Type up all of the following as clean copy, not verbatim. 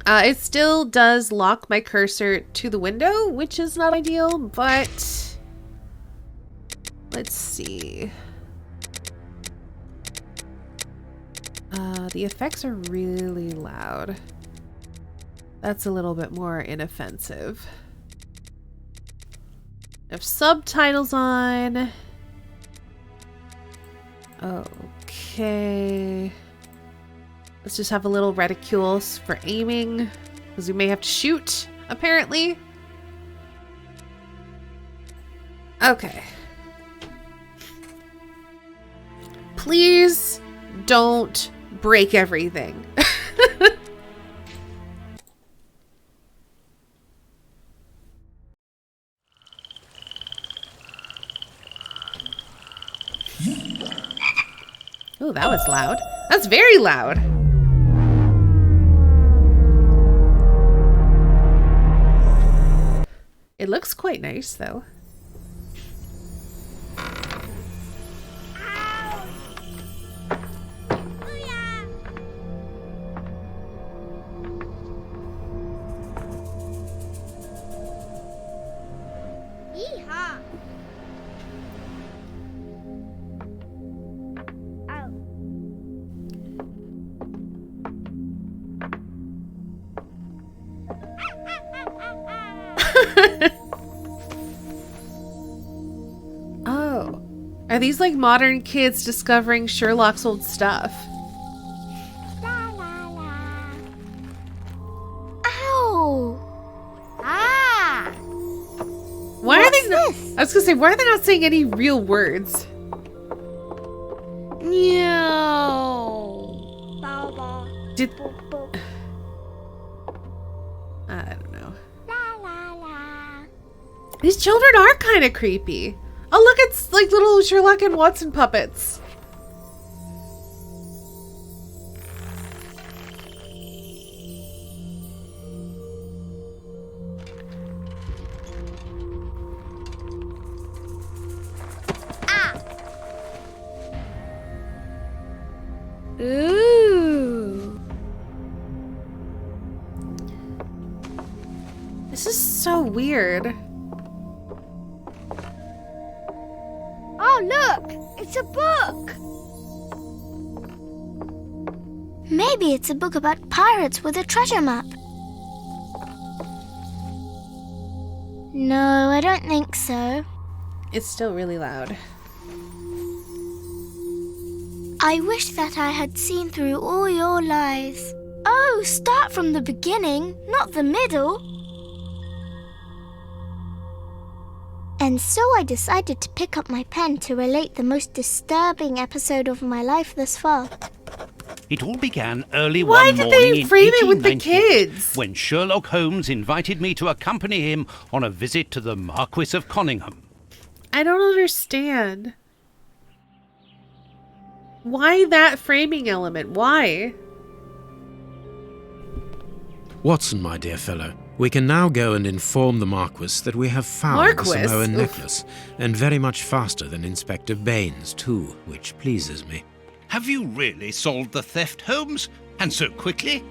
It still does lock my cursor to the window, which is not ideal, but let's see. The effects are really loud. That's a little bit more inoffensive. I have subtitles on. Okay. Let's just have a little reticule for aiming, because we may have to shoot, apparently. Okay. Please don't break everything. Oh, that was loud. That's very loud. It looks quite nice, though. Oh. Are these like modern kids discovering Sherlock's old stuff? La la la. Ow! Ah! Why are they not? This? I was gonna say, why are they not saying any real words? No. Did I don't know. La la la. These children are kind of creepy. Oh, look, it's like little Sherlock and Watson puppets. Ooh. This is so weird. Oh, look! It's a book! Maybe it's a book about pirates with a treasure map. No, I don't think so. It's still really loud. I wish that I had seen through all your lies. Oh, start from the beginning, not the middle. And so I decided to pick up my pen to relate the most disturbing episode of my life thus far. It all began early Why one did morning they in frame it with the 1898 kids? when Sherlock Holmes invited me to accompany him on a visit to the Marquis of Conyngham. I don't understand. Why that framing element? Why? Watson, my dear fellow, we can now go and inform the Marquis that we have found the Samoan Oof. necklace, and very much faster than Inspector Baines, too, which pleases me. Have you really solved the theft, Holmes? And so quickly?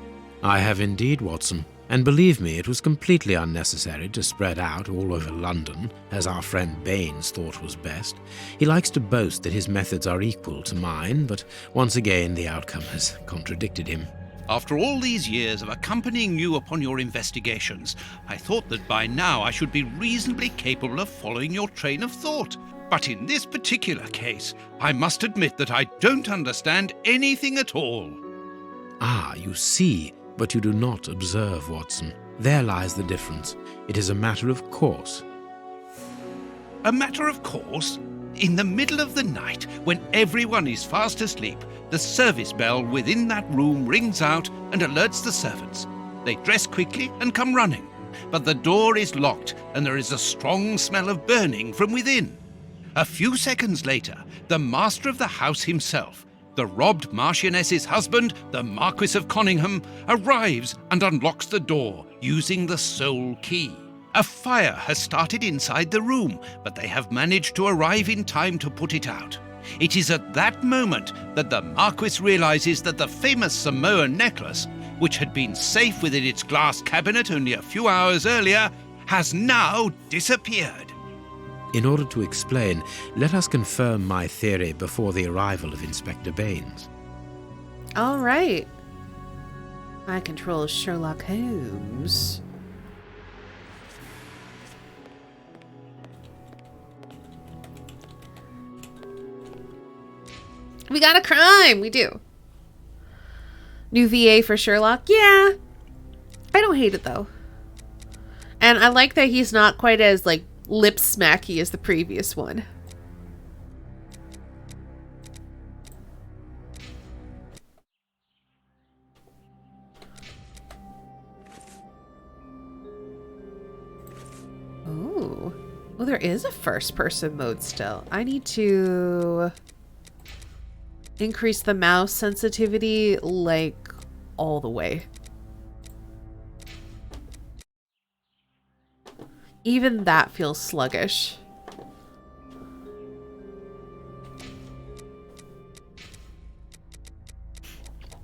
I have indeed, Watson, and believe me, it was completely unnecessary to spread out all over London, as our friend Baines thought was best. He likes to boast that his methods are equal to mine, but once again the outcome has contradicted him. After all these years of accompanying you upon your investigations, I thought that by now I should be reasonably capable of following your train of thought. But in this particular case, I must admit that I don't understand anything at all. Ah, you see, but you do not observe, Watson. There lies the difference. It is a matter of course. A matter of course? In the middle of the night, when everyone is fast asleep, the service bell within that room rings out and alerts the servants. They dress quickly and come running, but the door is locked and there is a strong smell of burning from within. A few seconds later, the master of the house himself, the robbed Marchioness's husband, the Marquis of Conyngham, arrives and unlocks the door using the sole key. A fire has started inside the room, but they have managed to arrive in time to put it out. It is at that moment that the Marquis realizes that the famous Samoan necklace, which had been safe within its glass cabinet only a few hours earlier, has now disappeared. In order to explain, let us confirm my theory before the arrival of Inspector Baines. All right. I control Sherlock Holmes. We got a crime! We do. New VA for Sherlock? Yeah. I don't hate it, though. And I like that he's not quite as, like, lip smacky as the previous one. Oh. Well, there is a first-person mode still. I need to increase the mouse sensitivity, like, all the way. Even that feels sluggish.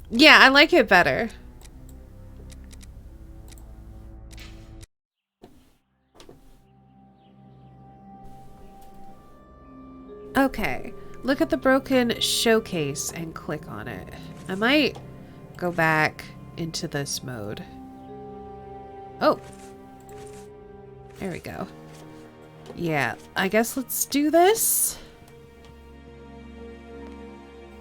Yeah, I like it better. Okay, look at the broken showcase and click on it. I might go back into this mode. Oh. There we go. Yeah, I guess let's do this.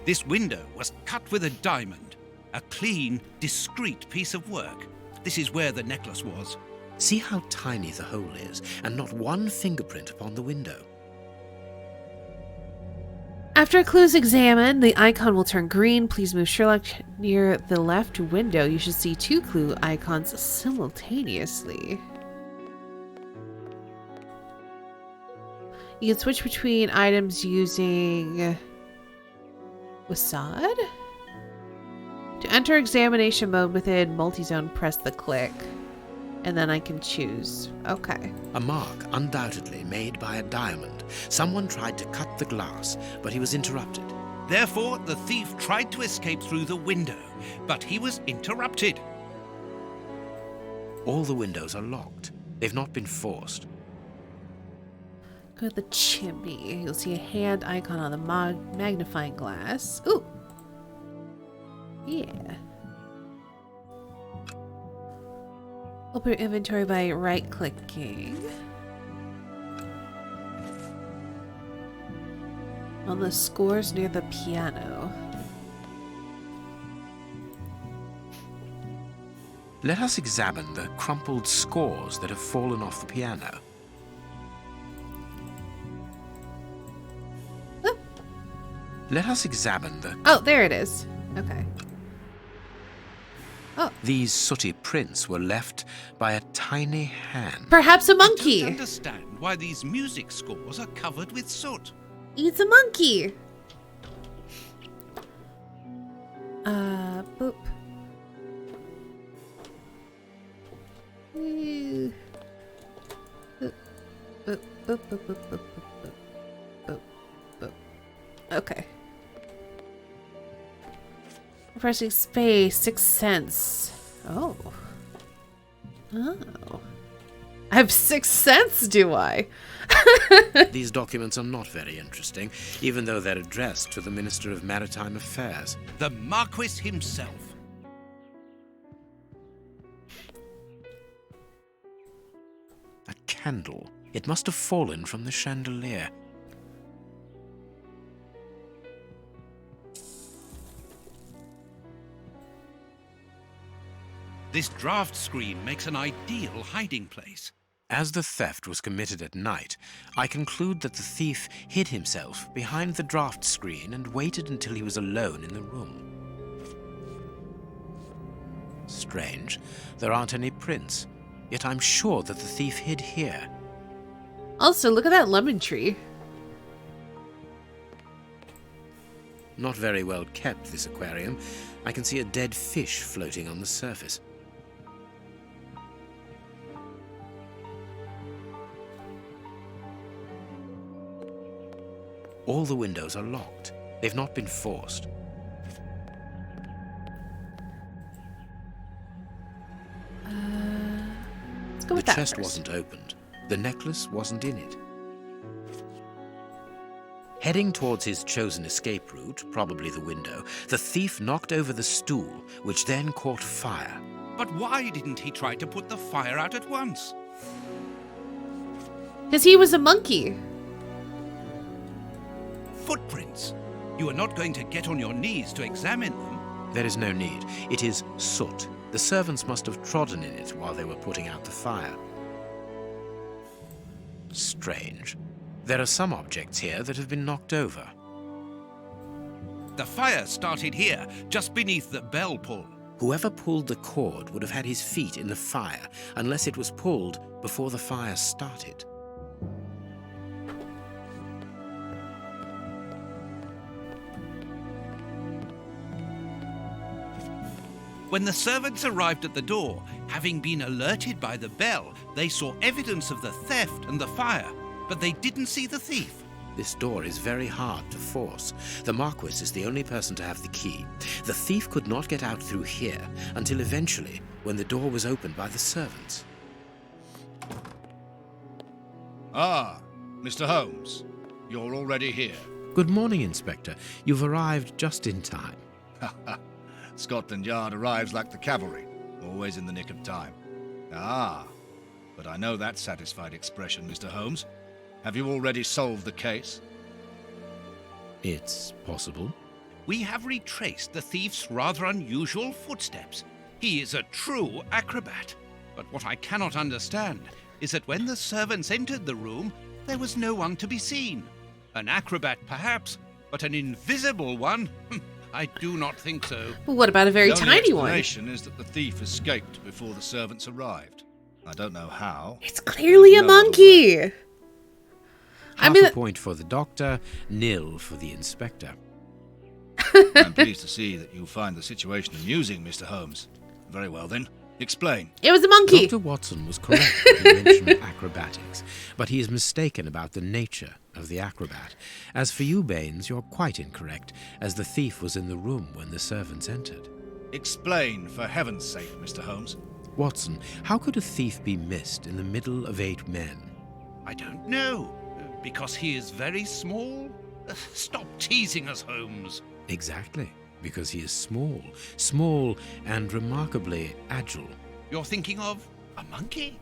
This window was cut with a diamond. A clean, discreet piece of work. This is where the necklace was. See how tiny the hole is, and not one fingerprint upon the window. After clues examined, the icon will turn green. Please move Sherlock near the left window. You should see 2 clue icons simultaneously. You can switch between items using Wasad. To enter examination mode within multi-zone, press the click. And then I can choose. Okay. A mark undoubtedly made by a diamond. Someone tried to cut the glass, but he was interrupted. Therefore, the thief tried to escape through the window, but he was interrupted. All the windows are locked. They've not been forced. Go to the chimney. You'll see a hand icon on the magnifying glass. Ooh. Yeah. Open your inventory by right-clicking on the scores near the piano. Let us examine the crumpled scores that have fallen off the piano. Oh, Let us examine the... oh, there it is. Okay. Oh, These sooty prints were left by a tiny hand. perhaps a I don't monkey. understand why these music scores are covered with soot. It's a monkey. Boop. Ooh. Boop, boop, boop, boop, boop, boop, boop, boop, boop. Okay. Pressing space, 6 cents. Oh. Oh. I have 6 cents, do I? These documents are not very interesting, even though they're addressed to the Minister of Maritime Affairs. The Marquis himself. A candle. It must have fallen from the chandelier. This draft screen makes an ideal hiding place. As the theft was committed at night, I conclude that the thief hid himself behind the draft screen and waited until he was alone in the room. Strange, there aren't any prints, yet I'm sure that the thief hid here. Also, look at that lemon tree. Not very well kept, this aquarium. I can see a dead fish floating on the surface. All the windows are locked. They've not been forced. go The with that chest first. wasn't opened. The necklace wasn't in it. Heading towards his chosen escape route, probably the window, the thief knocked over the stool, which then caught fire. But why didn't he try to put the fire out at once? Because he was a monkey. Footprints. You are not going to get on your knees to examine them. There is no need. It is soot. The servants must have trodden in it while they were putting out the fire. Strange. There are some objects here that have been knocked over. The fire started here, just beneath the bell pull. Whoever pulled the cord would have had his feet in the fire, unless it was pulled before the fire started. When the servants arrived at the door, having been alerted by the bell, they saw evidence of the theft and the fire, but they didn't see the thief. This door is very hard to force. The Marquis is the only person to have the key. The thief could not get out through here until eventually, when the door was opened by the servants. Ah, Mr. Holmes, you're already here. Good morning, Inspector. You've arrived just in time. Scotland Yard arrives like the cavalry, always in the nick of time. Ah, but I know that satisfied expression, Mr. Holmes. Have you already solved the case? It's possible. We have retraced the thief's rather unusual footsteps. He is a true acrobat. But what I cannot understand is that when the servants entered the room, there was no one to be seen. An acrobat, perhaps, but an invisible one? I do not think so. Well, what about a very The only tiny one? explanation is that the thief escaped before the servants arrived. I don't know how. It's clearly a No other monkey. Half mean- a point for the doctor, nil for the inspector. I'm pleased to see that you find the situation amusing, Mr. Holmes. Very well then. Explain. It was a monkey. Dr. Watson was correct when he mentioned acrobatics, but he is mistaken about the nature of the acrobat. As for you, Baines, you're quite incorrect, as the thief was in the room when the servants entered. Explain, for heaven's sake, Mr. Holmes. Watson, how could a thief be missed in the middle of 8 men? I don't know. Because he is very small? Stop teasing us, Holmes. Exactly, because he is small, small and remarkably agile, You're thinking of a monkey?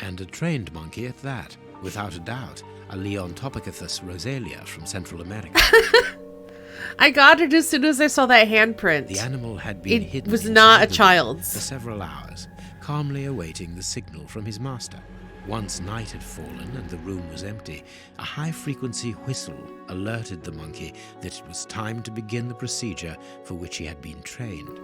and a trained monkey at that, without a doubt, a Leontopithecus rosalia from Central America. I got it as soon as I saw that handprint. The animal had been It hidden was inside not a the room child's. for several hours, calmly awaiting the signal from his master. Once night had fallen and the room was empty, a high-frequency whistle alerted the monkey that it was time to begin the procedure for which he had been trained.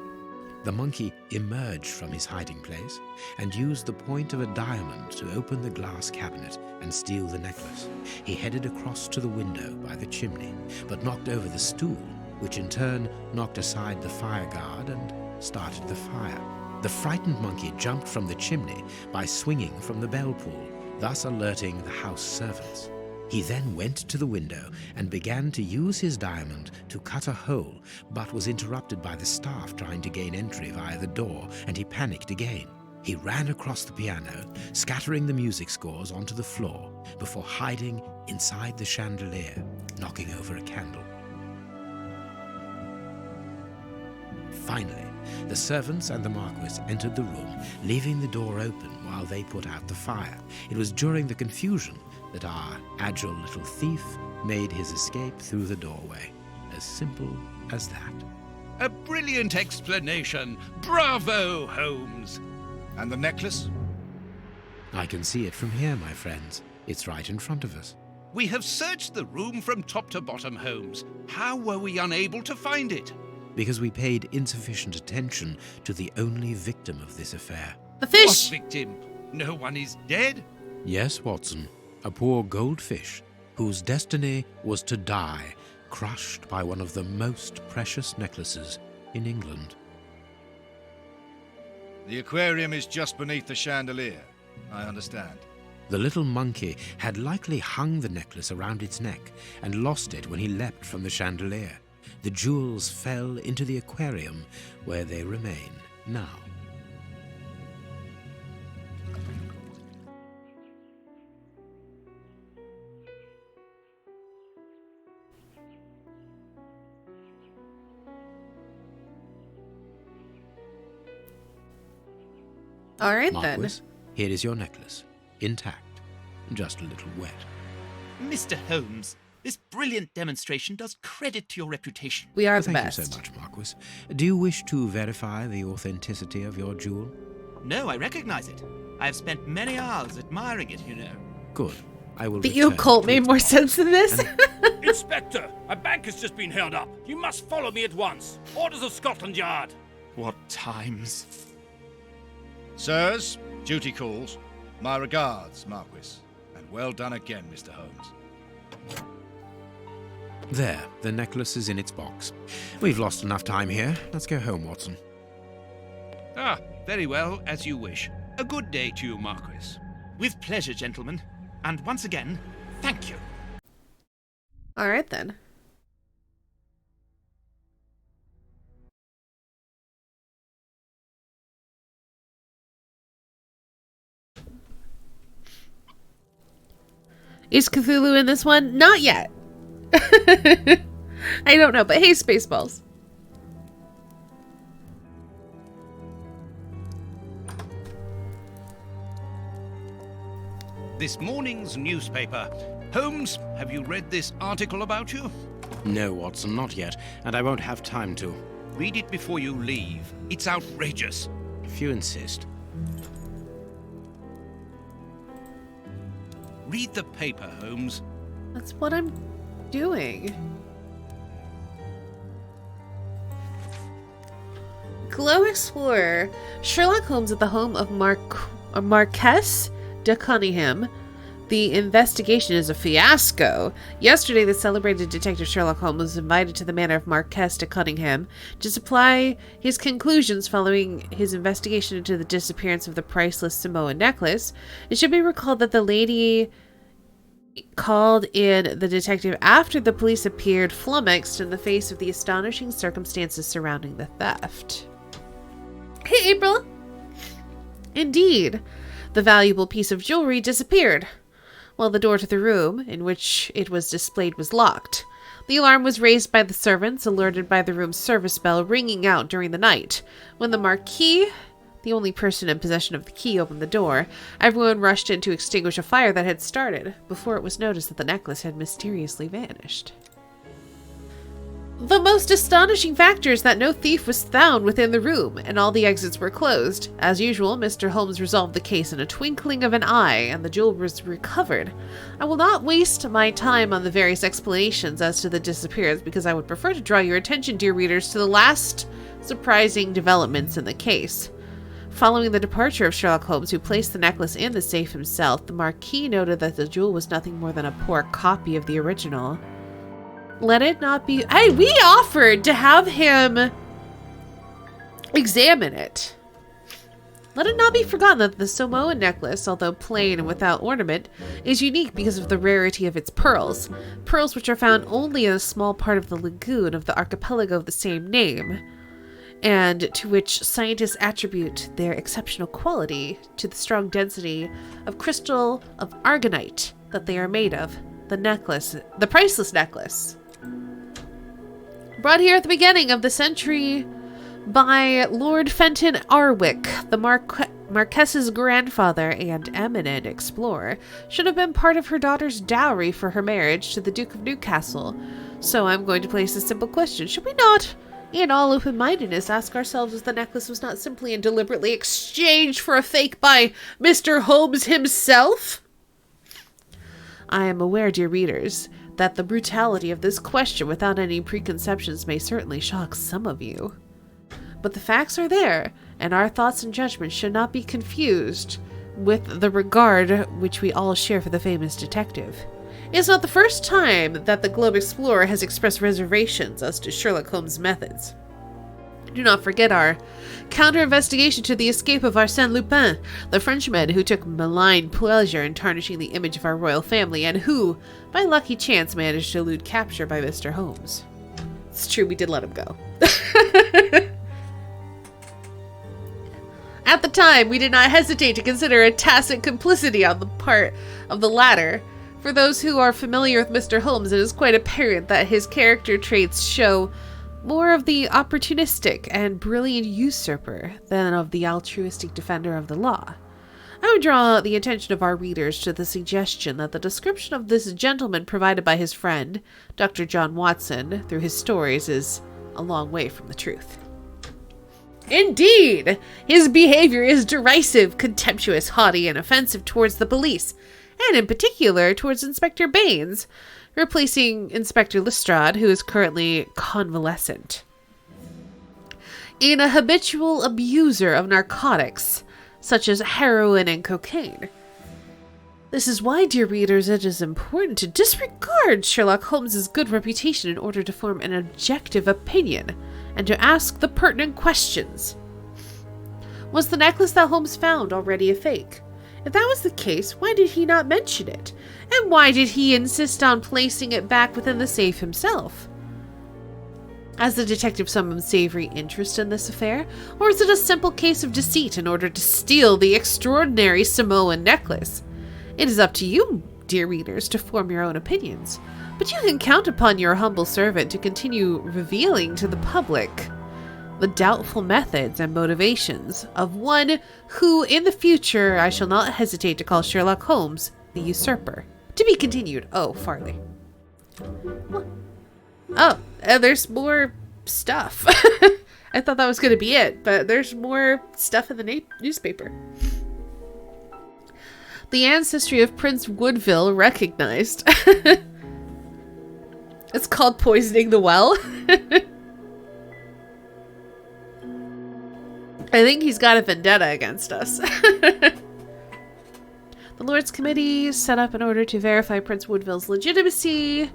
The monkey emerged from his hiding place and used the point of a diamond to open the glass cabinet and steal the necklace. He headed across to the window by the chimney, but knocked over the stool, which in turn knocked aside the fire guard and started the fire. The frightened monkey jumped from the chimney by swinging from the bell pull, thus alerting the house servants. He then went to the window and began to use his diamond to cut a hole, but was interrupted by the staff trying to gain entry via the door, and he panicked again. He ran across the piano, scattering the music scores onto the floor, before hiding inside the chandelier, knocking over a candle. Finally, the servants and the Marquis entered the room, leaving the door open while they put out the fire. It was during the confusion that our agile little thief made his escape through the doorway. As simple as that. A brilliant explanation. Bravo, Holmes. And the necklace? I can see it from here, my friends. It's right in front of us. We have searched the room from top to bottom, Holmes. How were we unable to find it? Because we paid insufficient attention to the only victim of this affair. The What fish. victim? No one is dead? Yes, Watson, a poor goldfish whose destiny was to die, crushed by one of the most precious necklaces in England. The aquarium is just beneath the chandelier. I understand. The little monkey had likely hung the necklace around its neck and lost it when he leapt from the chandelier. The jewels fell into the aquarium, where they remain now. All right, Marquis, here is your necklace, intact, just a little wet. Mr. Holmes, this brilliant demonstration does credit to your reputation. We are the Thank best. you so much, Marquis. Do you wish to verify the authenticity of your jewel? No, I recognize it. I have spent many hours admiring it, you know. Good. I will The return occult to made its more box. sense than this. Inspector, a bank has just been held up. You must follow me at once. Orders of Scotland Yard. What times? Sirs, duty calls. My regards, Marquis. And well done again, Mr. Holmes. There, the necklace is in its box. We've lost enough time here. Let's go home, Watson. Ah, very well, as you wish. A good day to you, Marquis. With pleasure, gentlemen. And once again, thank you. All right, then. Is Cthulhu in this one? Not yet. I don't know, but hey, Spaceballs. This morning's newspaper. Holmes, have you read this article about you? No, Watson, not yet, and I won't have time to. Read it before you leave. It's outrageous. If you insist. Read the paper, Holmes. That's what I'm doing. Glow Explorer. Sherlock Holmes at the home of Marquess de Cunningham. The investigation is a fiasco. Yesterday, the celebrated detective Sherlock Holmes was invited to the manor of Marquess de Cunningham to supply his conclusions following his investigation into the disappearance of the priceless Samoan necklace. It should be recalled that the lady called in the detective after the police appeared flummoxed in the face of the astonishing circumstances surrounding the theft. Hey, April! Indeed, the valuable piece of jewelry disappeared, while the door to the room in which it was displayed was locked. The alarm was raised by the servants, alerted by the room's service bell ringing out during the night. When the Marquis, the only person in possession of the key, opened the door, everyone rushed in to extinguish a fire that had started, before it was noticed that the necklace had mysteriously vanished. The most astonishing factor is that no thief was found within the room, and all the exits were closed. As usual, Mr. Holmes resolved the case in a twinkling of an eye, and the jewel was recovered. I will not waste my time on the various explanations as to the disappearance, because I would prefer to draw your attention, dear readers, to the last surprising developments in the case. Following the departure of Sherlock Holmes, who placed the necklace in the safe himself, the Marquis noted that the jewel was nothing more than a poor copy of the original. Let it not be... Hey, we offered to have him examine it. Let it not be forgotten that the Samoan necklace, although plain and without ornament, is unique because of the rarity of its pearls. Pearls which are found only in a small part of the lagoon of the archipelago of the same name, and to which scientists attribute their exceptional quality to the strong density of crystal of argonite that they are made of. The necklace, the priceless necklace, brought here at the beginning of the century by Lord Fenton Arwick, the Marquess's grandfather and eminent explorer, should have been part of her daughter's dowry for her marriage to the Duke of Newcastle. So I'm going to place a simple question. Should we not, in all open-mindedness, ask ourselves if the necklace was not simply and deliberately exchanged for a fake by Mr. Holmes himself? I am aware, dear readers, that the brutality of this question without any preconceptions may certainly shock some of you. But the facts are there, and our thoughts and judgments should not be confused with the regard which we all share for the famous detective. It is not the first time that the Globe Explorer has expressed reservations as to Sherlock Holmes' methods. Do not forget our counter-investigation to the escape of Arsène Lupin, the Frenchman who took malign pleasure in tarnishing the image of our royal family and who, by lucky chance, managed to elude capture by Mr. Holmes. It's true, we did let him go. At the time, we did not hesitate to consider a tacit complicity on the part of the latter. For those who are familiar with Mr. Holmes, it is quite apparent that his character traits show more of the opportunistic and brilliant usurper than of the altruistic defender of the law. I would draw the attention of our readers to the suggestion that the description of this gentleman provided by his friend, Dr. John Watson, through his stories is a long way from the truth. Indeed, his behavior is derisive, contemptuous, haughty, and offensive towards the police, and in particular towards Inspector Baines, replacing Inspector Lestrade, who is currently convalescent. In a habitual abuser of narcotics, such as heroin and cocaine. This is why, dear readers, it is important to disregard Sherlock Holmes's good reputation in order to form an objective opinion and to ask the pertinent questions. Was the necklace that Holmes found already a fake? If that was the case, why did he not mention it? And why did he insist on placing it back within the safe himself? Has the detective some unsavory interest in this affair, or is it a simple case of deceit in order to steal the extraordinary Samoan necklace? It is up to you, dear readers, to form your own opinions, but you can count upon your humble servant to continue revealing to the public the doubtful methods and motivations of one who, in the future, I shall not hesitate to call Sherlock Holmes the usurper. To be continued. Oh, Farley. What? Oh, there's more stuff. I thought that was going to be it, but there's more stuff in the newspaper. The ancestry of Prince Woodville recognized. It's called poisoning the well. I think he's got a vendetta against us. The Lords Committee set up in order to verify Prince Woodville's legitimacy.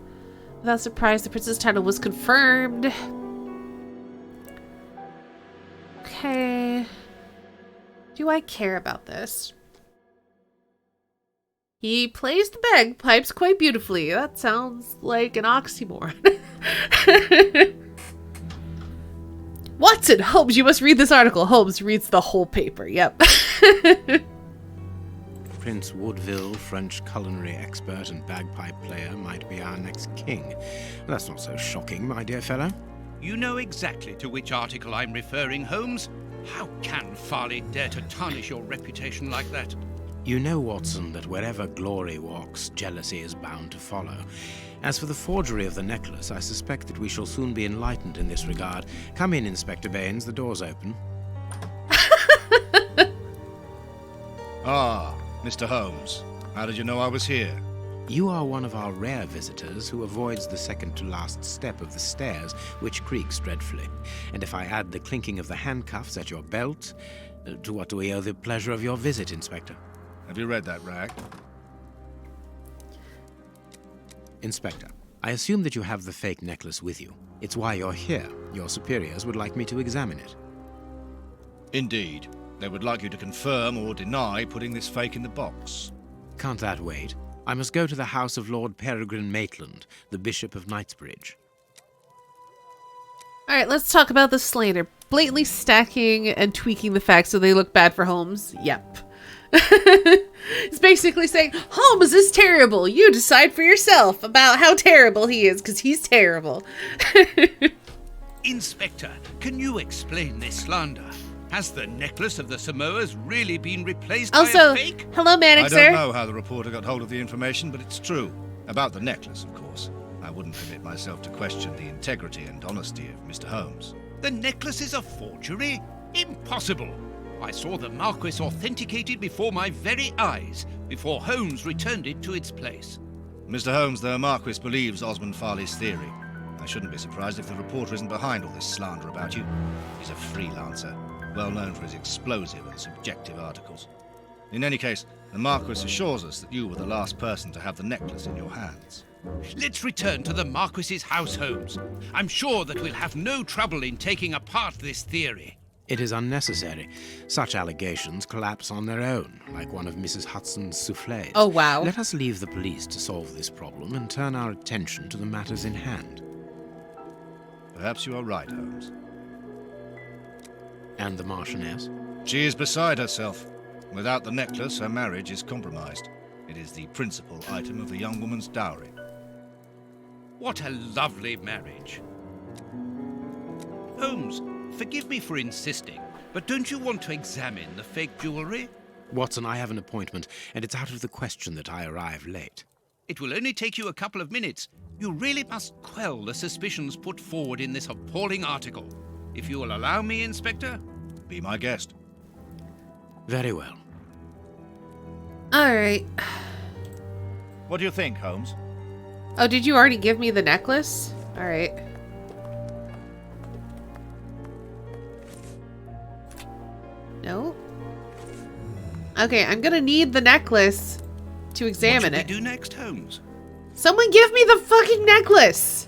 Without surprise, the prince's title was confirmed. Okay. Do I care about this? He plays the bagpipes quite beautifully. That sounds like an oxymoron. Watson, Holmes, you must read this article. Holmes reads the whole paper. Yep. Prince Woodville, French culinary expert and bagpipe player, might be our next king. That's not so shocking, my dear fellow. You know exactly to which article I'm referring, Holmes. How can Farley dare to tarnish your reputation like that? You know, Watson, that wherever glory walks, jealousy is bound to follow. As for the forgery of the necklace, I suspect that we shall soon be enlightened in this regard. Come in, Inspector Baines, the door's open. Ah, Mr. Holmes. How did you know I was here? You are one of our rare visitors who avoids the second-to-last step of the stairs, which creaks dreadfully. And if I add the clinking of the handcuffs at your belt, to what do we owe the pleasure of your visit, Inspector? Have you read that rag? Inspector, I assume that you have the fake necklace with you. It's why you're here. Your superiors would like me to examine it. Indeed. They would like you to confirm or deny putting this fake in the box. Can't that wait? I must go to the house of Lord Peregrine Maitland, the Bishop of Knightsbridge. Alright, let's talk about the slander. Blatantly stacking and tweaking the facts so they look bad for Holmes. Yep. It's basically saying, Holmes is terrible. You decide for yourself about how terrible he is, because he's terrible. Inspector, can you explain this slander? Has the necklace of the Samoas really been replaced by a fake? Hello, I Mannixer. don't know how the reporter got hold of the information, but it's true. About the necklace, of course. I wouldn't permit myself to question the integrity and honesty of Mr. Holmes. The necklace is a forgery? Impossible! I saw the Marquis authenticated before my very eyes, before Holmes returned it to its place. Mr. Holmes, the Marquis believes Osmond Farley's theory. I shouldn't be surprised if the reporter isn't behind all this slander about you. He's a freelancer, well known for his explosive and subjective articles. In any case, the Marquis assures us that you were the last person to have the necklace in your hands. Let's return to the Marquis's house, Holmes. I'm sure that we'll have no trouble in taking apart this theory. It is unnecessary. Such allegations collapse on their own, like one of Mrs. Hudson's soufflés. Oh, wow. Let us leave the police to solve this problem and turn our attention to the matters in hand. Perhaps you are right, Holmes. And the Marchioness? She is beside herself. Without the necklace, her marriage is compromised. It is the principal item of the young woman's dowry. What a lovely marriage. Holmes, forgive me for insisting, but don't you want to examine the fake jewellery? Watson, I have an appointment, and it's out of the question that I arrive late. It will only take you a couple of minutes. You really must quell the suspicions put forward in this appalling article. If you will allow me, Inspector? Be my guest. Very well. All right. What do you think, Holmes? Oh, did you already give me the necklace? All right. No? Okay, I'm gonna need the necklace to examine What it. should we do next, Holmes? Someone give me the fucking necklace!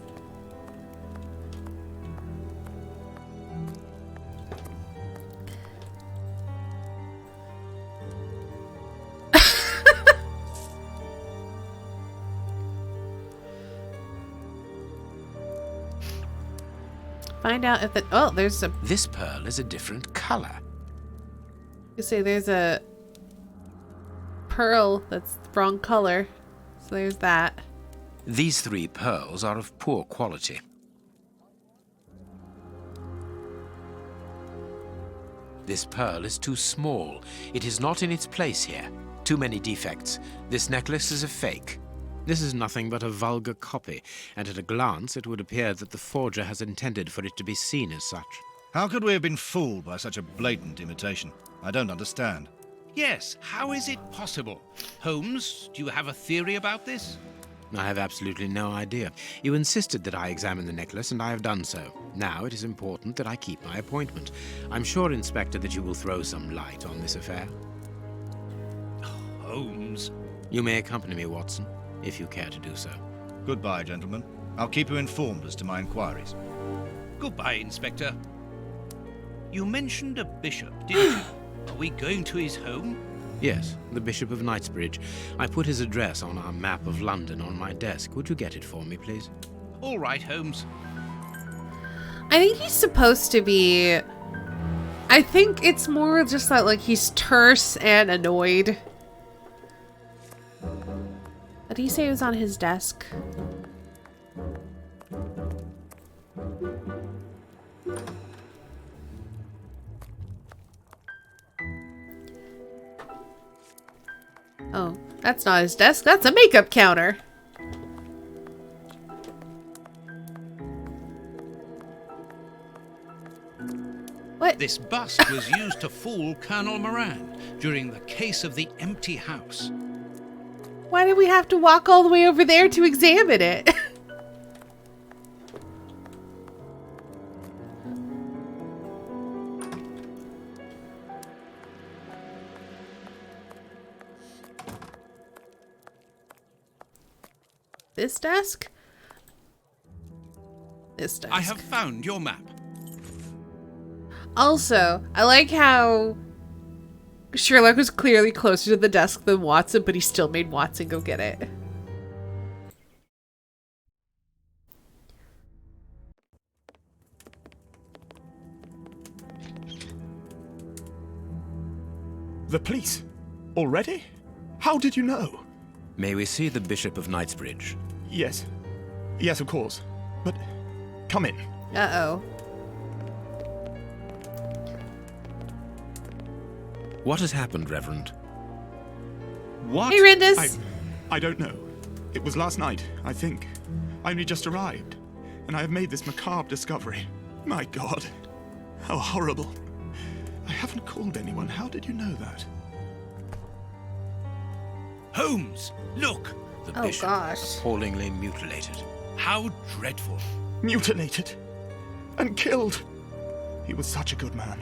Find out if the... Oh, there's a... This pearl is a different color. You say there's a pearl that's the wrong color. So there's that. These 3 pearls are of poor quality. This pearl is too small. It is not in its place here. Too many defects. This necklace is a fake. This is nothing but a vulgar copy, and at a glance it would appear that the forger has intended for it to be seen as such. How could we have been fooled by such a blatant imitation? I don't understand. Yes, how is it possible? Holmes, do you have a theory about this? I have absolutely no idea. You insisted that I examine the necklace, and I have done so. Now it is important that I keep my appointment. I'm sure, Inspector, that you will throw some light on this affair. Holmes. You may accompany me, Watson, if you care to do so. Goodbye, gentlemen. I'll keep you informed as to my inquiries. Goodbye, Inspector. You mentioned a bishop, didn't you? Are we going to his home? Yes, the Bishop of Knightsbridge. I put his address on our map of London on my desk. Would you get it for me, please? All right, Holmes. I think he's supposed to be... I think it's more just that, like, he's terse and annoyed. Did he say it was on his desk? Oh, that's not his desk. That's a makeup counter. What? This bust was used to fool Colonel Moran during the case of the empty house. Why did we have to walk all the way over there to examine it? This desk? This desk. I have found your map. Also, I like how Sherlock was clearly closer to the desk than Watson, but he still made Watson go get it. The police? Already? How did you know? May we see the Bishop of Knightsbridge? Yes. Yes, of course. But come in. Uh-oh. What has happened, Reverend? What? Hey, Rindus! I don't know. It was last night, I think. I only just arrived, and I have made this macabre discovery. My God. How horrible. I haven't called anyone. How did you know that? Holmes, look! The Oh, bishop, gosh. appallingly mutilated. How dreadful. Mutilated. And killed. He was such a good man.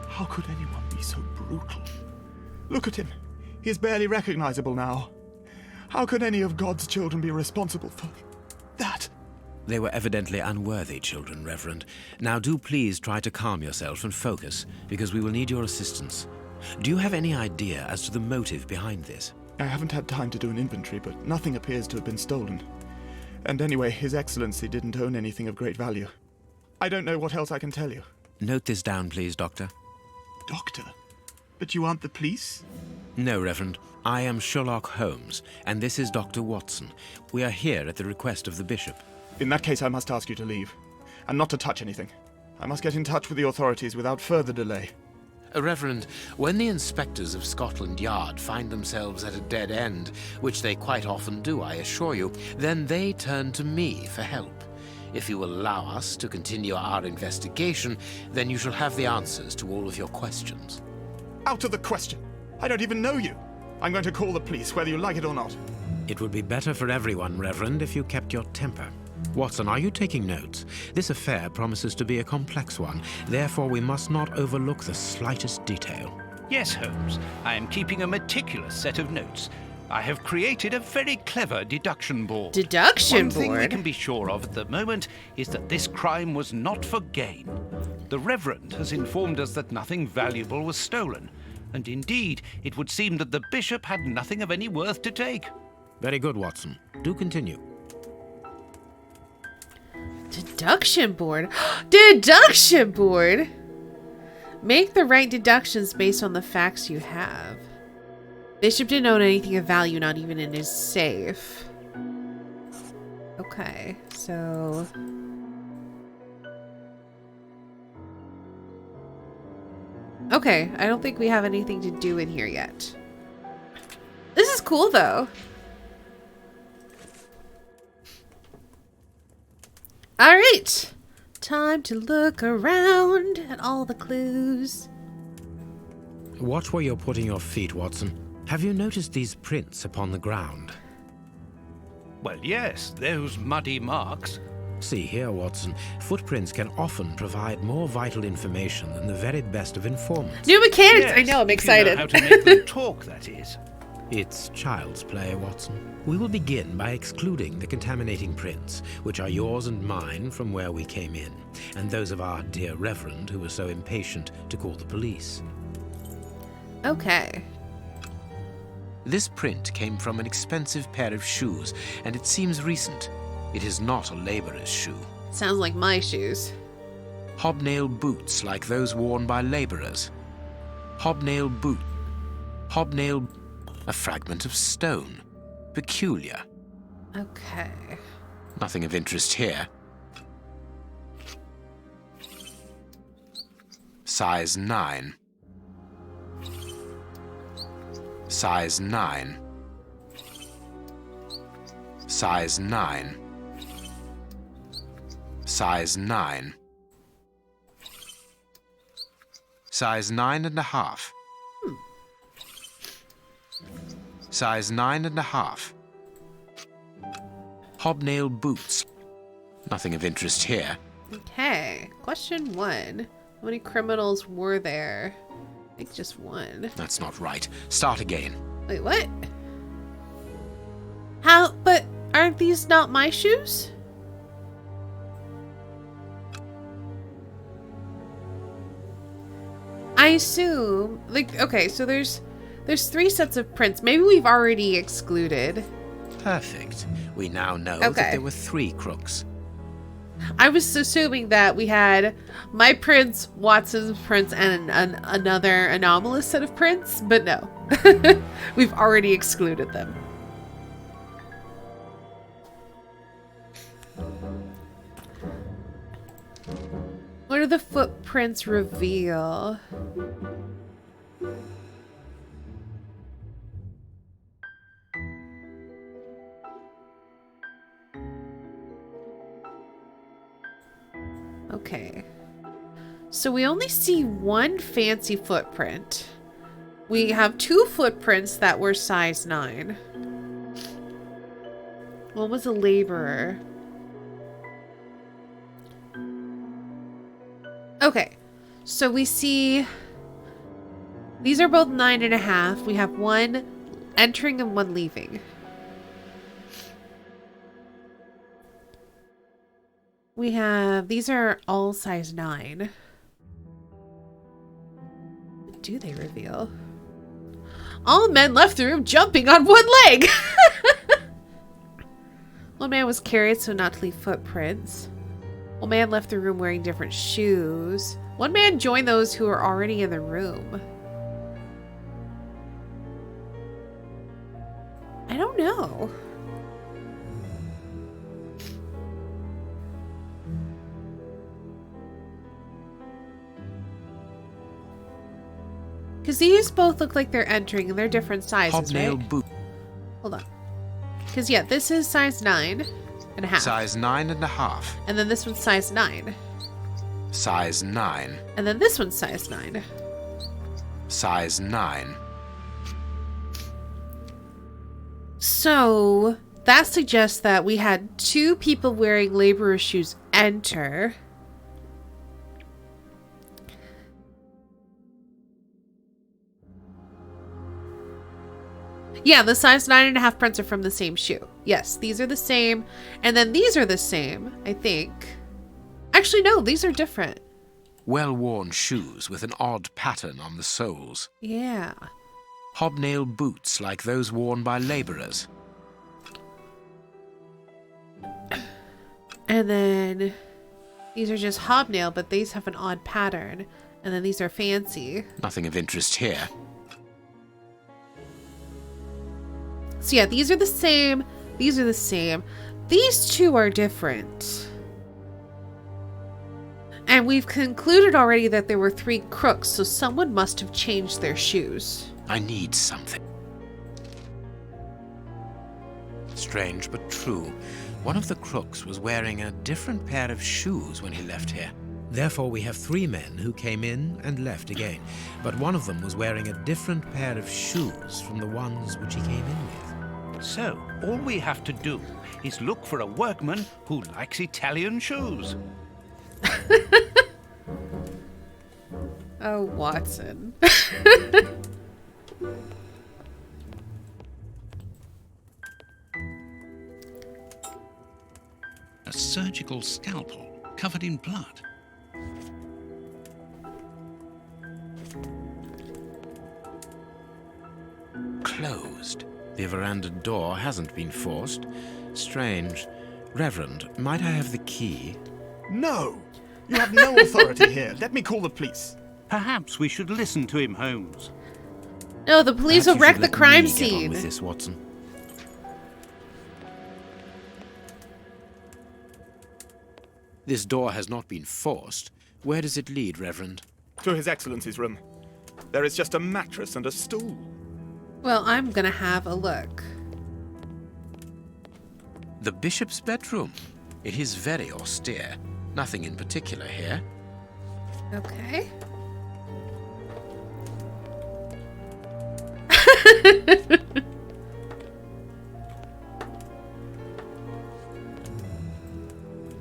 How could anyone be so brutal? Look at him. He is barely recognizable now. How could any of God's children be responsible for that? They were evidently unworthy children, Reverend. Now do please try to calm yourself and focus, because we will need your assistance. Do you have any idea as to the motive behind this? I haven't had time to do an inventory, but nothing appears to have been stolen. And anyway, His Excellency didn't own anything of great value. I don't know what else I can tell you. Note this down, please, Doctor. Doctor? But you aren't the police? No, Reverend. I am Sherlock Holmes, and this is Dr. Watson. We are here at the request of the Bishop. In that case, I must ask you to leave. And not to touch anything. I must get in touch with the authorities without further delay. Reverend, when the inspectors of Scotland Yard find themselves at a dead end, which they quite often do, I assure you, then they turn to me for help. If you will allow us to continue our investigation, then you shall have the answers to all of your questions. Out of the question! I don't even know you! I'm going to call the police, whether you like it or not. It would be better for everyone, Reverend, if you kept your temper. Watson, are you taking notes? This affair promises to be a complex one, therefore we must not overlook the slightest detail. Yes, Holmes. I am keeping a meticulous set of notes. I have created a very clever deduction board. Deduction One thing we board? can be sure of at the moment is that this crime was not for gain. The Reverend has informed us that nothing valuable was stolen, and indeed, it would seem that the Bishop had nothing of any worth to take. Very good, Watson. Do continue. Deduction board? Deduction board! Make the right deductions based on the facts you have. Bishop didn't own anything of value, not even in his safe. Okay, so... Okay, I don't think we have anything to do in here yet. This is cool, though. Alright! Time to look around at all the clues. Watch where you're putting your feet, Watson. Have you noticed these prints upon the ground? Well, yes, those muddy marks. See here, Watson. Footprints can often provide more vital information than the very best of informants. New mechanics! Yes, I know, I'm if you know excited. how to make them talk, that is. It's child's play, Watson. We will begin by excluding the contaminating prints, which are yours and mine from where we came in, and those of our dear Reverend who was so impatient to call the police. Okay. This print came from an expensive pair of shoes, and it seems recent. It is not a laborer's shoe. Sounds like my shoes. Hobnail boots like those worn by laborers. Hobnail boot. Hobnail... A fragment of stone. Peculiar. Okay. Nothing of interest here. Size 9. Size 9. Size 9. Size 9. Size 9.5. Size 9.5. Hobnail boots. Nothing of interest here. Okay. Question 1. How many criminals were there? I think just one. That's not right. Start again. Wait, what? How? But aren't these not my shoes? I assume, like, okay, so there's 3 sets of prints. Maybe we've already excluded. Perfect. We now know Okay. that there were 3 crooks. I was assuming that we had my prints, Watson's prints, and another anomalous set of prints, but no. We've already excluded them. What do the footprints reveal? Okay. So we only see one fancy footprint. We have 2 footprints that were size 9. One was a laborer. Okay. So we see... These are both 9.5. We have one entering and one leaving. We have... These are all size 9. What do they reveal? All men left the room jumping on one leg! One man was carried so not to leave footprints. One man left the room wearing different shoes. One man joined those who were already in the room. I don't know. Because these both look like they're entering and they're different sizes, Hobnail right? boot. Hold on. Because, yeah, this is size 9.5. Size 9.5. And then this one's size 9. Size 9. And then this one's size 9. Size 9. So, that suggests that we had 2 people wearing laborer shoes enter. Yeah, the size 9.5 prints are from the same shoe. Yes, these are the same. And then these are the same, I think. Actually, no, these are different. Well-worn shoes with an odd pattern on the soles. Yeah. Hobnail boots like those worn by labourers. And then these are just hobnail, but these have an odd pattern. And then these are fancy. Nothing of interest here. So yeah, these are the same. These are the same. These 2 are different. And we've concluded already that there were 3 crooks, so someone must have changed their shoes. I need something. Strange but true. One of the crooks was wearing a different pair of shoes when he left here. Therefore, we have 3 men who came in and left again. But one of them was wearing a different pair of shoes from the ones which he came in with. So, all we have to do is look for a workman who likes Italian shoes. Oh, Watson. A surgical scalpel covered in blood. Closed. The veranda door hasn't been forced. Strange. Reverend, might I have the key? No! You have no authority here. Let me call the police. Perhaps we should listen to him, Holmes. No, the police will Perhaps you wreck should the let crime me get on scene. with this, Watson. This door has not been forced. Where does it lead, Reverend? To His Excellency's room. There is just a mattress and a stool. Well, I'm gonna have a look. The bishop's bedroom. It is very austere. Nothing in particular here. Okay.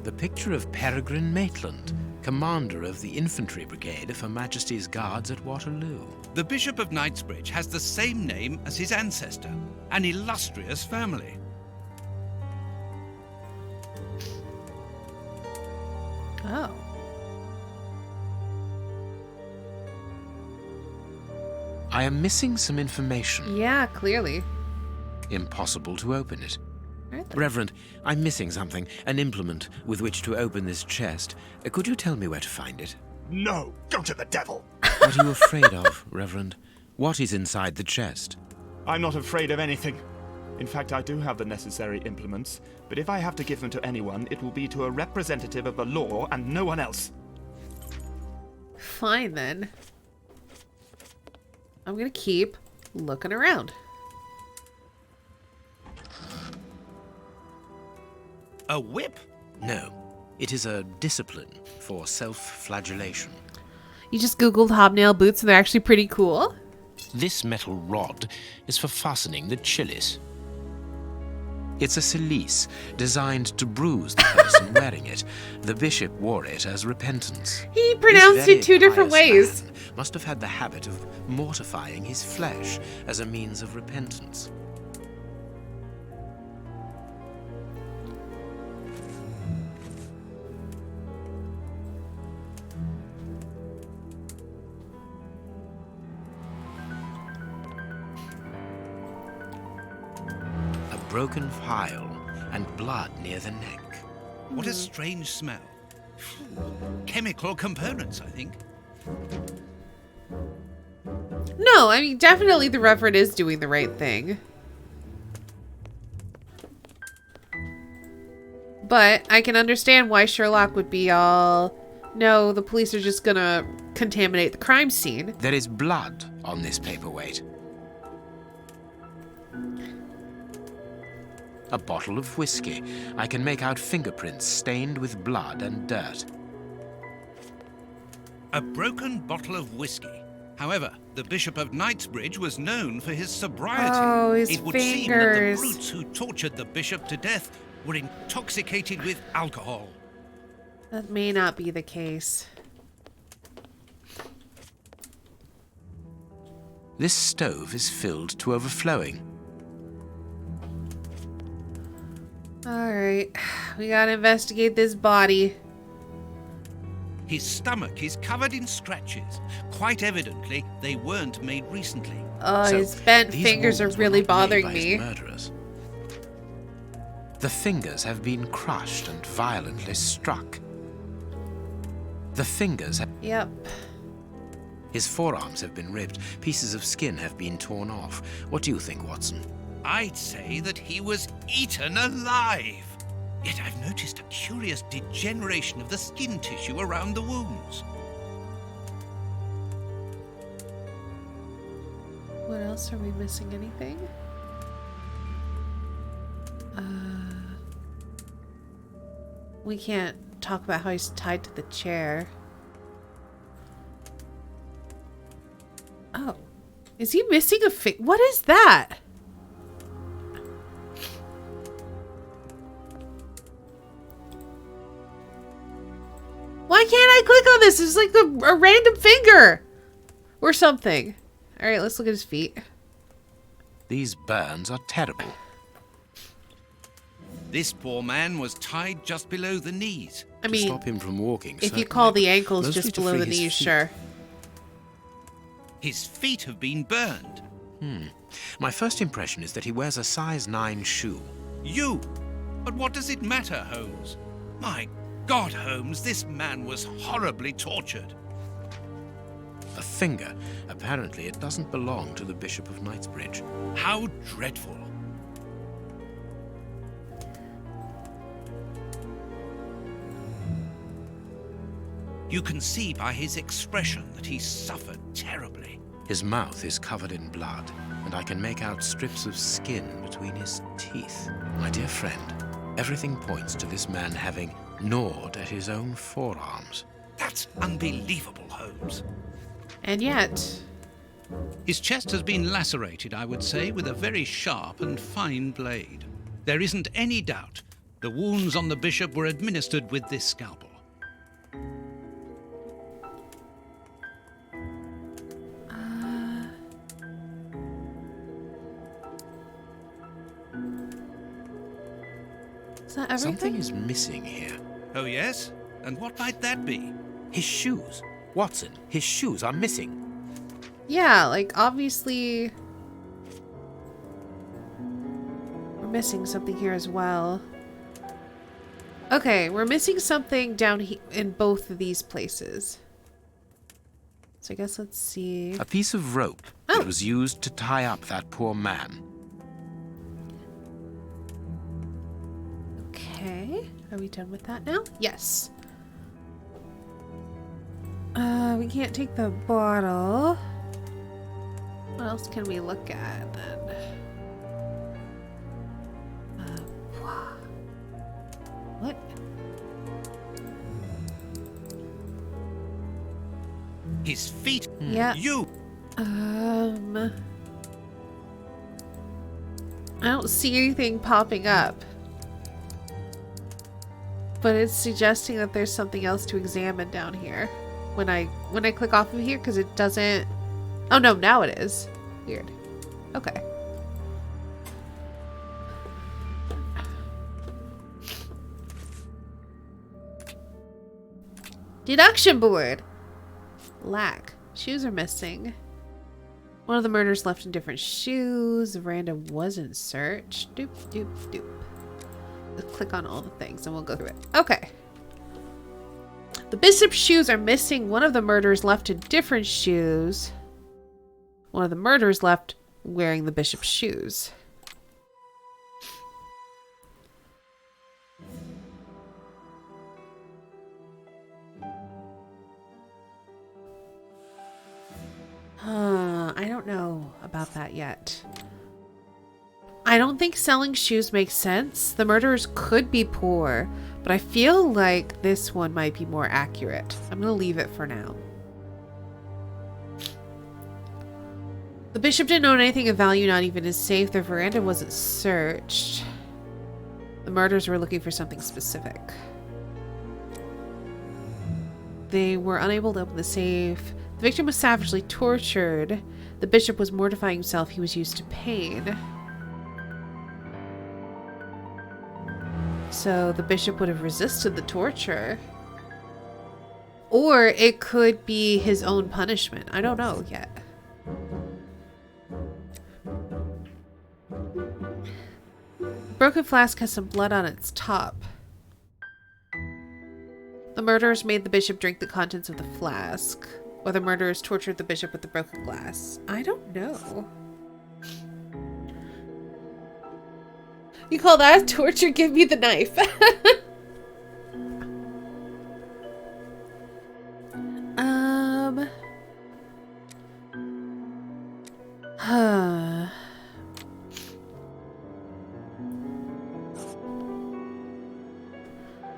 The picture of Peregrine Maitland, commander of the infantry brigade of Her Majesty's Guards at Waterloo. The Bishop of Knightsbridge has the same name as his ancestor, an illustrious family. Oh. I am missing some information. Yeah, clearly. Impossible to open it. Right then. Reverend, I'm missing something, an implement with which to open this chest. Could you tell me where to find it? No! Go to the devil! What are you afraid of, Reverend? What is inside the chest? I'm not afraid of anything. In fact, I do have the necessary implements, but if I have to give them to anyone, it will be to a representative of the law and no one else. Fine then. I'm gonna keep looking around. A whip? No. It is a discipline for self-flagellation. You just googled hobnail boots and they're actually pretty cool. This metal rod is for fastening the chilies. It's a cilice designed to bruise the person wearing it. The bishop wore it as repentance. He pronounced This it 2 different very ways. pious man must have had the habit of mortifying his flesh as a means of repentance. A broken phial and blood near the neck. What a strange smell. Chemical components, I think. No, I mean, definitely the Reverend is doing the right thing. But I can understand why Sherlock would be all No, the police are just gonna contaminate the crime scene. There is blood on this paperweight. A bottle of whiskey. I can make out fingerprints stained with blood and dirt. A broken bottle of whiskey. However, the Bishop of Knightsbridge was known for his sobriety. Oh, his it would seem that the fingers. brutes who tortured the bishop to death were intoxicated with alcohol. That may not be the case. This stove is filled to overflowing. Alright, we gotta investigate this body. His stomach is covered in scratches. Quite evidently, they weren't made recently. Oh, So, his bent these fingers are wounds were really not made bothering by his me. murderers. The fingers have been crushed and violently struck. The fingers have... Yep. His forearms have been ripped. Pieces of skin have been torn off. What do you think, Watson? I'd say that he was eaten alive. Yet I've noticed a curious degeneration of the skin tissue around the wounds. What else? Are we missing anything? We can't talk about how he's tied to the chair. Oh. Is he missing a finger? What is that? Why can't I click on this? It's like a random finger or something. All right, let's look at his feet. These burns are terrible. This poor man was tied just below the knees. I To mean, stop him from walking, if you certainly, call the but ankles mostly just to below free the his knees, feet. sure. His feet have been burned. My first impression is that he wears a size 9 shoe. You! But what does it matter, Holmes? My God, Holmes, this man was horribly tortured. A finger. Apparently it doesn't belong to the Bishop of Knightsbridge. How dreadful. You can see by his expression that he suffered terribly. His mouth is covered in blood, and I can make out strips of skin between his teeth. My dear friend, everything points to this man having gnawed at his own forearms. That's unbelievable, Holmes. And yet, His chest has been lacerated, I would say, with a very sharp and fine blade. There isn't any doubt the wounds on the bishop were administered with this scalpel. is that everything? Something is missing here. Oh, yes? And what might that be? His shoes. Watson, his shoes are missing. Yeah, like, obviously... we're missing something here as well. Okay, we're missing something down in both of these places. So I guess let's see. A piece of rope that was used to tie up that poor man. Okay, are we done with that now? Yes. We can't take the bottle. What else can we look at then? What? His feet. Yeah. You! I don't see anything popping up. But it's suggesting that there's something else to examine down here. When I click off of here, because it doesn't... Oh no, now it is. Weird. Okay. Deduction board. Lack. Shoes are missing. One of the murders left in different shoes. Random wasn't searched. Doop, doop, doop. Let's click on all the things and we'll go through it. Okay. The bishop's shoes are missing. One of the murderers left in different shoes. One of the murderers left wearing the bishop's shoes. I don't know about that yet. I don't think selling shoes makes sense. The murderers could be poor, but I feel like this one might be more accurate. I'm gonna leave it for now. The bishop didn't own anything of value, not even his safe. The veranda wasn't searched. The murderers were looking for something specific. They were unable to open the safe. The victim was savagely tortured. The bishop was mortifying himself. He was used to pain. So the bishop would have resisted the torture. Or it could be his own punishment. I don't know yet. The broken flask has some blood on its top. The murderers made the bishop drink the contents of the flask. Or the murderers tortured the bishop with the broken glass. I don't know. You call that torture? Give me the knife.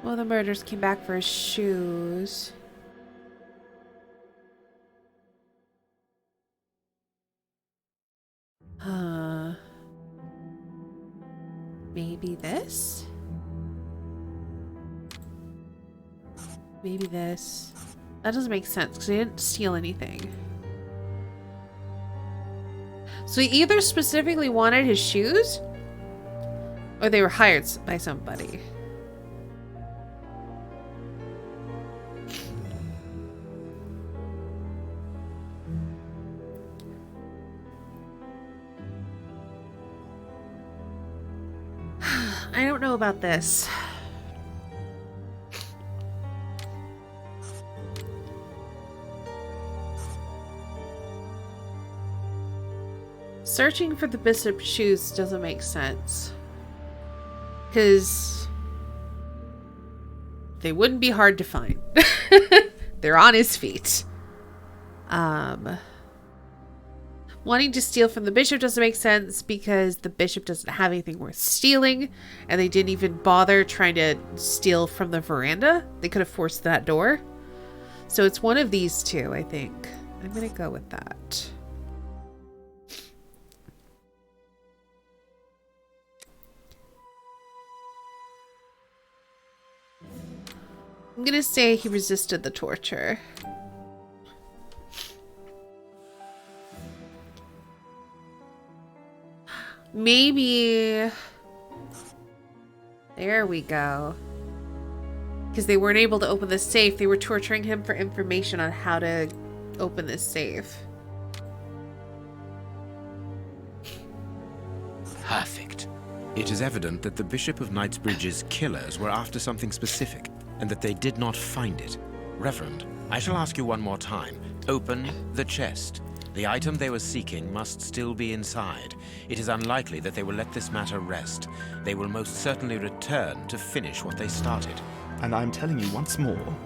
Well, the murderers came back for his shoes. Maybe this? Maybe this. That doesn't make sense because they didn't steal anything. So he either specifically wanted his shoes or they were hired by somebody. I don't know about this. Searching for the bishop's shoes doesn't make sense. Because they wouldn't be hard to find. They're on his feet. Wanting to steal from the bishop doesn't make sense because the bishop doesn't have anything worth stealing, and they didn't even bother trying to steal from the veranda. They could have forced that door. So it's one of these two, I think. I'm gonna go with that. I'm gonna say he resisted the torture. Maybe... There we go. Because they weren't able to open the safe. They were torturing him for information on how to open this safe. Perfect. It is evident that the Bishop of Knightsbridge's killers were after something specific, and that they did not find it. Reverend, I shall ask you one more time. Open the chest. The item they were seeking must still be inside. It is unlikely that they will let this matter rest. They will most certainly return to finish what they started. And I'm telling you once more,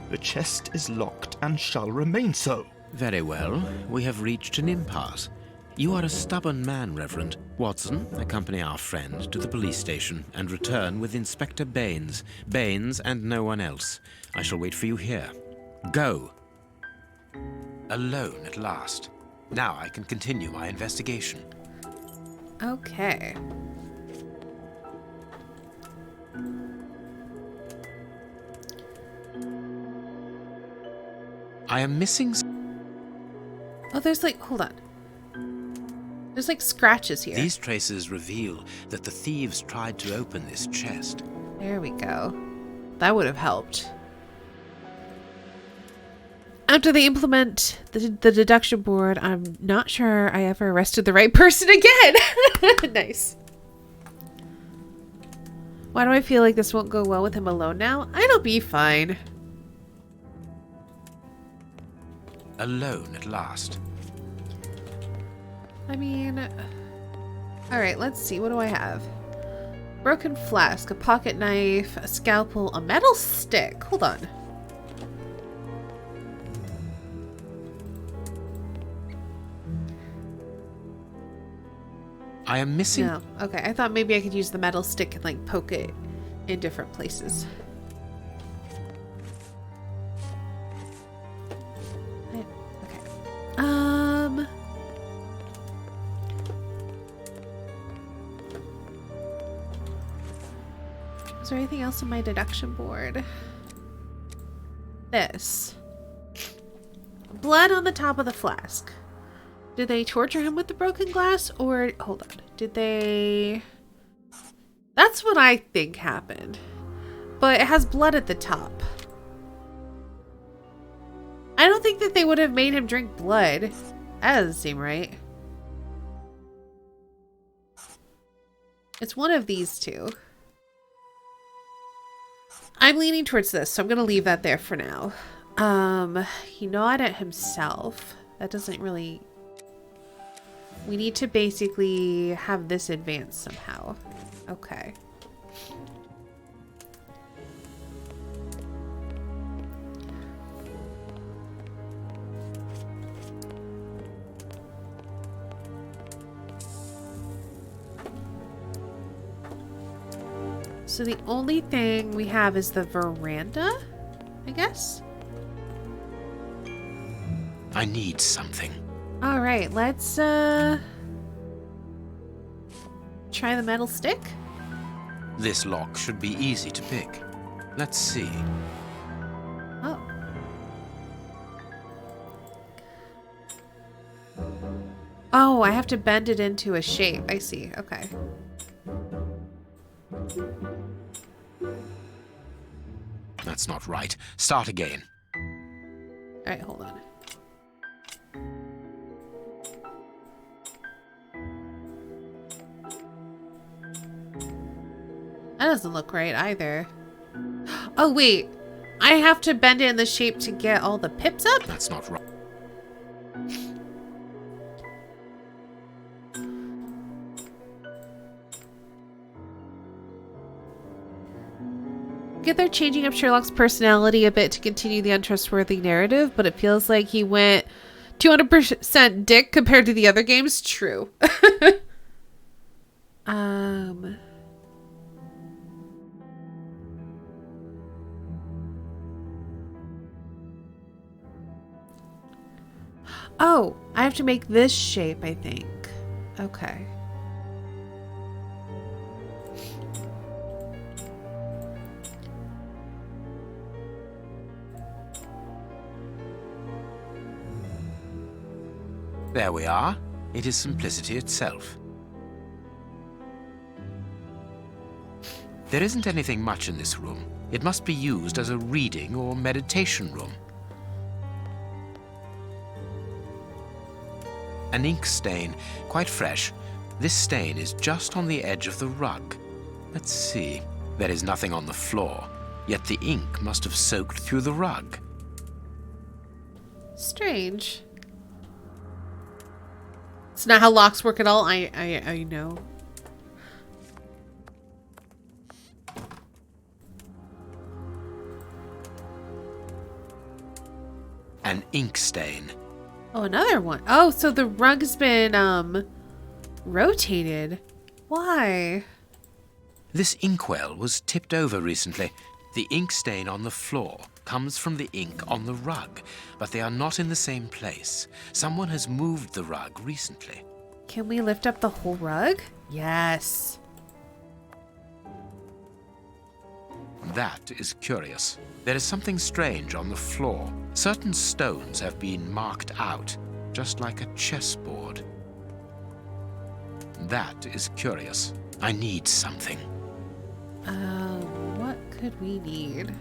the chest is locked and shall remain so. Very well. We have reached an impasse. You are a stubborn man, Reverend. Watson, accompany our friend to the police station and return with Inspector Baines. Baines and no one else. I shall wait for you here. Go. Alone at last. Now I can continue my investigation. Okay. I am missing... Oh, there's like... Hold on. There's like scratches here. These traces reveal that the thieves tried to open this chest. There we go. That would have helped. After they implement the deduction board, I'm not sure I ever arrested the right person again. Nice. Why do I feel like this won't go well with him alone now? It'll be fine. Alone at last. I mean... Alright, let's see. What do I have? Broken flask, a pocket knife, a scalpel, a metal stick. Hold on. I am missing... No. Okay, I thought maybe I could use the metal stick and like poke it in different places. Okay. Is there anything else on my deduction board? This. Blood on the top of the flask. Did they torture him with the broken glass, or... Hold on. Did they... That's what I think happened. But it has blood at the top. I don't think that they would have made him drink blood. That doesn't seem right. It's one of these two. I'm leaning towards this, so I'm going to leave that there for now. He gnawed at himself. That doesn't really... We need to basically have this advance somehow. Okay. So the only thing we have is the veranda, I guess? I need something. All right, let's try the metal stick. This lock should be easy to pick. Let's see. Oh. Oh, I have to bend it into a shape. I see. Okay. That's not right. Start again. All right, hold on. That doesn't look right either. Oh, wait. I have to bend it in the shape to get all the pips up? That's not right. Get they're changing up Sherlock's personality a bit to continue the untrustworthy narrative, but it feels like he went 200% dick compared to the other games. True. Oh, I have to make this shape, I think. Okay. There we are. It is simplicity itself. There isn't anything much in this room. It must be used as a reading or meditation room. An ink stain, quite fresh. This stain is just on the edge of the rug. Let's see. There is nothing on the floor, yet the ink must have soaked through the rug. Strange. It's not how locks work at all. I know. An ink stain. Oh, another one. Oh, so the rug's been rotated. Why? This inkwell was tipped over recently. The ink stain on the floor comes from the ink on the rug, but they are not in the same place. Someone has moved the rug recently. Can we lift up the whole rug? Yes. That is curious. There is something strange on the floor. Certain stones have been marked out, just like a chessboard. That is curious. I need something. What could we need?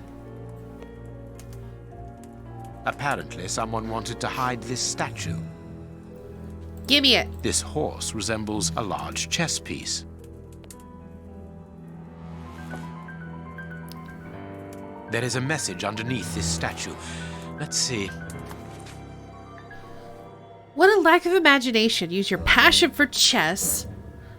Apparently, someone wanted to hide this statue. Give me it. This horse resembles a large chess piece. There is a message underneath this statue. Let's see. What a lack of imagination. Use your passion for chess.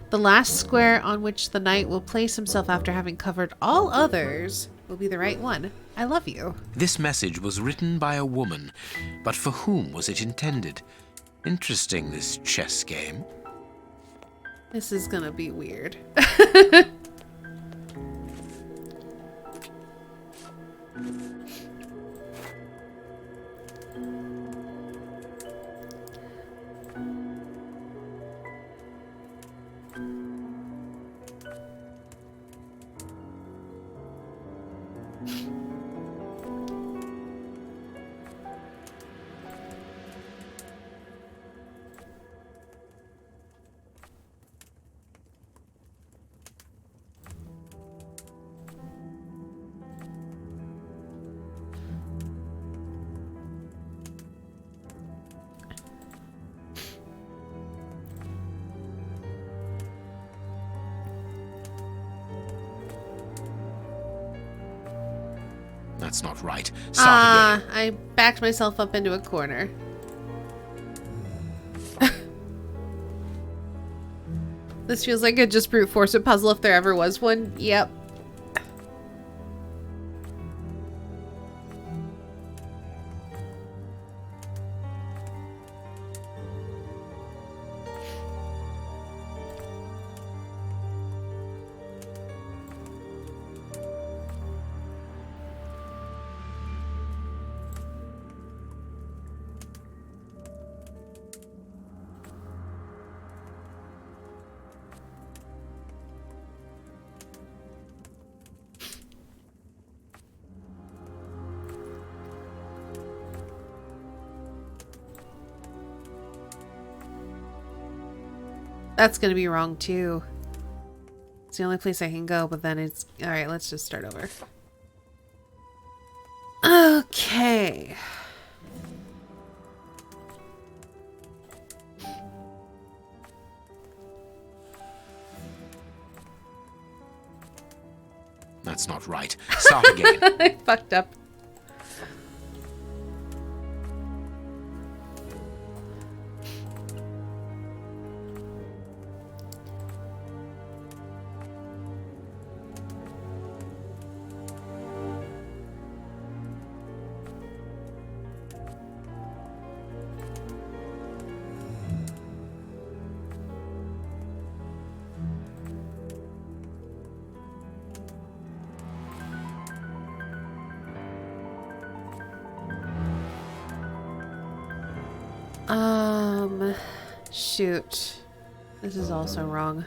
The last square on which the knight will place himself after having covered all others will be the right one. I love you. This message was written by a woman, but for whom was it intended? Interesting, this chess game. This is gonna be weird. That's not right. Start again. I backed myself up into a corner. This feels like a just brute force it puzzle if there ever was one. Yep. That's gonna be wrong too. It's the only place I can go, but then it's... Alright, let's just start over. Okay. That's not right. Start again. I fucked up. Shoot. This is also wrong.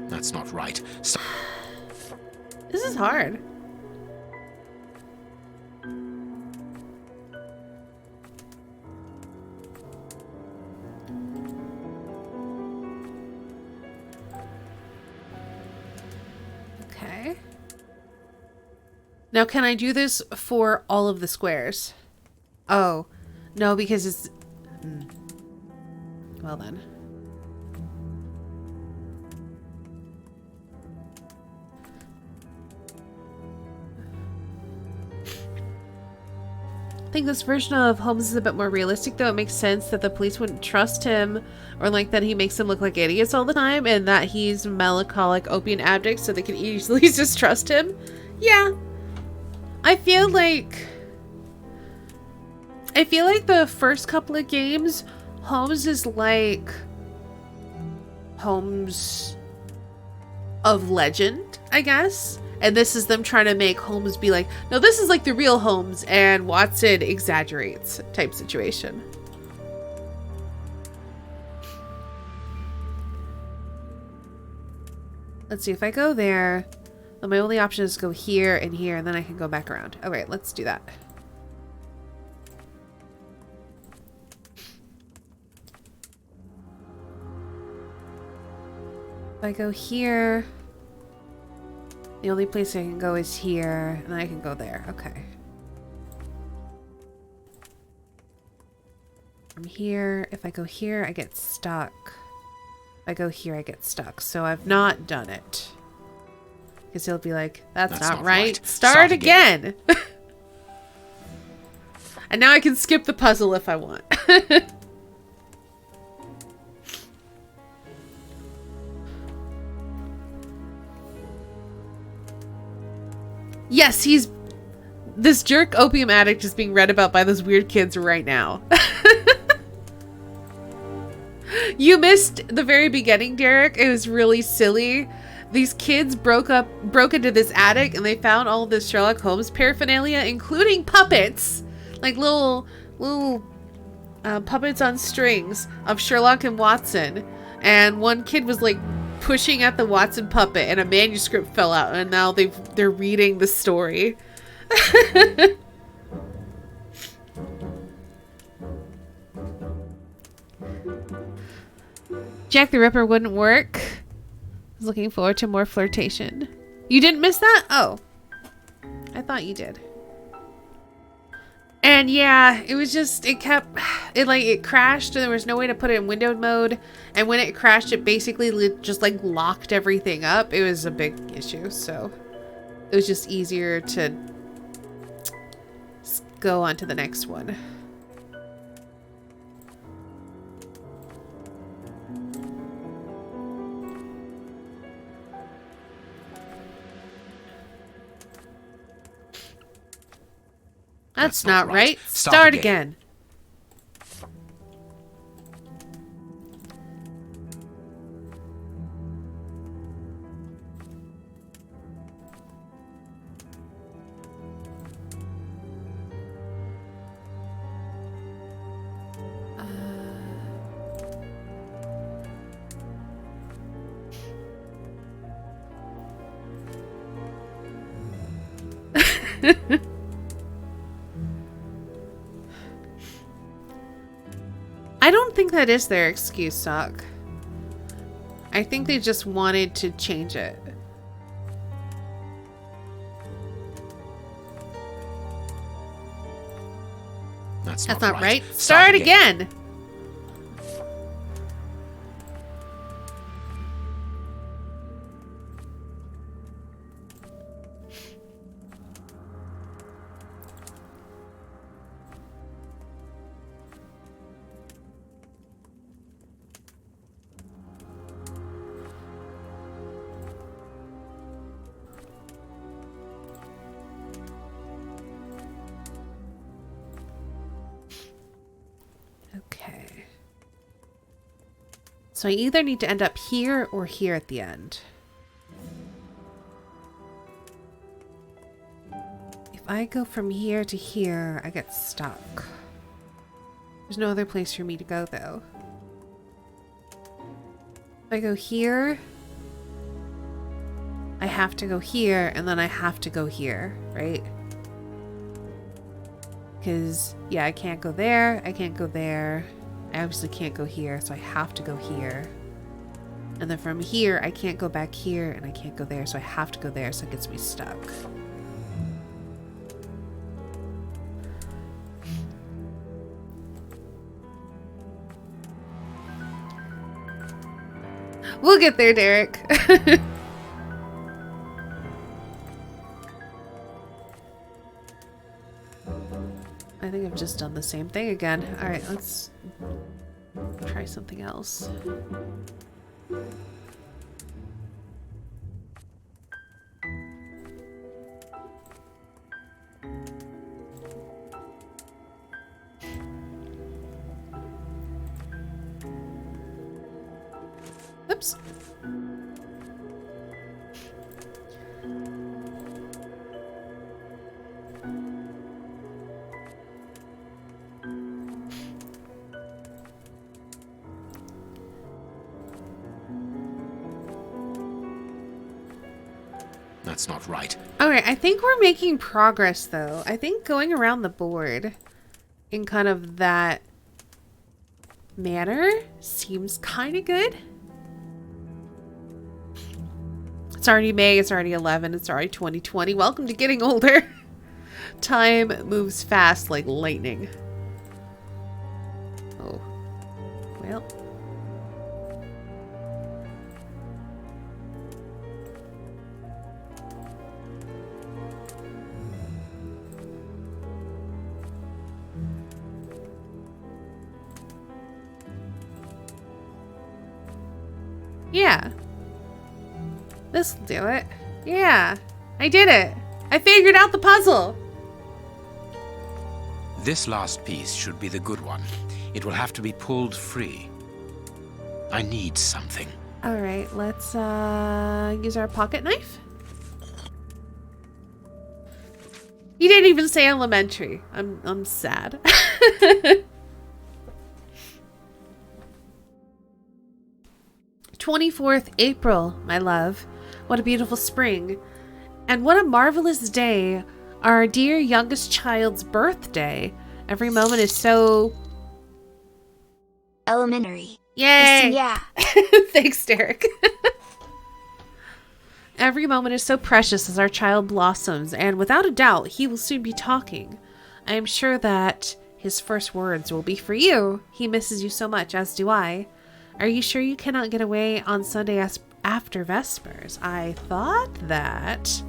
That's not right. This is hard. Okay. Now, can I do this for all of the squares? Oh, no, because it's... Well then. I think this version of Holmes is a bit more realistic, though. It makes sense that the police wouldn't trust him, or like that he makes them look like idiots all the time, and that he's melancholic opium addict, so they can easily just trust him. Yeah. I feel like the first couple of games, Holmes is like Holmes of legend, I guess. And this is them trying to make Holmes be like, no, this is like the real Holmes, and Watson exaggerates type situation. Let's see, if I go there, then my only option is to go here, and then I can go back around. Okay, let's do that. If I go here... The only place I can go is here, and then I can go there. Okay. From here, if I go here, I get stuck. If I go here, I get stuck. So I've not done it. Because he'll be like, that's That's not not right. right. Start Start again. And now I can skip the puzzle if I want. Yes, this jerk opium addict is being read about by those weird kids right now. You missed the very beginning, Derek. It was really silly. These kids broke into this attic and they found all this Sherlock Holmes paraphernalia, including puppets, like little puppets on strings of Sherlock and Watson. And one kid was like pushing at the Watson puppet and a manuscript fell out, and now they're reading the story. Jack the Ripper wouldn't work. I was looking forward to more flirtation. You didn't miss that? Oh. I thought you did. And yeah, it was just, it crashed and there was no way to put it in windowed mode. And when it crashed, it basically just like locked everything up. It was a big issue, so it was just easier to go on to the next one. That's not right. Start again. I don't think that is their excuse, Sock. I think they just wanted to change it. That's not not right. Start again. Okay. So I either need to end up here or here at the end. If I go from here to here, I get stuck. There's no other place for me to go, though. If I go here, I have to go here, and then I have to go here, right? Because, yeah, I can't go there, I can't go there. I obviously can't go here, so I have to go here. And then from here, I can't go back here, and I can't go there, so I have to go there, so it gets me stuck. We'll get there, Derek. I think I've just done the same thing again. Alright, let's try something else. Oops. That's not right. Alright, I think we're making progress, though. I think going around the board in kind of that manner seems kind of good. It's already May, it's already 11, it's already 2020. Welcome to getting older. Time moves fast like lightning. Oh. Well. Yeah. This'll do it. Yeah. I did it. I figured out the puzzle. This last piece should be the good one. It will have to be pulled free. I need something. All right, let's use our pocket knife. You didn't even say elementary. I'm sad. 24th April, my love. What a beautiful spring. And what a marvelous day. Our dear youngest child's birthday. Every moment is so... Elementary. Yay! Yeah. Thanks, Derek. Every moment is so precious as our child blossoms, and without a doubt, he will soon be talking. I am sure that his first words will be for you. He misses you so much, as do I. Are you sure you cannot get away on Sunday after Vespers? I thought that...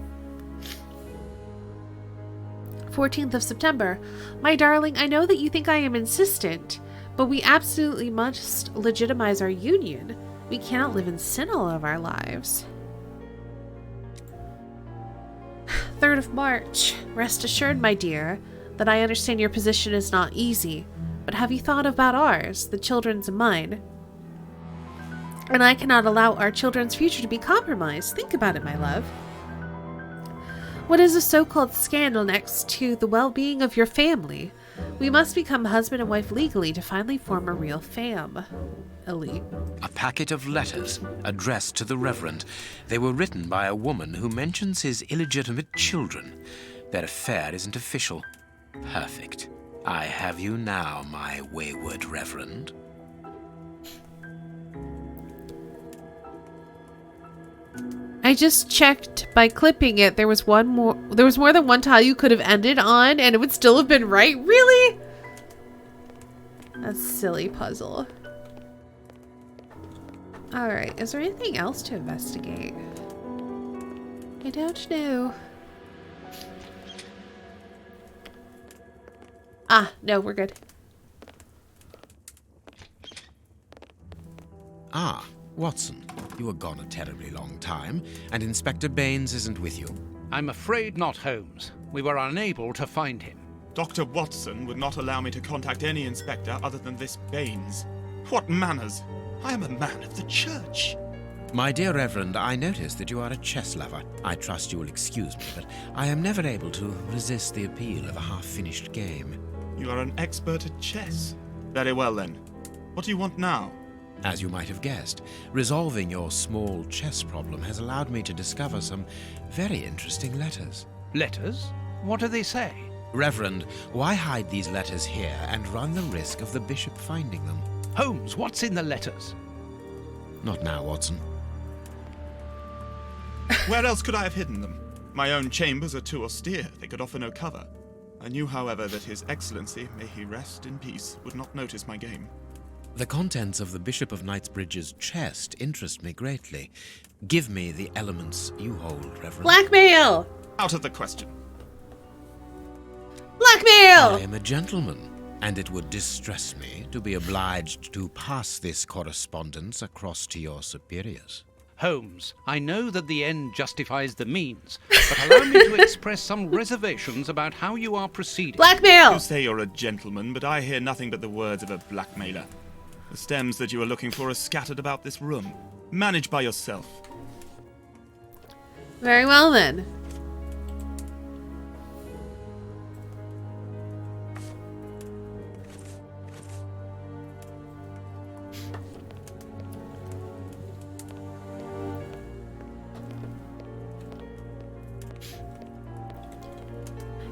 14th of September. My darling, I know that you think I am insistent, but we absolutely must legitimize our union. We cannot live in sin all of our lives. 3rd of March. Rest assured, my dear, that I understand your position is not easy, but have you thought about ours, the children's and mine? And I cannot allow our children's future to be compromised. Think about it, my love. What is a so-called scandal next to the well-being of your family? We must become husband and wife legally to finally form a real family. A packet of letters addressed to the Reverend. They were written by a woman who mentions his illegitimate children. Their affair isn't official. Perfect. I have you now, my wayward Reverend. I just checked by clipping it. There was more than one tile you could have ended on and it would still have been right. Really? That's a silly puzzle. Alright, is there anything else to investigate? I don't know. Ah, no, we're good. Ah, Watson, you were gone a terribly long time, and Inspector Baines isn't with you. I'm afraid not, Holmes. We were unable to find him. Dr. Watson would not allow me to contact any inspector other than this Baines. What manners! I am a man of the church. My dear Reverend, I notice that you are a chess lover. I trust you will excuse me, but I am never able to resist the appeal of a half-finished game. You are an expert at chess. Very well then. What do you want now? As you might have guessed, resolving your small chess problem has allowed me to discover some very interesting letters. Letters? What do they say? Reverend, why hide these letters here and run the risk of the bishop finding them? Holmes, what's in the letters? Not now, Watson. Where else could I have hidden them? My own chambers are too austere. They could offer no cover. I knew, however, that His Excellency, may he rest in peace, would not notice my game. The contents of the Bishop of Knightsbridge's chest interest me greatly. Give me the elements you hold, Reverend. Blackmail! Out of the question. Blackmail! I am a gentleman, and it would distress me to be obliged to pass this correspondence across to your superiors. Holmes, I know that the end justifies the means, but allow me to express some reservations about how you are proceeding. Blackmail! You say you're a gentleman, but I hear nothing but the words of a blackmailer. The stems that you are looking for are scattered about this room. Manage by yourself. Very well then.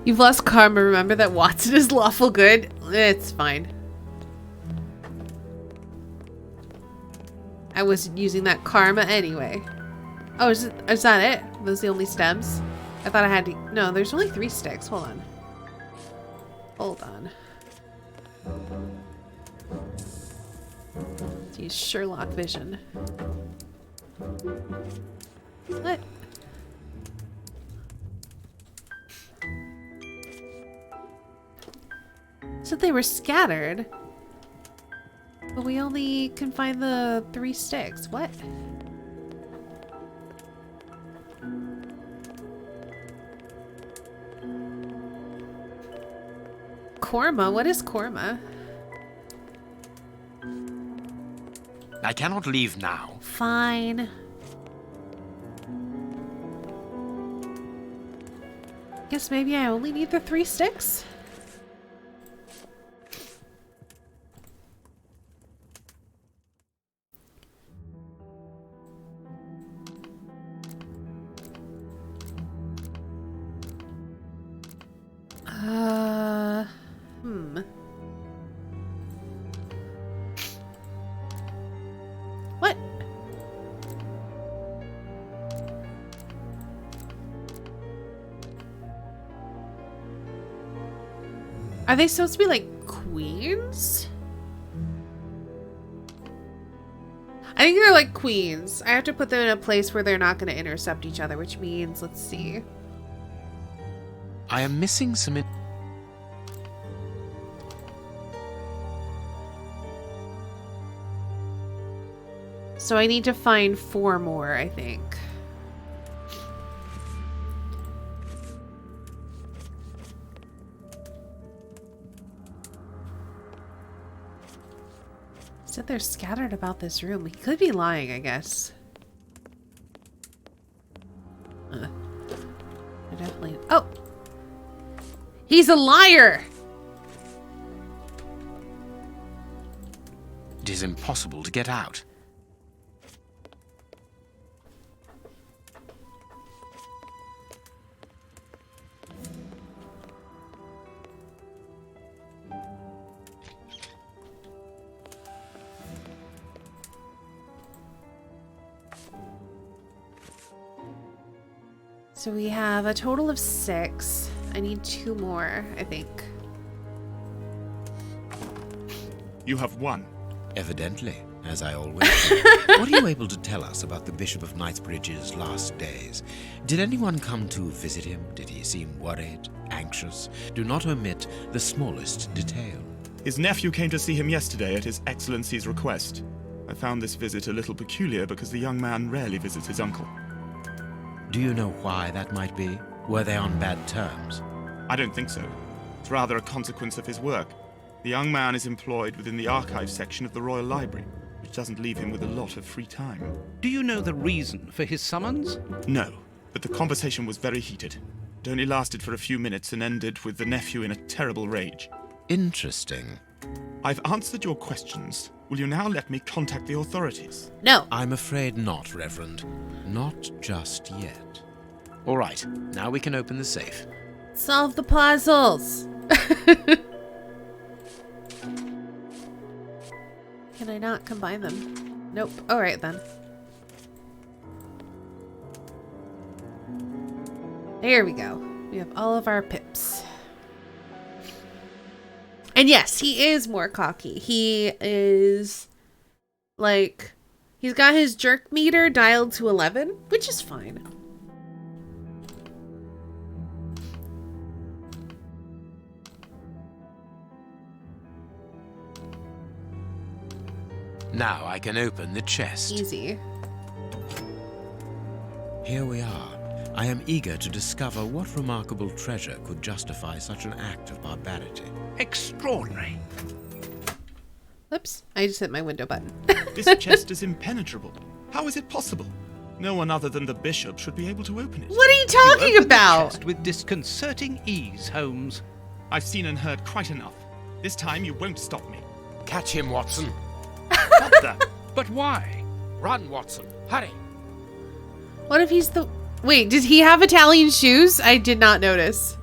You've lost karma. Remember that Watson is lawful good? It's fine. I wasn't using that karma anyway. Oh, is that it? Those the only stems? I thought I had to... No, there's only 3 sticks. Hold on. Hold on. Let's use Sherlock vision. What? So they were scattered. But we only can find the 3 sticks. What? korma. What is korma? I cannot leave now. Fine. Guess maybe I only need the 3 sticks? What? Are they supposed to be like queens? I think they're like queens. I have to put them in a place where they're not going to intercept each other, which means, let's see. I am missing some... So I need to find 4 more, I think. Said they're scattered about this room. He could be lying, I guess. I definitely... Oh! He's a liar! It is impossible to get out. So we have a total of 6. I need 2 more, I think. You have 1. Evidently, as I always do. What are you able to tell us about the Bishop of Knightsbridge's last days? Did anyone come to visit him? Did he seem worried, anxious? Do not omit the smallest detail. His nephew came to see him yesterday at His Excellency's request. I found this visit a little peculiar because the young man rarely visits his uncle. Do you know why that might be? Were they on bad terms? I don't think so. It's rather a consequence of his work. The young man is employed within the archives section of the Royal Library, which doesn't leave him with a lot of free time. Do you know the reason for his summons? No, but the conversation was very heated. It only lasted for a few minutes and ended with the nephew in a terrible rage. Interesting. I've answered your questions. Will you now let me contact the authorities? No. I'm afraid not, Reverend. Not just yet. All right, now we can open the safe. Solve the puzzles. Can I not combine them? Nope. All right then. There we go. We have all of our pips. And yes, he is more cocky. He is like, he's got his jerk meter dialed to 11, which is fine. Now I can open the chest. Easy. Here we are. I am eager to discover what remarkable treasure could justify such an act of barbarity. Extraordinary. Oops, I just hit my window button. This chest is impenetrable. How is it possible? No one other than the bishop should be able to open it. What are you You talking opened the about? chest with disconcerting ease, Holmes. I've seen and heard quite enough. This time you won't stop me. Catch him, Watson. What the? But why? Run, Watson. Hurry. What if he's the... Wait, did he have Italian shoes? I did not notice.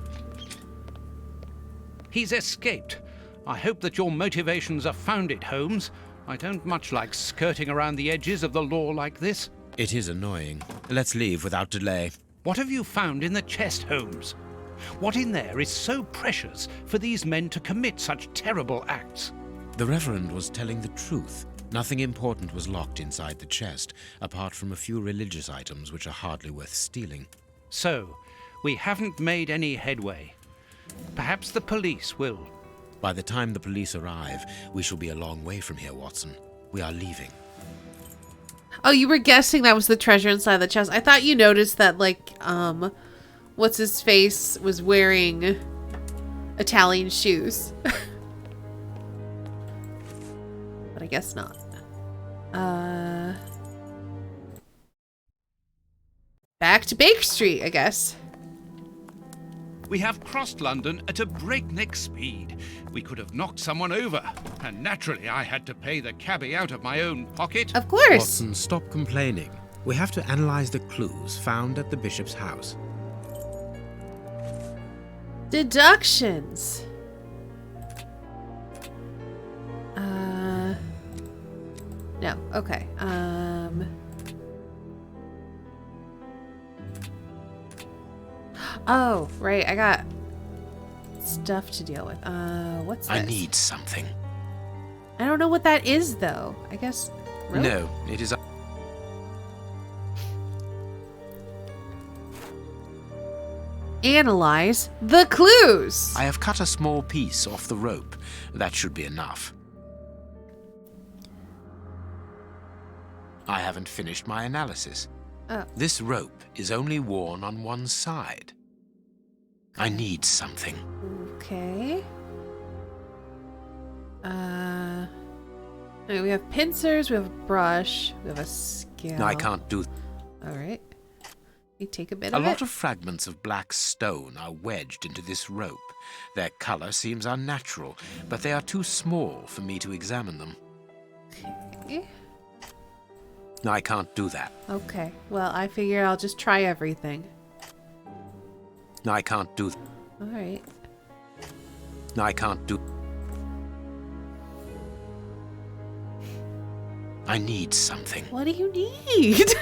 He's escaped. I hope that your motivations are founded, Holmes. I don't much like skirting around the edges of the law like this. It is annoying. Let's leave without delay. What have you found in the chest, Holmes? What in there is so precious for these men to commit such terrible acts? The Reverend was telling the truth. Nothing important was locked inside the chest, apart from a few religious items which are hardly worth stealing. So, we haven't made any headway. Perhaps the police will. By the time the police arrive, we shall be a long way from here, Watson. We are leaving. Oh, you were guessing that was the treasure inside the chest. I thought you noticed that, like, what's his face was wearing Italian shoes. But I guess not. Back to Baker Street, I guess. We have crossed London at a breakneck speed. We could have knocked someone over, and naturally I had to pay the cabbie out of my own pocket. Of course. Watson, stop complaining. We have to analyze the clues found at the bishop's house. Deductions. No. Okay. Oh, right. I got stuff to deal with. What's this? I need something. I don't know what that is, though. I guess. Rope? No, it is. Analyze the clues. I have cut a small piece off the rope. That should be enough. I haven't finished my analysis. Oh. This rope is only worn on one side. I need something. Okay. We have pincers, we have a brush, we have a scale. No, I can't do. Alright. You take a bit A of lot it. of fragments of black stone are wedged into this rope. Their color seems unnatural, but they are too small for me to examine them. Okay. No, I can't do that. Okay. Well, I figure I'll just try everything. No, I can't do. Alright. No, I can't do. I need something. What do you need?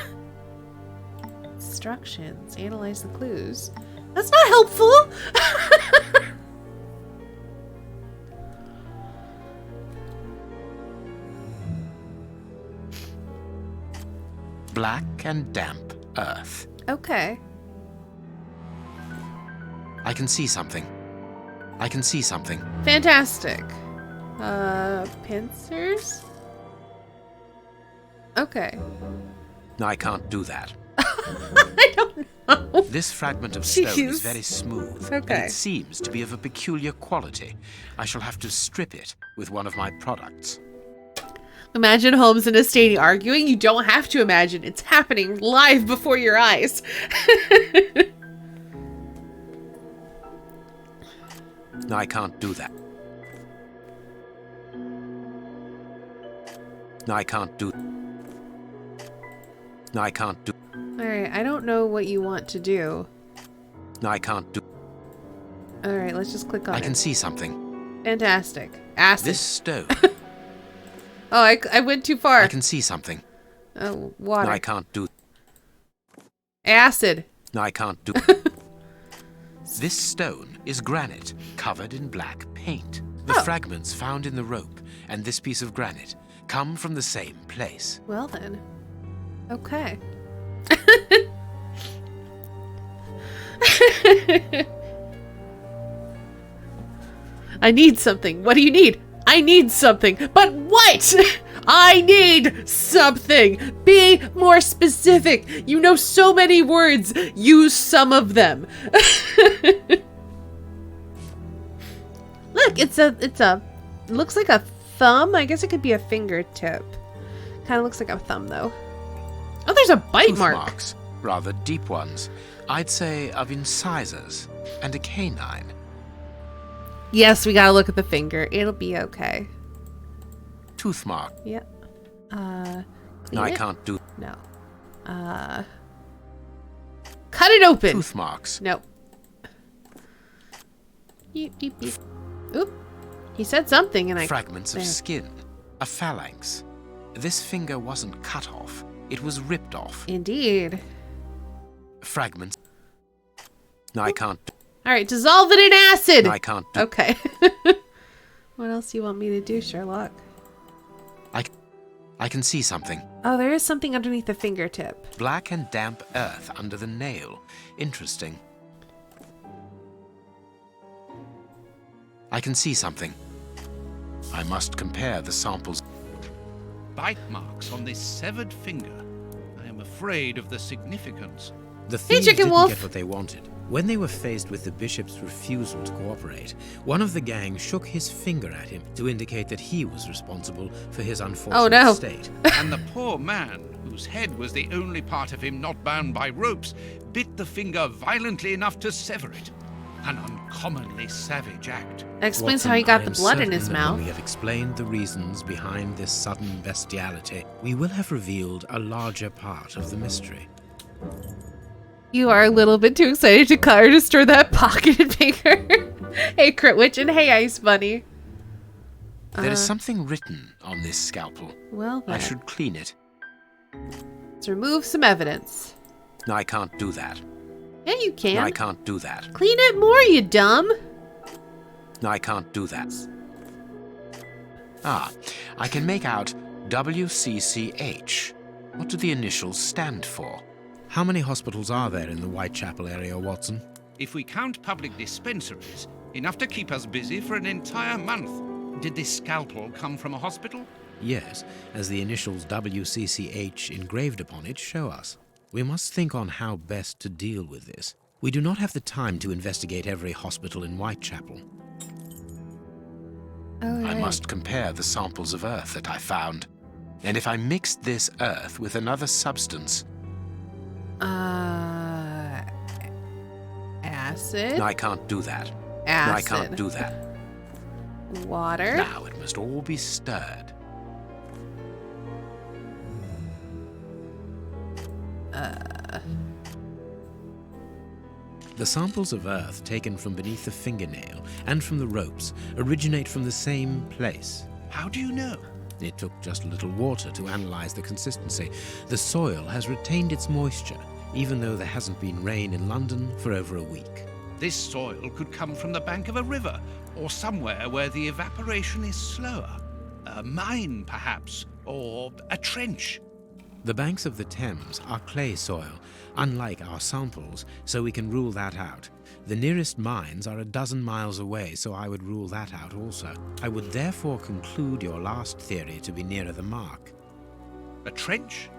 Instructions. Analyze the clues. That's not helpful! Black and damp earth. Okay. I can see something. I can see something. Fantastic. Pincers? Okay. No, I can't do that. I don't know. This fragment of stone Jeez. is very smooth, Okay. and it seems to be of a peculiar quality. I shall have to strip it with one of my products. Imagine Holmes and Estany arguing. You don't have to imagine. It's happening live before your eyes. No, I can't do that. No, I can't do. No, I can't do. Alright, I don't know what you want to do. No, I can't do. Alright, let's just click on I it. can see something. Fantastic. Acid. This stone. Oh, I went too far. I can see something. Oh, water. No, I can't do. Acid. No, I can't do. This stone is granite, covered in black paint. The Oh. fragments found in the rope and this piece of granite come from the same place. Well then. Okay. I need something. What do you need? I need something. But what? I need something. Be more specific. You know so many words. Use some of them. Look, it looks like a thumb. I guess it could be a fingertip. Kind of looks like a thumb though. Oh, there's a bite Tooth mark. marks, rather deep ones. I'd say of incisors and a canine. Yes, we gotta look at the finger. It'll be okay. Tooth mark. Yep. No, Clean I it? can't do. No. Cut it open. Tooth marks. No. Beep, beep, beep. Oop. He said something and I... Fragments of there. skin. A phalanx. This finger wasn't cut off. It was ripped off. Indeed. Fragments. No, I can't. Alright, dissolve it in acid! No, I can't do. Okay. What else do you want me to do, Sherlock? I can see something. Oh, there is something underneath the fingertip. Black and damp earth under the nail. Interesting. I can see something. I must compare the samples. Bite marks on this severed finger. I am afraid of the significance. The thieves Chicken didn't Wolf. get what they wanted. When they were faced with the bishop's refusal to cooperate, one of the gang shook his finger at him to indicate that he was responsible for his unfortunate state. And the poor man, whose head was the only part of him not bound by ropes, bit the finger violently enough to sever it. An uncommonly savage act. That explains Watson, how he got I the am blood in certain his that mouth. when we have explained the reasons behind this sudden bestiality, we will have revealed a larger part of the mystery. You are a little bit too excited to cut or destroy that pocketed finger. Hey, Crit Witch, and hey, Ice Bunny. There is something written on this scalpel. Well, I then. should clean it. Let's remove some evidence. No, I can't do that. Yeah, you can. No, I can't do that. Clean it more, you dumb. No, I can't do that. Ah, I can make out WCCH. What do the initials stand for? How many hospitals are there in the Whitechapel area, Watson? If we count public dispensaries, enough to keep us busy for an entire month. Did this scalpel come from a hospital? Yes, as the initials WCCH engraved upon it show us. We must think on how best to deal with this. We do not have the time to investigate every hospital in Whitechapel. I must compare the samples of earth that I found. And if I mixed this earth with another substance... Acid? No, I can't do that. Acid. No, I can't do that. Water? Now it must all be stirred. The samples of earth taken from beneath the fingernail and from the ropes originate from the same place. How do you know? It took just a little water to analyze the consistency. The soil has retained its moisture, even though there hasn't been rain in London for over a week. This soil could come from the bank of a river, or somewhere where the evaporation is slower. A mine, perhaps, or a trench. The banks of the Thames are clay soil, unlike our samples, so we can rule that out. The nearest mines are 12 miles away, so I would rule that out also. I would therefore conclude your last theory to be nearer the mark. A trench?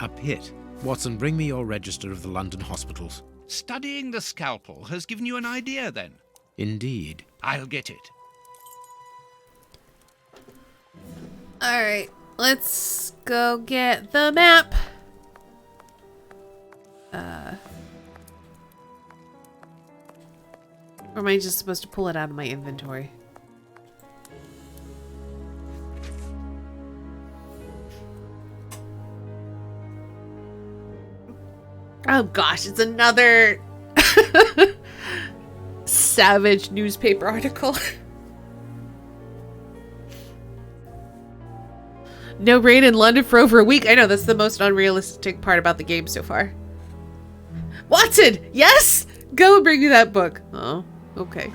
A pit. Watson, bring me your register of the London hospitals. Studying the scalpel has given you an idea, then? Indeed. I'll get it. Alright, let's go get the map. Or am I just supposed to pull it out of my inventory? Oh gosh, it's another savage newspaper article. No rain in London for over a week. I know, that's the most unrealistic part about the game so far. Watson! Yes! Go and bring me that book. Oh, okay.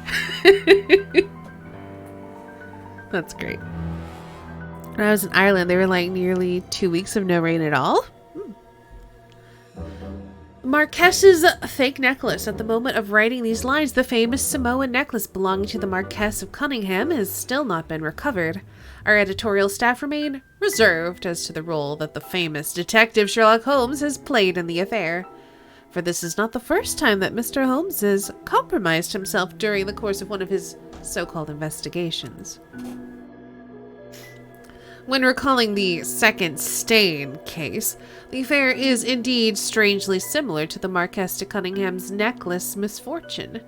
That's great. When I was in Ireland, they were like nearly 2 weeks of no rain at all. Marquess's fake necklace. At the moment of writing these lines, the famous Samoan necklace belonging to the Marquess of Cunningham has still not been recovered. Our editorial staff remain reserved as to the role that the famous detective Sherlock Holmes has played in the affair. For this is not the first time that Mr. Holmes has compromised himself during the course of one of his so-called investigations. When recalling the second stain case, the affair is indeed strangely similar to the Marquess de Cunningham's necklace misfortune.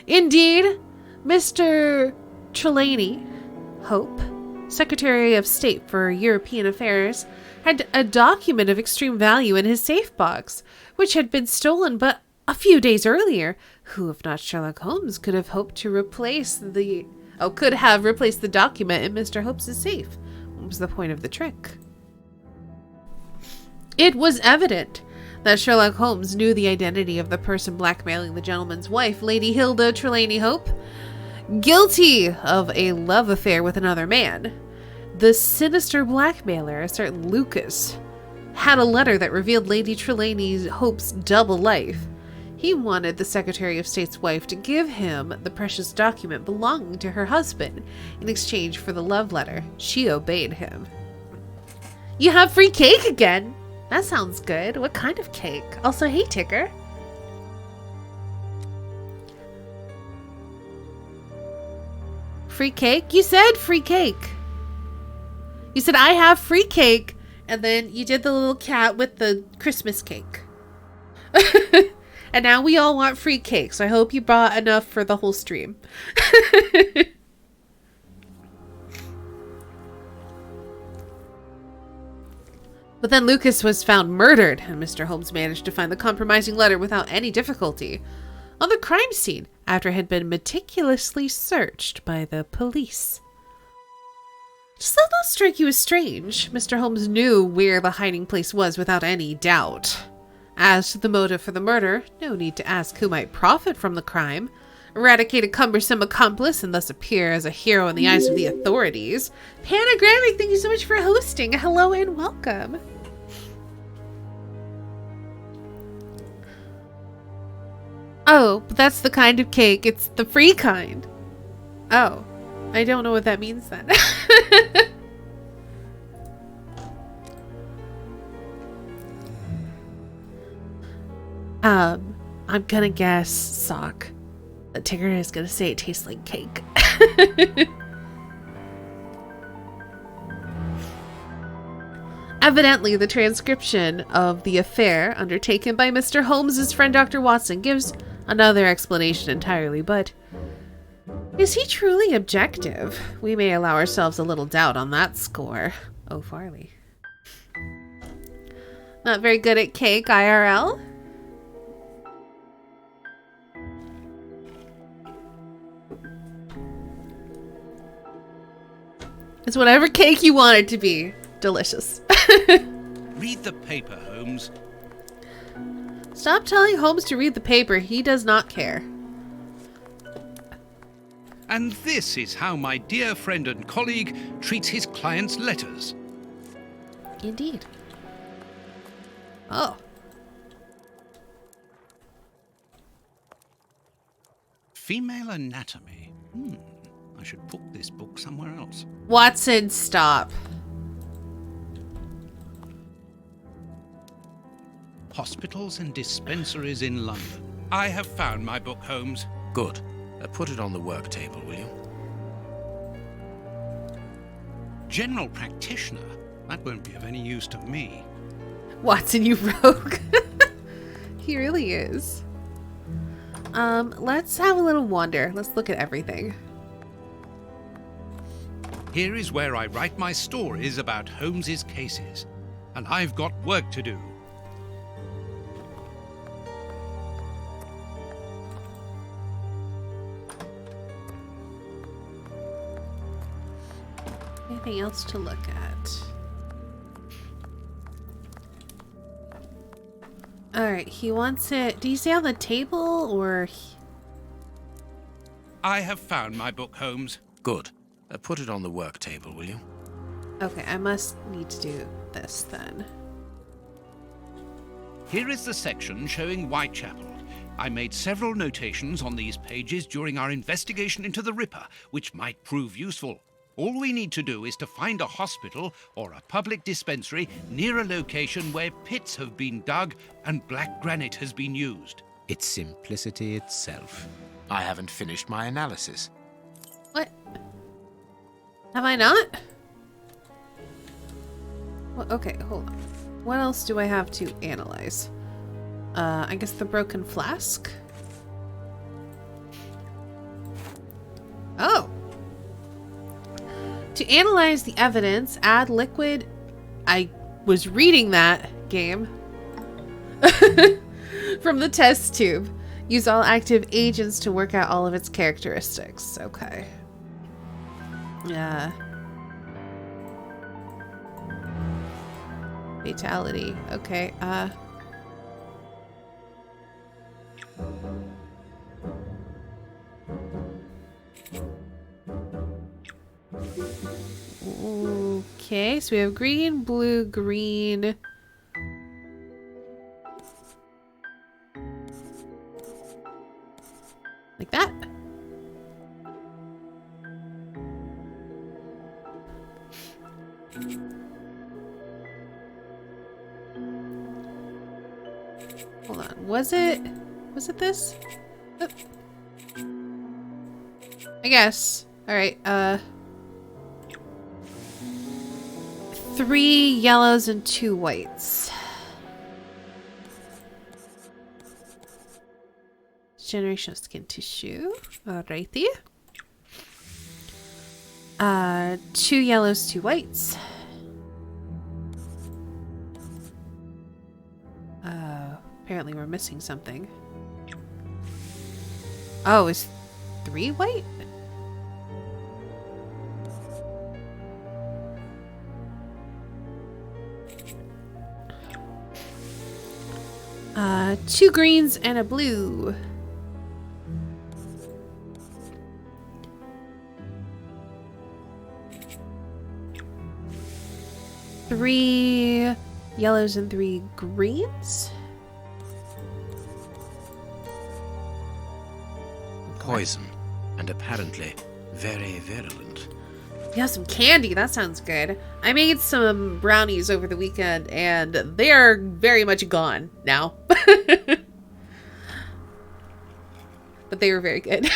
Indeed, Mr. Trelawney Hope, Secretary of State for European Affairs, had a document of extreme value in his safe box, which had been stolen but a few days earlier. Who, if not Sherlock Holmes, could have hoped to replace the document in Mr. Hope's safe? What was the point of the trick? It was evident that Sherlock Holmes knew the identity of the person blackmailing the gentleman's wife, Lady Hilda Trelawney Hope, guilty of a love affair with another man. The sinister blackmailer, a certain Lucas, had a letter that revealed Lady Trelawney Hope's double life. He wanted the Secretary of State's wife to give him the precious document belonging to her husband in exchange for the love letter. She obeyed him. You have free cake again! That sounds good. What kind of cake? Also, hey, Ticker. Free cake? You said free cake. You said I have free cake, and then you did the little cat with the Christmas cake. And now we all want free cake, so I hope you brought enough for the whole stream. But then Lucas was found murdered, and Mr. Holmes managed to find the compromising letter without any difficulty on the crime scene after it had been meticulously searched by the police. Does that not strike you as strange? Mr. Holmes knew where the hiding place was without any doubt. As to the motive for the murder, no need to ask who might profit from the crime, eradicate a cumbersome accomplice, and thus appear as a hero in the eyes of the authorities. Panagrammic, thank you so much for hosting. Hello and welcome. Oh, but that's the kind of cake. It's the free kind. Oh, I don't know what that means then. I'm gonna guess sock. Tigger is gonna say it tastes like cake. Evidently, the transcription of the affair undertaken by Mr. Holmes's friend Dr. Watson gives another explanation entirely, but is he truly objective? We may allow ourselves a little doubt on that score. Oh, Farley. Not very good at cake, IRL? It's whatever cake you want it to be. Delicious. Read the paper, Holmes. Stop telling Holmes to read the paper. He does not care. And this is how my dear friend and colleague treats his clients' letters. Indeed. Oh. Female anatomy. I should put this book somewhere else. Watson, stop. Hospitals and dispensaries in London. I have found my book, Holmes. Good. Put it on the work table, will you? General practitioner? That won't be of any use to me. Watson, you rogue. He really is. Let's have a little wander. Let's look at everything. Here is where I write my stories about Holmes's cases. And I've got work to do. Anything else to look at? Alright, he wants it. Do you say on the table or? I have found my book, Holmes. Good. Put it on the work table, will you? Okay, I must need to do this then. Here is the section showing Whitechapel. I made several notations on these pages during our investigation into the Ripper, which might prove useful. All we need to do is to find a hospital or a public dispensary near a location where pits have been dug and black granite has been used. It's simplicity itself. I haven't finished my analysis. What? Have I not? Well, okay, hold on. What else do I have to analyze? I guess the broken flask? Oh! To analyze the evidence, add liquid. I was reading that game from the test tube. Use all active agents to work out all of its characteristics. Okay. Yeah. Fatality. Okay. Okay, so we have green, blue, green. Like that. Was it this? Oh. I guess. Alright, 3 yellows and 2 whites. Generation of skin tissue. Alrighty. 2 yellows, 2 whites. Apparently we're missing something. Oh, is 3 white? Two greens and a blue. Three yellows and 3 greens. Poison, and apparently very virulent. Yeah, some candy. That sounds good. I made some brownies over the weekend, and they are very much gone now. But they were very good.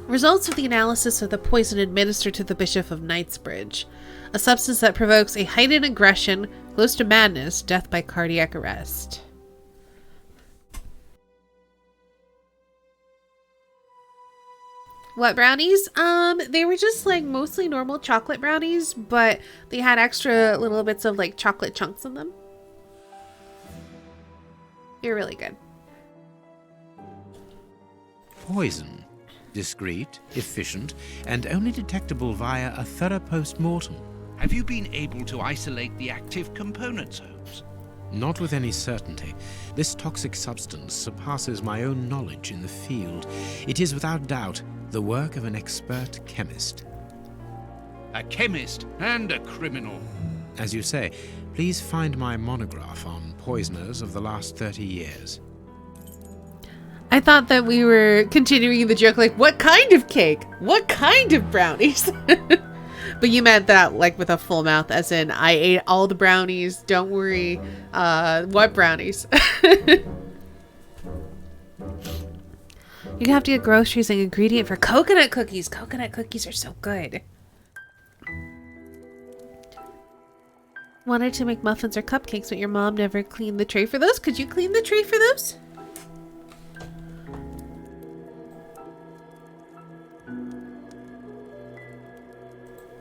Results of the analysis of the poison administered to the Bishop of Knightsbridge. A substance that provokes a heightened aggression, close to madness, death by cardiac arrest. What brownies? They were just like mostly normal chocolate brownies, but they had extra little bits of like chocolate chunks in them. They're really good. Poison. Discreet, efficient, and only detectable via a thorough post-mortem. Have you been able to isolate the active components, Holmes? Not with any certainty. This toxic substance surpasses my own knowledge in the field. It is without doubt the work of an expert chemist. A chemist and a criminal. As you say, please find my monograph on poisoners of the last 30 years. I thought that we were continuing the joke, like, what kind of cake? What kind of brownies? But you meant that, like, with a full mouth, as in, I ate all the brownies, don't worry. What brownies? You have to get groceries and ingredient for coconut cookies. Coconut cookies are so good. Wanted to make muffins or cupcakes, but your mom never cleaned the tray for those. Could you clean the tray for those?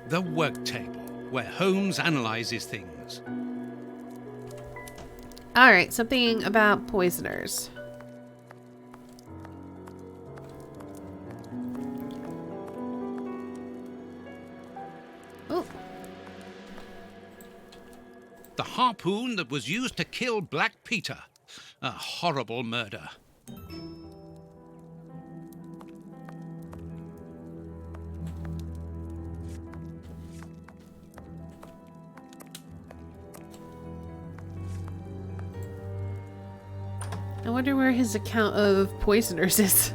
The work table, where Holmes analyzes things. Alright, something about poisoners. Oh. The harpoon that was used to kill Black Peter. A horrible murder. I wonder where his account of poisoners is.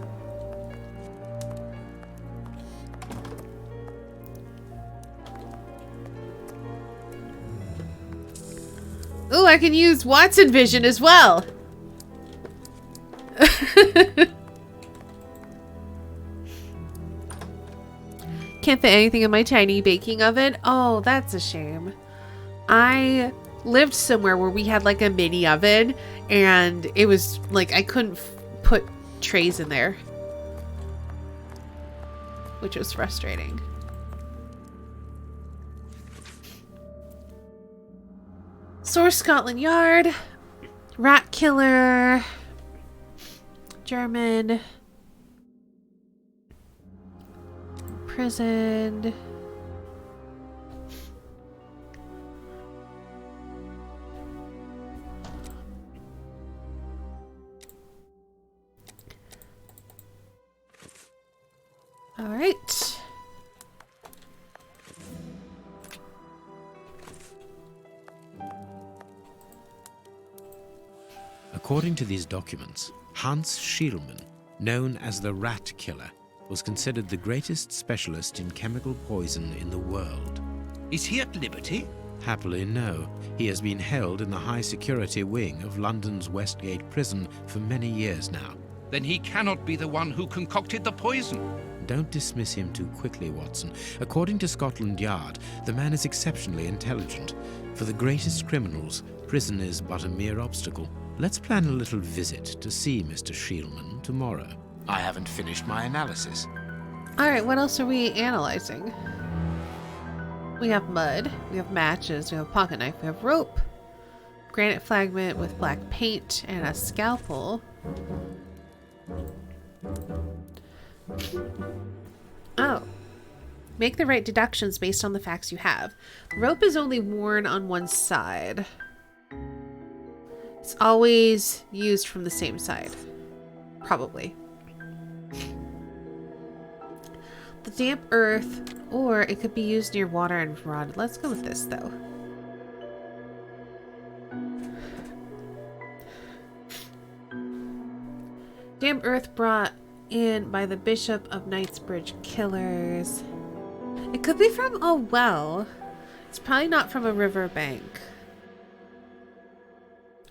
Ooh, I can use Watson Vision as well. Can't fit anything in my tiny baking oven. Oh, that's a shame. I lived somewhere where we had like a mini oven, and it was like I couldn't put trays in there, which was frustrating. Source Scotland Yard, rat killer, German, imprisoned. All right. According to these documents, Hans Schielmann, known as the Rat Killer, was considered the greatest specialist in chemical poison in the world. Is he at liberty? Happily, no. He has been held in the high-security wing of London's Westgate prison for many years now. Then he cannot be the one who concocted the poison. Don't dismiss him too quickly, Watson. According to Scotland Yard, the man is exceptionally intelligent. For the greatest criminals, prison is but a mere obstacle. Let's plan a little visit to see Mr. Shielman tomorrow. I haven't finished my analysis. Alright, what else are we analyzing? We have mud, we have matches, we have a pocket knife, we have rope, granite fragment with black paint, and a scalpel. Oh. Make the right deductions based on the facts you have. Rope is only worn on one side. It's always used from the same side. Probably. The damp earth, or it could be used near water and rotted. Let's go with this, though. Damp earth brought in by the Bishop of Knightsbridge killers. It could be from a well. It's probably not from a riverbank.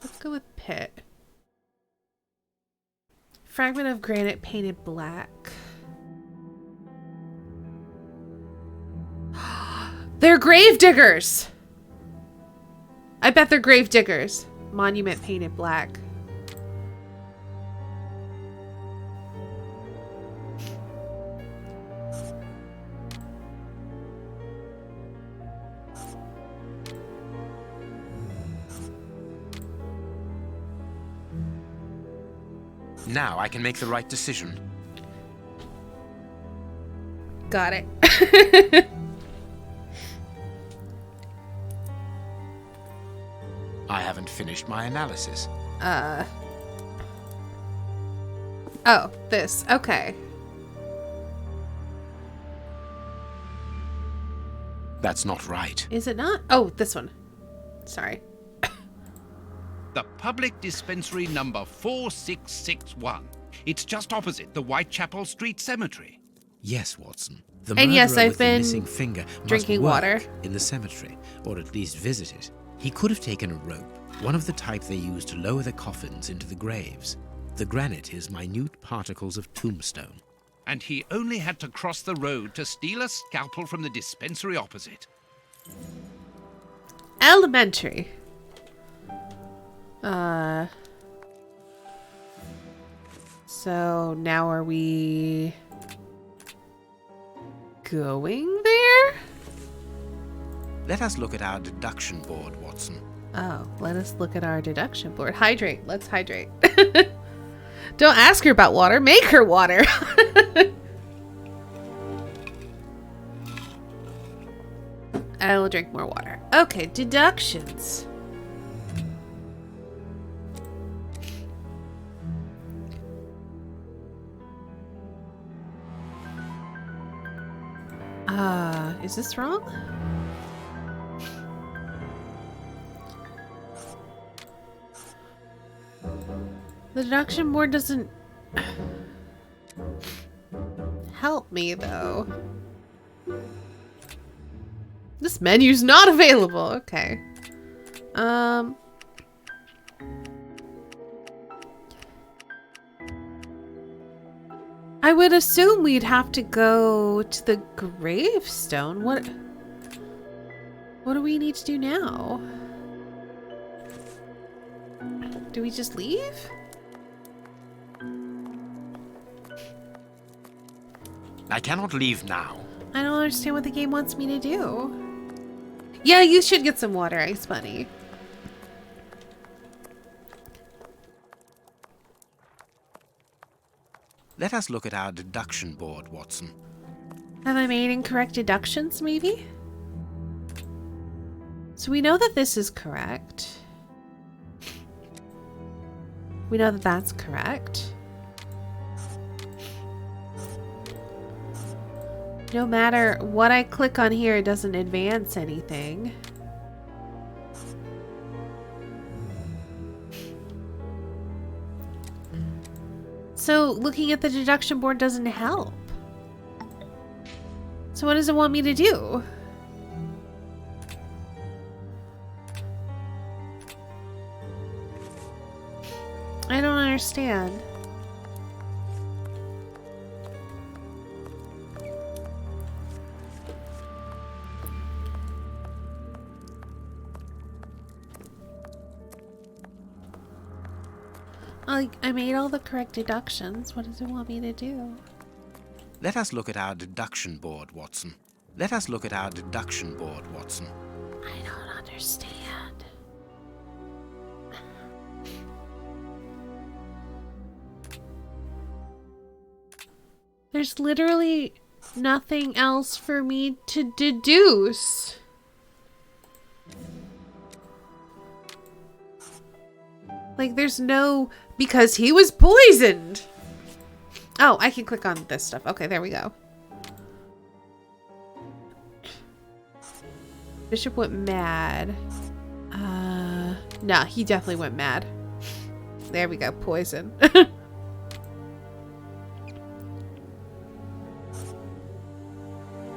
Let's go with pit. Fragment of granite painted black. They're grave diggers! I bet they're grave diggers. Monument painted black. Now I can make the right decision. Got it. I haven't finished my analysis. Oh, this. Okay. That's not right. Is it not? Oh, this one. Sorry. The public dispensary number 4661. It's just opposite the Whitechapel Street Cemetery. Yes, Watson. The And yes, murderer I've with the been missing finger must drinking work water. in the cemetery, or at least visit it. He could have taken a rope, one of the type they use to lower the coffins into the graves. The granite is minute particles of tombstone. And he only had to cross the road to steal a scalpel from the dispensary opposite. Elementary. So now are we going there? Let us look at our deduction board, Watson. Oh, let us look at our deduction board. Hydrate. Let's hydrate. Don't ask her about water. Make her water. I will drink more water. Okay, deductions. Is this wrong? The deduction board doesn't help me, though. This menu's not available. Okay. I would assume we'd have to go to the gravestone. What do we need to do now? Do we just leave? I cannot leave now. I don't understand what the game wants me to do. Yeah, you should get some water, Ice Bunny. Let us look at our deduction board, Watson. Have I made incorrect deductions, maybe? So we know that this is correct. We know that that's correct. No matter what I click on here, it doesn't advance anything. So looking at the deduction board doesn't help. So what does it want me to do? I don't understand. I made all the correct deductions. What does it want me to do? Let us look at our deduction board, Watson. Let us look at our deduction board, Watson. I don't understand. There's literally nothing else for me to deduce. Like, there's no... Because he was poisoned! Oh, I can click on this stuff. Okay, there we go. Bishop went mad. No, he definitely went mad. There we go, poison.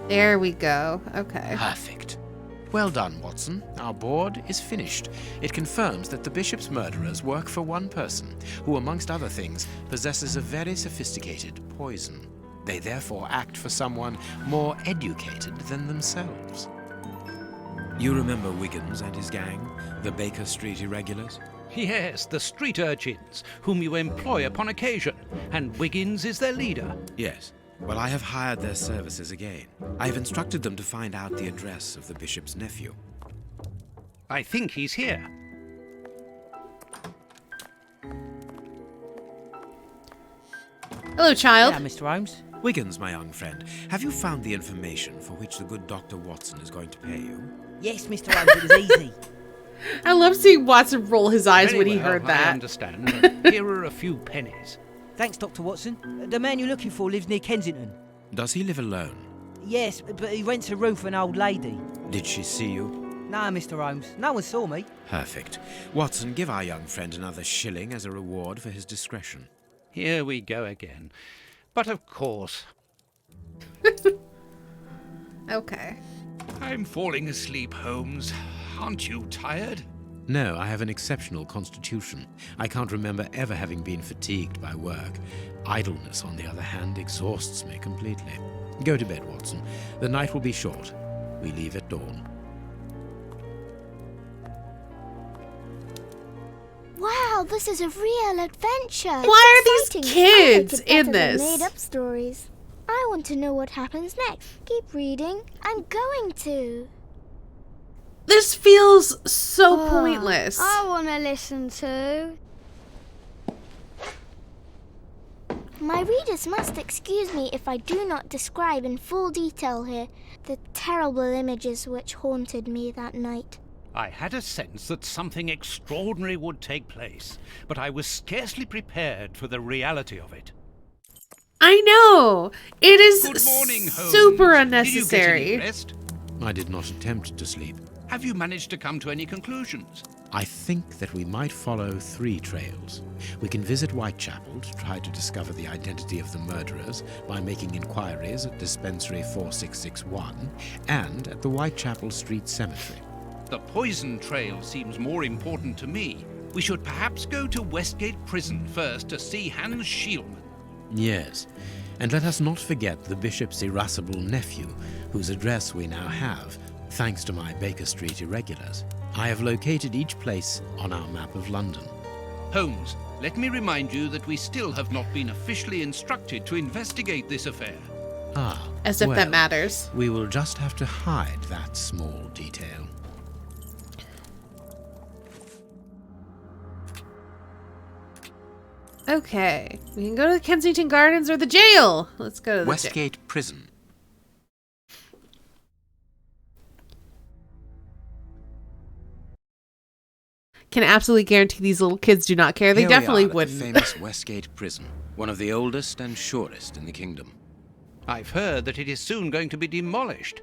There we go. Okay. Perfect. Well done, Watson. Our board is finished. It confirms that the bishop's murderers work for one person, who, amongst other things, possesses a very sophisticated poison. They therefore act for someone more educated than themselves. You remember Wiggins and his gang, the Baker Street Irregulars? Yes, the street urchins, whom you employ upon occasion, and Wiggins is their leader. Yes. Well, I have hired their services again. I have instructed them to find out the address of the bishop's nephew. I think he's here. Hello, child. Yeah, Mr. Holmes. Wiggins, my young friend, have you found the information for which the good Dr. Watson is going to pay you? Yes, Mr. Holmes, it was easy. I love seeing Watson roll his eyes Very when he well, heard I that. understand. Here are a few pennies. Thanks, Dr. Watson. The man you're looking for lives near Kensington. Does he live alone? Yes, but he rents a room for an old lady. Did she see you? No, Mr. Holmes. No one saw me. Perfect. Watson, give our young friend another shilling as a reward for his discretion. Here we go again. But of course, Okay. I'm falling asleep, Holmes. Aren't you tired? No, I have an exceptional constitution. I can't remember ever having been fatigued by work. Idleness, on the other hand, exhausts me completely. Go to bed, Watson. The night will be short. We leave at dawn. Wow, this is a real adventure. Why It's are these exciting. kids I like it in better than this? made-up stories. I want to know what happens next. Keep reading. I'm going to. This feels so pointless. I want to listen to. My readers must excuse me if I do not describe in full detail here the terrible images which haunted me that night. I had a sense that something extraordinary would take place, but I was scarcely prepared for the reality of it. I know. It is Good morning, Holmes. super Did unnecessary. you get any rest? I did not attempt to sleep. Have you managed to come to any conclusions? I think that we might follow 3 trails. We can visit Whitechapel to try to discover the identity of the murderers by making inquiries at Dispensary 4661 and at the Whitechapel Street Cemetery. The poison trail seems more important to me. We should perhaps go to Westgate Prison first to see Hans Schielmann. Yes, and let us not forget the bishop's irascible nephew, whose address we now have, thanks to my Baker Street irregulars. I have located each place on our map of London. Holmes, let me remind you that we still have not been officially instructed to investigate this affair. Ah, As if that well, matters. We will just have to hide that small detail. Okay. We can go to the Kensington Gardens or the jail. Let's go to the jail. Westgate Prison. Can absolutely guarantee these little kids do not care. They Here definitely we are at wouldn't. the famous Westgate Prison, one of the oldest and surest in the kingdom. I've heard that it is soon going to be demolished.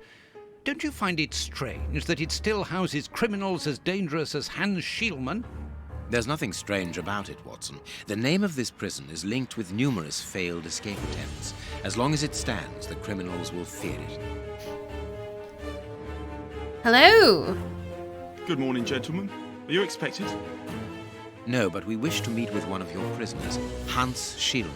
Don't you find it strange that it still houses criminals as dangerous as Hans Schielmann? There's nothing strange about it, Watson. The name of this prison is linked with numerous failed escape attempts. As long as it stands, the criminals will fear it. Hello. Good morning, gentlemen. Are you expected? No, but we wish to meet with one of your prisoners, Hans Schielmann.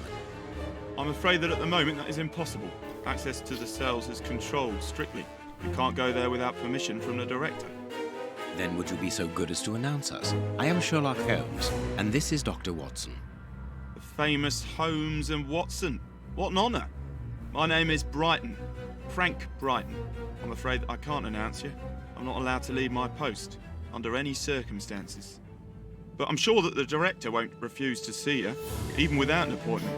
I'm afraid that at the moment that is impossible. Access to the cells is controlled strictly. You can't go there without permission from the director. Then would you be so good as to announce us? I am Sherlock Holmes, and this is Dr. Watson. The famous Holmes and Watson. What an honour. My name is Brighton. Frank Brighton. I'm afraid I can't announce you. I'm not allowed to leave my post, under any circumstances. But I'm sure that the director won't refuse to see you, even without an appointment.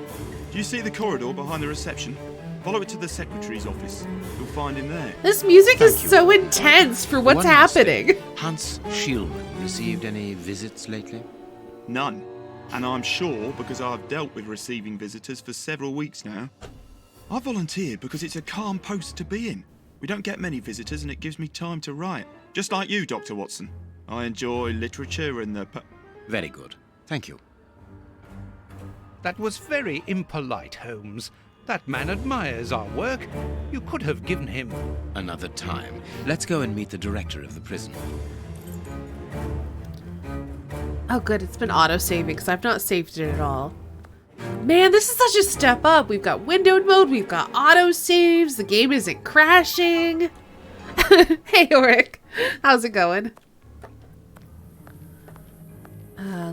Do you see the corridor behind the reception? Follow it to the secretary's office. You'll find him there. This music is Thank you. so intense for what's One last happening. thing. Hans Schielmann received any visits lately? None. And I'm sure because I've dealt with receiving visitors for several weeks now. I volunteered because it's a calm post to be in. We don't get many visitors and it gives me time to write. Just like you, Dr. Watson. I enjoy literature and the... Very good. Thank you. That was very impolite, Holmes. That man admires our work. You could have given him... Another time. Let's go and meet the director of the prison. Oh, good. It's been auto-saving because I've not saved it at all. Man, this is such a step up. We've got windowed mode. We've got auto-saves. The game isn't crashing. Hey, Ulrich. How's it going?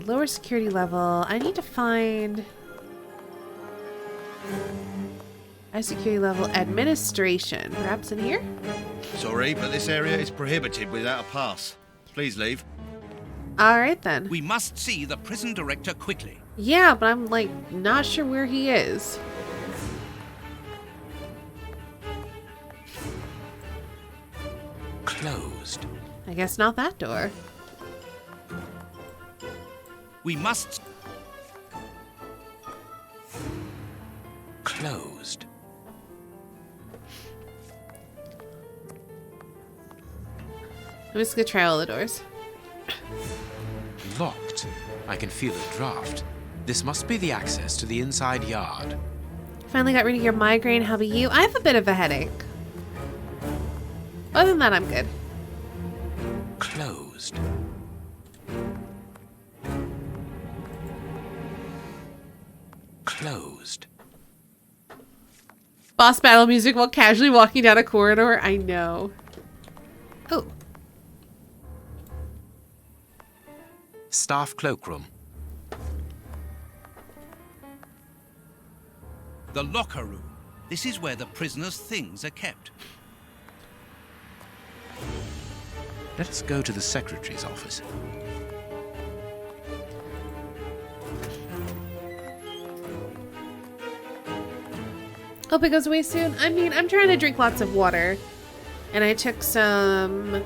Lower security level. I need to find... High security level administration. Perhaps in here? Sorry, but this area is prohibited without a pass. Please leave. Alright then. We must see the prison director quickly. Yeah, but I'm like not sure where he is. Closed. I guess not that door. We must... Closed. I'm just gonna try all the doors. Locked. I can feel a draft. This must be the access to the inside yard. Finally got rid of your migraine. How about you? I have a bit of a headache. Other than that, I'm good. Closed. Closed. Boss battle music while casually walking down a corridor. I know. Oh. Staff cloakroom. The locker room. This is where the prisoner's things are kept. Let us go to the secretary's office. Hope it goes away soon. I mean, I'm trying to drink lots of water. And I took some,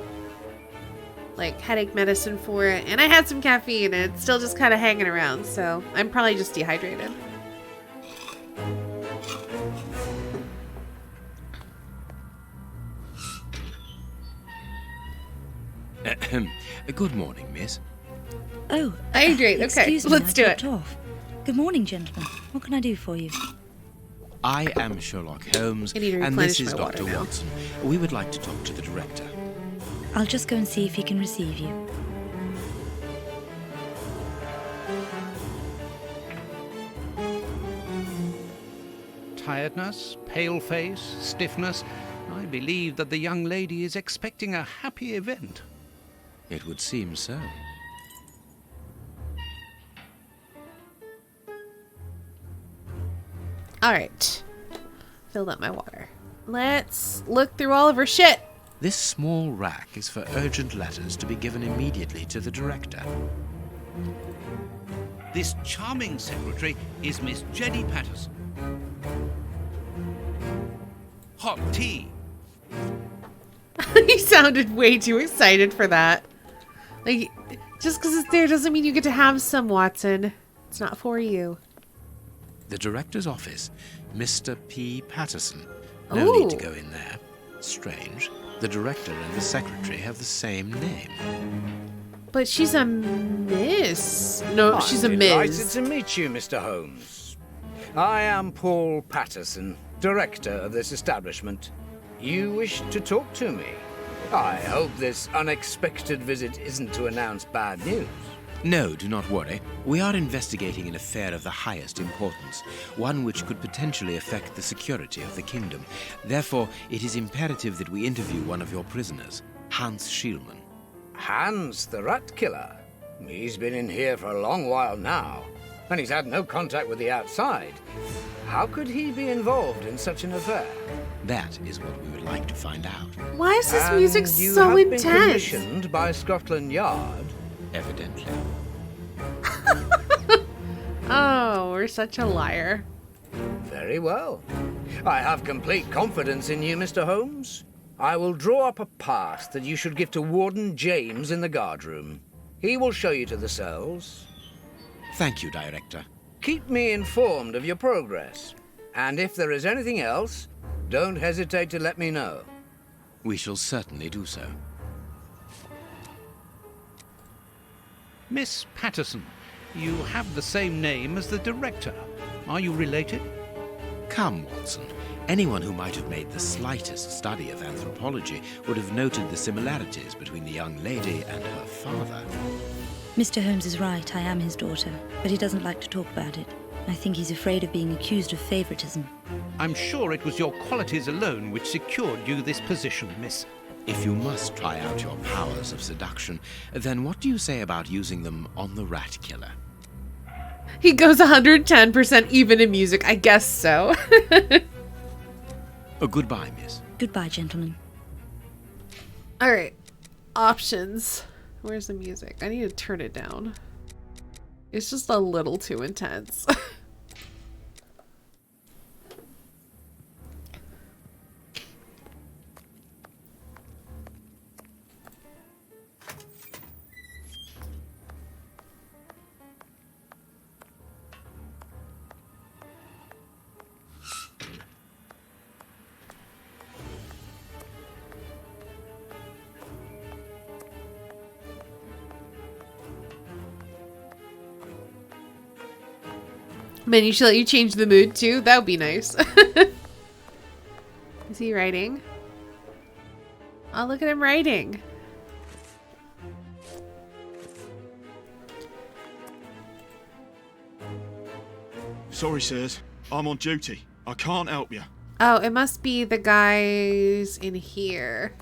like, headache medicine for it. And I had some caffeine and it's still just kind of hanging around. So I'm probably just dehydrated. Good morning, miss. Oh, Hydrate. Okay, excuse me, let's I do it. dropped off. Good morning, gentlemen. What can I do for you? I am Sherlock Holmes, I need to and this replenish is my water Dr. now. Watson. We would like to talk to the director. I'll just go and see if he can receive you. Tiredness, pale face, stiffness. I believe that the young lady is expecting a happy event. It would seem so. Alright. Filled up my water. Let's look through all of her shit. This small rack is for urgent letters to be given immediately to the director. This charming secretary is Miss Jenny Patterson. Hot tea. He sounded way too excited for that. Like, just because it's there doesn't mean you get to have some, Watson. It's not for you. The director's office, Mr. P. Patterson. No need to go in there. Strange. The director and the secretary have the same name. But she's a miss. No, she's a Delighted Ms. to meet you, Mr. Holmes. I am Paul Patterson, director of this establishment. You wish to talk to me? I hope this unexpected visit isn't to announce bad news. No, do not worry. We are investigating an affair of the highest importance, one which could potentially affect the security of the kingdom. Therefore, it is imperative that we interview one of your prisoners, Hans Schielmann. Hans, the rat killer? He's been in here for a long while now, and he's had no contact with the outside. How could he be involved in such an affair? That is what we would like to find out. Why is this And music you so have intense? been commissioned by Scotland Yard? Evidently. Oh, we're such a liar. Very well. I have complete confidence in you, Mr. Holmes. I will draw up a pass that you should give to Warden James in the guardroom. He will show you to the cells. Thank you, Director. Keep me informed of your progress. And if there is anything else, don't hesitate to let me know. We shall certainly do so. Miss Patterson, you have the same name as the director. Are you related? Come, Watson. Anyone who might have made the slightest study of anthropology would have noted the similarities between the young lady and her father. Mr. Holmes is right, I am his daughter, but he doesn't like to talk about it. I think he's afraid of being accused of favoritism. I'm sure it was your qualities alone which secured you this position, miss. If you must try out your powers of seduction, then what do you say about using them on the rat killer? He goes 110% even in music. I guess so. Goodbye, miss. Goodbye, gentlemen. All right. Options. Where's the music? I need to turn it down. It's just a little too intense. Man, you should let you change the mood too. That would be nice. Is he writing? Oh, look at him writing. Sorry, sirs. I'm on duty. I can't help you. Oh, it must be the guys in here.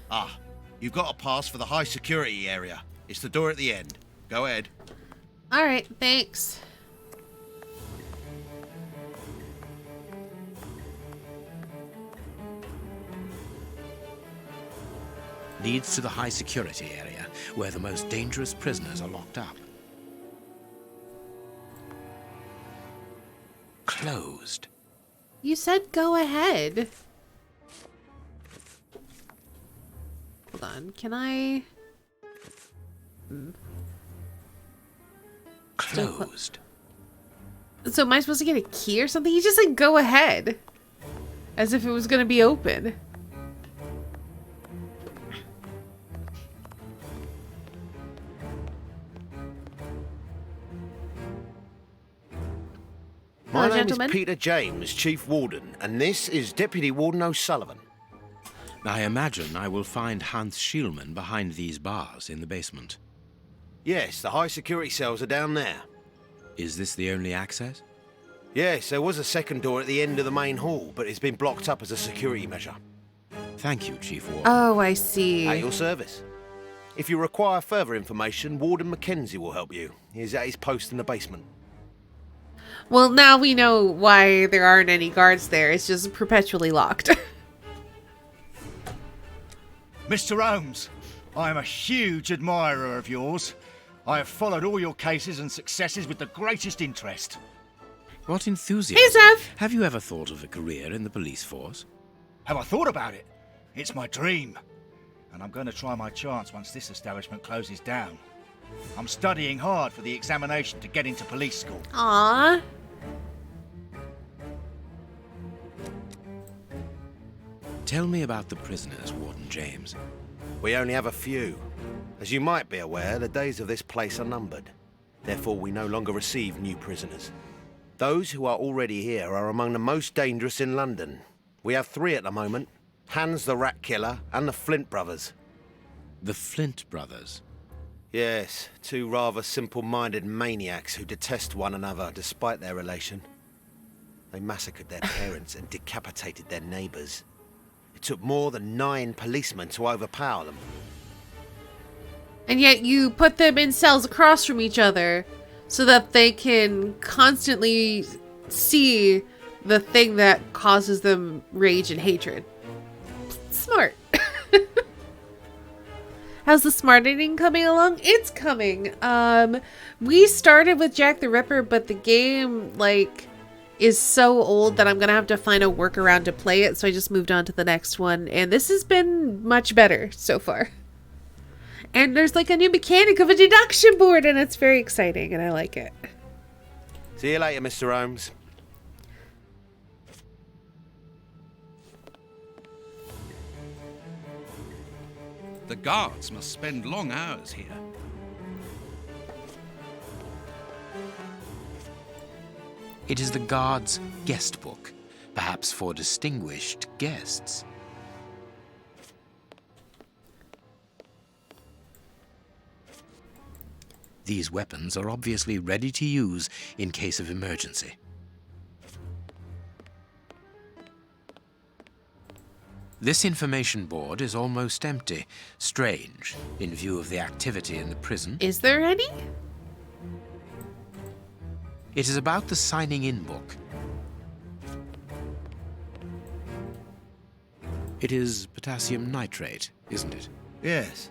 Ah, you've got a pass for the high security area. It's the door at the end. Go ahead. All right, thanks. Leads to the high security area, where the most dangerous prisoners are locked up. Closed. You said go ahead. Hold on, can I... Closed. So am I supposed to get a key or something? He just said go ahead. As if it was going to be open. My Hello, name gentlemen. is Peter James, Chief Warden, and this is Deputy Warden O'Sullivan. I imagine I will find Hans Schielmann behind these bars in the basement. Yes, the high security cells are down there. Is this the only access? Yes, there was a second door at the end of the main hall, but it's been blocked up as a security measure. Thank you, Chief Warden. Oh, I see. At your service. If you require further information, Warden Mackenzie will help you. He's at his post in the basement. Well, now we know why there aren't any guards there. It's just perpetually locked. Mr. Holmes, I am a huge admirer of yours. I have followed all your cases and successes with the greatest interest. What enthusiasm. Hey, Zev. Have you ever thought of a career in the police force? Have I thought about it? It's my dream. And I'm going to try my chance once this establishment closes down. I'm studying hard for the examination to get into police school. Aww. Tell me about the prisoners, Warden James. We only have a few. As you might be aware, the days of this place are numbered. Therefore, we no longer receive new prisoners. Those who are already here are among the most dangerous in London. We have 3 at the moment. Hans the Rat Killer and the Flint Brothers. The Flint brothers. Yes, two rather simple-minded maniacs who detest one another despite their relation. They massacred their parents and decapitated their neighbours. It took more than 9 policemen to overpower them. And yet you put them in cells across from each other so that they can constantly see the thing that causes them rage and hatred. Smart. How's the smart eating coming along? It's coming. We started with Jack the Ripper, but the game, like, is so old that I'm gonna have to find a workaround to play it, so I just moved on to the next one, and this has been much better so far. And there's like a new mechanic of a deduction board, and it's very exciting, and I like it. See you later, Mr. Holmes. The guards must spend long hours here. It is the guard's guest book, perhaps for distinguished guests. These weapons are obviously ready to use in case of emergency. This information board is almost empty. Strange, in view of the activity in the prison. Is there any? It is about the signing-in book. It is potassium nitrate, isn't it? Yes.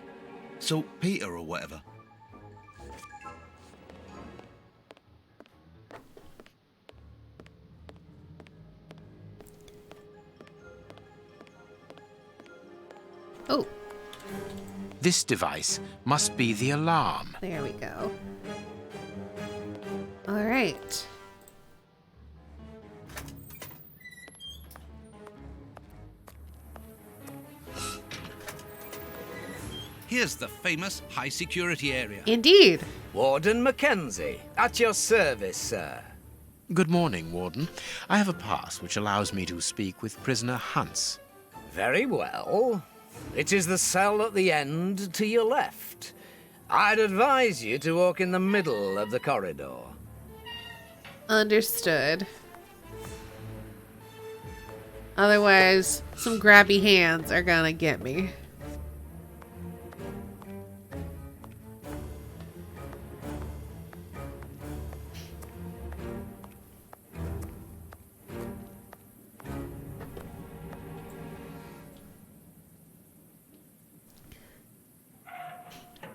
Saltpeter or whatever. Oh. This device must be the alarm. There we go. All right. Here's the famous high-security area. Indeed. Warden Mackenzie, at your service, sir. Good morning, Warden. I have a pass which allows me to speak with prisoner Hans. Very well. It is the cell at the end to your left. I'd advise you to walk in the middle of the corridor. Understood. Otherwise, some grabby hands are gonna get me.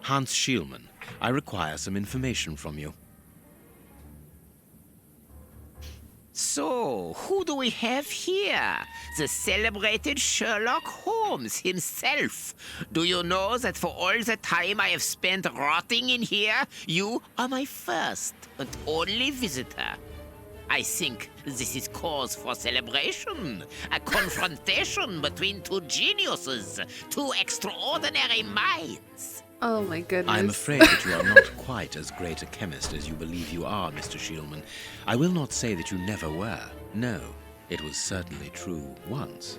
Hans Schielman, I require some information from you. So, who do we have here? The celebrated Sherlock Holmes himself. Do you know that for all the time I have spent rotting in here, you are my first and only visitor? I think this is cause for celebration. A confrontation between two geniuses, two extraordinary minds. Oh my goodness. I am afraid that you are not quite as great a chemist as you believe you are, Mr. Schielman. I will not say that you never were. No, it was certainly true once.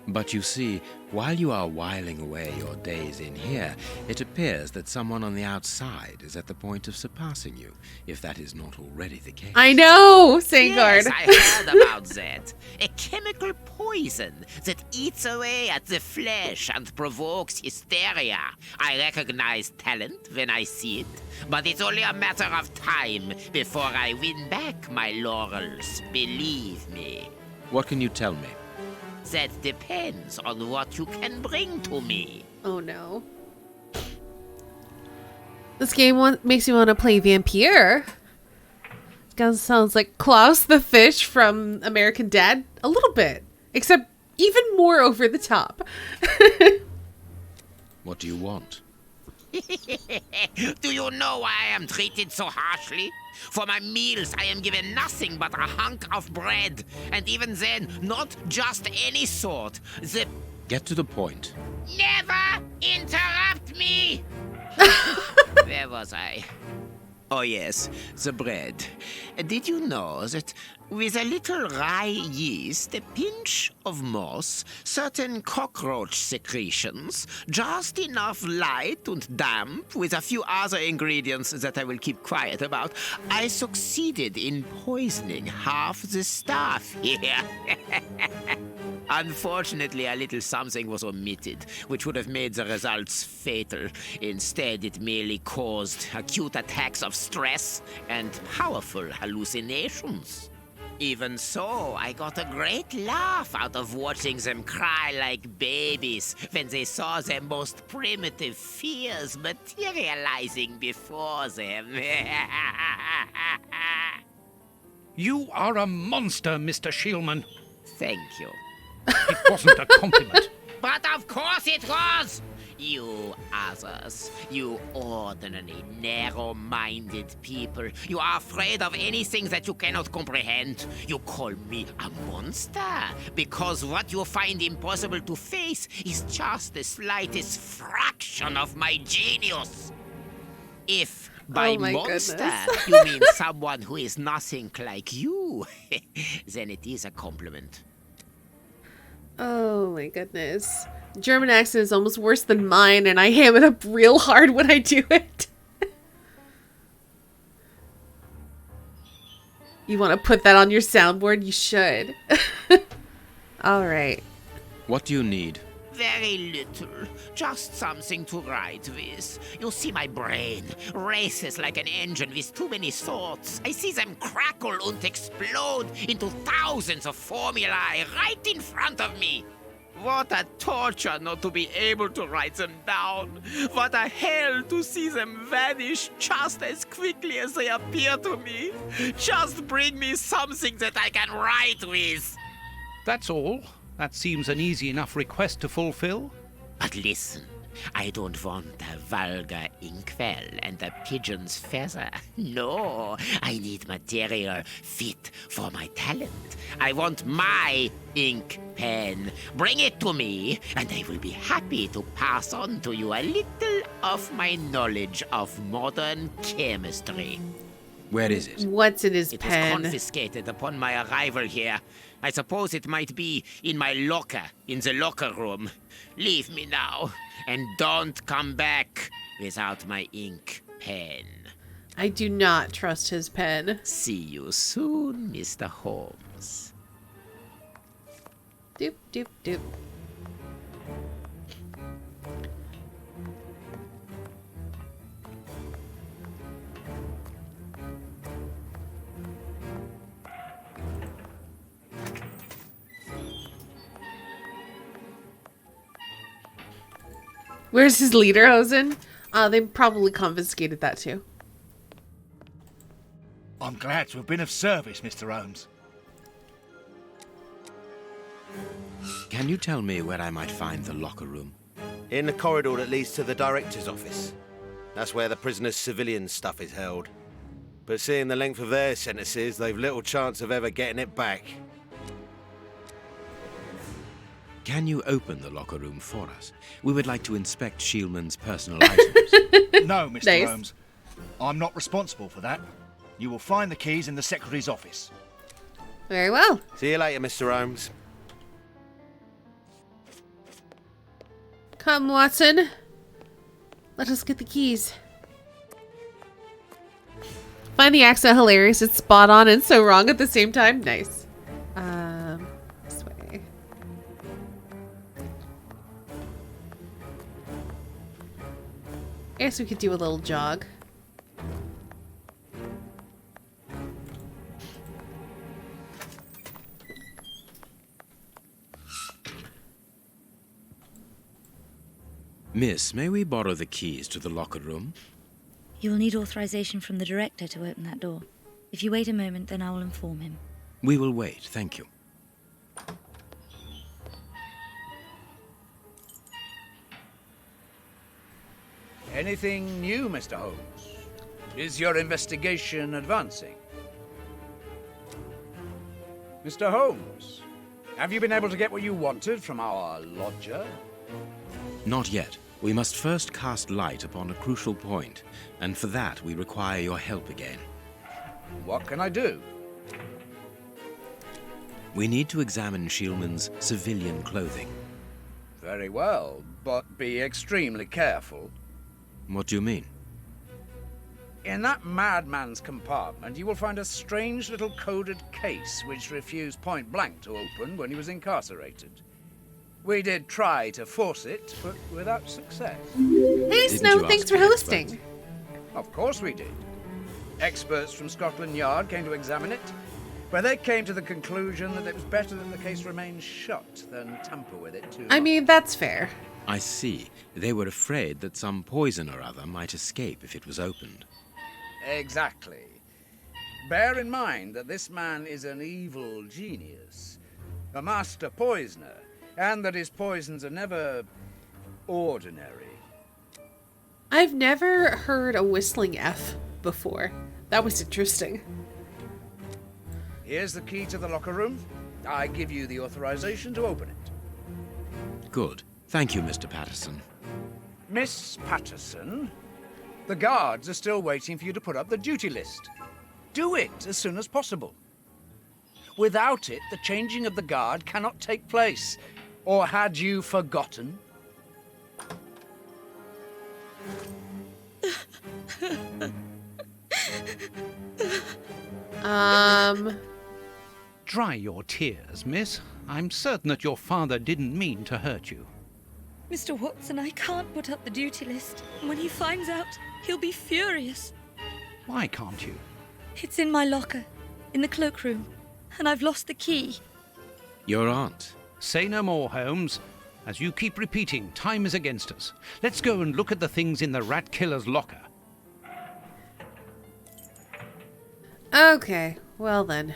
But you see, while you are whiling away your days in here, it appears that someone on the outside is at the point of surpassing you, if that is not already the case. I know, Sangard. Yes, I heard about that. A chemical poison that eats away at the flesh and provokes hysteria. I recognize talent when I see it, but it's only a matter of time before I win back my laurels, believe me. What can you tell me? That depends on what you can bring to me. Oh no. This game makes me want to play Vampire. It kind of sounds like Klaus the fish from American Dad. A little bit. Except even more over the top. What do you want? Do you know why I am treated so harshly? For my meals, I am given nothing but a hunk of bread. And even then, not just any sort. Get to the point. Never interrupt me! Where was I? Oh yes, the bread. Did you know that with a little rye yeast, a pinch of moss, certain cockroach secretions, just enough light and damp, with a few other ingredients that I will keep quiet about, I succeeded in poisoning half the staff here. Unfortunately, a little something was omitted, which would have made the results fatal. Instead, it merely caused acute attacks of stress and powerful hallucinations. Even so, I got a great laugh out of watching them cry like babies when they saw their most primitive fears materializing before them. You are a monster, Mr. Shielman. Thank you. It wasn't a compliment. But of course it was! You others, you ordinary, narrow-minded people, you are afraid of anything that you cannot comprehend. You call me a monster because what you find impossible to face is just the slightest fraction of my genius. If by monster you mean someone who is nothing like you, then it is a compliment. Oh my goodness. German accent is almost worse than mine, and I ham it up real hard when I do it. You want to put that on your soundboard? You should. Alright. What do you need? Very little. Just something to write with. You see, my brain races like an engine with too many thoughts. I see them crackle and explode into thousands of formulae right in front of me. What a torture not to be able to write them down. What a hell to see them vanish just as quickly as they appear to me. Just bring me something that I can write with. That's all. That seems an easy enough request to fulfill. But listen, I don't want a vulgar inkwell and a pigeon's feather. No, I need material fit for my talent. I want my ink pen. Bring it to me, and I will be happy to pass on to you a little of my knowledge of modern chemistry. Where is it? What's in his It pen? was confiscated upon my arrival here. I suppose it might be in my locker, in the locker room. Leave me now, and don't come back without my ink pen. I do not trust his pen. See you soon, Mr. Holmes. Doop, doop, doop. Where's his lederhosen? They probably confiscated that too. I'm glad to have been of service, Mr. Holmes. Can you tell me where I might find the locker room? In the corridor that leads to the director's office. That's where the prisoners' civilian stuff is held. But seeing the length of their sentences, they've little chance of ever getting it back. Can you open the locker room for us? We would like to inspect Shielman's personal items. No, Mr. Nice. Holmes. I'm not responsible for that. You will find the keys in the secretary's office. Very well. See you later, Mr. Holmes. Come, Watson. Let us get the keys. Find the accent hilarious. It's spot on and so wrong at the same time. Nice. This way. I guess we could do a little jog. Miss, may we borrow the keys to the locker room? You will need authorization from the director to open that door. If you wait a moment, then I will inform him. We will wait, thank you. Anything new, Mr. Holmes? Is your investigation advancing? Mr. Holmes, have you been able to get what you wanted from our lodger? Not yet. We must first cast light upon a crucial point, and for that we require your help again. What can I do? We need to examine Shielman's civilian clothing. Very well, but be extremely careful. What do you mean? In that madman's compartment, you will find a strange little coded case which refused point blank to open when he was incarcerated. We did try to force it, but without success. Hey, Snow, thanks for hosting. Of course we did. Experts from Scotland Yard came to examine it, where they came to the conclusion that it was better that the case remain shut than tamper with it too much. I mean, that's fair. I see. They were afraid that some poison or other might escape if it was opened. Exactly. Bear in mind that this man is an evil genius, a master poisoner, and that his poisons are never ordinary. I've never heard a whistling F before. That was interesting. Here's the key to the locker room. I give you the authorization to open it. Good. Thank you, Mr. Patterson. Miss Patterson, the guards are still waiting for you to put up the duty list. Do it as soon as possible. Without it, the changing of the guard cannot take place. Or had you forgotten? Dry your tears, miss. I'm certain that your father didn't mean to hurt you. Mr. Watson, I can't put up the duty list. When he finds out, he'll be furious. Why can't you? It's in my locker, in the cloakroom, and I've lost the key. Your aunt. Say no more, Holmes. As you keep repeating, time is against us. Let's go and look at the things in the rat killer's locker. Okay, well then.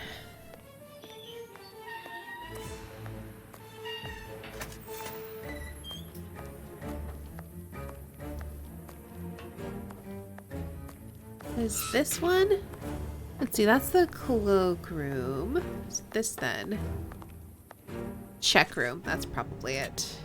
Is this one? Let's see, that's the cloakroom. Is this then? Check room, that's probably it.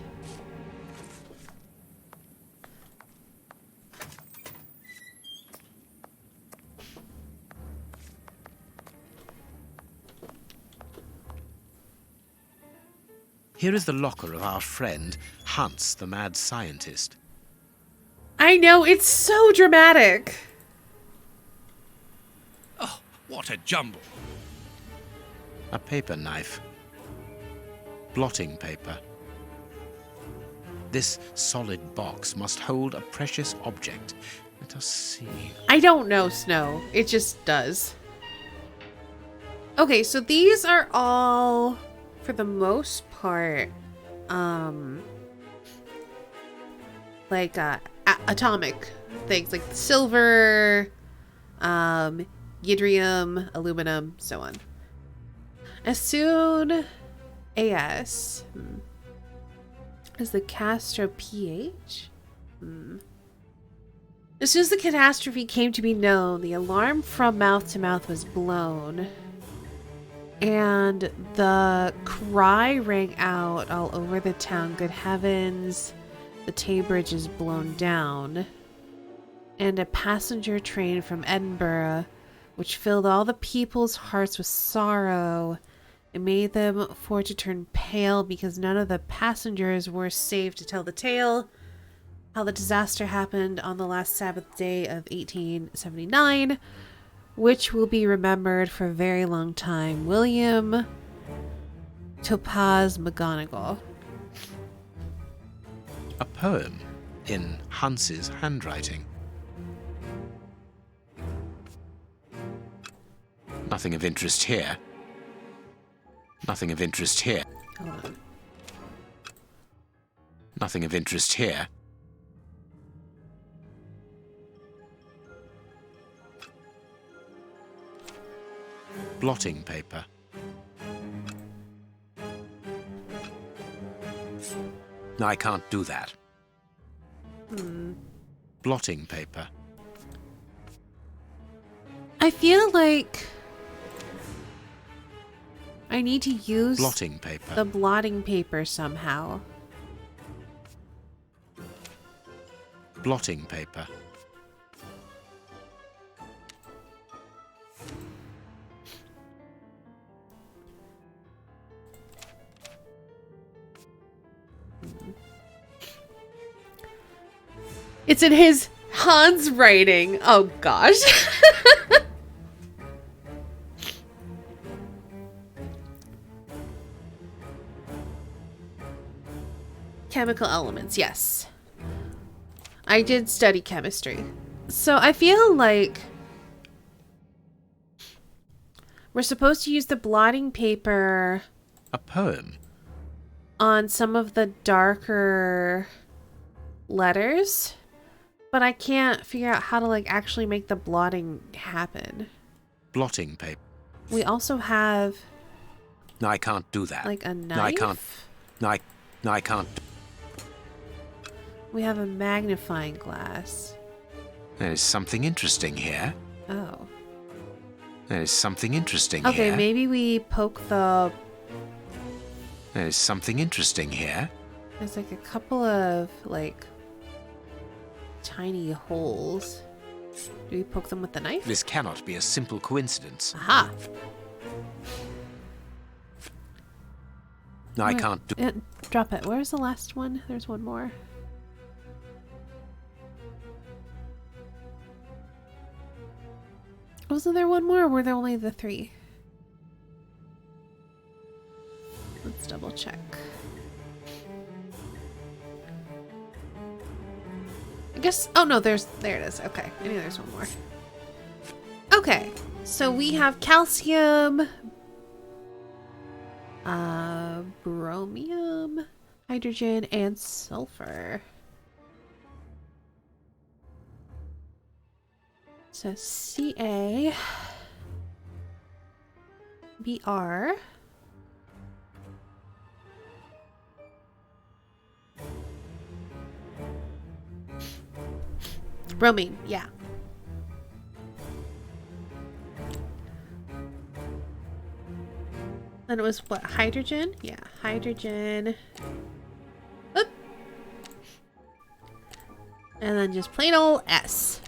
Here is the locker of our friend, Hans, the mad scientist. I know, it's so dramatic. Oh, what a jumble. A paper knife. Blotting paper. This solid box must hold a precious object. Let us see. I don't know, Snow. It just does. Okay, so these are all, for the most part, like atomic things, like silver, yttrium, aluminum, so on. As soon as the Castro pH? As soon as the catastrophe came to be known, the alarm from mouth to mouth was blown. And the cry rang out all over the town, good heavens, the Tay Bridge is blown down. And a passenger train from Edinburgh, which filled all the people's hearts with sorrow, it made them for to turn pale because none of the passengers were safe to tell the tale. How the disaster happened on the last Sabbath day of 1879, which will be remembered for a very long time. William Topaz McGonagall. A poem in Hans's handwriting. Nothing of interest here. Nothing of interest here. Hold on. Nothing of interest here. Blotting paper. I can't do that. Blotting paper. I feel like I need to use blotting paper. The blotting paper somehow. Blotting paper. It's in his Hans writing. Oh gosh. Chemical elements, yes. I did study chemistry. So I feel like we're supposed to use the blotting paper. A poem. On some of the darker letters. But I can't figure out how to like actually make the blotting happen. Blotting paper. We also have No, I can't do that. like a knife. No, I can't. No, I can't. We have a magnifying glass. There's something interesting here. Oh. There's something interesting Okay, here. maybe we poke the... There's something interesting here. There's like a couple of like tiny holes. Do we poke them with the knife? This cannot be a simple coincidence. Aha! No, I can't do... Drop it. Where's the last one? There's one more. Wasn't there one more, or were there only the 3? Let's double check. I guess... Oh no, there it is. Okay, I knew there's one more. Okay, so we have calcium, bromium, hydrogen, and sulfur. So Ca, Br, bromine, yeah. Then it was what, hydrogen? Yeah, hydrogen. Oop. And then just plain old S.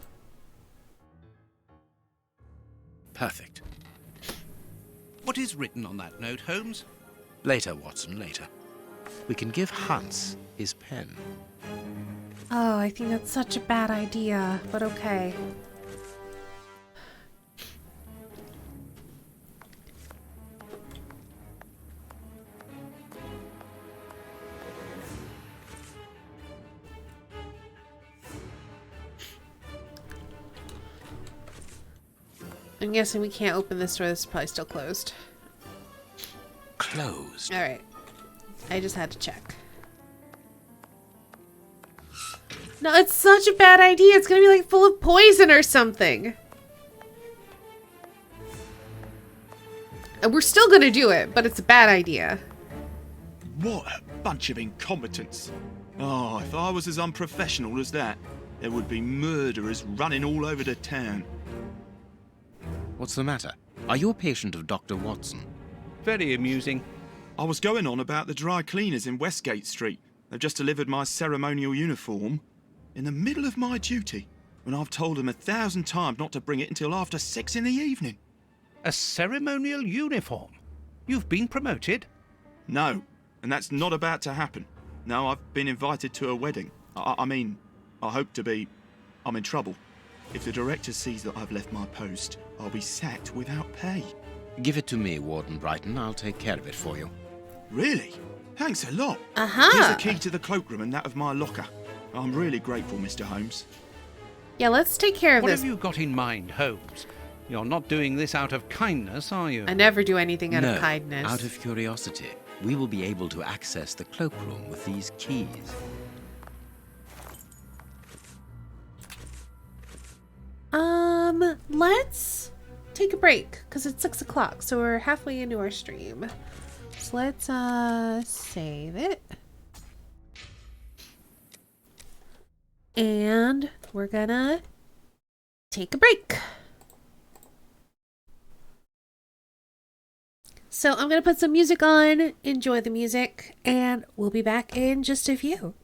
Perfect. What is written on that note, Holmes? Later, Watson, later. We can give Hans his pen. Oh, I think that's such a bad idea, but okay. I'm guessing we can't open this door. This is probably still closed. Closed. Alright. I just had to check. No, it's such a bad idea. It's gonna be like full of poison or something. And we're still gonna do it, but it's a bad idea. What a bunch of incompetents. Oh, if I was as unprofessional as that, there would be murderers running all over the town. What's the matter? Are you a patient of Dr. Watson? Very amusing. I was going on about the dry cleaners in Westgate Street. They've just delivered my ceremonial uniform in the middle of my duty, when I've told them 1,000 times not to bring it until after 6 in the evening. A ceremonial uniform? You've been promoted? No, and that's not about to happen. No, I've been invited to a wedding. I mean, I hope to be... I'm in trouble. If the director sees that I've left my post, I'll be sacked without pay. Give it to me, Warden Brighton. I'll take care of it for you. Really? Thanks a lot. Uh-huh. Here's the key to the cloakroom and that of my locker. I'm really grateful, Mr. Holmes. Yeah, let's take care of What this. have you got in mind, Holmes? You're not doing this out of kindness, are you? I never do anything out No, of kindness. out of curiosity. We will be able to access the cloakroom with these keys. Let's take a break, because it's 6 o'clock, so we're halfway into our stream. So let's, save it. And we're gonna take a break. So I'm gonna put some music on, enjoy the music, and we'll be back in just a few.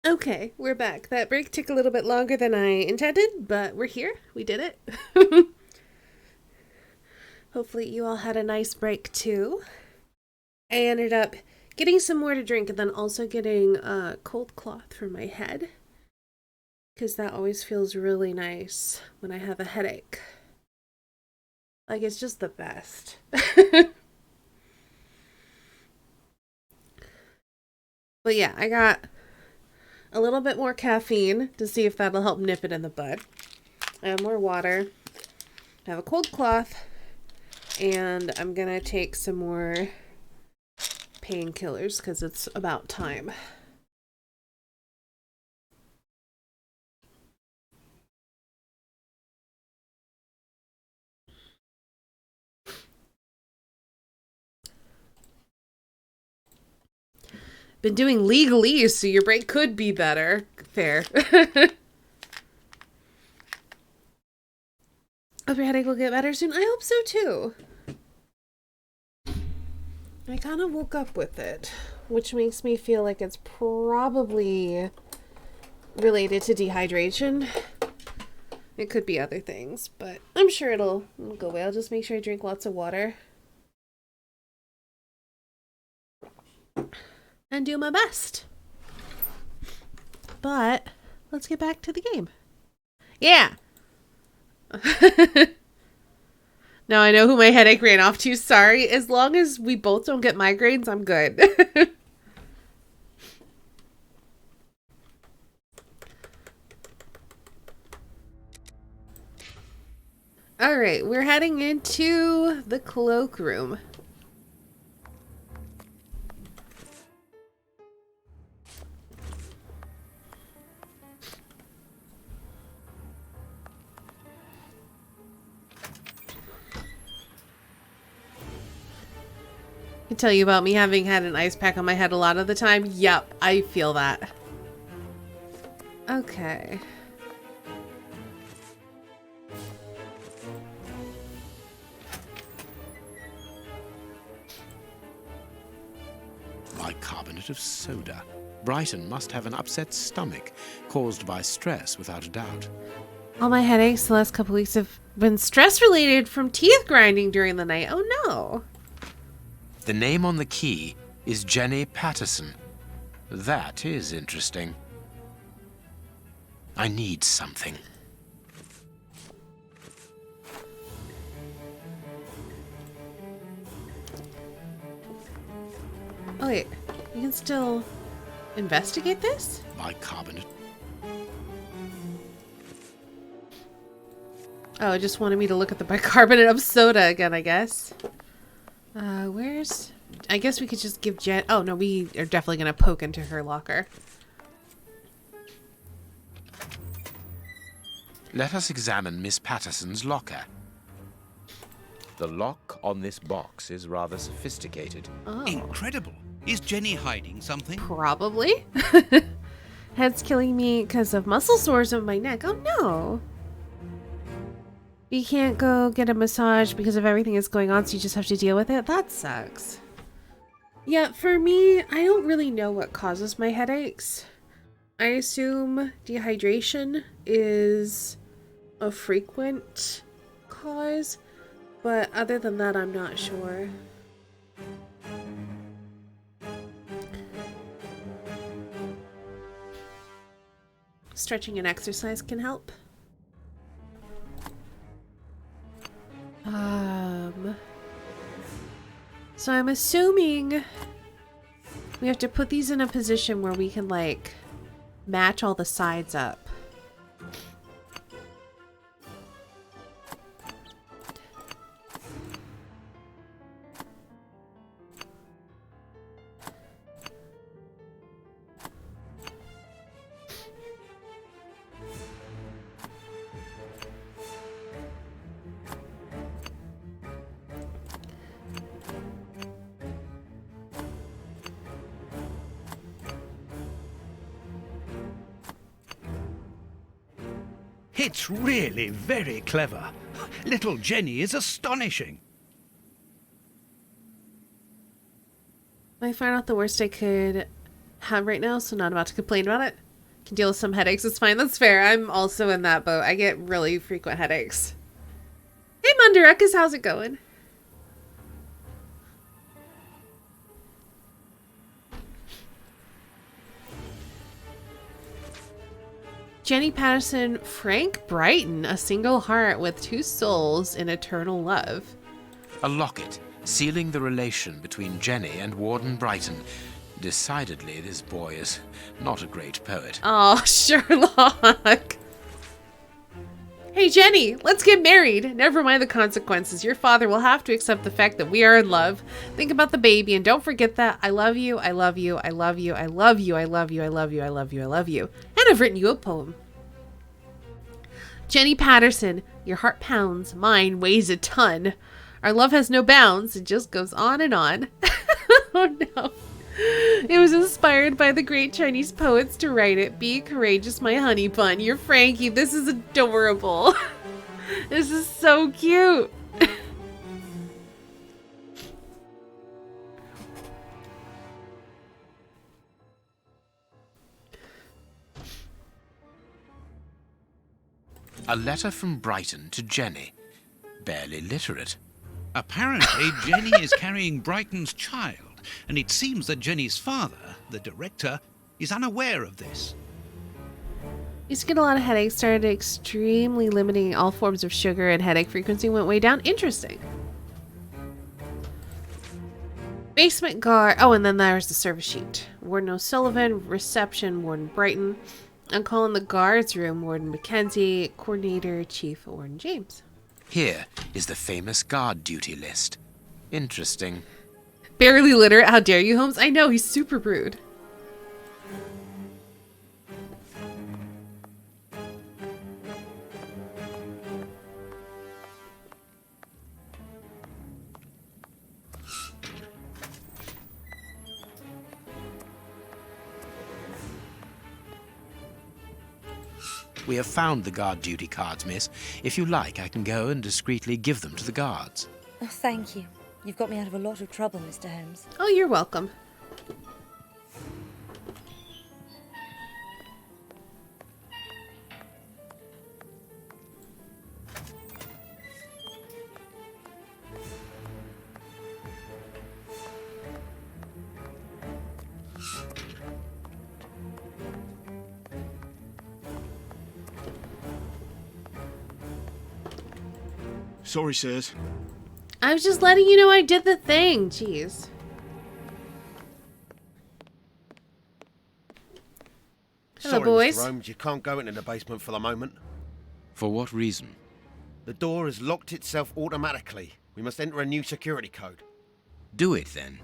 Okay, we're back. That break took a little bit longer than I intended, but we're here. We did it. Hopefully you all had a nice break too. I ended up getting some more to drink and then also getting a cold cloth for my head, because that always feels really nice when I have a headache. Like, it's just the best. But yeah, I got a little bit more caffeine to see if that'll help nip it in the bud. I have more water. I have a cold cloth. And I'm gonna take some more painkillers because it's about time. Been doing legalese, so your break could be better. Fair. Hope your headache will get better soon. I hope so too. I kind of woke up with it, which makes me feel like it's probably related to dehydration. It could be other things, but I'm sure it'll go away. I'll just make sure I drink lots of water. And do my best. But let's get back to the game. Yeah. Now I know who my headache ran off to. Sorry. As long as we both don't get migraines, I'm good. All right, we're heading into the cloakroom. I tell you about me having had an ice pack on my head a lot of the time. Yep, I feel that. Okay. Bicarbonate of soda. Brighton must have an upset stomach, caused by stress without a doubt. All my headaches the last couple weeks have been stress-related from teeth grinding during the night. Oh no. The name on the key is Jenny Patterson. That is interesting. I need something. Oh wait, you can still investigate this? Bicarbonate. Oh, it just wanted me to look at the bicarbonate of soda again, I guess. Where's... I guess we could just give Jen... Oh, no, we are definitely going to poke into her locker. Let us examine Miss Patterson's locker. The lock on this box is rather sophisticated. Oh. Incredible. Is Jenny hiding something? Probably. Head's killing me because of muscle sores on my neck. Oh, no. You can't go get a massage because of everything that's going on, so you just have to deal with it? That sucks. Yeah, for me, I don't really know what causes my headaches. I assume dehydration is a frequent cause, but other than that, I'm not sure. Stretching and exercise can help. So I'm assuming we have to put these in a position where we can, like, match all the sides up. It's really very clever. Little Jenny is astonishing. I found out the worst I could have right now, so not about to complain about it. Can deal with some headaches. It's fine. That's fair. I'm also in that boat. I get really frequent headaches. Hey, Mundarekus, how's it going? Jenny Patterson, Frank Brighton, a single heart with two souls in eternal love. A locket, sealing the relation between Jenny and Warden Brighton. Decidedly, this boy is not a great poet. Oh, Sherlock. Hey, Jenny, let's get married. Never mind the consequences. Your father will have to accept the fact that we are in love. Think about the baby and don't forget that. I love you, I love you, I love you, I love you, I love you, I love you, I love you, I love you. And I've written you a poem. Jenny Patterson, your heart pounds, mine weighs a ton. Our love has no bounds, it just goes on and on. Oh no. It was inspired by the great Chinese poets to write it. Be courageous, my honey bun. You're Frankie. This is adorable. This is so cute. A letter from Brighton to Jenny. Barely literate. Apparently, Jenny is carrying Brighton's child, and it seems that Jenny's father, the director, is unaware of this. Used to get a lot of headaches, started extremely limiting all forms of sugar, and headache frequency went way down. Interesting. Basement guard. Oh, and then there's the service sheet. Warden O'Sullivan, reception, Warden Brighton. I'm calling the guards room, Warden Mackenzie, coordinator, Chief Warden James. Here is the famous guard duty list. Interesting. Barely literate. How dare you, Holmes? I know, he's super rude. We have found the guard duty cards, miss. If you like, I can go and discreetly give them to the guards. Oh, thank you. You've got me out of a lot of trouble, Mr. Holmes. Oh, you're welcome. Sorry, sirs. I was just letting you know I did the thing. Jeez. Hello, Sorry, boys. Mr. Holmes, you can't go into the basement for the moment. For what reason? The door has locked itself automatically. We must enter a new security code. Do it, then.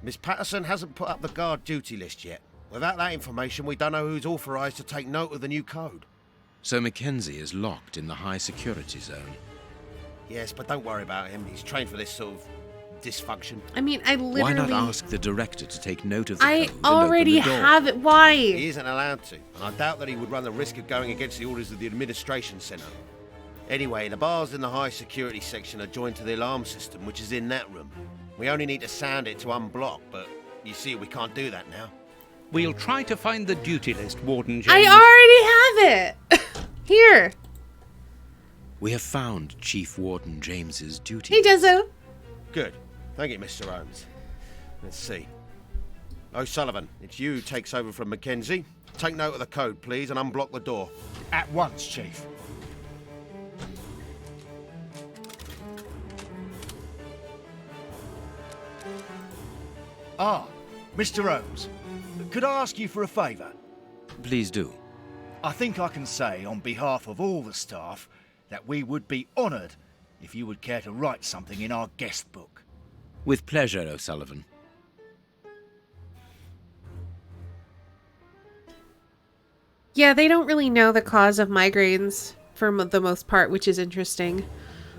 Miss Patterson hasn't put up the guard duty list yet. Without that information, we don't know who's authorised to take note of the new code. So Mackenzie is locked in the high security zone. Yes, but don't worry about him. He's trained for this sort of dysfunction. I mean, I literally... Why not ask the director to take note of the I code and already open the door? have it. Why? He isn't allowed to, and I doubt that he would run the risk of going against the orders of the administration centre. Anyway, the bars in the high security section are joined to the alarm system, which is in that room. We only need to sound it to unblock, but you see, we can't do that now. We'll try to find the duty list, Warden James. I already have it. Here. We have found Chief Warden James's duty. Hey, Dezo. Good. Thank you, Mr. Holmes. Let's see. O'Sullivan, it's you who takes over from Mackenzie. Take note of the code, please, and unblock the door. At once, Chief. Ah, Mr. Holmes, could I ask you for a favour? Please do. I think I can say on behalf of all the staff that we would be honoured if you would care to write something in our guest book. With pleasure, O'Sullivan. Yeah, they don't really know the cause of migraines for the most part, which is interesting.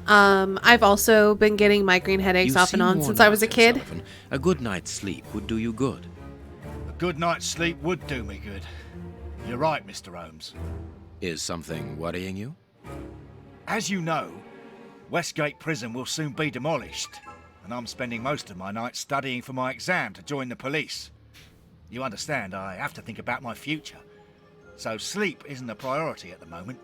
I've also been getting migraine headaches off and on since I was a kid. O'Sullivan. A good night's sleep would do you good. A good night's sleep would do me good. You're right, Mr. Holmes. Is something worrying you? As you know, Westgate Prison will soon be demolished, and I'm spending most of my nights studying for my exam to join the police. You understand, I have to think about my future. So sleep isn't a priority at the moment.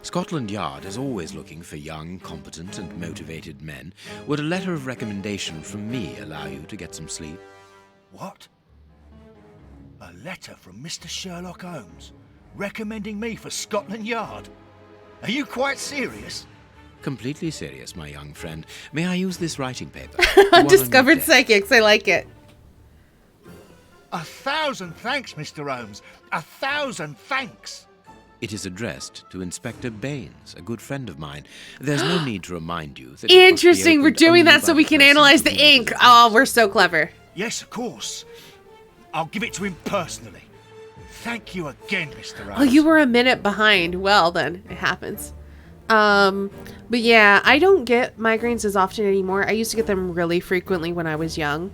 Scotland Yard is always looking for young, competent, and motivated men. Would a letter of recommendation from me allow you to get some sleep? What? A letter from Mr. Sherlock Holmes recommending me for Scotland Yard? Are you quite serious? Completely serious, my young friend. May I use this writing paper? The one on your Undiscovered desk. psychics. I like it. 1,000 thanks, Mr. Holmes. 1,000 thanks. It is addressed to Inspector Baines, a good friend of mine. There's no need to remind you that it must be Interesting. We're opened doing only that by so the we can person analyze to the whom it ink. is Oh, we're so clever. Yes, of course. I'll give it to him personally. Thank you again, Mr. Holmes. Oh, you were a minute behind. Well, then it happens. But yeah, I don't get migraines as often anymore. I used to get them really frequently when I was young.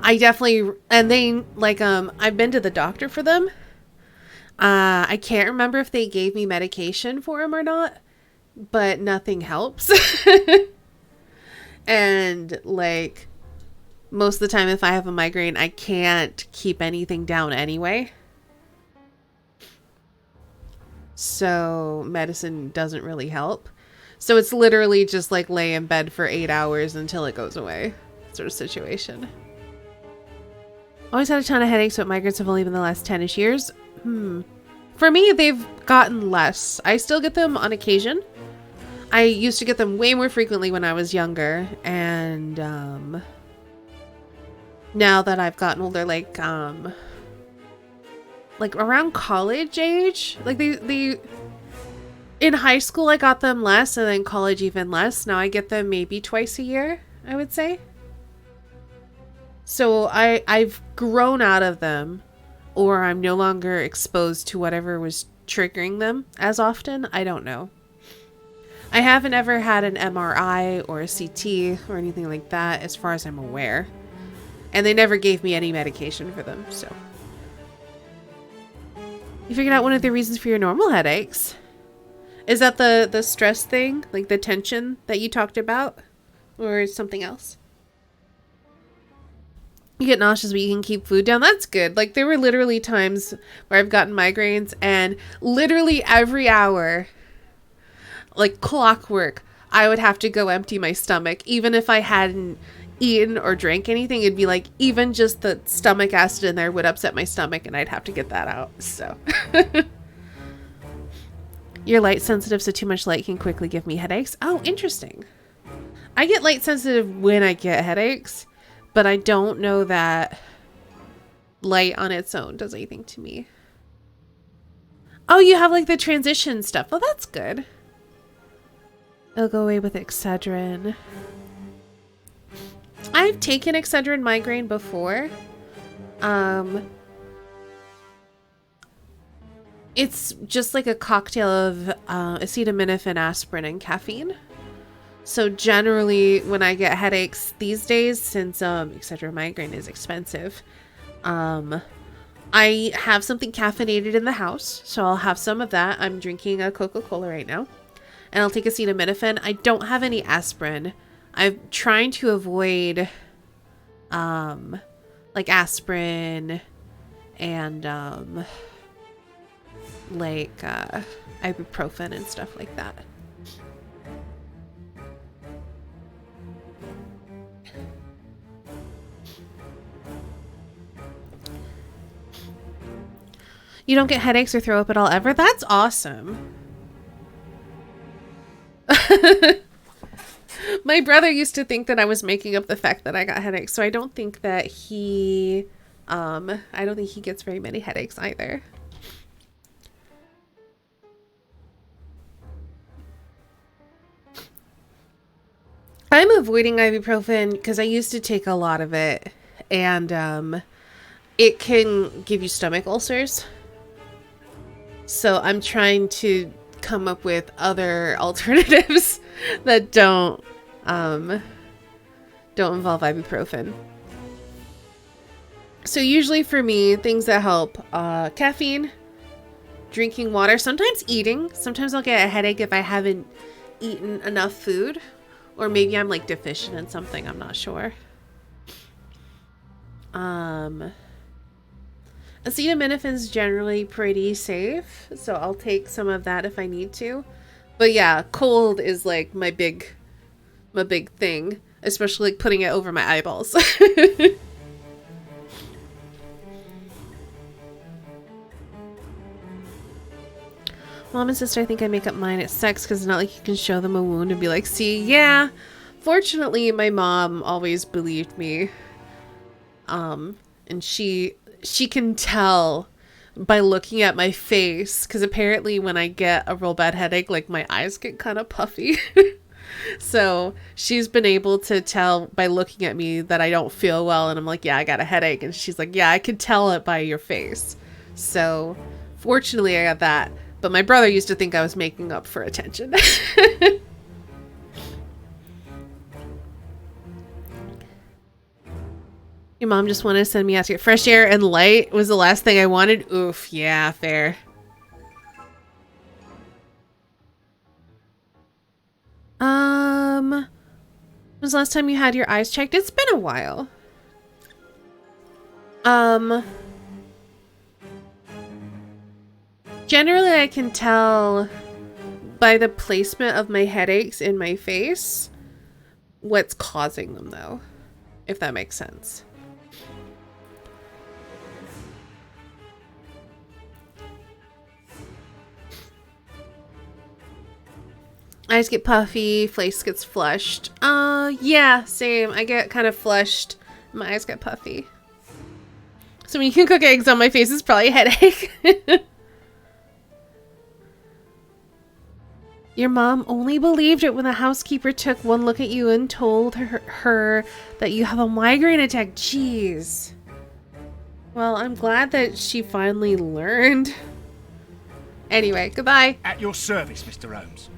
I definitely, and they like, I've been to the doctor for them. I can't remember if they gave me medication for them or not, but nothing helps. And like most of the time, if I have a migraine, I can't keep anything down anyway. So medicine doesn't really help. So it's literally just like lay in bed for 8 hours until it goes away sort of situation. Always had a ton of headaches, but migraines have only been the last 10-ish years. For me, they've gotten less. I still get them on occasion. I used to get them way more frequently when I was younger. And now that I've gotten older, like around college age, like they in high school I got them less, and then college even less. Now I get them maybe twice a year, I would say. So I've grown out of them, or I'm no longer exposed to whatever was triggering them as often. I don't know. I haven't ever had an MRI or a CT or anything like that as far as I'm aware. And they never gave me any medication for them, so. You figured out one of the reasons for your normal headaches. Is that the stress thing? Like the tension that you talked about? Or something else? You get nauseous but you can keep food down. That's good. Like there were literally times where I've gotten migraines and literally every hour, like clockwork, I would have to go empty my stomach. Even if I hadn't eaten or drank anything, it'd be like even just the stomach acid in there would upset my stomach and I'd have to get that out. So you're light sensitive, so too much light can quickly give me headaches. Oh, interesting. I get light sensitive when I get headaches, but I don't know that light on its own does anything to me. Oh, you have like the transition stuff. Well, that's good. It'll go away with Excedrin. I've taken Excedrin migraine before. It's just like a cocktail of acetaminophen, aspirin, and caffeine. So generally, when I get headaches these days, since Excedrin migraine is expensive, I have something caffeinated in the house. So I'll have some of that. I'm drinking a Coca-Cola right now. And I'll take acetaminophen. I don't have any aspirin. I'm trying to avoid like aspirin and ibuprofen and stuff like that. You don't get headaches or throw up at all ever? That's awesome. My brother used to think that I was making up the fact that I got headaches, so I don't think that he gets very many headaches either. I'm avoiding ibuprofen because I used to take a lot of it, and it can give you stomach ulcers. So I'm trying to come up with other alternatives that don't involve ibuprofen. So usually for me, things that help, caffeine, drinking water, sometimes eating. Sometimes I'll get a headache if I haven't eaten enough food, or maybe I'm like deficient in something, I'm not sure. Acetaminophen's generally pretty safe, so I'll take some of that if I need to. But yeah, cold is like my big thing, especially like putting it over my eyeballs. Mom and sister, I think I make up mine. It sucks because it's not like you can show them a wound and be like, see, yeah. Fortunately, my mom always believed me. And she can tell by looking at my face, because apparently when I get a real bad headache, like my eyes get kind of puffy. So she's been able to tell by looking at me that I don't feel well, and I'm like, yeah, I got a headache, and she's like, yeah, I can tell it by your face. So fortunately I got that, but my brother used to think I was making up for attention. Your mom just wanted to send me out to get fresh air and light was the last thing I wanted. Oof, yeah, fair. When was the last time you had your eyes checked? It's been a while. Generally I can tell by the placement of my headaches in my face what's causing them, though, if that makes sense. Eyes get puffy, face gets flushed. Yeah, same. I get kind of flushed. My eyes get puffy. So when you can cook eggs on my face, it's probably a headache. Your mom only believed it when the housekeeper took one look at you and told her that you have a migraine attack. Jeez. Well, I'm glad that she finally learned. Anyway, goodbye. At your service, Mr. Holmes.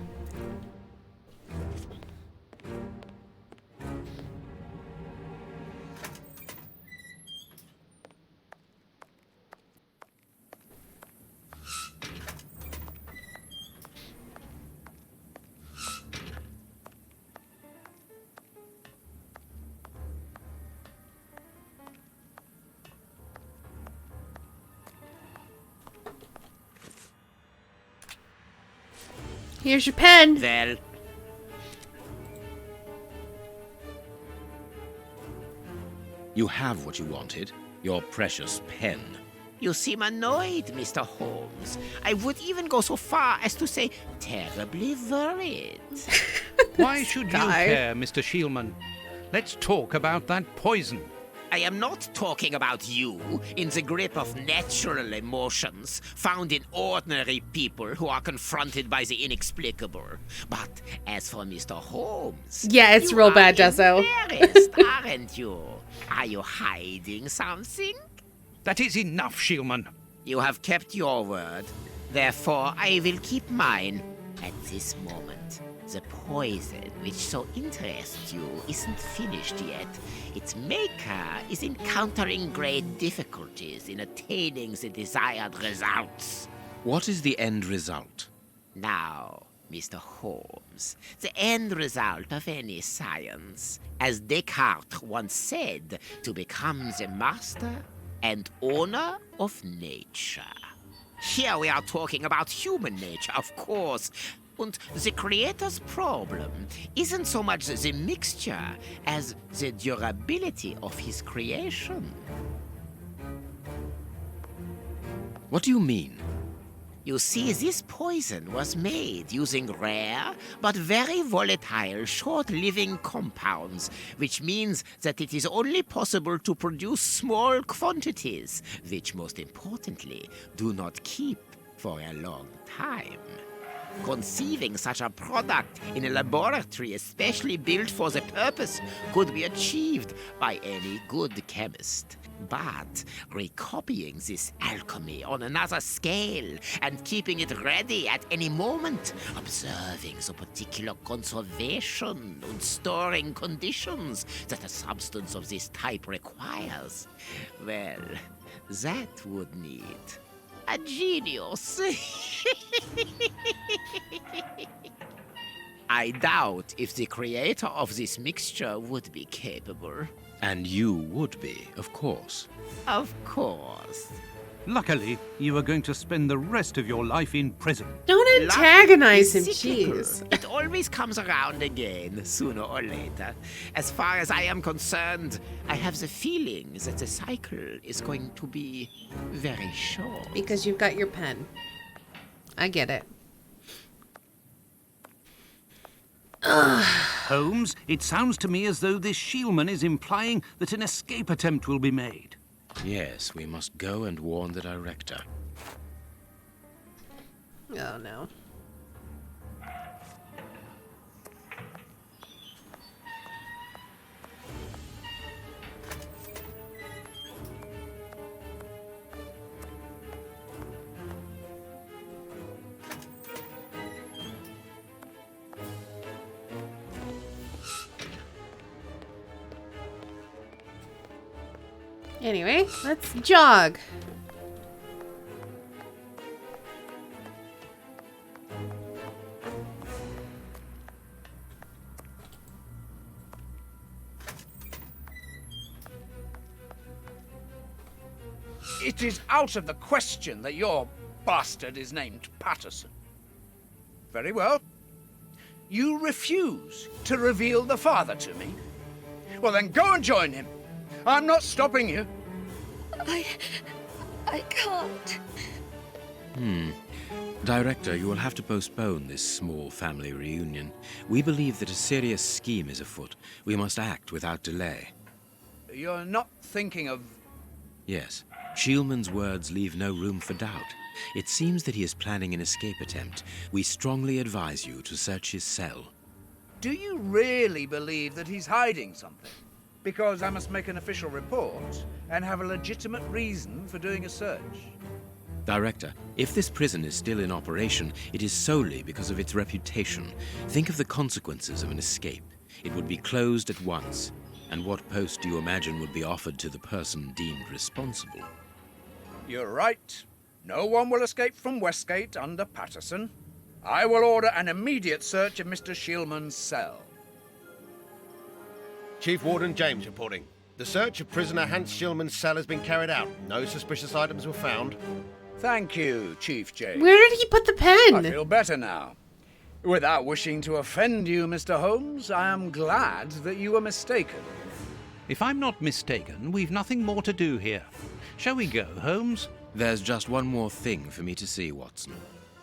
Here's your pen. Well, You have what you wanted, your precious pen. you seem annoyed, Mr. Holmes. I would even go so far as to say terribly worried. Why should you care, Mr. Shielman? Let's talk about that poison. I am not talking about you in the grip of natural emotions found in ordinary people who are confronted by the inexplicable. But as for Mr. Holmes... Yeah, it's real bad, Jesso. Embarrassed, aren't you? Are you hiding something? That is enough, Shielman. You have kept your word. Therefore, I will keep mine. At this moment, the poison which so interests you isn't finished yet. Its maker is encountering great difficulties in attaining the desired results. What is the end result? Now, Mr. Holmes, the end result of any science, as Descartes once said, to become the master and owner of nature. Here we are talking about human nature, of course. And the creator's problem isn't so much the mixture as the durability of his creation. What do you mean? You see, this poison was made using rare but very volatile short-living compounds, which means that it is only possible to produce small quantities, which most importantly do not keep for a long time. Conceiving such a product in a laboratory especially built for the purpose could be achieved by any good chemist. But recopying this alchemy on another scale and keeping it ready at any moment, observing the particular conservation and storing conditions that a substance of this type requires, well, that would need a genius. I doubt if the creator of this mixture would be capable. And you would be, of course. Of course. Luckily, you are going to spend the rest of your life in prison. Don't antagonize him, Life is cyclical. jeez. It always comes around again, sooner or later. As far as I am concerned, I have the feeling that the cycle is going to be very short. Because you've got your pen. I get it. Holmes, it sounds to me as though this Shielman is implying that an escape attempt will be made. Yes, we must go and warn the director. Oh, no. Anyway, let's jog. It is out of the question that your bastard is named Patterson. Very well. You refuse to reveal the father to me? Well, then go and join him. I'm not stopping you. I can't. Director, you will have to postpone this small family reunion. We believe that a serious scheme is afoot. We must act without delay. You're not thinking of... Yes, Shielman's words leave no room for doubt. It seems that he is planning an escape attempt. We strongly advise you to search his cell. Do you really believe that he's hiding something? Because I must make an official report and have a legitimate reason for doing a search. Director, if this prison is still in operation, it is solely because of its reputation. Think of the consequences of an escape. It would be closed at once. And what post do you imagine would be offered to the person deemed responsible? You're right. No one will escape from Westgate under Patterson. I will order an immediate search of Mr. Shielman's cell. Chief Warden James reporting. The search of prisoner Hans Shielman's cell has been carried out. No suspicious items were found. Thank you, Chief James. Where did he put the pen? I feel better now. Without wishing to offend you, Mr. Holmes, I am glad that you were mistaken. If I'm not mistaken, we've nothing more to do here. Shall we go, Holmes? There's just one more thing for me to see, Watson.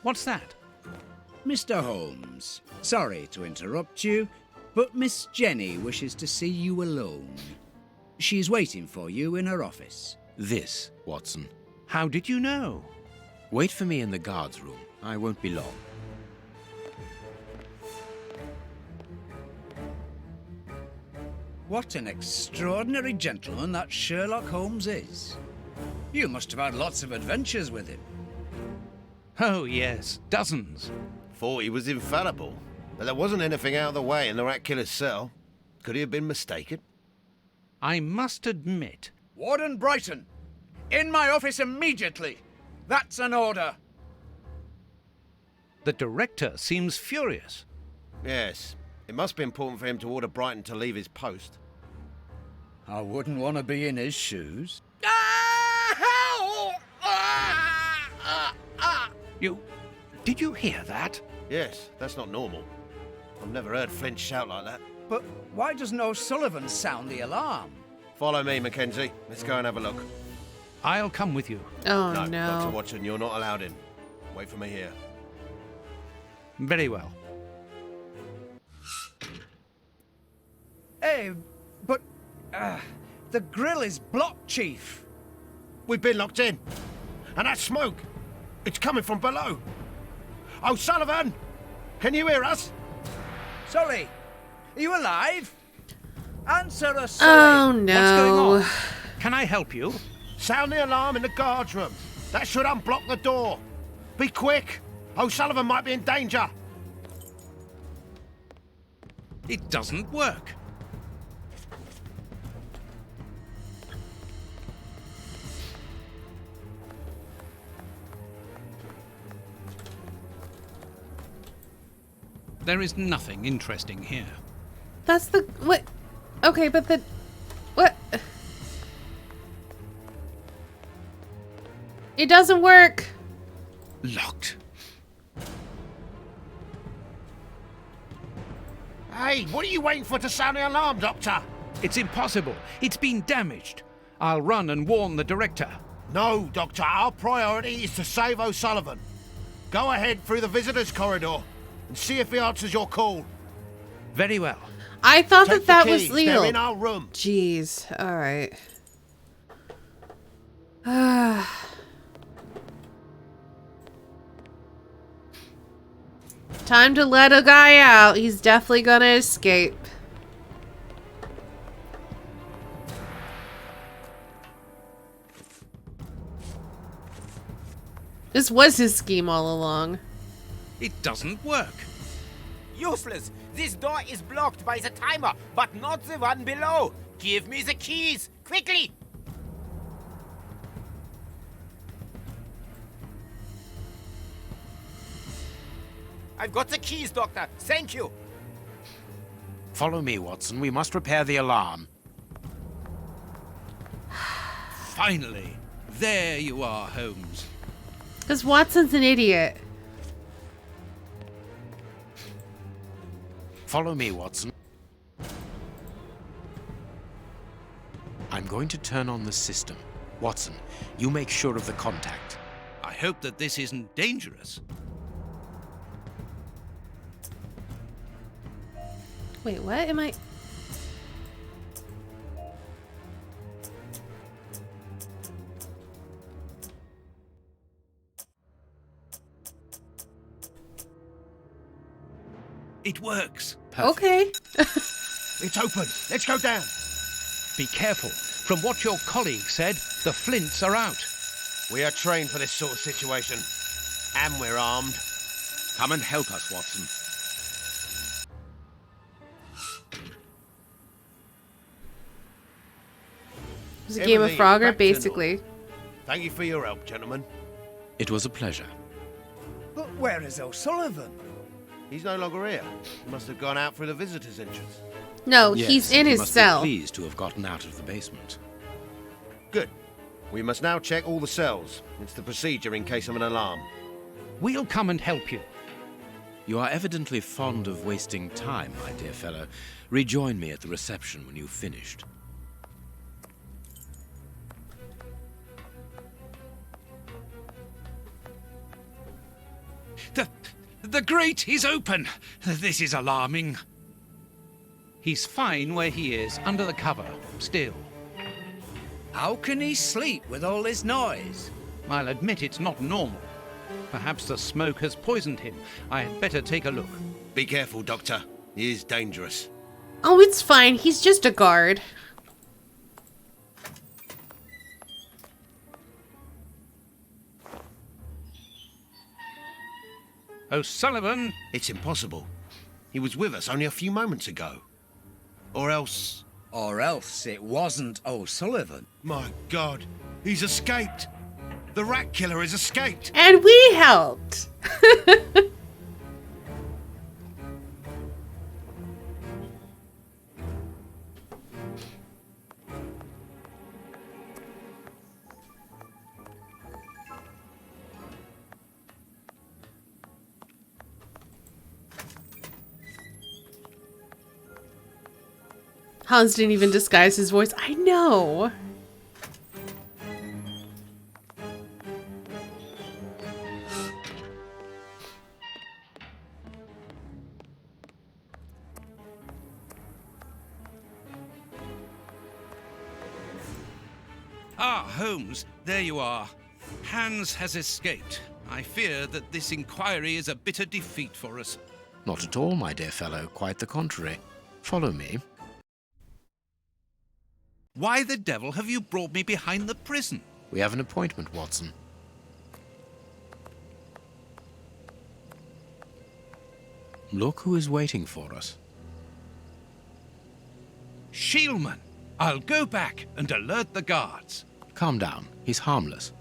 What's that? Mr. Holmes, sorry to interrupt you, but Miss Jenny wishes to see you alone. She's waiting for you in her office. This, Watson. How did you know? Wait for me in the guard's room. I won't be long. What an extraordinary gentleman that Sherlock Holmes is. You must have had lots of adventures with him. Oh, yes, dozens. Thought he was infallible, but there wasn't anything out of the way in the rat killer's cell. Could he have been mistaken? I must admit... Warden Brighton, in my office immediately. That's an order. The director seems furious. Yes. It must be important for him to order Brighton to leave his post. I wouldn't want to be in his shoes. Did you hear that? Yes, that's not normal. I've never heard Flint shout like that. But why doesn't O'Sullivan sound the alarm? Follow me, Mackenzie. Let's go and have a look. I'll come with you. Oh, No, no. Dr. Watson, you're not allowed in. Wait for me here. Very well. Hey, but... the grill is blocked, Chief. We've been locked in. And that smoke, it's coming from below. O'Sullivan! Can you hear us? Sully, are you alive? Answer us, Oh, Sully. no. What's going on? Can I help you? Sound the alarm in the guard's room. That should unblock the door. Be quick. O'Sullivan might be in danger. It doesn't work. There is nothing interesting here. That's the... What? Okay, but the... What? It doesn't work. Locked. Hey, what are you waiting for to sound the alarm, Doctor? It's impossible. It's been damaged. I'll run and warn the director. No, Doctor. Our priority is to save O'Sullivan. Go ahead through the visitors' corridor and see if he answers your call. Very well. I thought Take that the was keys. legal. They're in our room. Jeez. All right. Time to let a guy out. He's definitely gonna escape. This was his scheme all along. It doesn't work. Useless! This door is blocked by the timer, but not the one below. Give me the keys, quickly! I've got the keys, Doctor. Thank you. Follow me, Watson. We must repair the alarm. Finally. There you are, Holmes. Because Watson's an idiot. Follow me, Watson. I'm going to turn on the system. Watson, you make sure of the contact. I hope that this isn't dangerous. Wait, what am I... It works. Okay. It's open. Let's go down. Be careful. From what your colleague said, the flints are out. We are trained for this sort of situation. And we're armed. Come and help us, Watson. It was a game of Everything is Frogger, back to basically. normal. Thank you for your help, gentlemen. It was a pleasure. But where is O'Sullivan? He's no longer here. He must have gone out through the visitor's entrance. No, Yes, he's in he his must cell. be pleased to have gotten out of the basement. Good. We must now check all the cells. It's the procedure in case of an alarm. We'll come and help you. You are evidently fond of wasting time, my dear fellow. Rejoin me at the reception when you've finished. The grate is open. This is alarming. He's fine where he is, under the cover, still. How can he sleep with all this noise? I'll admit it's not normal. Perhaps the smoke has poisoned him. I had better take a look. Be careful, Doctor. He is dangerous. Oh, it's fine. He's just a guard. O'Sullivan! It's impossible. He was with us only a few moments ago. Or else... Or else it wasn't O'Sullivan. My God, he's escaped. The rat killer has escaped. And we helped. Hans didn't even disguise his voice. I know. Ah, Holmes, there you are. Hans has escaped. I fear that this inquiry is a bitter defeat for us. Not at all, my dear fellow. Quite the contrary. Follow me. Why the devil have you brought me behind the prison? We have an appointment, Watson. Look who is waiting for us. Shielman! I'll go back and alert the guards. Calm down. He's harmless.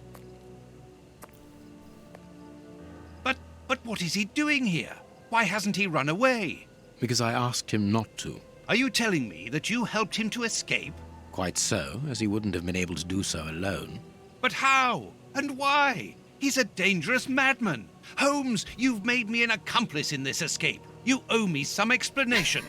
But what is he doing here? Why hasn't he run away? Because I asked him not to. Are you telling me that you helped him to escape? Quite so, as he wouldn't have been able to do so alone. But how? And why? He's a dangerous madman. Holmes, you've made me an accomplice in this escape. You owe me some explanation.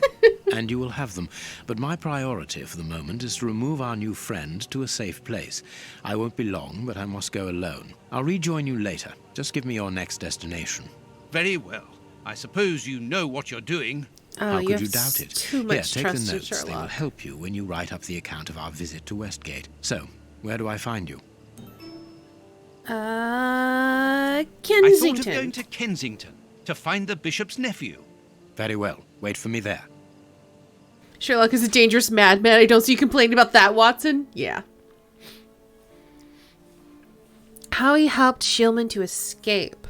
And you will have them. But my priority for the moment is to remove our new friend to a safe place. I won't be long, but I must go alone. I'll rejoin you later. Just give me your next destination. Very well. I suppose you know what you're doing. How could you doubt it? Too much Here, take trust the in notes. They will Sherlock. help you when you write up the account of our visit to Westgate. So, where do I find you? I Kensington. thought of going to Kensington to find the bishop's nephew. Very well. Wait for me there. Sherlock is a dangerous madman. I don't see you complaining about that, Watson. Yeah. How he helped Shieldman to escape.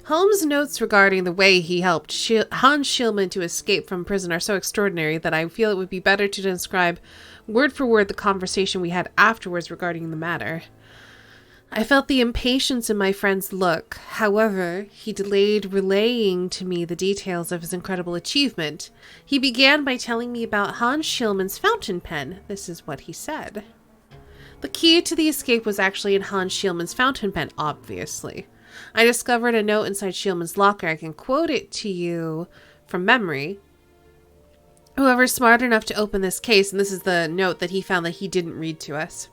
Holmes' notes regarding the way he helped Hans Shieldman to escape from prison are so extraordinary that I feel it would be better to describe word for word the conversation we had afterwards regarding the matter. I felt the impatience in my friend's look. However, he delayed relaying to me the details of his incredible achievement. He began by telling me about Hans Shieldman's fountain pen. This is what he said. The key to the escape was actually in Hans Shieldman's fountain pen, obviously. I discovered a note inside Shieldman's locker. I can quote it to you from memory. Whoever's smart enough to open this case, and this is the note that he found that he didn't read to us,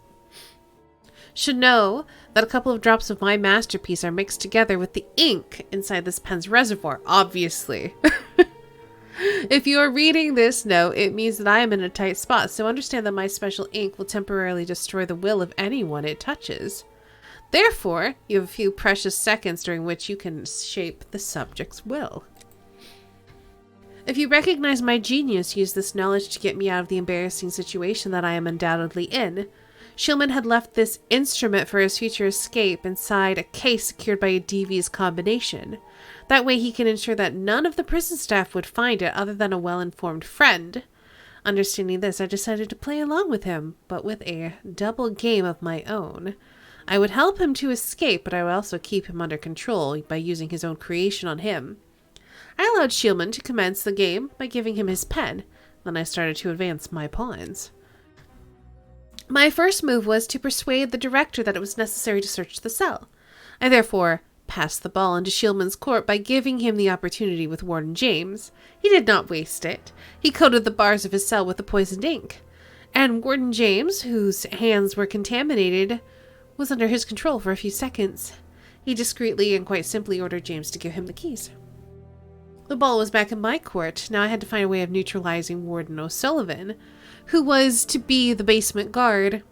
should know that a couple of drops of my masterpiece are mixed together with the ink inside this pen's reservoir, obviously. If you are reading this note, it means that I am in a tight spot, so understand that my special ink will temporarily destroy the will of anyone it touches. Therefore, you have a few precious seconds during which you can shape the subject's will. If you recognize my genius, use this knowledge to get me out of the embarrassing situation that I am undoubtedly in. Shieldman had left this instrument for his future escape inside a case secured by a devious combination. That way he can ensure that none of the prison staff would find it other than a well-informed friend. Understanding this, I decided to play along with him, but with a double game of my own. I would help him to escape, but I would also keep him under control by using his own creation on him. I allowed Shieldman to commence the game by giving him his pen. Then I started to advance my pawns. My first move was to persuade the director that it was necessary to search the cell. I therefore passed the ball into Shieldman's court by giving him the opportunity with Warden James. He did not waste it. He coated the bars of his cell with the poisoned ink. And Warden James, whose hands were contaminated, was under his control for a few seconds. He discreetly and quite simply ordered James to give him the keys. The ball was back in my court. Now I had to find a way of neutralizing Warden O'Sullivan, who was to be the basement guard,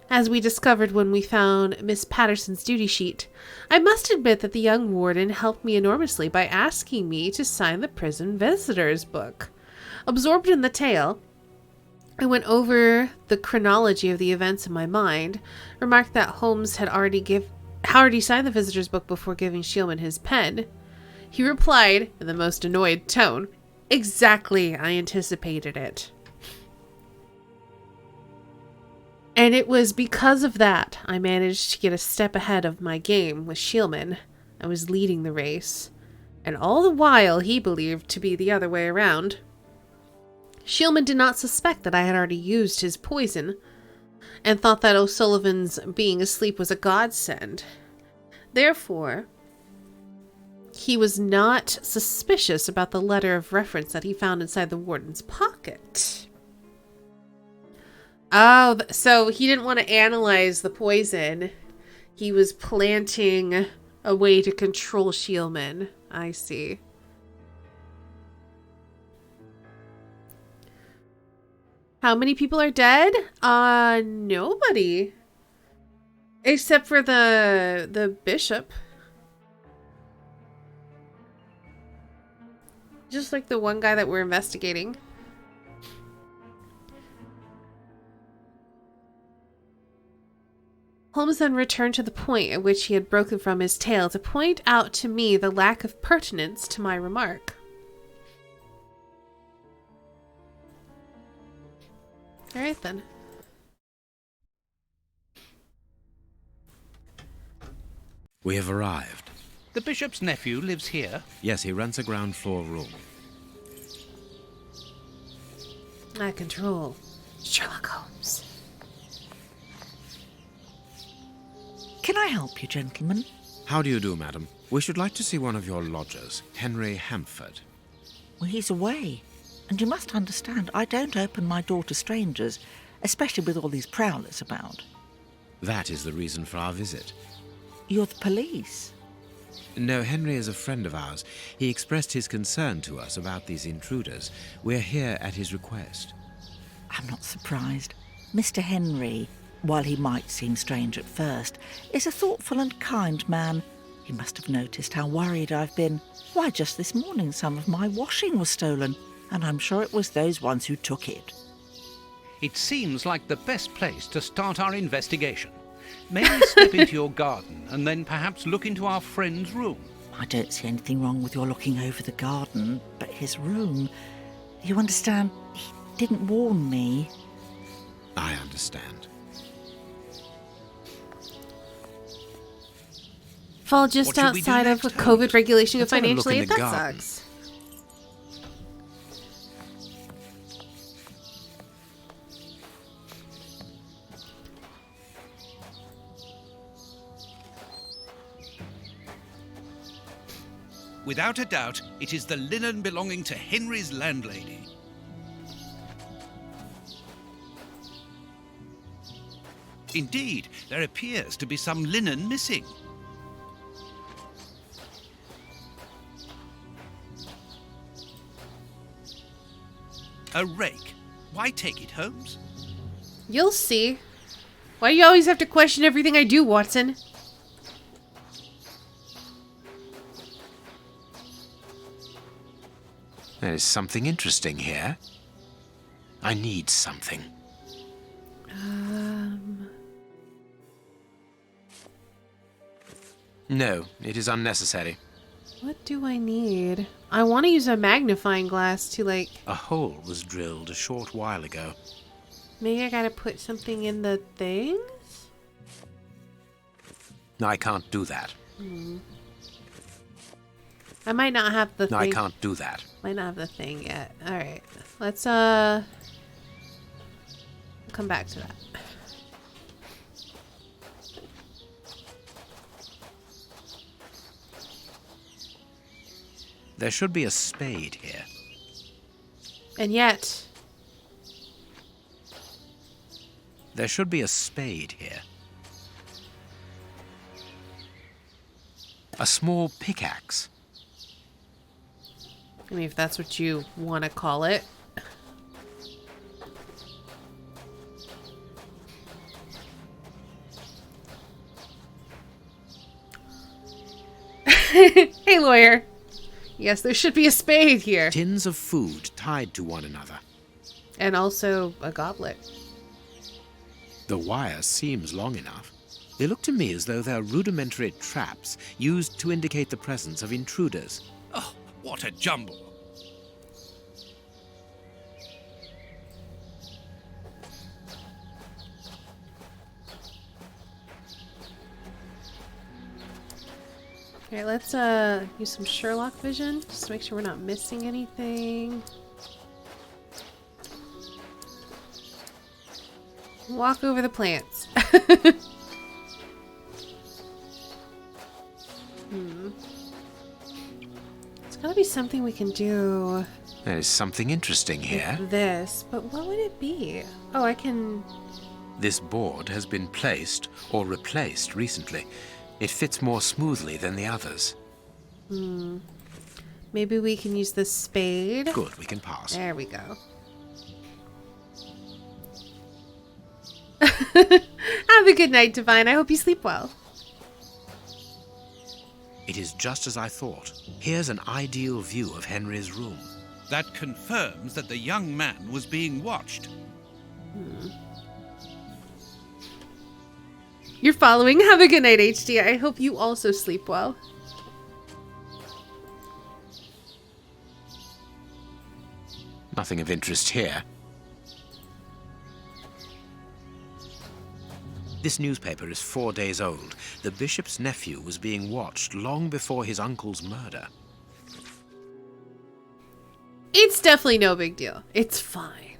as we discovered when we found Miss Patterson's duty sheet. I must admit that the young warden helped me enormously by asking me to sign the prison visitor's book. Absorbed in the tale, I went over the chronology of the events in my mind, remarked that Holmes had already signed the visitor's book before giving Shieldman his pen. He replied, in the most annoyed tone, "Exactly, I anticipated it." And it was because of that I managed to get a step ahead of my game with Shieldman. I was leading the race, and all the while he believed to be the other way around. Shieldman did not suspect that I had already used his poison, and thought that O'Sullivan's being asleep was a godsend. Therefore, he was not suspicious about the letter of reference that he found inside the warden's pocket. Oh, so he didn't want to analyze the poison. He was planting a way to control Shieldman. I see. How many people are dead? Nobody. Except for the bishop. Just like the one guy that we're investigating. Holmes then returned to the point at which he had broken from his tale to point out to me the lack of pertinence to my remark. Alright then. We have arrived. The bishop's nephew lives here? Yes, he rents a ground floor room. I control Sherlock Holmes. Can I help you, gentlemen? How do you do, madam? We should like to see one of your lodgers, Henry Hampford. Well, he's away. And you must understand, I don't open my door to strangers, especially with all these prowlers about. That is the reason for our visit. You're the police. No, Henry is a friend of ours. He expressed his concern to us about these intruders. We're here at his request. I'm not surprised. Mr. Henry, while he might seem strange at first, is a thoughtful and kind man. He must have noticed how worried I've been. Why, just this morning some of my washing was stolen, and I'm sure it was those ones who took it. It seems like the best place to start our investigation. May we step into your garden and then perhaps look into our friend's room? I don't see anything wrong with your looking over the garden, but his room... You understand, he didn't warn me. I understand. Fall just outside of a COVID regulation of financial aid. That garden. sucks. Without a doubt, it is the linen belonging to Henry's landlady. Indeed, there appears to be some linen missing. A rake. Why take it, Holmes? You'll see. Why do you always have to question everything I do, Watson? There is something interesting here. I need something. No, it is unnecessary. What do I need? I want to use a magnifying glass to, like... A hole was drilled a short while ago. Maybe I gotta put something in the things? I can't do that. I might not have the thing. I can't do that. Might not have the thing yet. Alright. Let's, come back to that. There should be a spade here. And yet... There should be a spade here. A small pickaxe. I mean, if that's what you want to call it. Hey, lawyer. Yes, there should be a spade here. Tins of food tied to one another. And also a goblet. The wire seems long enough. They look to me as though they're rudimentary traps used to indicate the presence of intruders. Oh, what a jumble! Okay, let's use some Sherlock vision just to make sure we're not missing anything. Walk over the plants. It's gotta be something we can do. There's something interesting here. With this, but what would it be? Oh, I can... This board has been placed or replaced recently. It fits more smoothly than the others. Maybe we can use the spade. Good, we can pass. There we go. Have a good night, Divine. I hope you sleep well. It is just as I thought. Here's an ideal view of Henry's room. That confirms that the young man was being watched. You're following. Have a good night, HD. I hope you also sleep well. Nothing of interest here. This newspaper is 4 days old. The bishop's nephew was being watched long before his uncle's murder. It's definitely no big deal. It's fine.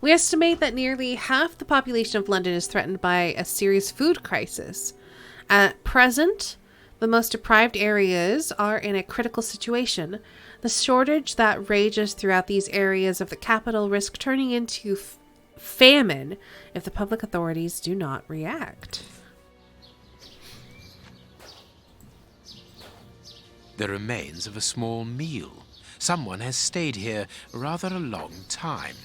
We estimate that nearly half the population of London is threatened by a serious food crisis. At present, the most deprived areas are in a critical situation. The shortage that rages throughout these areas of the capital risk turning into famine if the public authorities do not react. The remains of a small meal. Someone has stayed here rather a long time.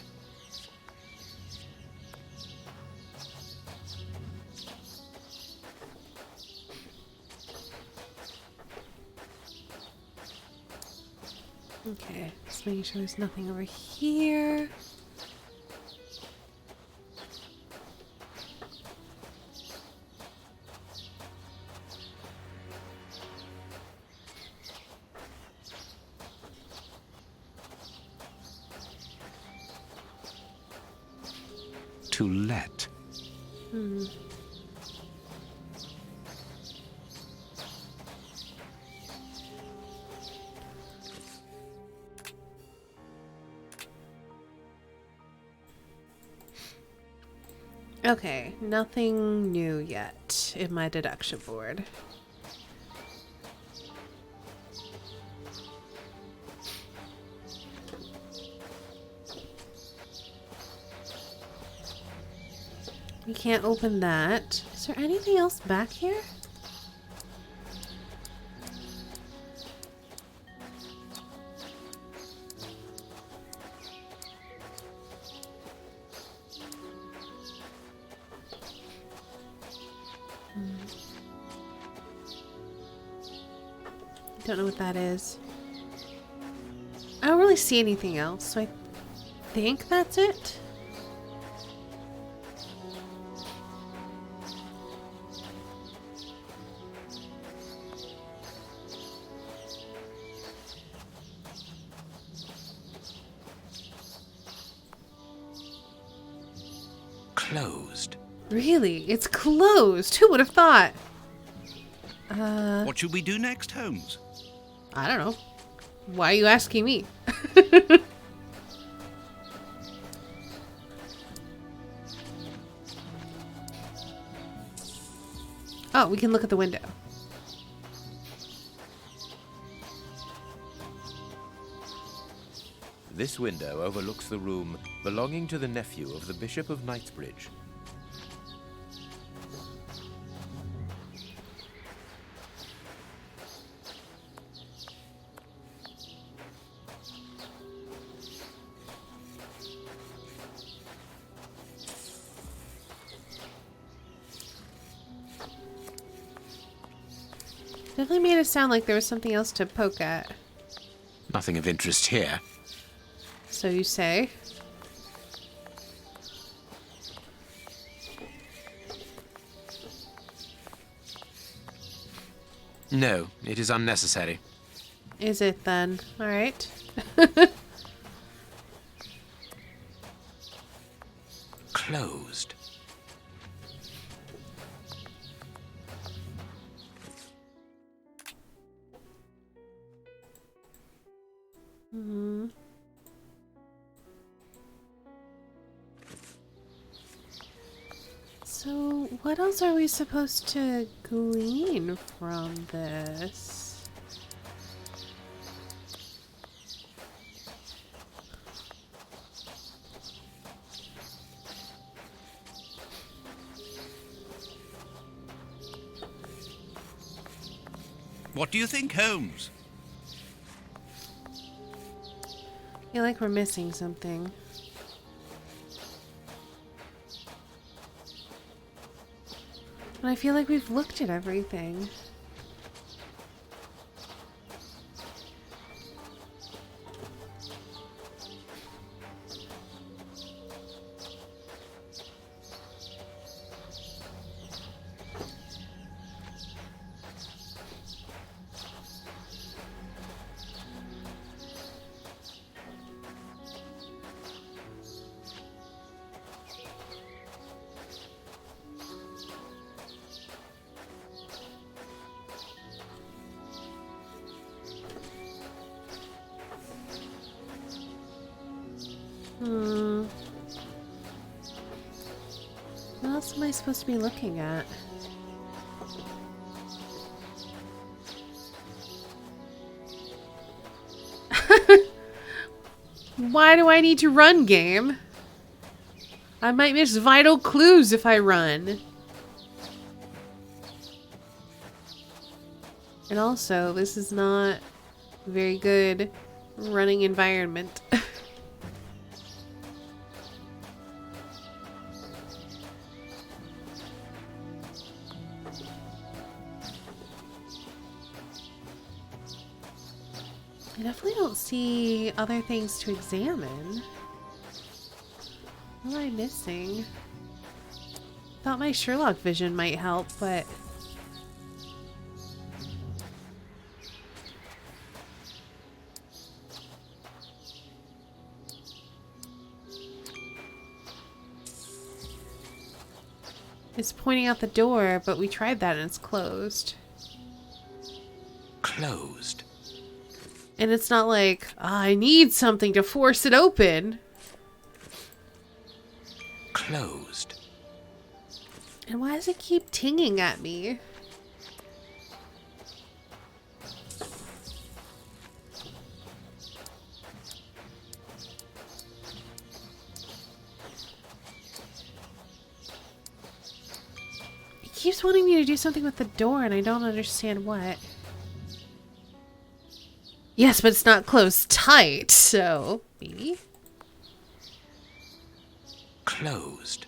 Okay, just making sure there's nothing over here. To let. Okay, nothing new yet in my deduction board. We can't open that. Is there anything else back here? Don't know what that is. I don't really see anything else, so I think that's it. Closed. Really? It's closed. Who would have thought? What should we do next, Holmes? I don't know. Why are you asking me? Oh, we can look at the window. This window overlooks the room belonging to the nephew of the Bishop of Knightsbridge. Definitely made it sound like there was something else to poke at. Nothing of interest here. So you say? No, it is unnecessary. Is it then? Alright. Closed. Hmm. So, what else are we supposed to glean from this? What do you think, Holmes? I feel like we're missing something. But I feel like we've looked at everything. else am I supposed to be looking at? Why do I need to run, game? I might miss vital clues if I run. And also, this is not a very good running environment. I definitely don't see other things to examine. What am I missing? Thought my Sherlock vision might help, but... It's pointing out the door, but we tried that and it's closed. Closed. And it's not like, oh, I need something to force it open. Closed. And why does it keep tinging at me? It keeps wanting me to do something with the door and I don't understand what. Yes, but it's not closed tight, so maybe. Closed.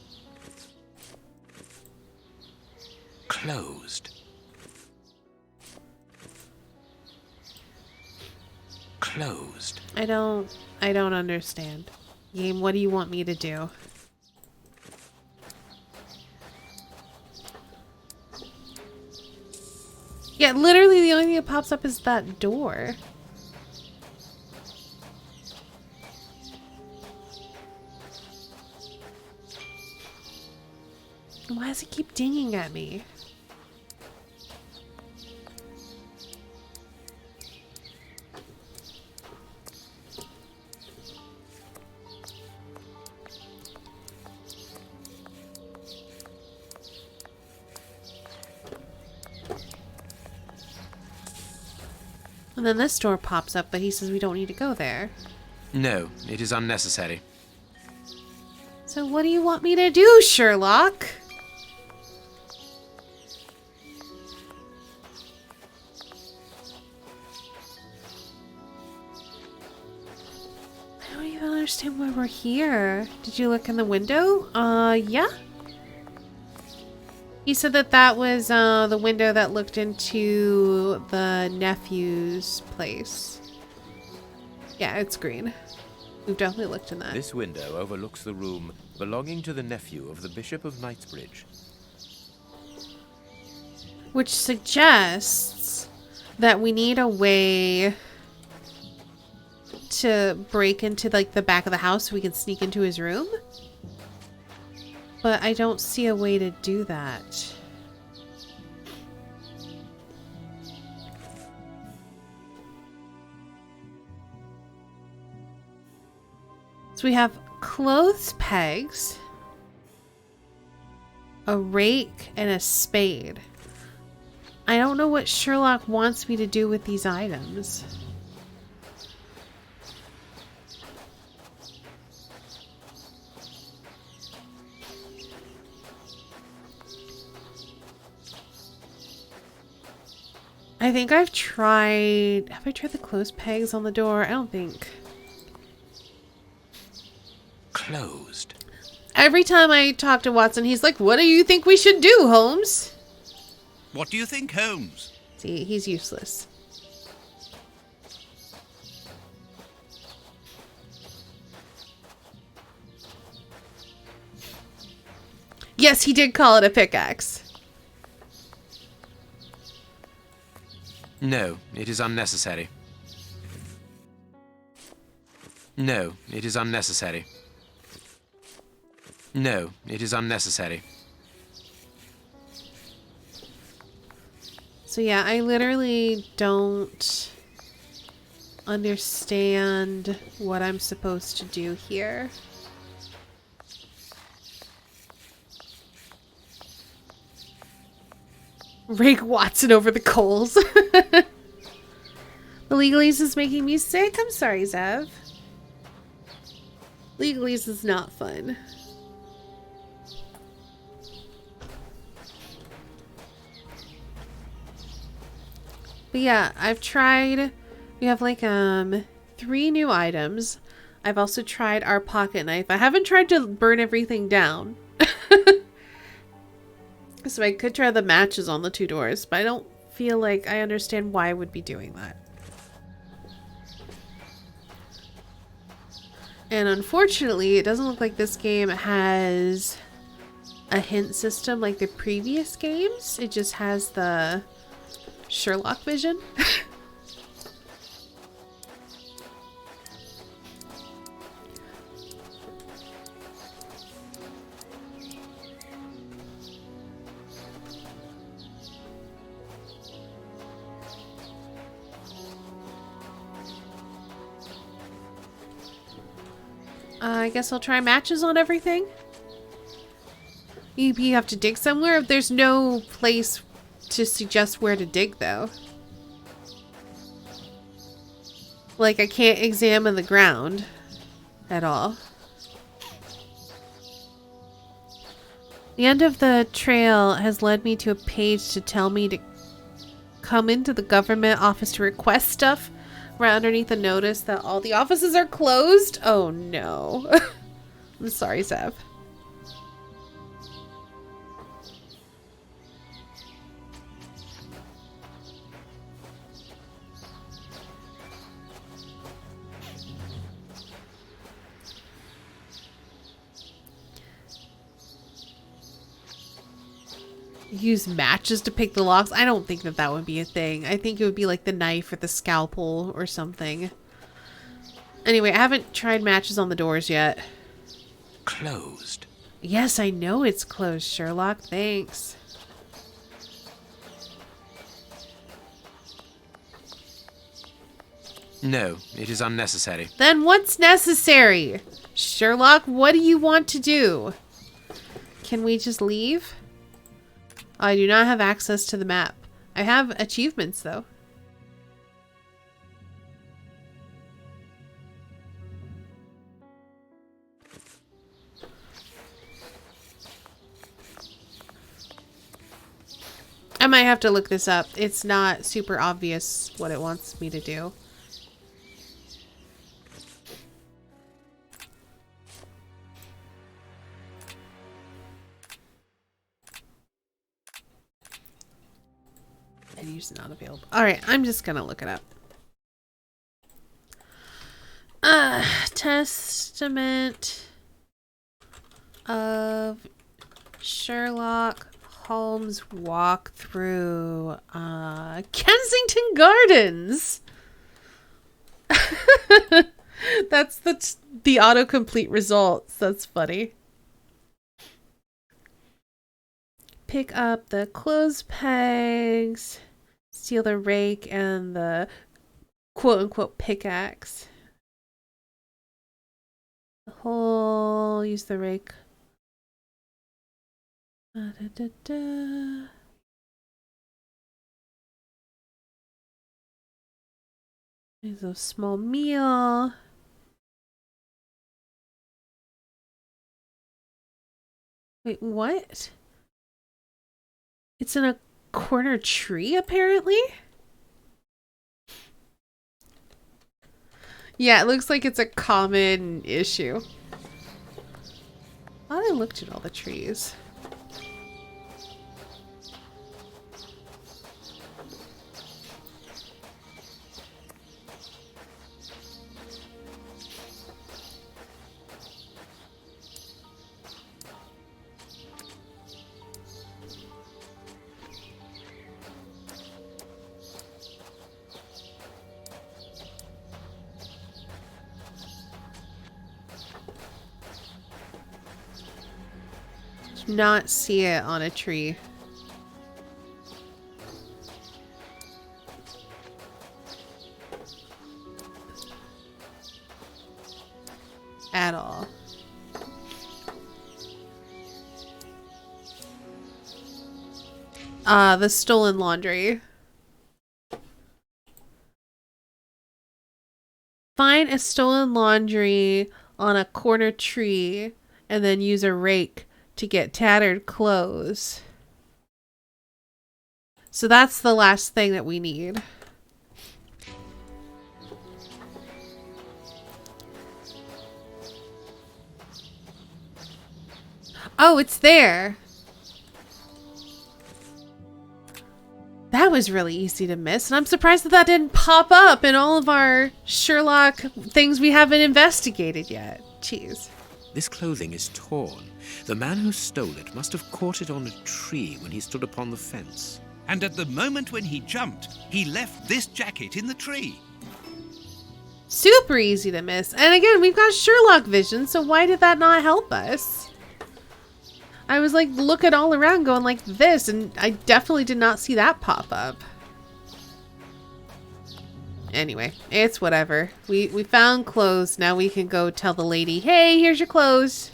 Closed. Closed. I don't understand. Game, what do you want me to do? Yeah, literally the only thing that pops up is that door. Why does it keep dinging at me? And then this door pops up, but he says we don't need to go there. No, it is unnecessary. So what do you want me to do, Sherlock? I don't even understand why we're here. Did you look in the window? Yeah. He said that that was the window that looked into the nephew's place. Yeah, it's green. We've definitely looked in that. This window overlooks the room belonging to the nephew of the Bishop of Knightsbridge. Which suggests that we need a way to break into like the back of the house so we can sneak into his room. But I don't see a way to do that. So we have clothes pegs, a rake, and a spade. I don't know what Sherlock wants me to do with these items. I think I've tried... Have I tried the clothes pegs on the door? I don't think. Closed. Every time I talk to Watson, he's like, what do you think we should do, Holmes? What do you think, Holmes? See, he's useless. Yes, he did call it a pickaxe. No, it is unnecessary. No, it is unnecessary. No, it is unnecessary. So yeah, I literally don't understand what I'm supposed to do here. Rake Watson over the coals. The legalese is making me sick. I'm sorry, Zev. Legalese is not fun. But yeah, I've tried. We have like 3 new items. I've also tried our pocket knife. I haven't tried to burn everything down. So I could try the matches on the 2 doors, but I don't feel like I understand why I would be doing that. And unfortunately, it doesn't look like this game has a hint system like the previous games. It just has the Sherlock vision. I guess I'll try matches on everything. You have to dig somewhere. There's no place to suggest where to dig, though. Like, I can't examine the ground at all. The end of the trail has led me to a page to tell me to come into the government office to request stuff. Right underneath a notice that all the offices are closed. Oh no. I'm sorry, Zev. Use matches to pick the locks. I don't think that that would be a thing. I think it would be like the knife or the scalpel or something. Anyway, I haven't tried matches on the doors yet. Closed. Yes, I know it's closed, Sherlock. Thanks. No, it is unnecessary. Then what's necessary? Sherlock, what do you want to do? Can we just leave? I do not have access to the map. I have achievements, though. I might have to look this up. It's not super obvious what it wants me to do. Menu's not available. Alright, I'm just gonna look it up. Testament of Sherlock Holmes walkthrough. Kensington Gardens! That's the autocomplete results. That's funny. Pick up the clothes pegs. Steal the rake and the quote-unquote pickaxe. The hole. Use the rake. There's a small meal. Wait, what? It's in a corner tree, apparently? Yeah, it looks like it's a common issue. I thought I looked at all the trees. Not see it on a tree. At all. The stolen laundry. Find a stolen laundry on a corner tree and then use a rake to get tattered clothes. So that's the last thing that we need. Oh, it's there. That was really easy to miss, and I'm surprised that that didn't pop up in all of our Sherlock things we haven't investigated yet. Jeez. This clothing is torn. The man who stole it must have caught it on a tree when he stood upon the fence. And at the moment when he jumped, he left this jacket in the tree. Super easy to miss. And again, we've got Sherlock vision, so why did that not help us? I was like looking all around going like this, and I definitely did not see that pop up. Anyway, it's whatever. We found clothes. Now we can go tell the lady, hey, here's your clothes.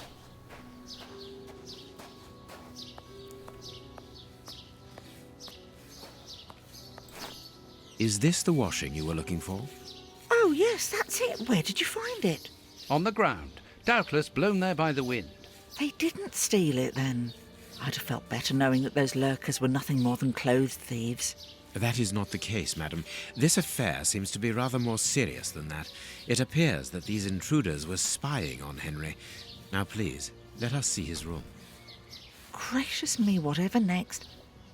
Is this the washing you were looking for? Oh, yes, that's it. Where did you find it? On the ground, doubtless blown there by the wind. They didn't steal it, then. I'd have felt better knowing that those lurkers were nothing more than clothes thieves. That is not the case, madam. This affair seems to be rather more serious than that. It appears that these intruders were spying on Henry. Now, please, let us see his room. Gracious me, whatever next?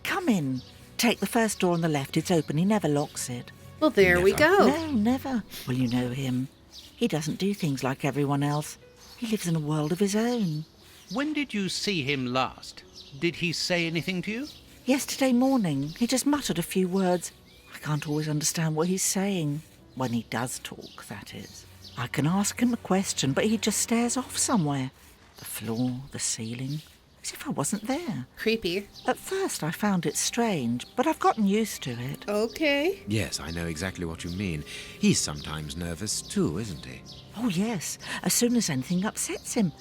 Come in. Take the first door on the left. It's open. He never locks it. Well, there we go. No, never. Well, you know him. He doesn't do things like everyone else. He lives in a world of his own. When did you see him last? Did he say anything to you? Yesterday morning. He just muttered a few words. I can't always understand what he's saying. When he does talk, that is. I can ask him a question, but he just stares off somewhere. The floor, the ceiling. As if I wasn't there. Creepy. At first I found it strange, but I've gotten used to it. Okay. Yes, I know exactly what you mean. He's sometimes nervous too, isn't he? Oh, yes. As soon as anything upsets him.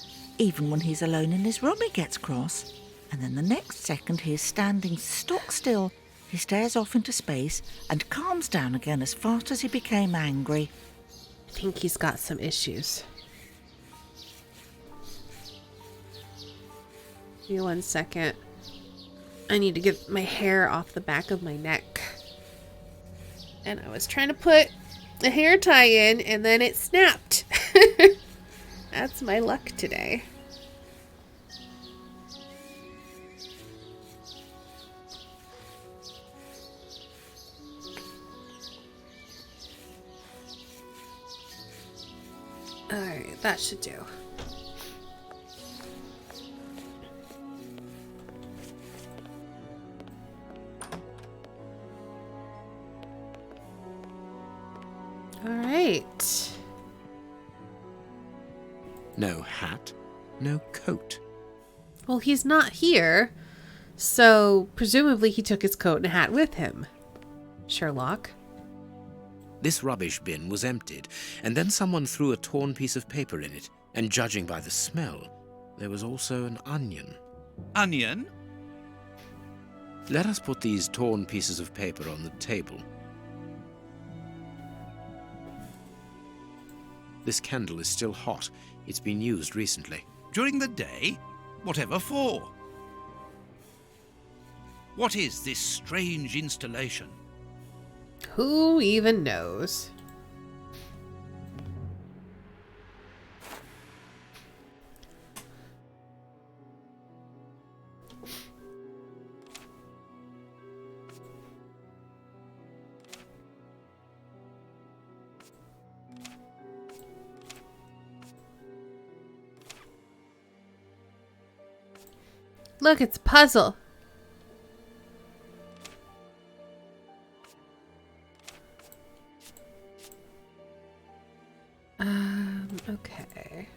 Even when he's alone in his room, he gets cross. And then the next second he is standing stock still. He stares off into space and calms down again as fast as he became angry. I think he's got some issues. Give me 1 second. I need to get my hair off the back of my neck. And I was trying to put a hair tie in and then it snapped. That's my luck today. Alright, that should do. Alright. No hat, no coat. Well, he's not here, so presumably he took his coat and hat with him. Sherlock. This rubbish bin was emptied, and then someone threw a torn piece of paper in it, and judging by the smell, there was also an onion. Onion? Let us put these torn pieces of paper on the table. This candle is still hot. It's been used recently. During the day? Whatever for? What is this strange installation? Who even knows? Look, it's a puzzle. Okay.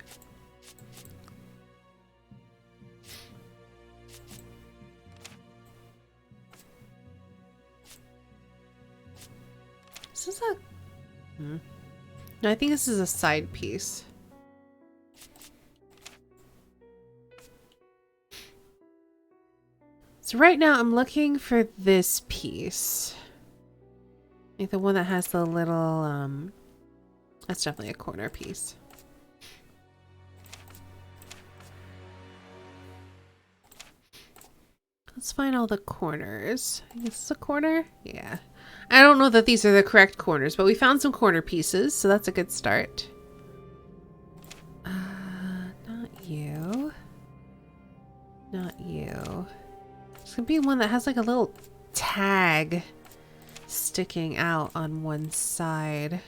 This is a... No, I think this is a side piece. It's So right now I'm looking for this piece. Like the one that has the little, that's definitely a corner piece. Let's find all the corners. I guess it's a corner? Yeah. I don't know that these are the correct corners, but we found some corner pieces, so that's a good start. Not you. Not you. It's gonna be one that has like a little tag sticking out on one side.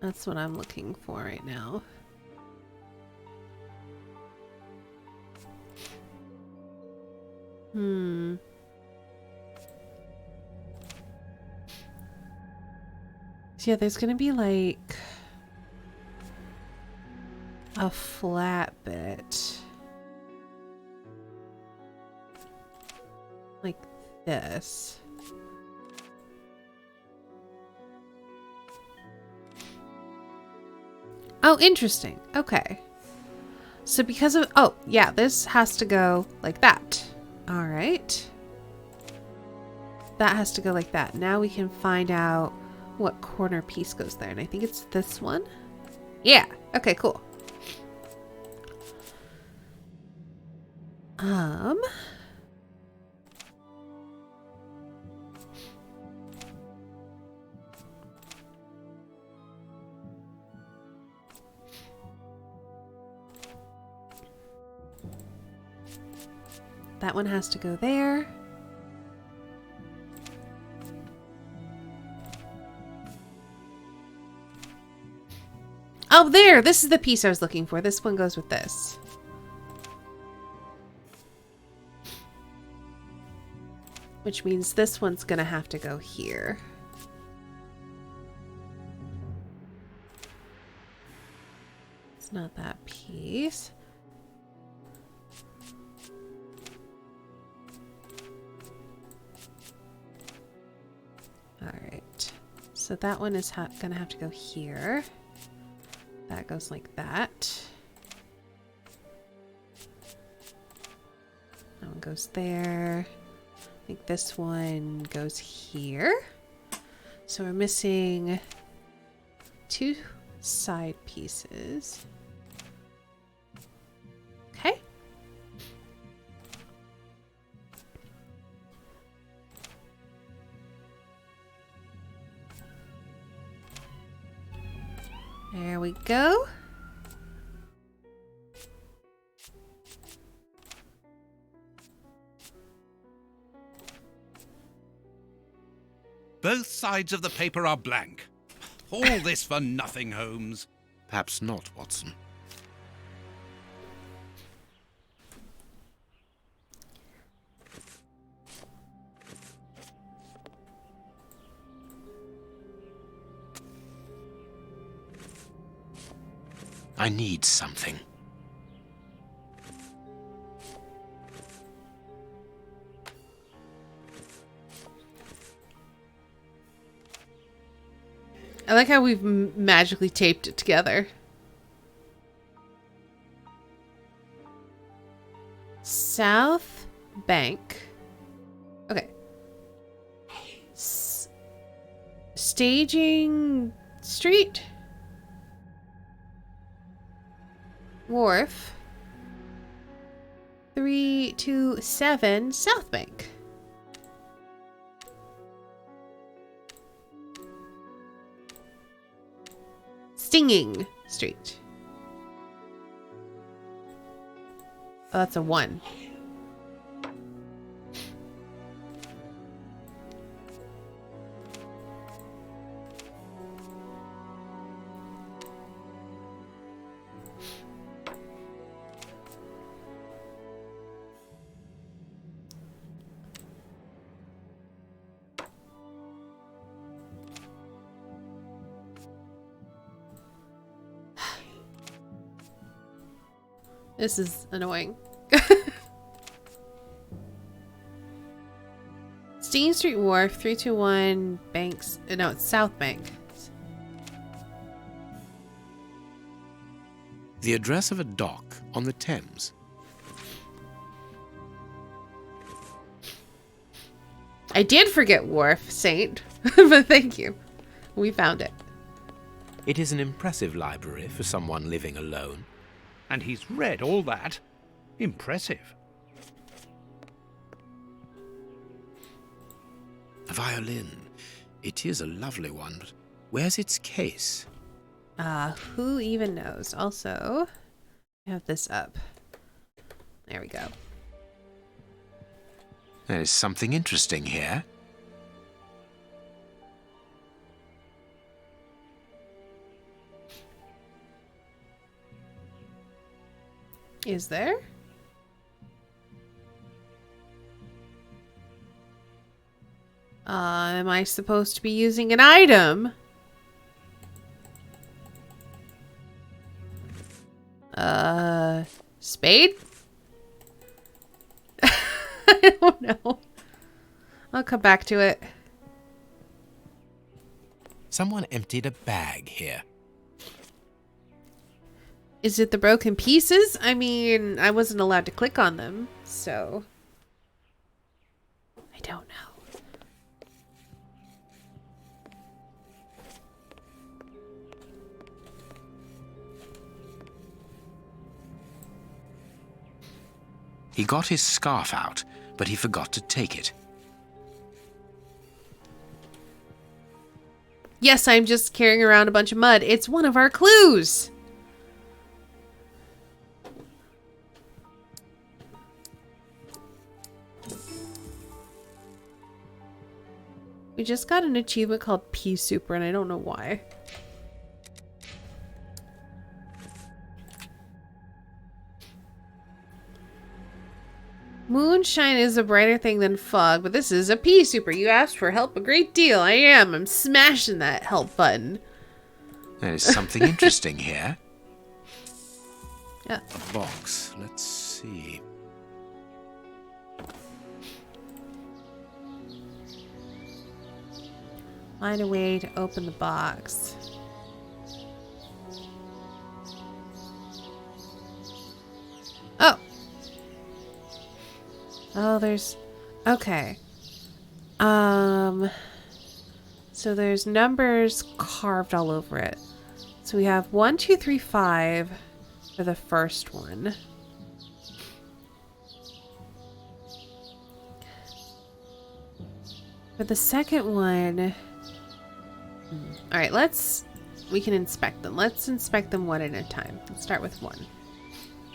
That's what I'm looking for right now. So yeah, there's gonna be like a flat bit. Like this. Oh, interesting. Okay. So because of, oh, yeah, this has to go like that. All right. That has to go like that. Now we can find out what corner piece goes there. And I think it's this one. Yeah. Okay, cool. That one has to go there. Oh, there! This is the piece I was looking for. This one goes with this. Which means this one's gonna have to go here. It's not that piece. Alright. So that one is gonna have to go here. That goes like that. That one goes there. I think this one goes here. So we're missing 2 side pieces. Okay. There we go. Both sides of the paper are blank. All this for nothing, Holmes. Perhaps not, Watson. I need something. I like how we've magically taped it together. South Bank. Okay. Staging Street. Wharf. 327 South Bank. Stinging Street. Oh, that's a 1. This is annoying. Steen Street Wharf, 321 Banks. No, it's South Bank. The address of a dock on the Thames. I did forget Wharf, Saint, but thank you. We found it. It is an impressive library for someone living alone. And he's read all that? Impressive. A violin. It is a lovely one, but where's its case? Who even knows? Also, I have this up. There we go. There is something interesting here. Is there? Am I supposed to be using an item? Spade? I don't know. I'll come back to it. Someone emptied a bag here. Is it the broken pieces? I mean, I wasn't allowed to click on them, so I don't know. He got his scarf out, but he forgot to take it. Yes, I'm just carrying around a bunch of mud. It's one of our clues. We just got an achievement called Pea Super, and I don't know why. Moonshine is a brighter thing than fog, but this is a Pea Super. You asked for help a great deal. I am. I'm smashing that help button. There is something interesting here. Yeah. A box. Let's see. Find a way to open the box. Oh. Oh, there's... Okay. So there's numbers carved all over it. So we have 1, 2, 3, 5 for the first one. For the second one... Alright, we can inspect them. Let's inspect them one at a time. Let's start with 1.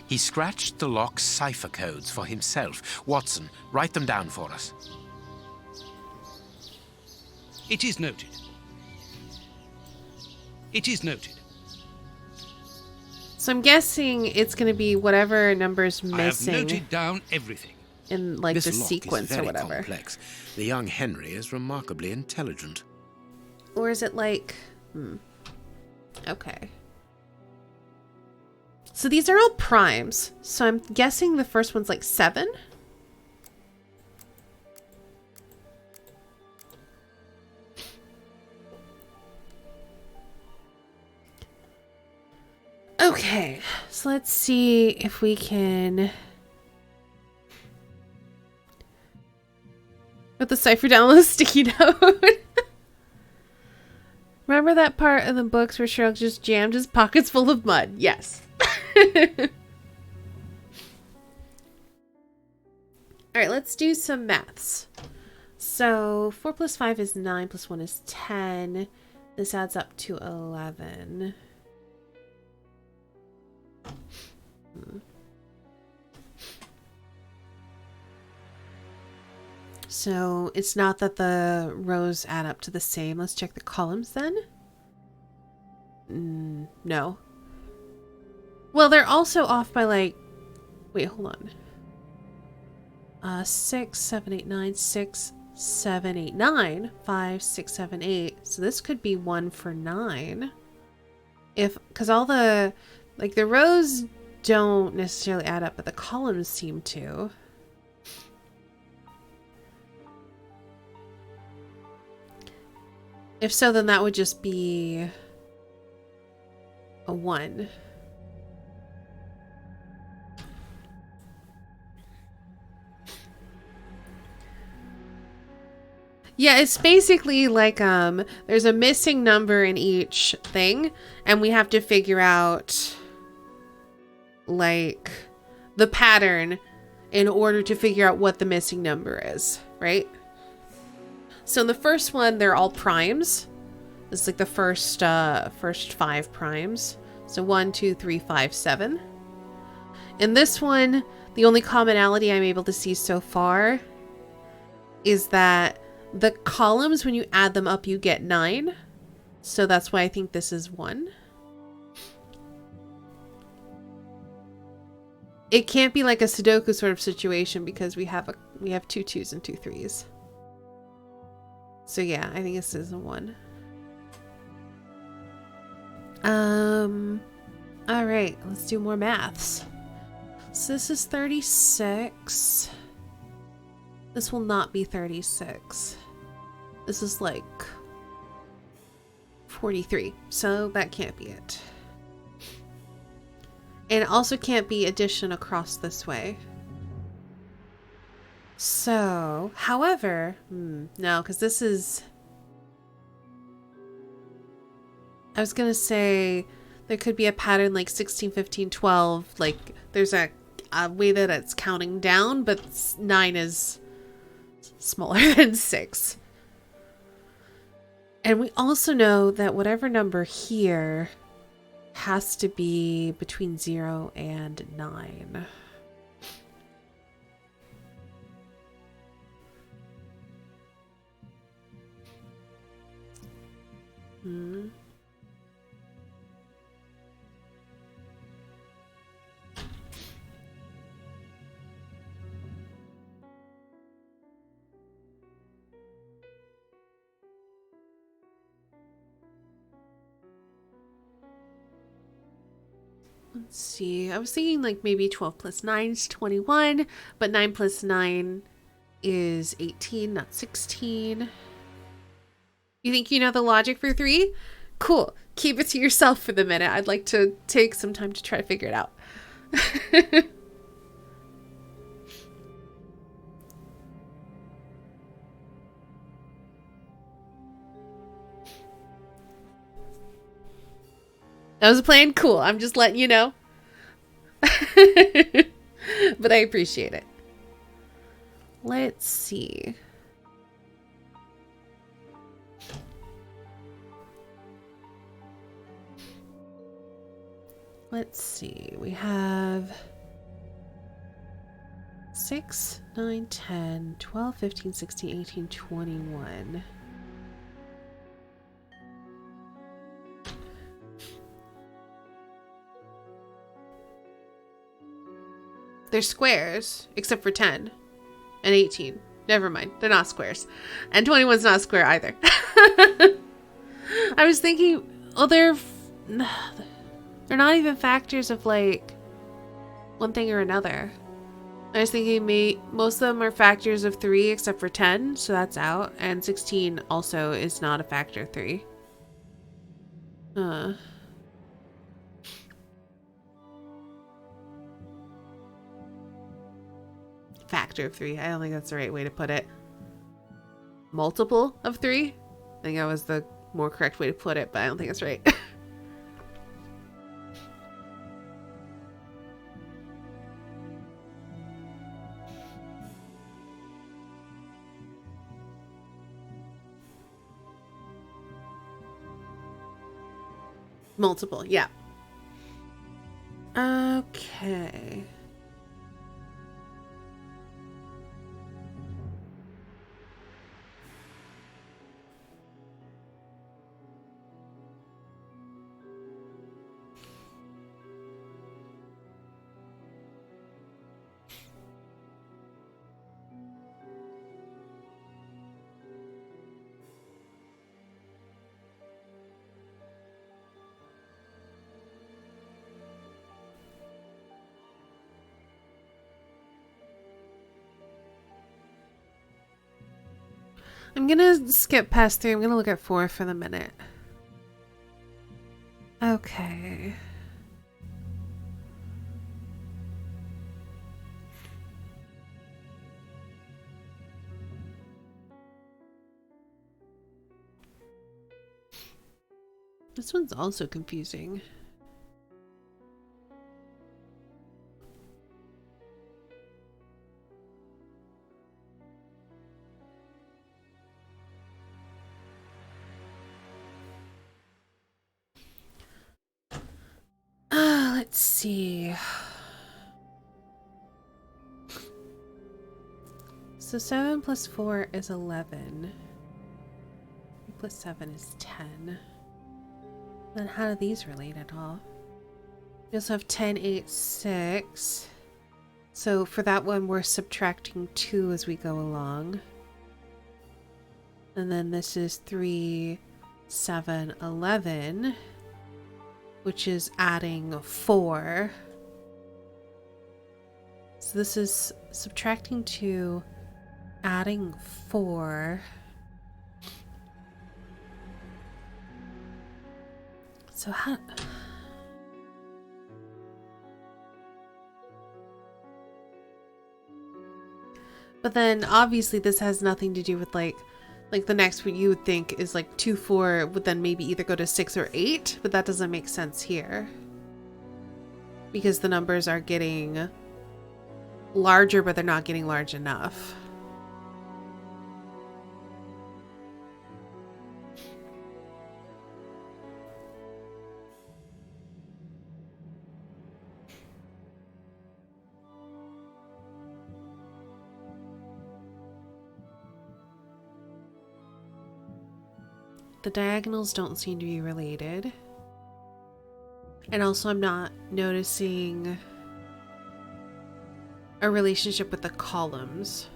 He scratched the lock's cipher codes for himself. Watson, write them down for us. It is noted. It is noted. So I'm guessing it's going to be whatever number's missing. I have noted down everything. In like this the lock sequence is very or whatever. Complex. The young Henry is remarkably intelligent. Or is it like... Okay. So these are all primes. So I'm guessing the first one's like 7? Okay. So let's see if we can... Put the cipher down on the sticky note. Remember that part in the books where Sherlock just jammed his pockets full of mud? Yes. Alright, let's do some maths. So 4 plus 5 is 9, plus 1 is 10. This adds up to 11. So it's not that the rows add up to the same. Let's check the columns then. No. Well, they're also off by like... Wait, hold on. 6, 7, 8, 9, 6, 7, 8, 9, 5, 6, 7, 8. So this could be 1 for 9. Because all the... Like, the rows don't necessarily add up, but the columns seem to. If so, then that would just be a 1. Yeah, it's basically like there's a missing number in each thing, and we have to figure out like the pattern in order to figure out what the missing number is, right? So in the first one, they're all primes. This is like the first 5 primes. So 1, 2, 3, 5, 7. In this one, the only commonality I'm able to see so far is that the columns, when you add them up, you get 9. So that's why I think this is 1. It can't be like a Sudoku sort of situation because we have 2 2s and 2 3s. So yeah, I think this is a 1. All right, let's do more maths. So this is 36. This will not be 36. This is like 43. So that can't be it. And it also can't be addition across this way. So, however, no, because this is... I was going to say there could be a pattern like 16, 15, 12. Like there's a way that it's counting down, but 9 is smaller than 6. And we also know that whatever number here has to be between 0 and 9. Let's see. I was thinking like maybe 12 plus 9 is 21, but 9 plus 9 is 18, not 16. You think you know the logic for 3? Cool. Keep it to yourself for the minute. I'd like to take some time to try to figure it out. That was a plan? Cool. I'm just letting you know. But I appreciate it. Let's see. Let's see. We have 6, 9, 10, 12, 15, 16, 18, 21. They're squares, except for 10 and 18. Never mind. They're not squares. And 21's not a square either. I was thinking, oh, they're not even factors of like one thing or another. I was thinking most of them are factors of 3 except for 10, so that's out. And 16 also is not a factor of 3. Factor of 3. I don't think that's the right way to put it. Multiple of 3? I think that was the more correct way to put it, but I don't think that's right. Multiple, yeah. Okay. I'm gonna skip past 3. I'm gonna look at 4 for the minute. Okay. This one's also confusing. Let's see. So 7 plus 4 is 11. 3 plus 7 is 10. Then how do these relate at all? We also have 10, 8, 6. So for that one, we're subtracting 2 as we go along. And then this is 3, 7, 11, which is adding 4. So this is subtracting 2, adding 4. So how... But then obviously this has nothing to do with like the next one you would think is like 2, 4 would then maybe either go to 6 or 8, but that doesn't make sense here. Because the numbers are getting larger, but they're not getting large enough. The diagonals don't seem to be related. And also I'm not noticing a relationship with the columns.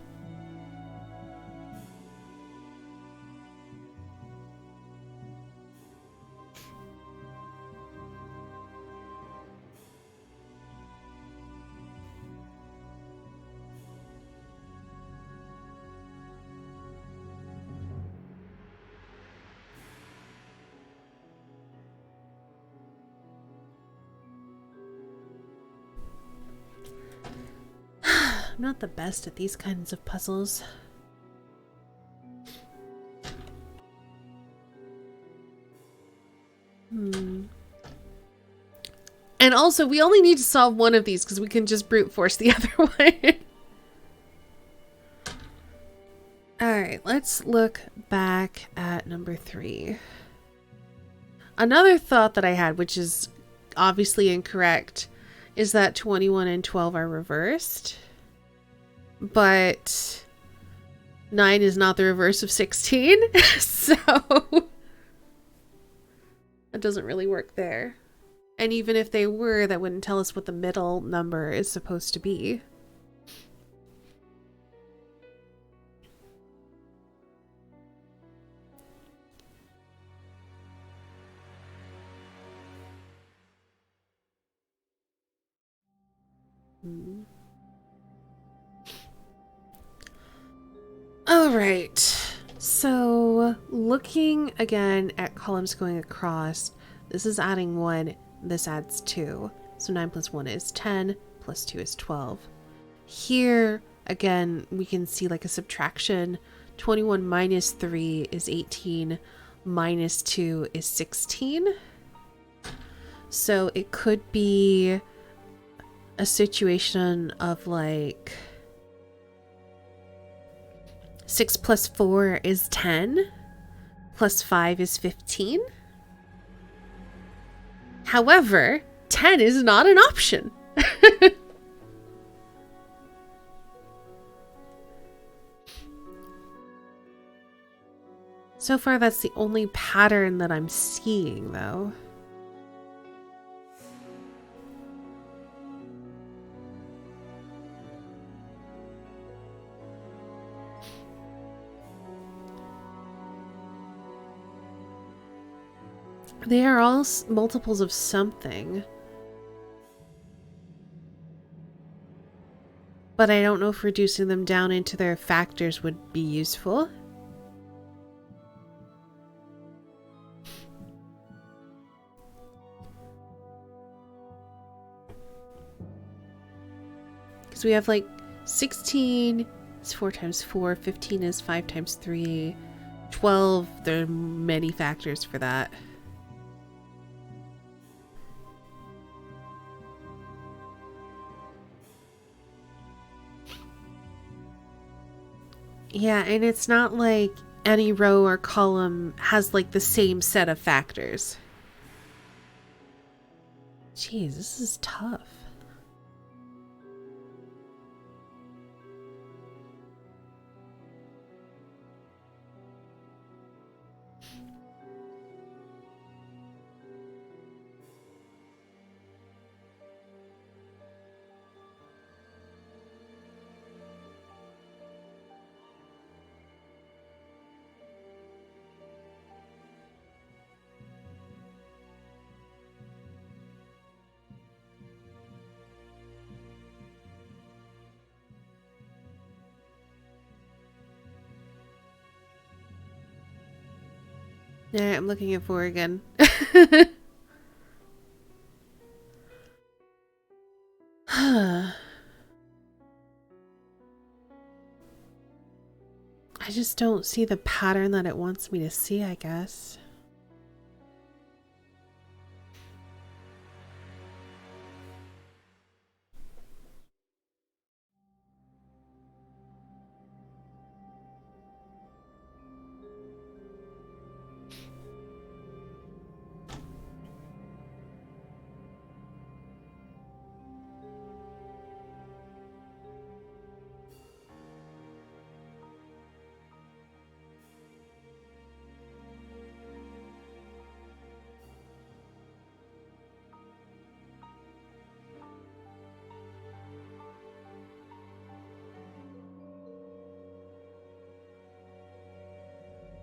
I'm not the best at these kinds of puzzles. And also, we only need to solve one of these because we can just brute force the other one. Alright, let's look back at number 3. Another thought that I had, which is obviously incorrect, is that 21 and 12 are reversed. But 9 is not the reverse of 16, so that doesn't really work there. And even if they were, that wouldn't tell us what the middle number is supposed to be. Alright, so looking again at columns going across, this is adding 1, this adds 2. So 9 plus 1 is 10, plus 2 is 12. Here, again, we can see like a subtraction. 21 minus 3 is 18, minus 2 is 16. So it could be a situation of like 6 plus 4 is 10, plus 5 is 15. However, 10 is not an option. So far, that's the only pattern that I'm seeing, though. They are all multiples of something. But I don't know if reducing them down into their factors would be useful. Because we have like 16 is 4 times 4, 15 is 5 times 3, 12, there are many factors for that. Yeah, and it's not like any row or column has like the same set of factors. Jeez, this is tough. Alright, I'm looking at 4 again. I just don't see the pattern that it wants me to see, I guess.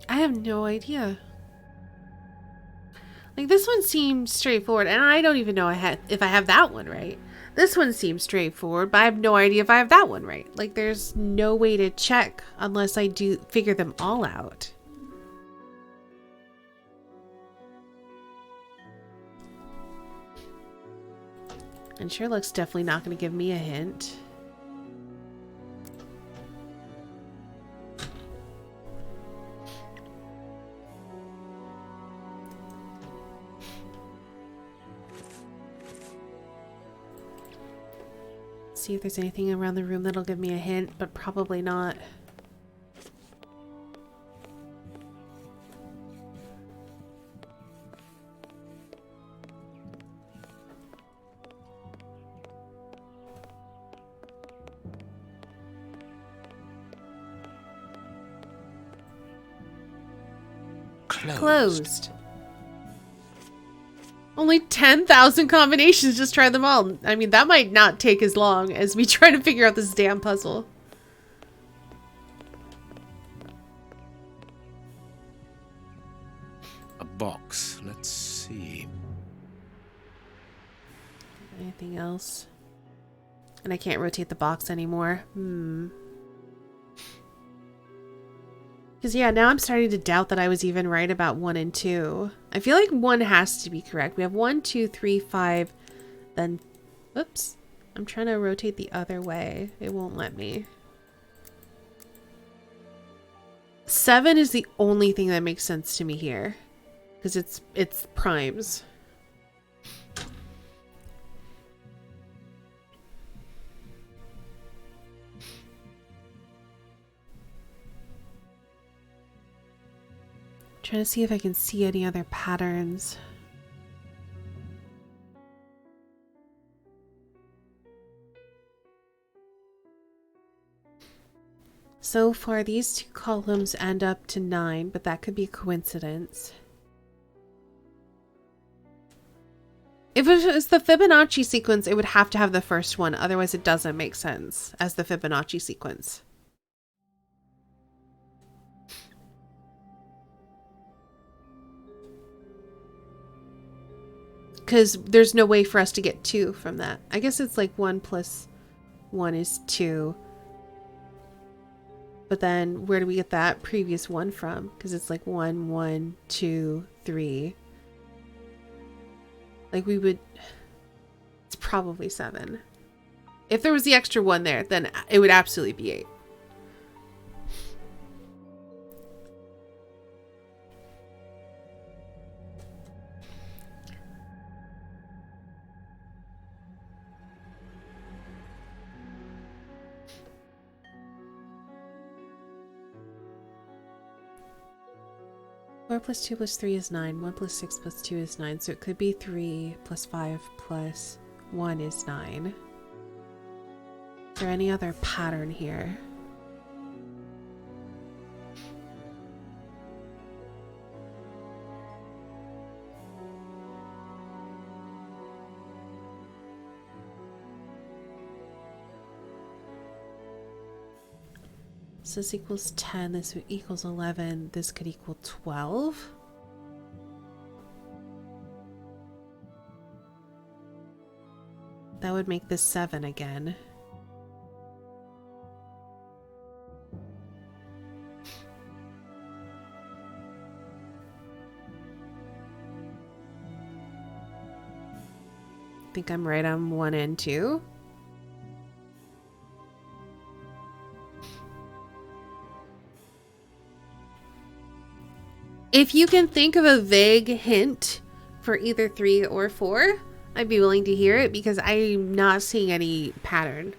I have no idea. Like, this one seems straightforward, and I don't even know if I have that one right. This one seems straightforward, but I have no idea if I have that one right. Like, there's no way to check unless I do figure them all out. And Sherlock's definitely not going to give me a hint. See if there's anything around the room that'll give me a hint, but probably not. Closed. Only 10,000 combinations, just try them all. I mean, that might not take as long as me trying to figure out this damn puzzle. A box. Let's see. Anything else? And I can't rotate the box anymore. Because, yeah, now I'm starting to doubt that I was even right about 1 and 2. I feel like 1 has to be correct. We have 1, 2, 3, 5, then... Oops. I'm trying to rotate the other way. It won't let me. 7 is the only thing that makes sense to me here. Because it's primes. Trying to see if I can see any other patterns. So far, these 2 columns end up to 9, but that could be a coincidence. If it was the Fibonacci sequence, it would have to have the first one. Otherwise, it doesn't make sense as the Fibonacci sequence. Because there's no way for us to get 2 from that. I guess it's like 1 plus 1 is 2. But then where do we get that previous 1 from? Because it's like 1, 1, 2, 3. Like we would... It's probably 7. If there was the extra 1 there, then it would absolutely be 8. 4 plus 2 plus 3 is 9. 1 plus 6 plus 2 is 9. So it could be 3 plus 5 plus 1 is 9. Is there any other pattern here? So this equals 10, this equals 11, this could equal 12. That would make this 7 again. I think I'm right on 1 and 2. If you can think of a vague hint for either 3 or 4, I'd be willing to hear it because I'm not seeing any pattern.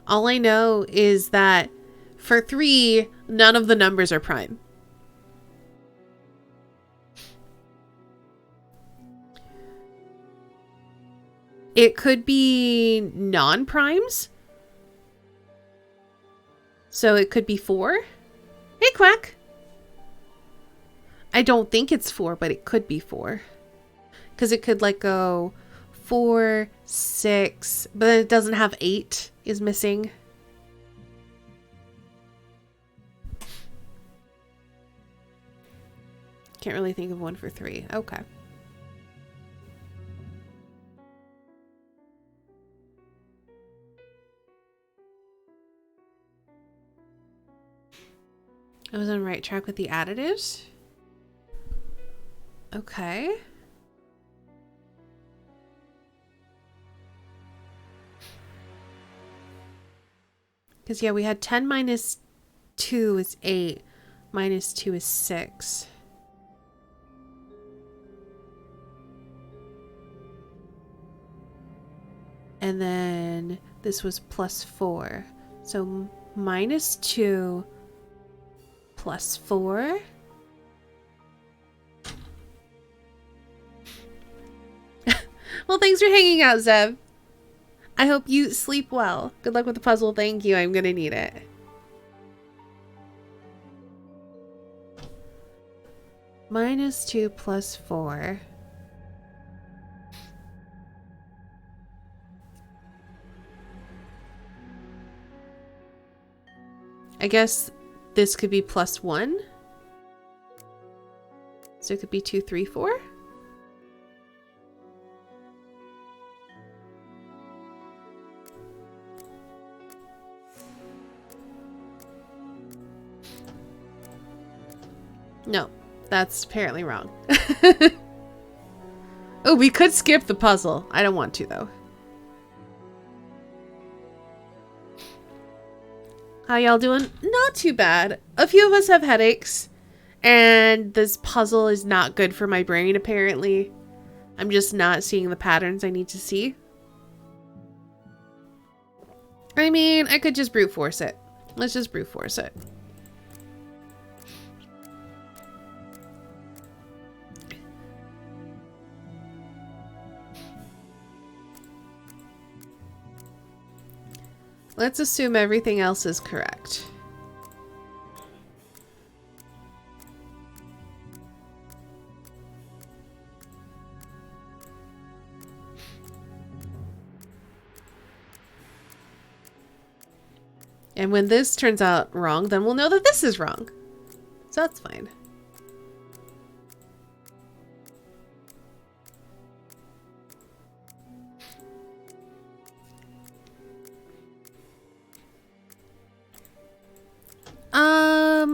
All I know is that for 3, none of the numbers are prime. It could be non-primes. So it could be 4. Hey, Quack! I don't think it's 4, but it could be 4. Because it could like go 4, 6, but it doesn't have 8 is missing. Can't really think of one for 3. Okay. I was on the right track with the additives. Okay. Because, yeah, we had 10 minus 2 is 8. Minus 2 is 6. And then this was plus 4. So minus 2 plus 4. Well, thanks for hanging out, Zeb. I hope you sleep well. Good luck with the puzzle. Thank you. I'm gonna need it. Minus 2 plus 4. I guess this could be plus 1. So it could be 2, 3, 4. No, that's apparently wrong. Oh, we could skip the puzzle. I don't want to, though. How y'all doing? Not too bad. A few of us have headaches, and this puzzle is not good for my brain, apparently. I'm just not seeing the patterns I need to see. I mean, I could just brute force it. Let's just brute force it. Let's assume everything else is correct. And when this turns out wrong, then we'll know that this is wrong. So that's fine.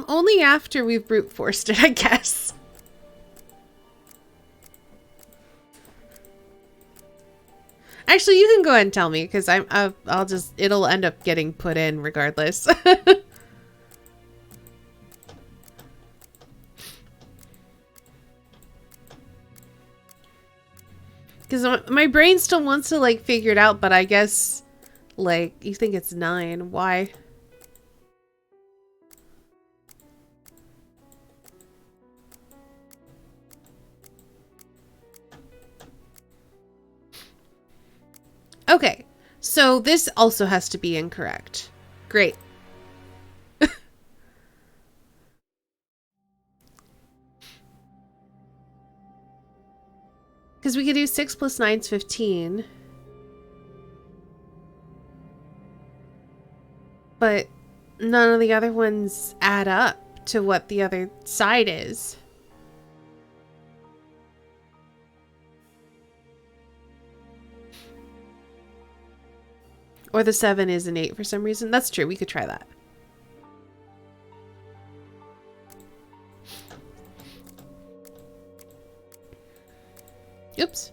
Only after we've brute forced it, I guess. Actually, you can go ahead and tell me, because I'll just, it'll end up getting put in regardless. Because my brain still wants to, like, figure it out, but I guess, like, you think it's 9. Why? Okay, so this also has to be incorrect. Great. Because we could do 6 plus 9 is 15. But none of the other ones add up to what the other side is. Or the 7 is an 8 for some reason. That's true. We could try that. Oops.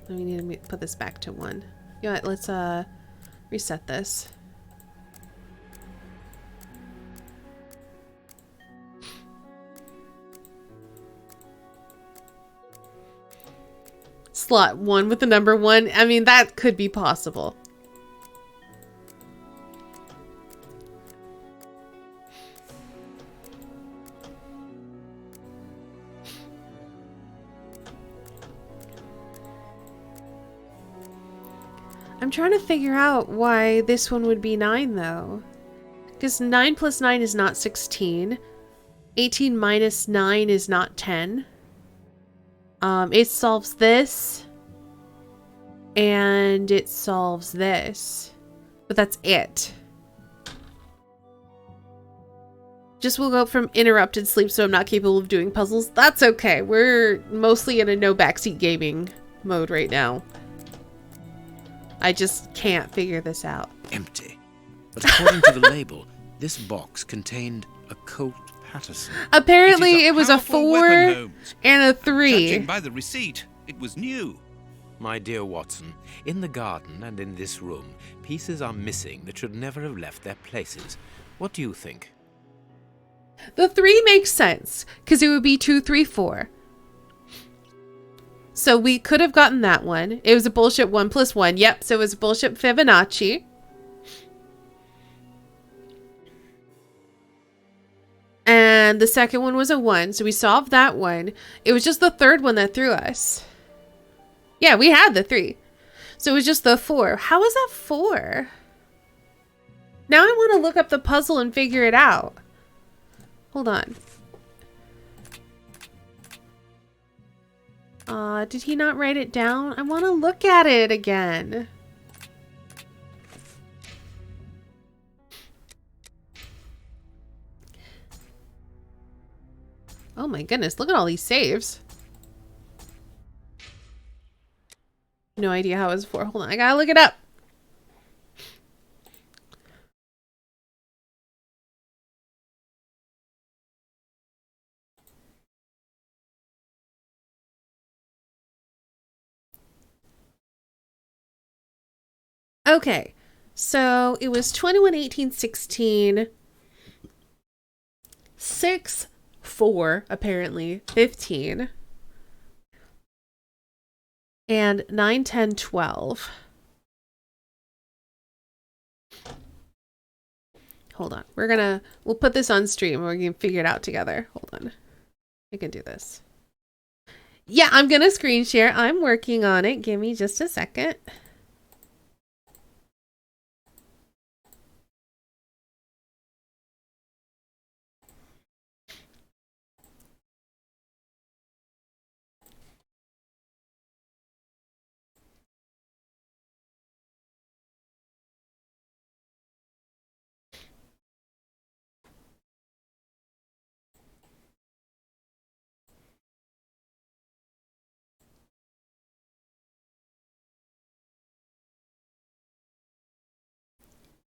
We need to put this back to 1. You know what? Let's reset this. Slot 1 with the number 1. I mean, that could be possible. I'm trying to figure out why this one would be 9 though. Because 9 plus 9 is not 16. 18 minus 9 is not 10. It solves this. And it solves this. But that's it. Just woke up from interrupted sleep, so I'm not capable of doing puzzles. That's okay. We're mostly in a no backseat gaming mode right now. I just can't figure this out. Empty. But according to the label, this box contained a Colt Patterson. Apparently it was a 4 weapon, Holmes. and a 3. Judging by the receipt, it was new. My dear Watson, in the garden and in this room, pieces are missing that should never have left their places. What do you think? The 3 makes sense, because it would be 2, 3, 4. So we could have gotten that one. It was a bullshit 1 plus 1. Yep, so it was a bullshit Fibonacci. And the second one was a 1, so we solved that one. It was just the third one that threw us. Yeah, we had the 3. So it was just the 4. How is that 4? Now I want to look up the puzzle and figure it out. Hold on. Did he not write it down? I want to look at it again. Oh my goodness, look at all these saves. No idea how it was 4. Hold on, I gotta look it up. Okay, so it was 21, 18, 16, 6, 4, apparently, 15, and 9, 10, 12. Hold on, we'll put this on stream and we're gonna figure it out together. Hold on, I can do this. Yeah, I'm gonna screen share. I'm working on it. Give me just a second.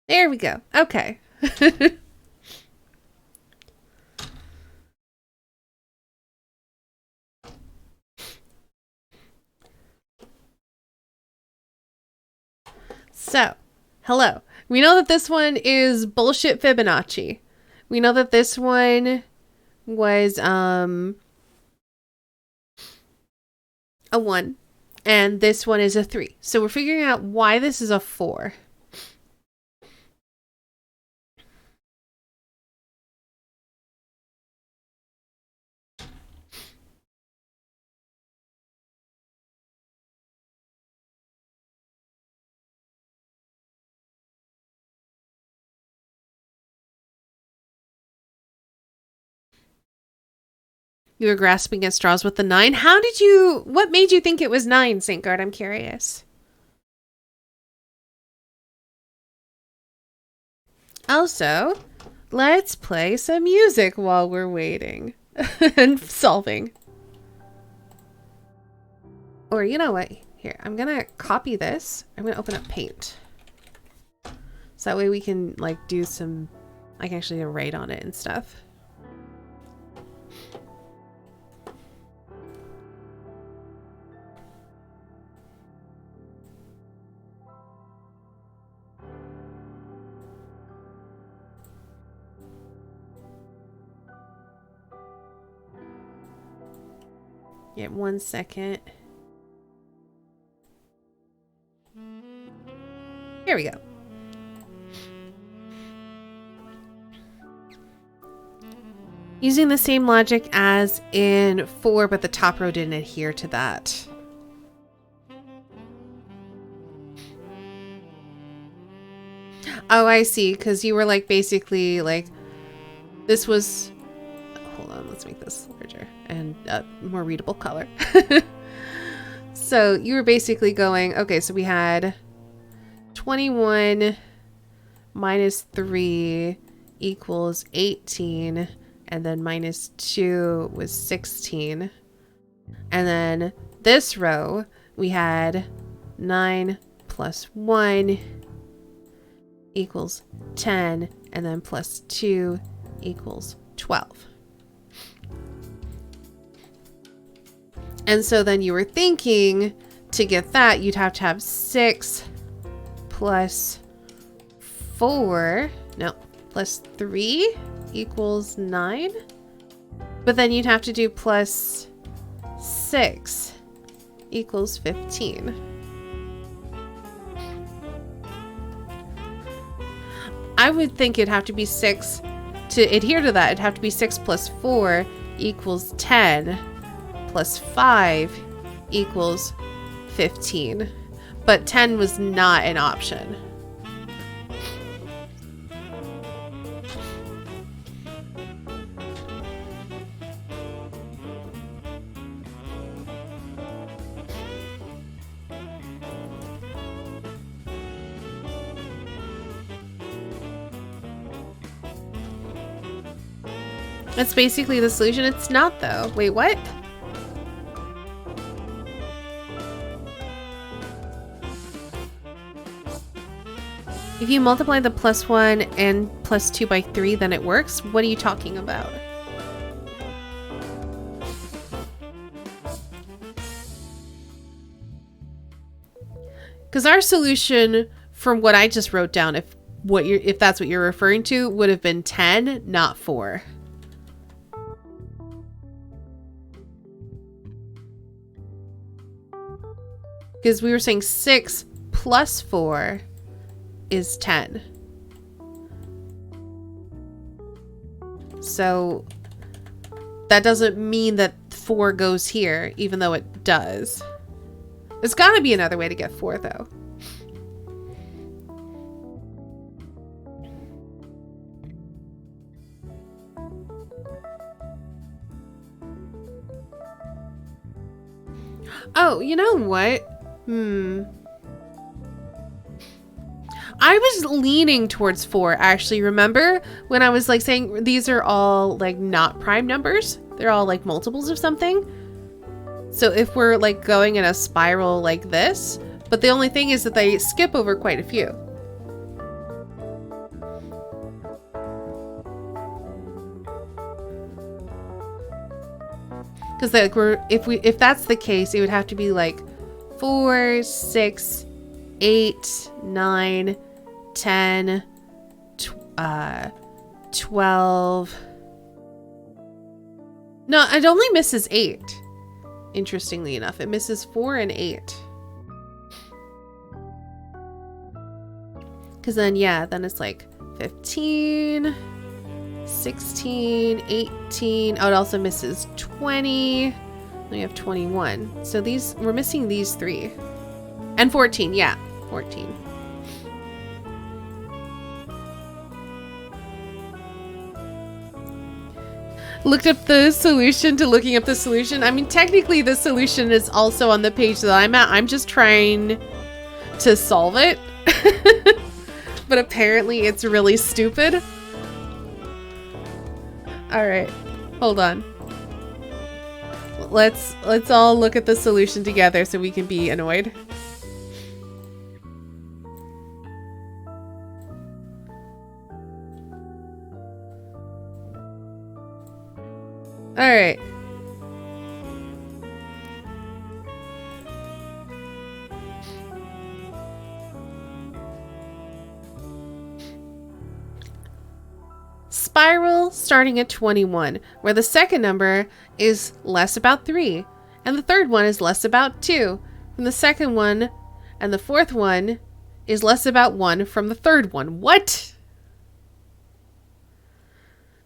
There we go. Okay. So, hello. We know that this one is bullshit Fibonacci. We know that this one was a 1 and this one is a 3. So we're figuring out why this is a 4. You were grasping at straws with the 9. What made you think it was 9, St. Guard? I'm curious. Also, let's play some music while we're waiting and solving. Or you know what? Here, I'm gonna copy this. I'm gonna open up Paint. So that way we can like do some, I can actually write on it and stuff. Yeah, 1 second. Here we go. Using the same logic as in 4, but the top row didn't adhere to that. Oh, I see. Because you were like basically like, this was, hold on, let's make this larger and more readable color. So you were basically going, okay, so we had 21 minus 3 equals 18, and then minus 2 was 16. And then this row, we had 9 plus 1 equals 10, and then plus 2 equals 12. And so then you were thinking to get that, you'd have to have 6 plus 4, no, plus 3 equals 9. But then you'd have to do plus 6 equals 15. I would think it'd have to be 6 to adhere to that. It'd have to be 6 plus 4 equals 10 plus 5 equals 15. But 10 was not an option. That's basically the solution. It's not though. Wait, what? If you multiply the plus 1 and plus 2 by 3, then it works? What are you talking about? Because our solution from what I just wrote down, if that's what you're referring to, would have been 10, not 4. Because we were saying 6 plus 4 is 10. So that doesn't mean that 4 goes here, even though it does. There's got to be another way to get 4, though. Oh, you know what? I was leaning towards 4, actually. Remember when I was like saying these are all like not prime numbers? They're all like multiples of something. So if we're like going in a spiral like this, but the only thing is that they skip over quite a few. Because like if that's the case, it would have to be like 4, 6, 8, 9, 10, 12. No, it only misses 8. Interestingly enough, it misses 4 and 8. Because then, yeah, then it's like 15, 16, 18. Oh, it also misses 20. Then we have 21. So we're missing these 3. And 14, yeah, 14. looked up the solution to looking up the solution. I mean, technically the solution is also on the page that I'm at. I'm just trying to solve it. But apparently it's really stupid. All right, hold on. Let's all look at the solution together so we can be annoyed. All right. Spiral starting at 21, where the second number is less about 3, and the third one is less about 2 from the second one, and the fourth one is less about 1 from the third one. What?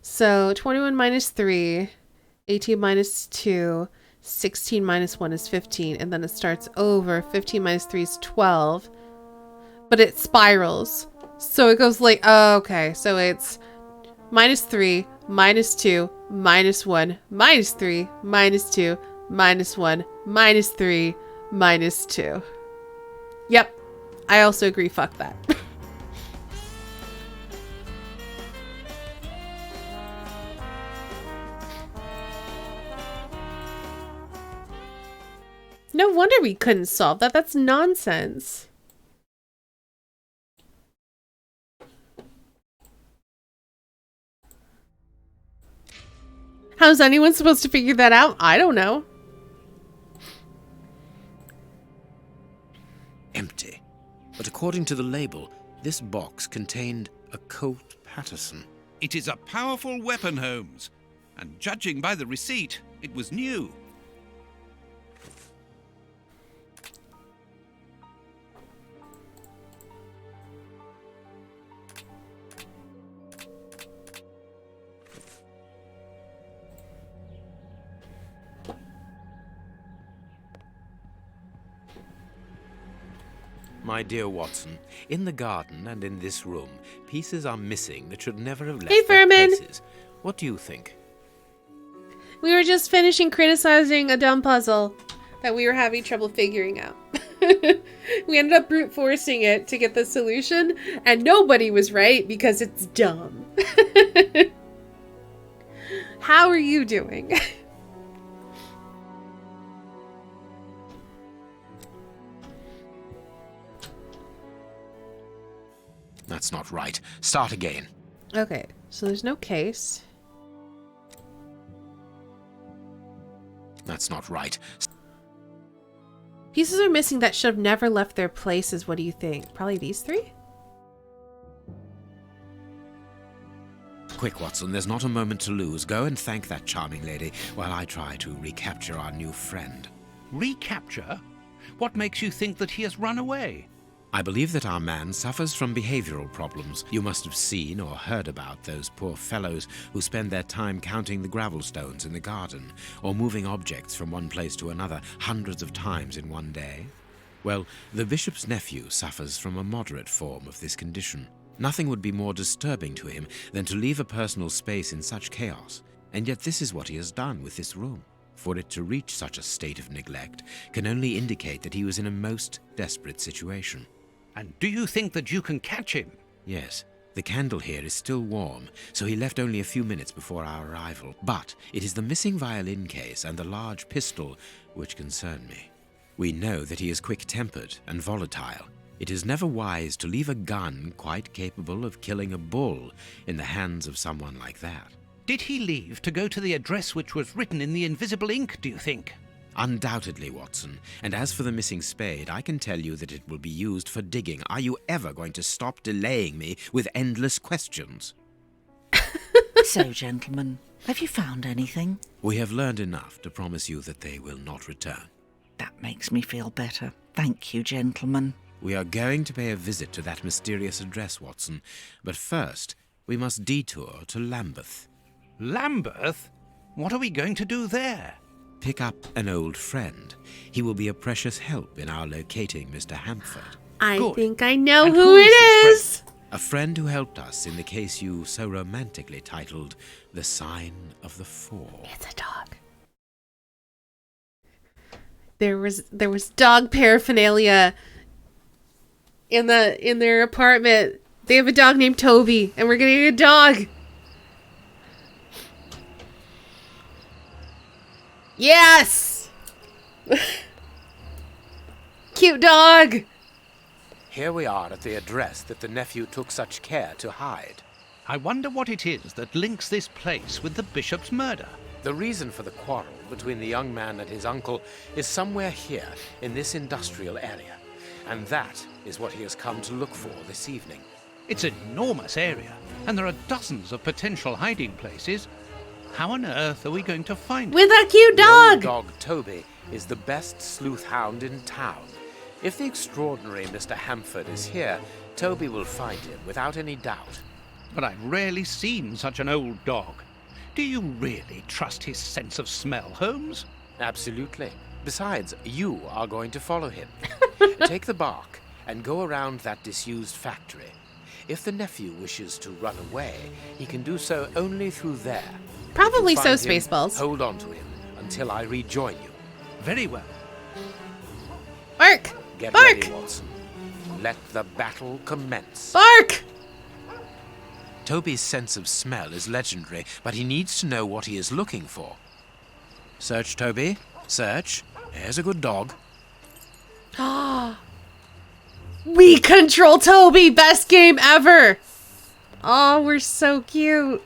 So 21 minus 3, 18 minus 2, 16 minus 1 is 15, and then it starts over. 15 minus 3 is 12, but it spirals. So it goes like, oh, okay, so it's minus 3, minus 2, minus 1, minus 3, minus 2, minus 1, minus 3, minus 2. Yep, I also agree, fuck that. No wonder we couldn't solve that. That's nonsense. How's anyone supposed to figure that out? I don't know. Empty. But according to the label, this box contained a Colt Patterson. It is a powerful weapon, Holmes. And judging by the receipt, it was new. My dear Watson, in the garden and in this room, pieces are missing that should never have left Hey, their Furman. places. What do you think? We were just finishing criticizing a dumb puzzle that we were having trouble figuring out. We ended up brute forcing it to get the solution, and nobody was right because it's dumb. How are you doing? That's not right. Start again. Okay, so there's no case. That's not right. Pieces are missing that should have never left their places. What do you think? Probably these three? Quick, Watson, there's not a moment to lose. Go and thank that charming lady while I try to recapture our new friend. Recapture? What makes you think that he has run away? I believe that our man suffers from behavioral problems. You must have seen or heard about those poor fellows who spend their time counting the gravel stones in the garden, or moving objects from one place to another hundreds of times in one day. Well, the bishop's nephew suffers from a moderate form of this condition. Nothing would be more disturbing to him than to leave a personal space in such chaos, and yet this is what he has done with this room. For it to reach such a state of neglect can only indicate that he was in a most desperate situation. And do you think that you can catch him? Yes. The candle here is still warm, so he left only a few minutes before our arrival. But it is the missing violin case and the large pistol which concern me. We know that he is quick-tempered and volatile. It is never wise to leave a gun quite capable of killing a bull in the hands of someone like that. Did he leave to go to the address which was written in the invisible ink, do you think? Undoubtedly, Watson. And as for the missing spade, I can tell you that it will be used for digging. Are you ever going to stop delaying me with endless questions? So, gentlemen, have you found anything? We have learned enough to promise you that they will not return. That makes me feel better. Thank you, gentlemen. We are going to pay a visit to that mysterious address, Watson. But first, we must detour to Lambeth. Lambeth? What are we going to do there? Pick up an old friend. He will be a precious help in our locating Mr. Hampford. I think I know who it is. A friend who helped us in the case you so romantically titled The Sign of the Four. It's a dog. There was dog paraphernalia in their apartment. They have a dog named Toby, and we're getting a dog. Yes! Cute dog! Here we are at the address that the nephew took such care to hide. I wonder what it is that links this place with the bishop's murder. The reason for the quarrel between the young man and his uncle is somewhere here in this industrial area. And that is what he has come to look for this evening. It's an enormous area, and there are dozens of potential hiding places. How on earth are we going to find With it? a cute The dog! old dog Toby is the best sleuth hound in town. If the extraordinary Mr. Hamford is here, Toby will find him without any doubt. But I've rarely seen such an old dog. Do you really trust his sense of smell, Holmes? Absolutely. Besides, you are going to follow him. Take the bark and go around that disused factory. If the nephew wishes to run away, he can do so only through there. Probably If so, you find him, Spaceballs. Hold on to him until I rejoin you. Very well. Bark! Get Bark! ready, Watson. Let the battle commence. Bark! Toby's sense of smell is legendary, but he needs to know what he is looking for. Search, Toby. Search. There's a good dog. We control Toby! Best game ever! Oh, we're so cute.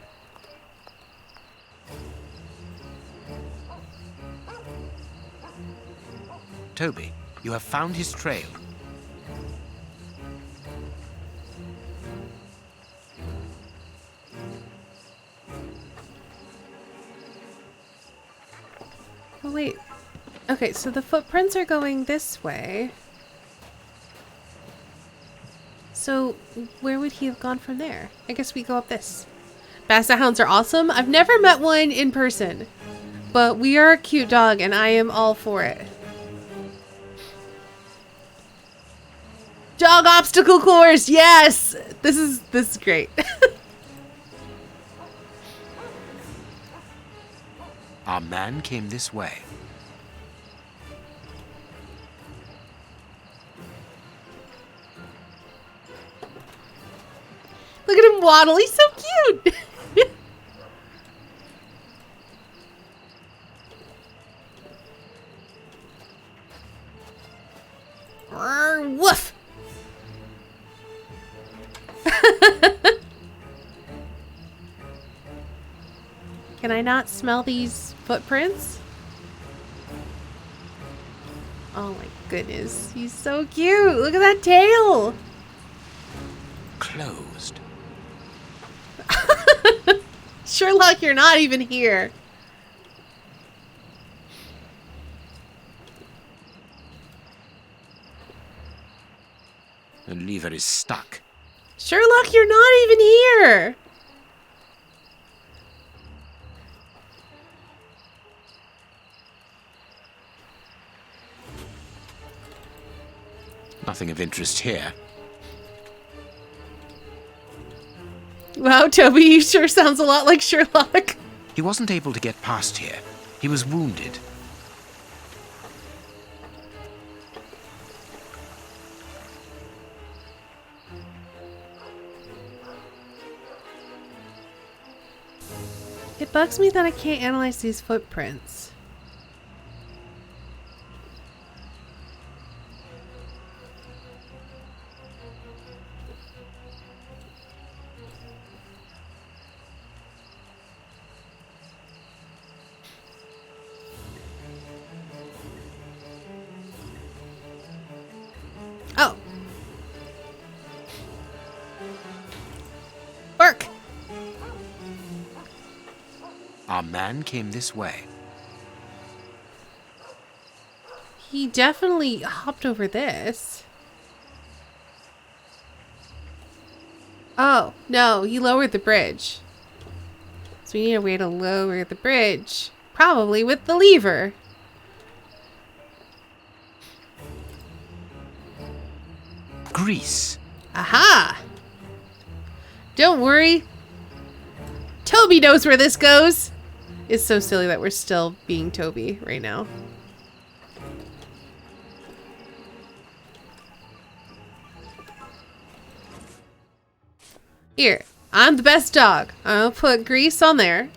Toby, you have found his trail. Oh, wait. Okay, so the footprints are going this way. So, where would he have gone from there? I guess we go up this. Basset hounds are awesome. I've never met one in person, but we are a cute dog and I am all for it. Dog obstacle course, yes! This is great. Our man came this way. Look at him waddle, he's so cute! Woof! Can I not smell these footprints? Oh my goodness, he's so cute! Look at that tail! Closed. Sherlock, you're not even here. The lever is stuck. Sherlock, you're not even here. Nothing of interest here. Wow, Toby, you sure sounds a lot like Sherlock. He wasn't able to get past here. He was wounded. It bugs me that I can't analyze these footprints. Oh. Bark. Our man came this way. He definitely hopped over this. Oh, no, he lowered the bridge. So we need a way to lower the bridge. Probably with the lever. Grease. Aha! Don't worry. Toby knows where this goes. It's so silly that we're still being Toby right now. Here, I'm the best dog. I'll put grease on there.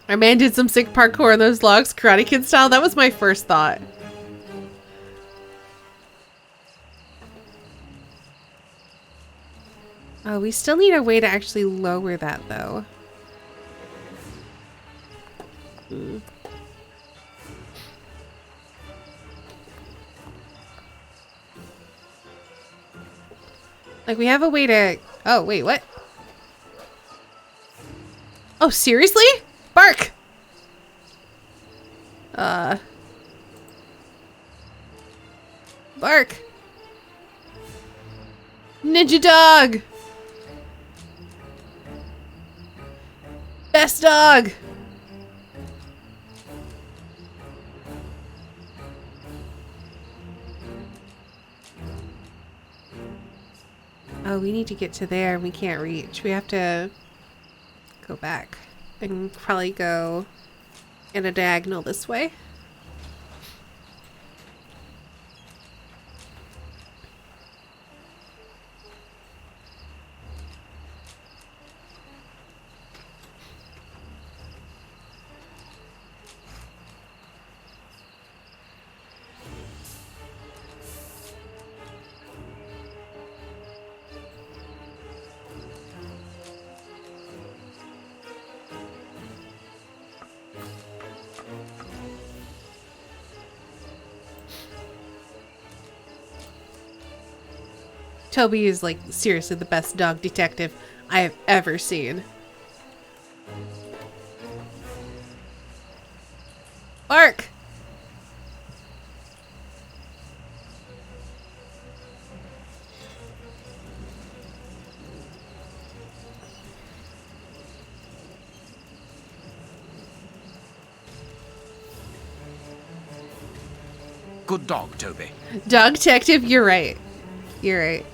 Our man did some sick parkour on those logs, Karate Kid style. That was my first thought. Oh, we still need a way to actually lower that, though. Like, we have a way to... Oh, wait, what? Oh, seriously? Bark! Bark! Ninja dog! Best dog! Oh, we need to get to there. We can't reach. We have to go back and probably go in a diagonal this way. Toby is, like, seriously the best dog detective I have ever seen. Bark! Good dog, Toby. Dog detective, you're right. You're right.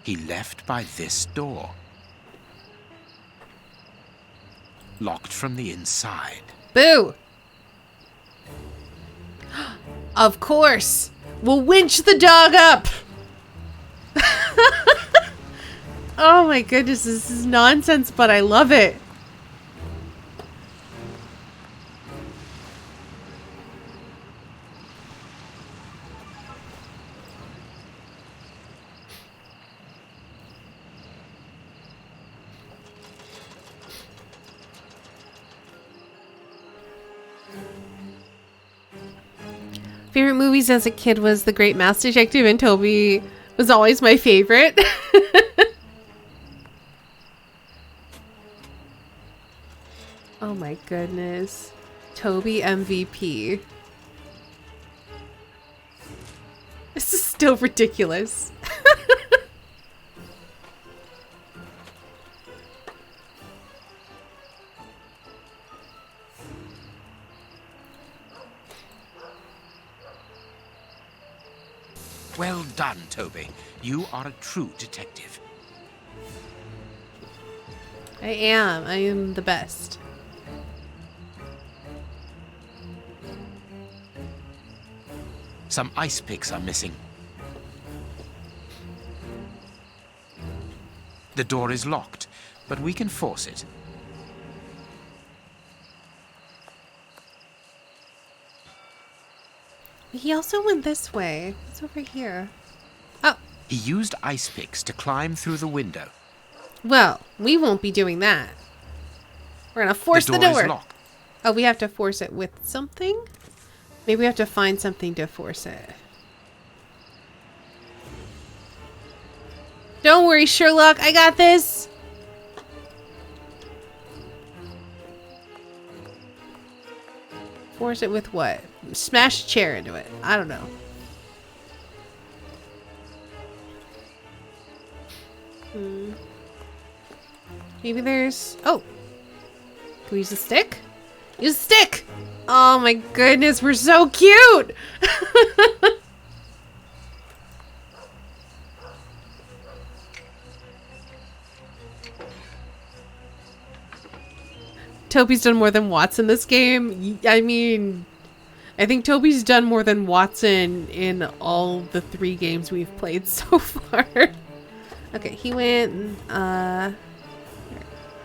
He left by this door. Locked from the inside. Boo! Of course! We'll winch the dog up! Oh my goodness, this is nonsense, but I love it. Favorite movies as a kid was The Great Mouse Detective, and Toby was always my favorite. Oh my goodness. Toby MVP. This is still ridiculous. Well done, Toby. You are a true detective. I am. I am the best. Some ice picks are missing. The door is locked, but we can force it. He also went this way. It's over here. Oh. He used ice picks to climb through the window. Well, we won't be doing that. We're gonna force the door. Is locked. Oh, we have to force it with something? Maybe we have to find something to force it. Don't worry, Sherlock. I got this. Force it with what? Smash a chair into it. I don't know. Maybe there's... Oh! Can we use the stick? Use the stick! Oh my goodness, we're so cute! Toby's done more than Watson this game. I mean, I think Toby's done more than Watson in all the 3 games we've played so far. Okay, he went, where are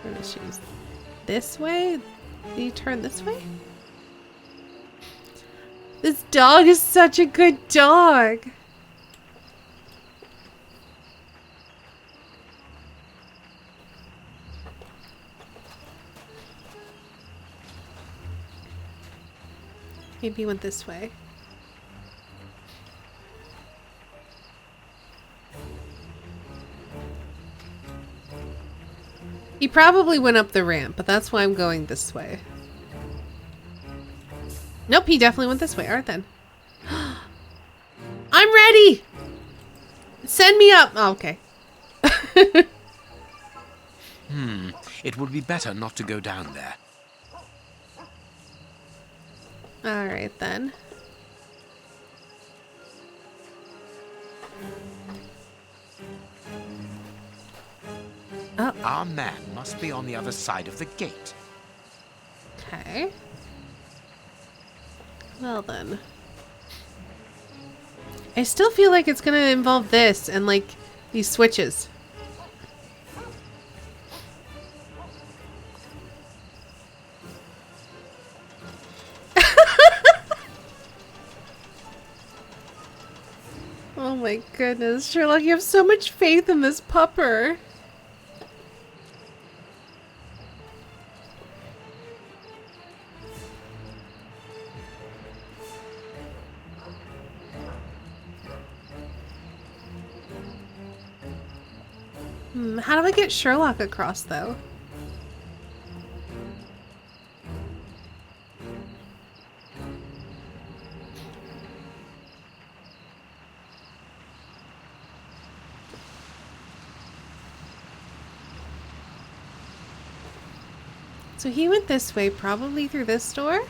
the shoes? This way? Did he turn this way? This dog is such a good dog. Maybe he went this way. He probably went up the ramp, but that's why I'm going this way. Nope, he definitely went this way. Alright then. I'm ready! Send me up! Oh, okay. It would be better not to go down there. Alright then. Oh. Our man must be on the other side of the gate. Okay. Well then. I still feel like it's gonna involve this and like these switches. Oh my goodness, Sherlock, you have so much faith in this pupper. How do I get Sherlock across, though? So he went this way, probably through this door?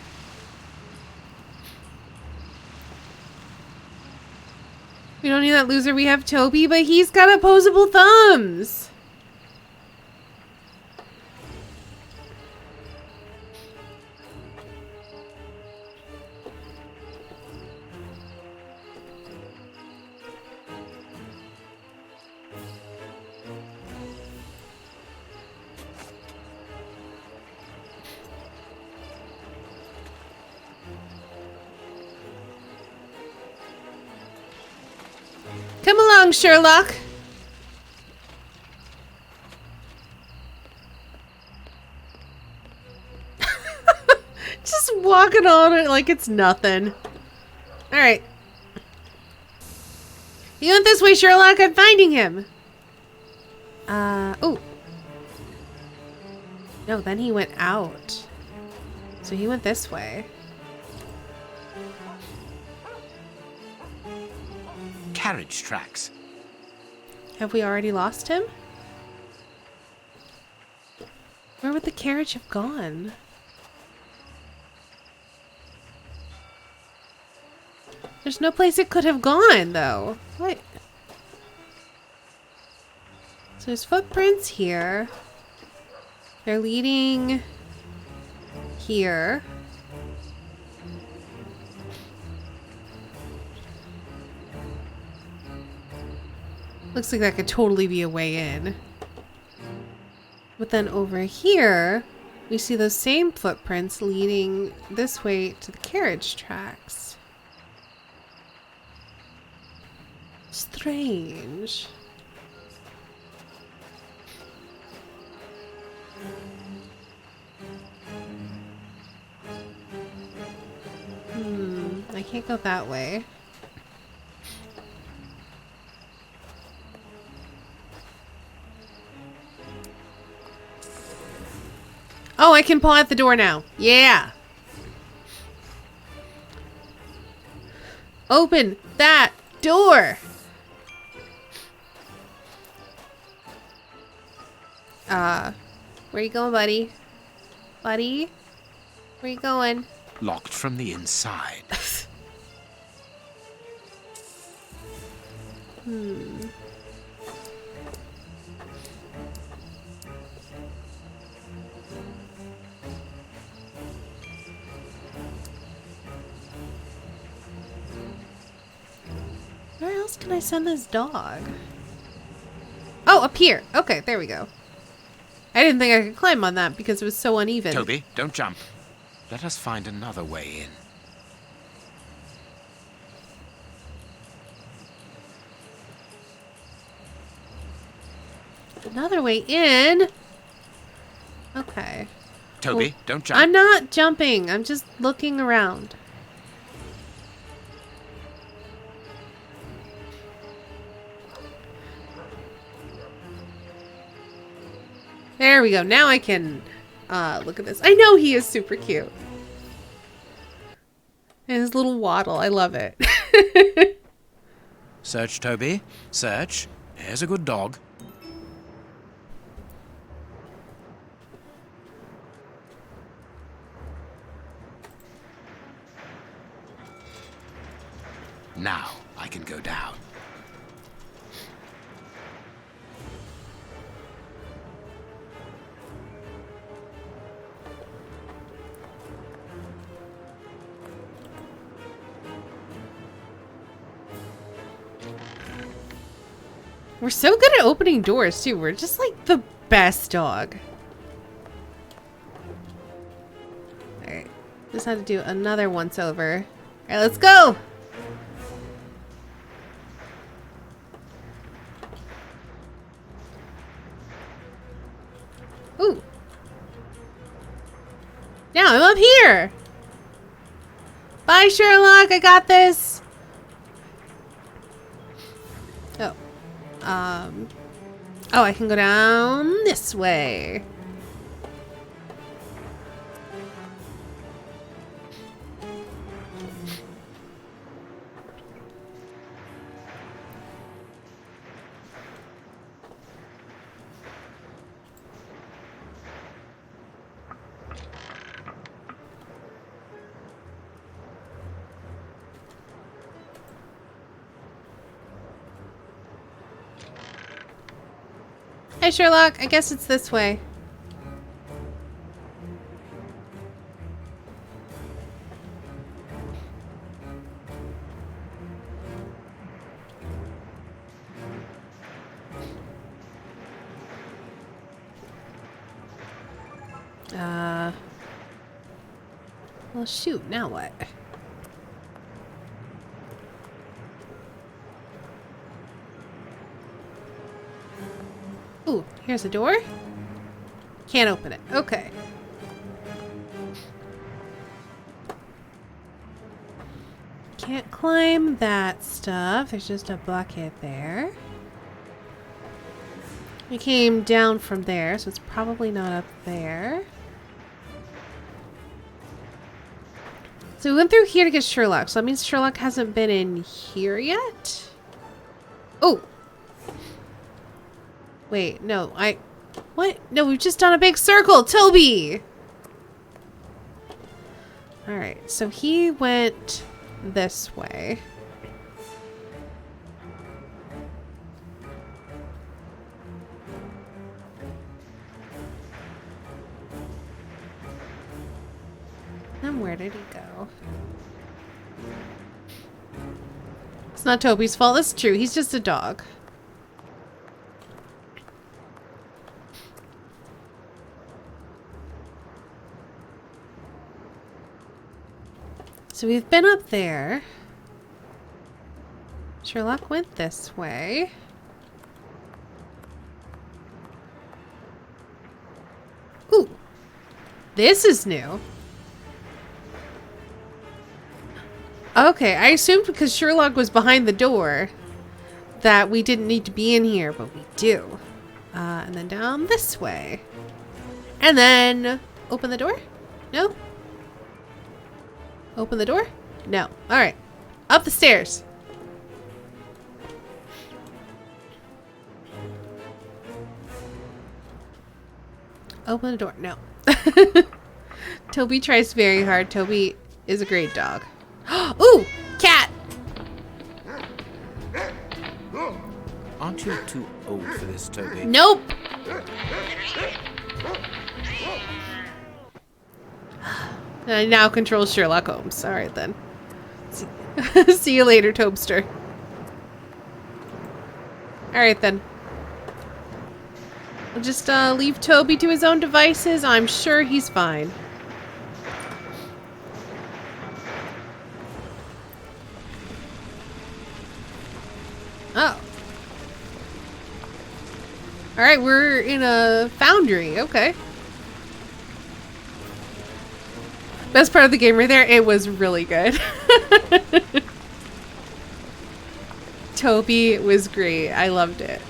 We don't need that loser. We have Toby, but he's got opposable thumbs. Come along, Sherlock. Just walking on it like it's nothing. Alright. You went this way, Sherlock. I'm finding him. Oh. No, then he went out. So he went this way. Carriage tracks. Have we already lost him? Where would the carriage have gone? There's no place it could have gone, though. What? So there's footprints here. They're leading here. Looks like that could totally be a way in. But then over here, we see those same footprints leading this way to the carriage tracks. Strange. I can't go that way. Oh, I can paw at the door now. Yeah. Open that door! Where you going, buddy? Buddy? Where you going? Locked from the inside. Where else can I send this dog? Oh, up here. Okay, there we go. I didn't think I could climb on that because it was so uneven. Toby, don't jump. Let us find another way in. Another way in? Okay. Toby, Well, don't jump. I'm not jumping. I'm just looking around. There we go. Now I can look at this. I know he is super cute. And his little waddle. I love it. Search, Toby. Search. Here's a good dog. Now I can go down. We're so good at opening doors, too. We're just like the best dog. Alright. Just had to do another once over. Alright, let's go! Ooh. Now I'm up here! Bye, Sherlock! I got this! Oh. Oh, I can go down this way. Hey, Sherlock. I guess it's this way. Well, shoot. Now what? Ooh, here's a door. Can't open it. Okay. Can't climb that stuff. There's just a bucket there. We came down from there, so it's probably not up there. So we went through here to get Sherlock, so that means Sherlock hasn't been in here yet? Oh! Wait, no, what? No, we've just done a big circle! Toby! Alright, so he went this way. Then where did he go? It's not Toby's fault, that's true. He's just a dog. So we've been up there. Sherlock went this way. Ooh. This is new. Okay, I assumed because Sherlock was behind the door that we didn't need to be in here, but we do. And then down this way. And then open the door? No? Open the door? No. Alright. Up the stairs. Open the door. No. Toby tries very hard. Toby is a great dog. Ooh! Cat! Aren't you too old for this, Toby? Nope! I now control Sherlock Holmes. Alright then. See you later, Tobster. Alright then. We'll just leave Toby to his own devices. I'm sure he's fine. Oh. Alright, we're in a foundry. Okay. Best part of the game right there. It was really good. Toby was great. I loved it.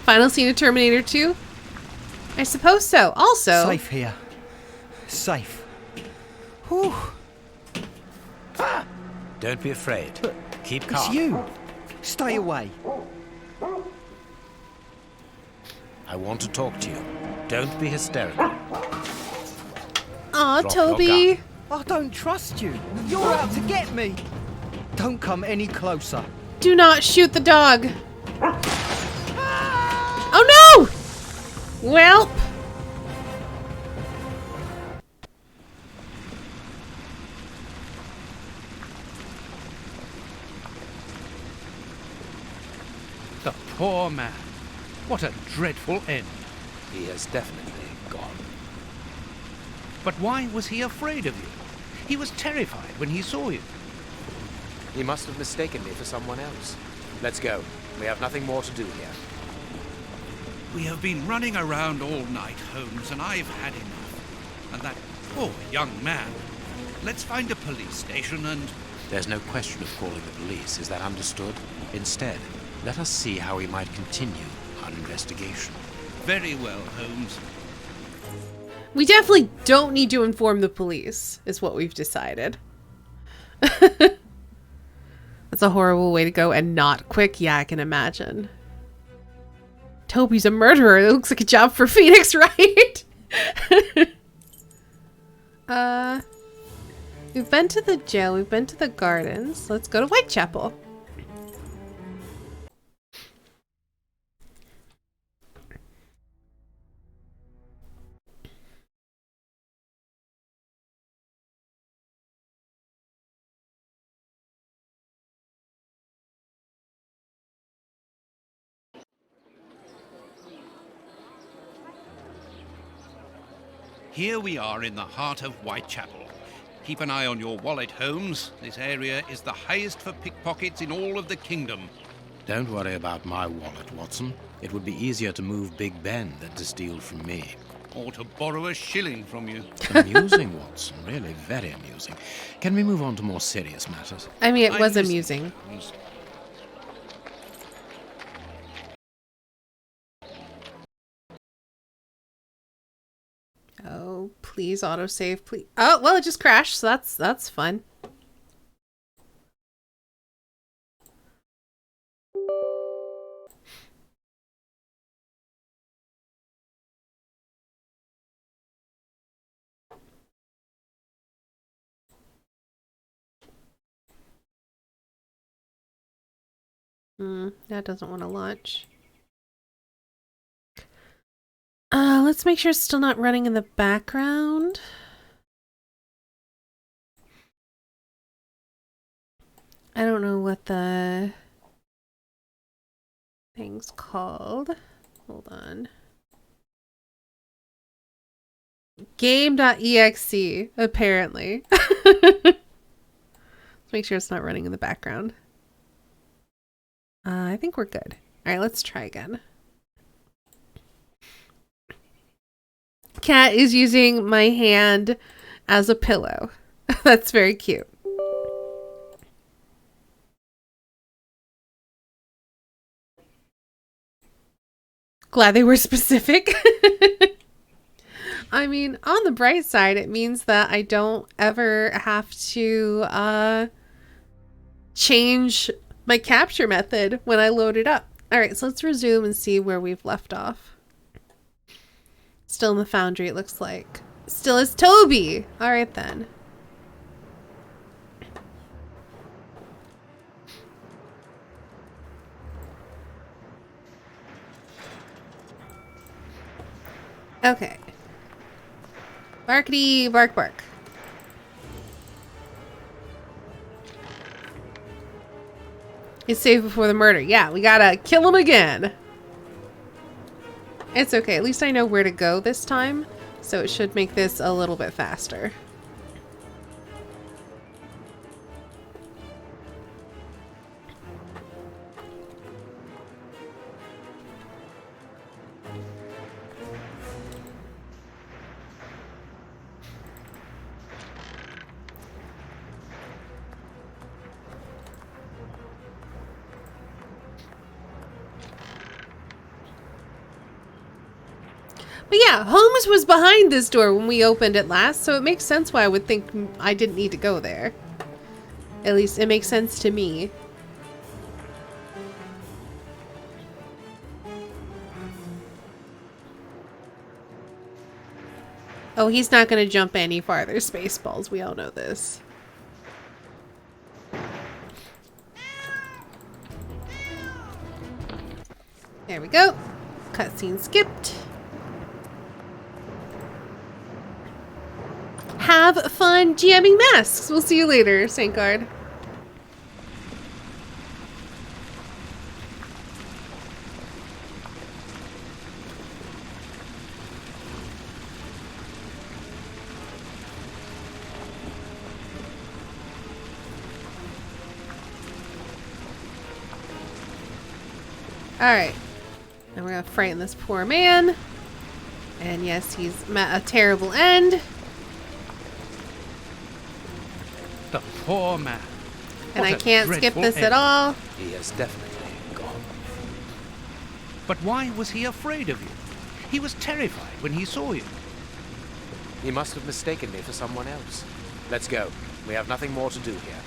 Final scene of Terminator 2? I suppose so. Also... Safe here. Safe. Whew. Don't be afraid. Keep calm. It's you. Stay away. I want to talk to you. Don't be hysterical. Aw, Drop Toby. your gun. I don't trust you. You're out to get me. Don't come any closer. Do not shoot the dog. Oh no! Welp. The poor man. What a dreadful end. He has definitely gone. But why was he afraid of you? He was terrified when he saw you. He must have mistaken me for someone else. Let's go. We have nothing more to do here. We have been running around all night, Holmes, and I've had enough. And that poor young man. Let's find a police station and... There's no question of calling the police, is that understood? Instead, let us see how we might continue our investigation. Very well, Holmes. We definitely don't need to inform the police, is what we've decided. That's a horrible way to go and not quick. Yeah, I can imagine. Toby's a murderer. It looks like a job for Phoenix, right? We've been to the jail. We've been to the gardens. Let's go to Whitechapel. Here we are in the heart of Whitechapel. Keep an eye on your wallet, Holmes. This area is the highest for pickpockets in all of the kingdom. Don't worry about my wallet, Watson. It would be easier to move Big Ben than to steal from me. Or to borrow a shilling from you. Amusing, Watson. Really very amusing. Can we move on to more serious matters? I mean, it was amusing. Oh, please autosave, please. Oh, well, it just crashed, so that's fun. That doesn't want to launch. Let's make sure it's still not running in the background. I don't know what the thing's called. Hold on. Game.exe, apparently. Let's make sure it's not running in the background. I think we're good. All right, let's try again. Cat is using my hand as a pillow. That's very cute. Glad they were specific. I mean, on the bright side, it means that I don't ever have to change my capture method when I load it up. All right, so let's resume and see where we've left off. Still in the foundry, it looks like. Still is Toby. All right, then. Okay. Barkity, bark, bark. He's safe before the murder. Yeah, we gotta kill him again. It's okay. At least I know where to go this time, so it should make this a little bit faster. But yeah, Holmes was behind this door when we opened it last, so it makes sense why I would think I didn't need to go there. At least it makes sense to me. Oh, he's not going to jump any farther, Spaceballs. We all know this. There we go. Cutscene skipped. Have fun jamming masks. We'll see you later, Saint Guard. Alright. Now we're gonna frighten this poor man. And yes, he's met a terrible end. The poor man. And What I a can't skip dreadful this end. at all. He is definitely gone. But why was he afraid of you? He was terrified when he saw you. He must have mistaken me for someone else. Let's go. We have nothing more to do here.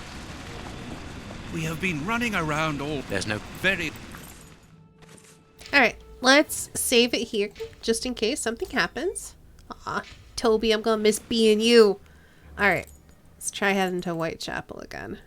We have been running around all... There's no... very... Alright, let's save it here, just in case something happens. Aw, Toby, I'm gonna miss being you. Alright, let's try heading to Whitechapel again.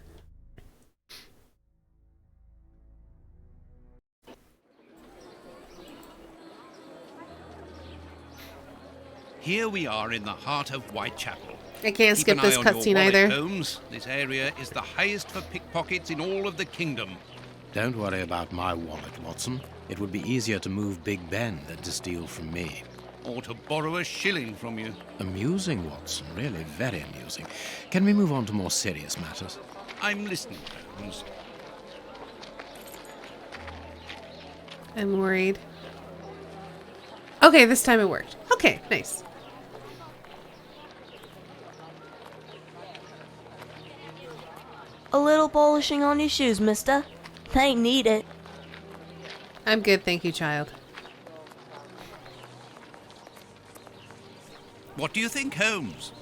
Here we are in the heart of Whitechapel. I can't Keep skip an this eye on your cutscene wallet, either. Holmes. This area is the highest for pickpockets in all of the kingdom. Don't worry about my wallet, Watson. It would be easier to move Big Ben than to steal from me. Or to borrow a shilling from you. Amusing, Watson. Really very amusing. Can we move on to more serious matters? I'm listening, Holmes. I'm worried. Okay, this time it worked. Okay, nice. A little polishing on your shoes, mister. They need it. I'm good, thank you, child. What do you think, Holmes?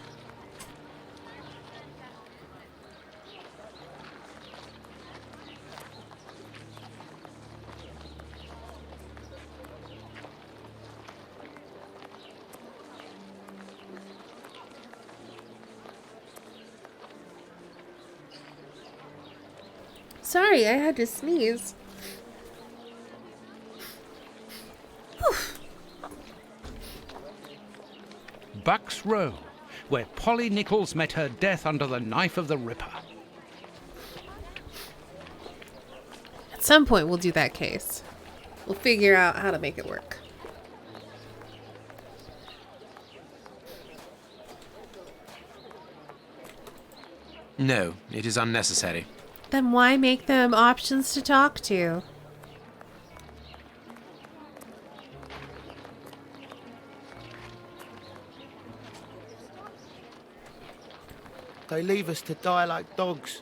Sorry, I had to sneeze. Buck's Row, where Polly Nichols met her death under the knife of the Ripper. At some point, we'll do that case. We'll figure out how to make it work. No, it is unnecessary. Then why make them options to talk to? They leave us to die like dogs.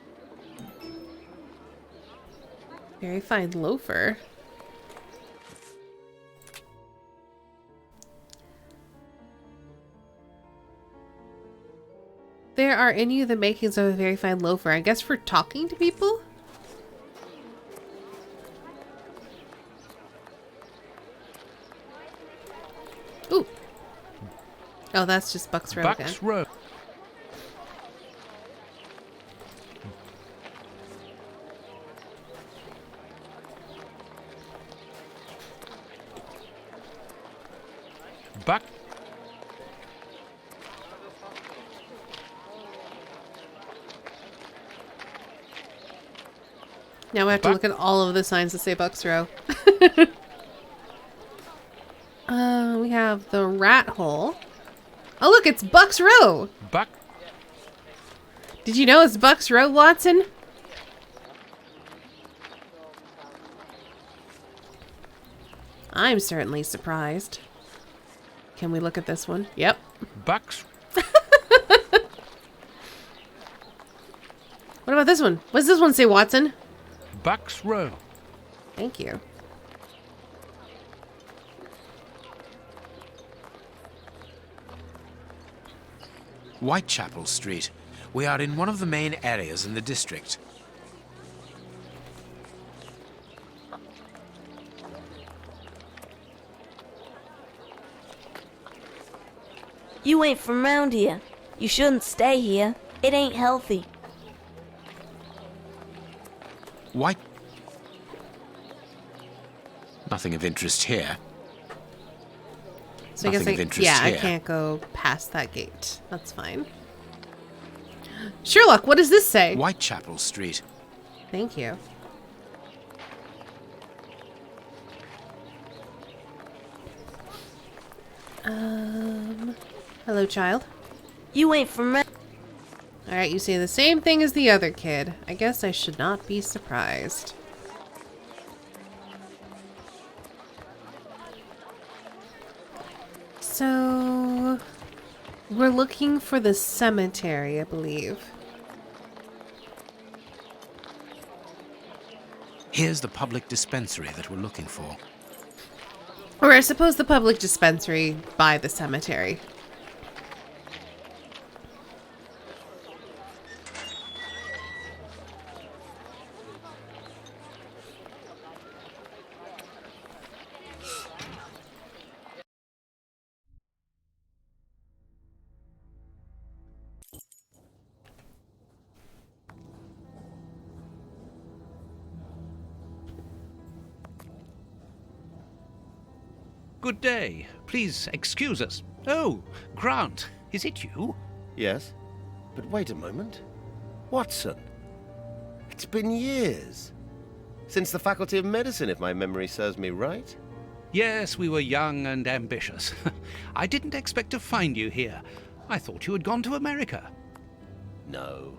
Very fine loafer. are any of the makings of a very fine loafer? I guess for talking to people? Ooh. Oh, that's just Buck's Row again. Buck's Row. Buck. Now we have to look at all of the signs that say Buck's Row. We have the rat hole. Oh, look, it's Buck's Row. Buck. Did you know it's Buck's Row, Watson? I'm certainly surprised. Can we look at this one? Yep. Buck's. What about this one? What does this one say, Watson? Buck's Row. Thank you. Whitechapel Street. We are in one of the main areas in the district. You ain't from round here. You shouldn't stay here. It ain't healthy. White... Nothing of interest here. So I guess I can't go past that gate. That's fine. Sherlock, what does this say? Whitechapel Street. Thank you. Hello, child. You ain't from round... Alright, you say the same thing as the other kid. I guess I should not be surprised. So... we're looking for the cemetery, I believe. Here's the public dispensary that we're looking for. Or I suppose the public dispensary by the cemetery. Good day. Please excuse us. Oh, Grant, is it you? Yes, but wait a moment. Watson, it's been years. Since the Faculty of Medicine, if my memory serves me right. Yes, we were young and ambitious. I didn't expect to find you here. I thought you had gone to America. No.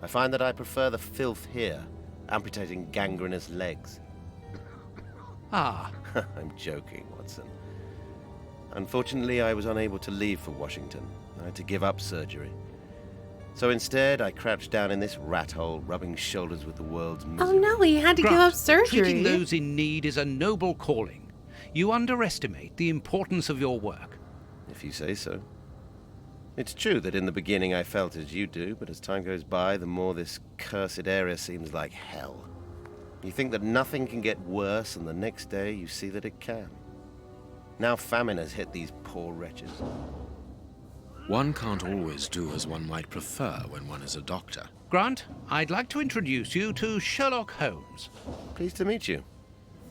I find that I prefer the filth here, amputating gangrenous legs. Ah. I'm joking, Watson. Unfortunately, I was unable to leave for Washington. I had to give up surgery. So instead, I crouched down in this rat hole, rubbing shoulders with the world's misery. Oh no, he had to give up surgery. Treating those in need is a noble calling. You underestimate the importance of your work. If you say so. It's true that in the beginning I felt as you do, but as time goes by, the more this cursed area seems like hell. You think that nothing can get worse, and the next day you see that it can. Now famine has hit these poor wretches. One can't always do as one might prefer when one is a doctor. Grant, I'd like to introduce you to Sherlock Holmes. Pleased to meet you.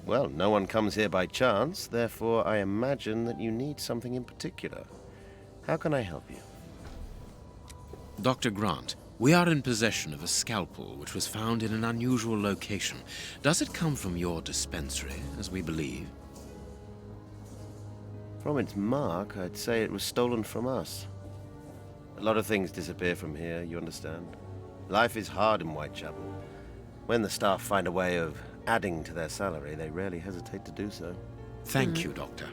Well, no one comes here by chance, therefore I imagine that you need something in particular. How can I help you? Dr. Grant, we are in possession of a scalpel which was found in an unusual location. Does it come from your dispensary, as we believe? From its mark, I'd say it was stolen from us. A lot of things disappear from here, you understand. Life is hard in Whitechapel. When the staff find a way of adding to their salary, they rarely hesitate to do so. Thank you, Doctor.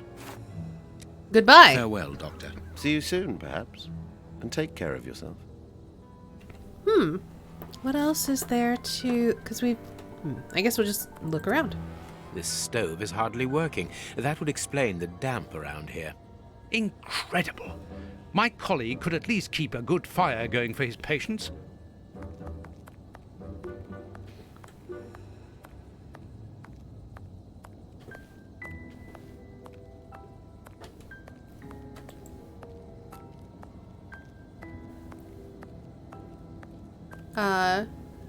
Goodbye. Farewell, Doctor. See you soon, perhaps. And take care of yourself. What else is there to... because we... I guess we'll just look around. This stove is hardly working. That would explain the damp around here. Incredible. My colleague could at least keep a good fire going for his patients.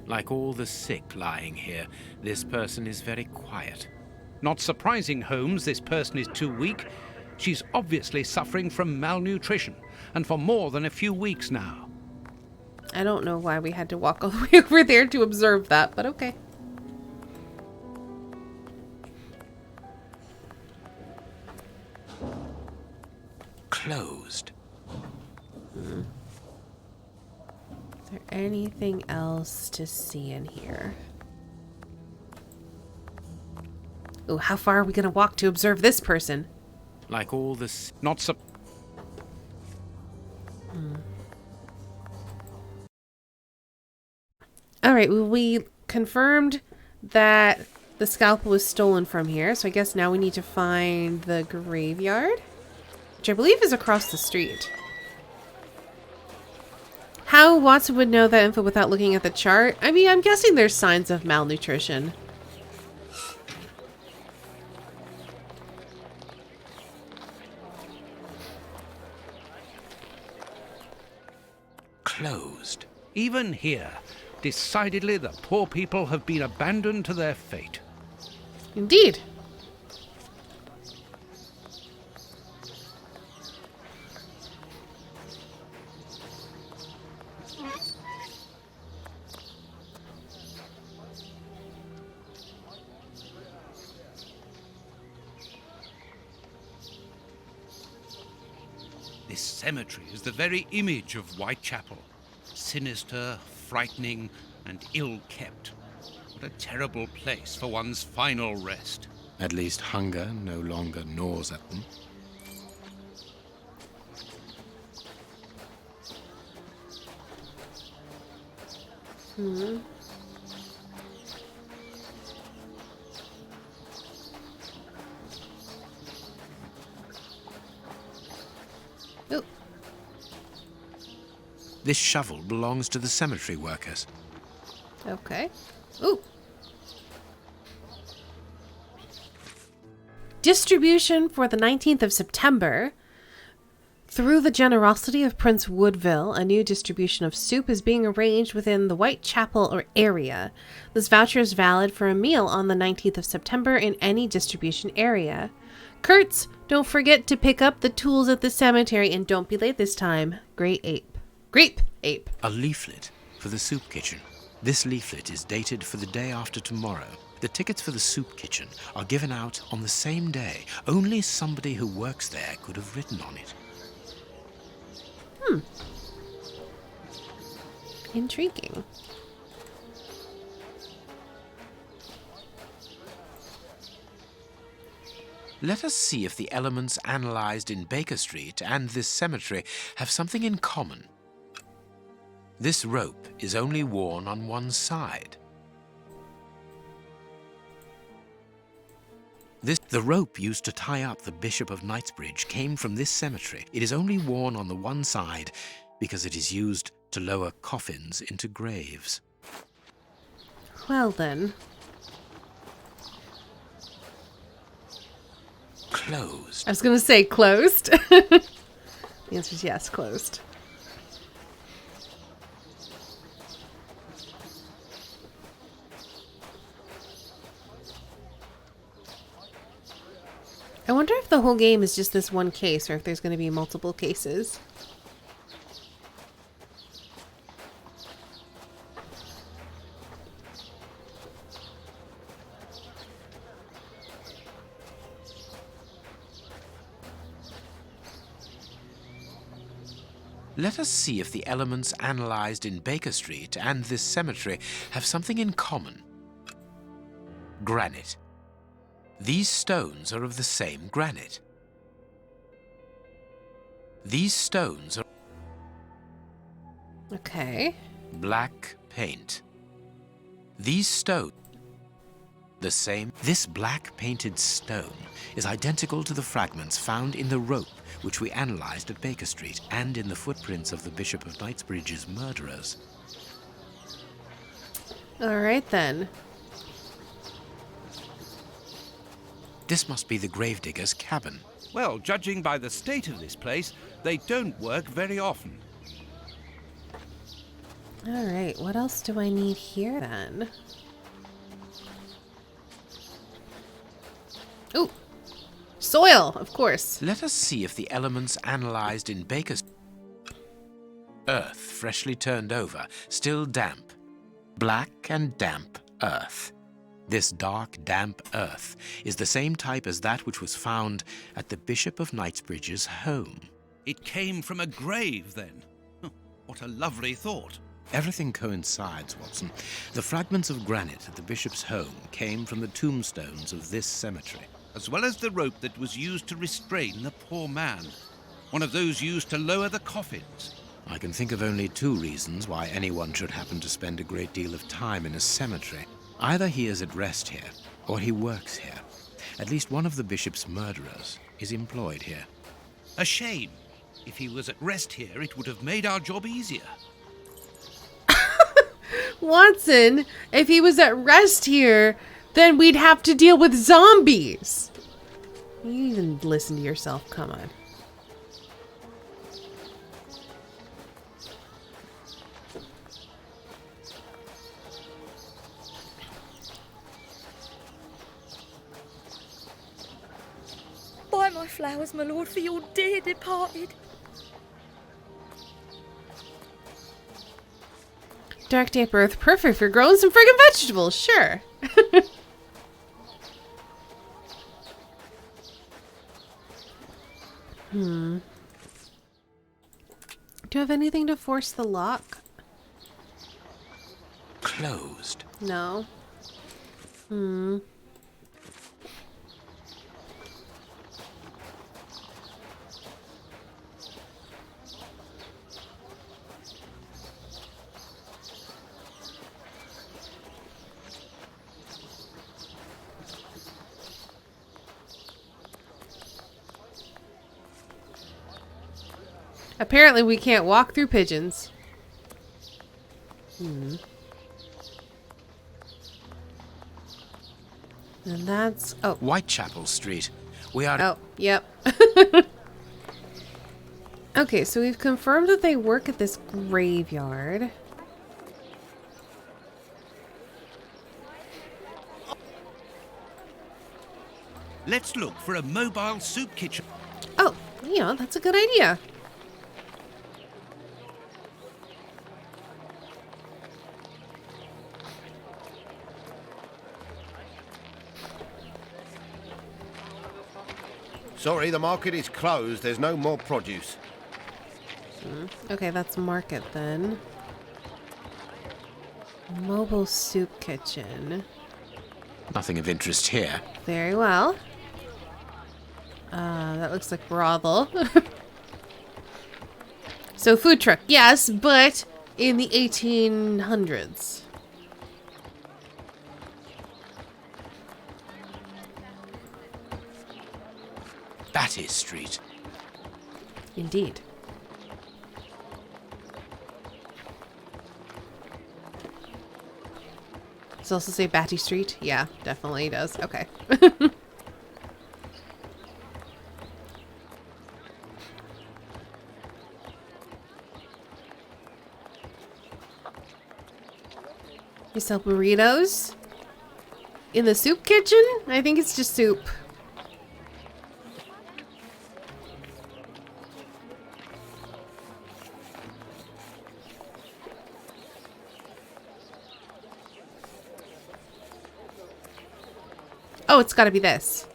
Like all the sick lying here, this person is very quiet. Not surprising, Holmes, this person is too weak. She's obviously suffering from malnutrition, and for more than a few weeks now. I don't know why we had to walk all the way over there to observe that, but okay. Closed. Is there anything else to see in here? Oh, how far are we going to walk to observe this person? Like all the... Not so... Alright, well, we confirmed that the scalpel was stolen from here, so I guess now we need to find the graveyard, which I believe is across the street. How Watson would know that info without looking at the chart? I mean, I'm guessing there's signs of malnutrition. Closed. Even here, decidedly the poor people have been abandoned to their fate. Indeed. This cemetery is the very image of Whitechapel. Sinister, frightening, and ill-kept. What a terrible place for one's final rest. At least hunger no longer gnaws at them. Ooh. This shovel belongs to the cemetery workers. Okay. Ooh. Distribution for the 19th of September. Through the generosity of Prince Woodville, a new distribution of soup is being arranged within the Whitechapel area. This voucher is valid for a meal on the 19th of September in any distribution area. Kurtz, don't forget to pick up the tools at the cemetery and don't be late this time. Great ape. Grape ape. A leaflet for the soup kitchen. This leaflet is dated for the day after tomorrow. The tickets for the soup kitchen are given out on the same day. Only somebody who works there could have written on it. Intriguing. Let us see if the elements analyzed in Baker Street and this cemetery have something in common. This rope is only worn on one side. The rope used to tie up the Bishop of Knightsbridge came from this cemetery. It is only worn on the one side because it is used to lower coffins into graves. Well then. Closed. I was going to say closed. The answer is yes, closed. I wonder if the whole game is just this one case or if there's going to be multiple cases. Let us see if the elements analyzed in Baker Street and this cemetery have something in common. Granite. These stones are of the same granite. These stones are... Okay. Black paint. These stones... The same. This black painted stone is identical to the fragments found in the rope which we analysed at Baker Street and in the footprints of the Bishop of Knightsbridge's murderers. All right, then. This must be the gravedigger's cabin. Well, judging by the state of this place, they don't work very often. All right, what else do I need here, then? Ooh! Soil, of course. Let us see if the elements analysed in Baker's... Earth, freshly turned over, still damp. Black and damp earth. This dark, damp earth is the same type as that which was found at the Bishop of Knightsbridge's home. It came from a grave, then. What a lovely thought. Everything coincides, Watson. The fragments of granite at the bishop's home came from the tombstones of this cemetery. As well as the rope that was used to restrain the poor man. One of those used to lower the coffins. I can think of only two reasons why anyone should happen to spend a great deal of time in a cemetery. Either he is at rest here, or he works here. At least one of the bishop's murderers is employed here. A shame. If he was at rest here, it would have made our job easier. Watson, if he was at rest here, then we'd have to deal with zombies. You even listen to yourself, come on. Buy my flowers, my lord, for your dear departed. Dark damp earth, perfect for growing some friggin' vegetables, sure. Do you have anything to force the lock? Closed. No. Apparently we can't walk through pigeons. And that's... oh. Whitechapel Street. We are... Oh, yep. Okay, so we've confirmed that they work at this graveyard. Let's look for a mobile soup kitchen. Oh, yeah, that's a good idea. Sorry, the market is closed. There's no more produce. Okay, that's market then. Mobile soup kitchen. Nothing of interest here. Very well. That looks like brothel. So food truck, yes, but in the 1800s. Batty Street. Indeed. Does it also say Batty Street? Yeah, definitely does. Okay. You sell burritos? In the soup kitchen? I think it's just soup. Oh, it's gotta be this.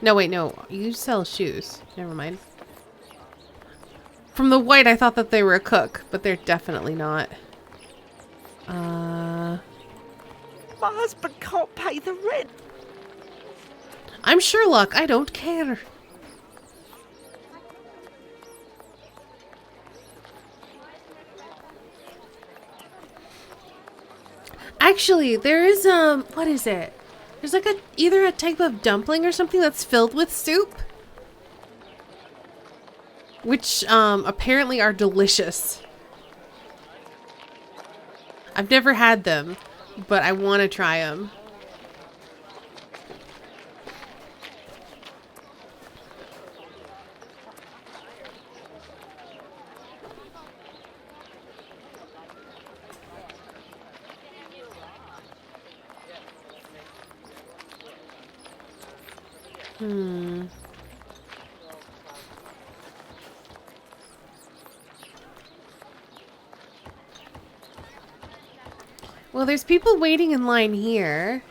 No, wait, no. You sell shoes. Never mind. From the white, I thought that they were a cook, but they're definitely not. My husband can't pay the rent. I'm Sherlock. I don't care. Actually, there is, what is it? There's like either a type of dumpling or something that's filled with soup. Which apparently are delicious. I've never had them, but I want to try them. Well, there's people waiting in line here.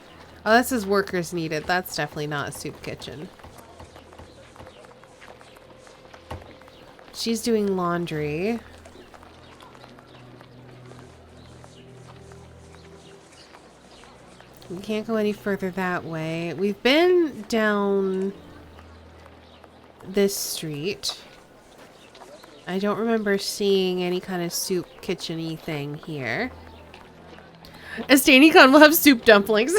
Oh, that says workers needed. That's definitely not a soup kitchen. She's doing laundry. We can't go any further that way. We've been down this street. I don't remember seeing any kind of soup kitchen-y thing here. Estaniacon will have soup dumplings.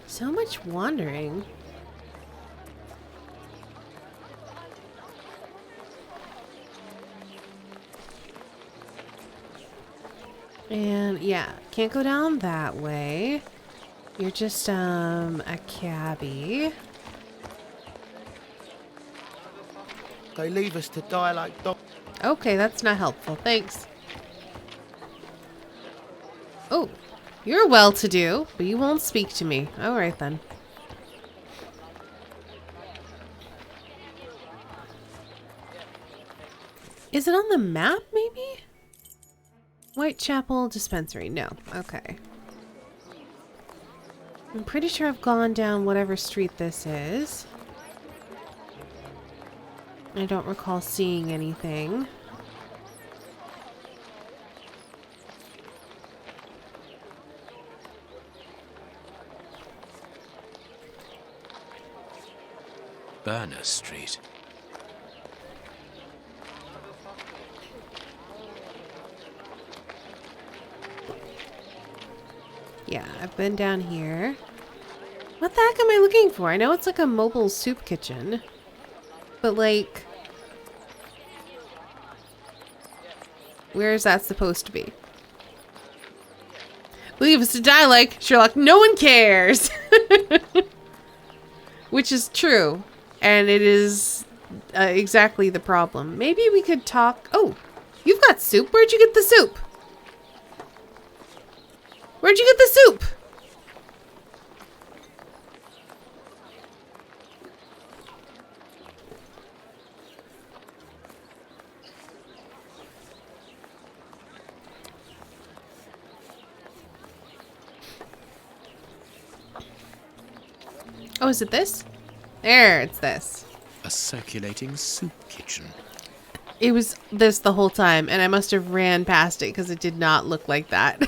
So much wandering. And yeah, can't go down that way. You're just a cabbie. They leave us to die like dogs. Okay, that's not helpful. Thanks. Oh, you're well-to-do, but you won't speak to me. All right then. Is it on the map, maybe? Whitechapel Dispensary. No. Okay. I'm pretty sure I've gone down whatever street this is. I don't recall seeing anything. Burner Street. Yeah, I've been down here. What the heck am I looking for? I know it's like a mobile soup kitchen. But like... where is that supposed to be? Leave us to die like Sherlock. No one cares! Which is true. And it is exactly the problem. Maybe we could talk... Oh! You've got soup. Where'd you get the soup? Where'd you get the soup? Oh, is it this? There, it's this. A circulating soup kitchen. It was this the whole time, and I must have ran past it because it did not look like that.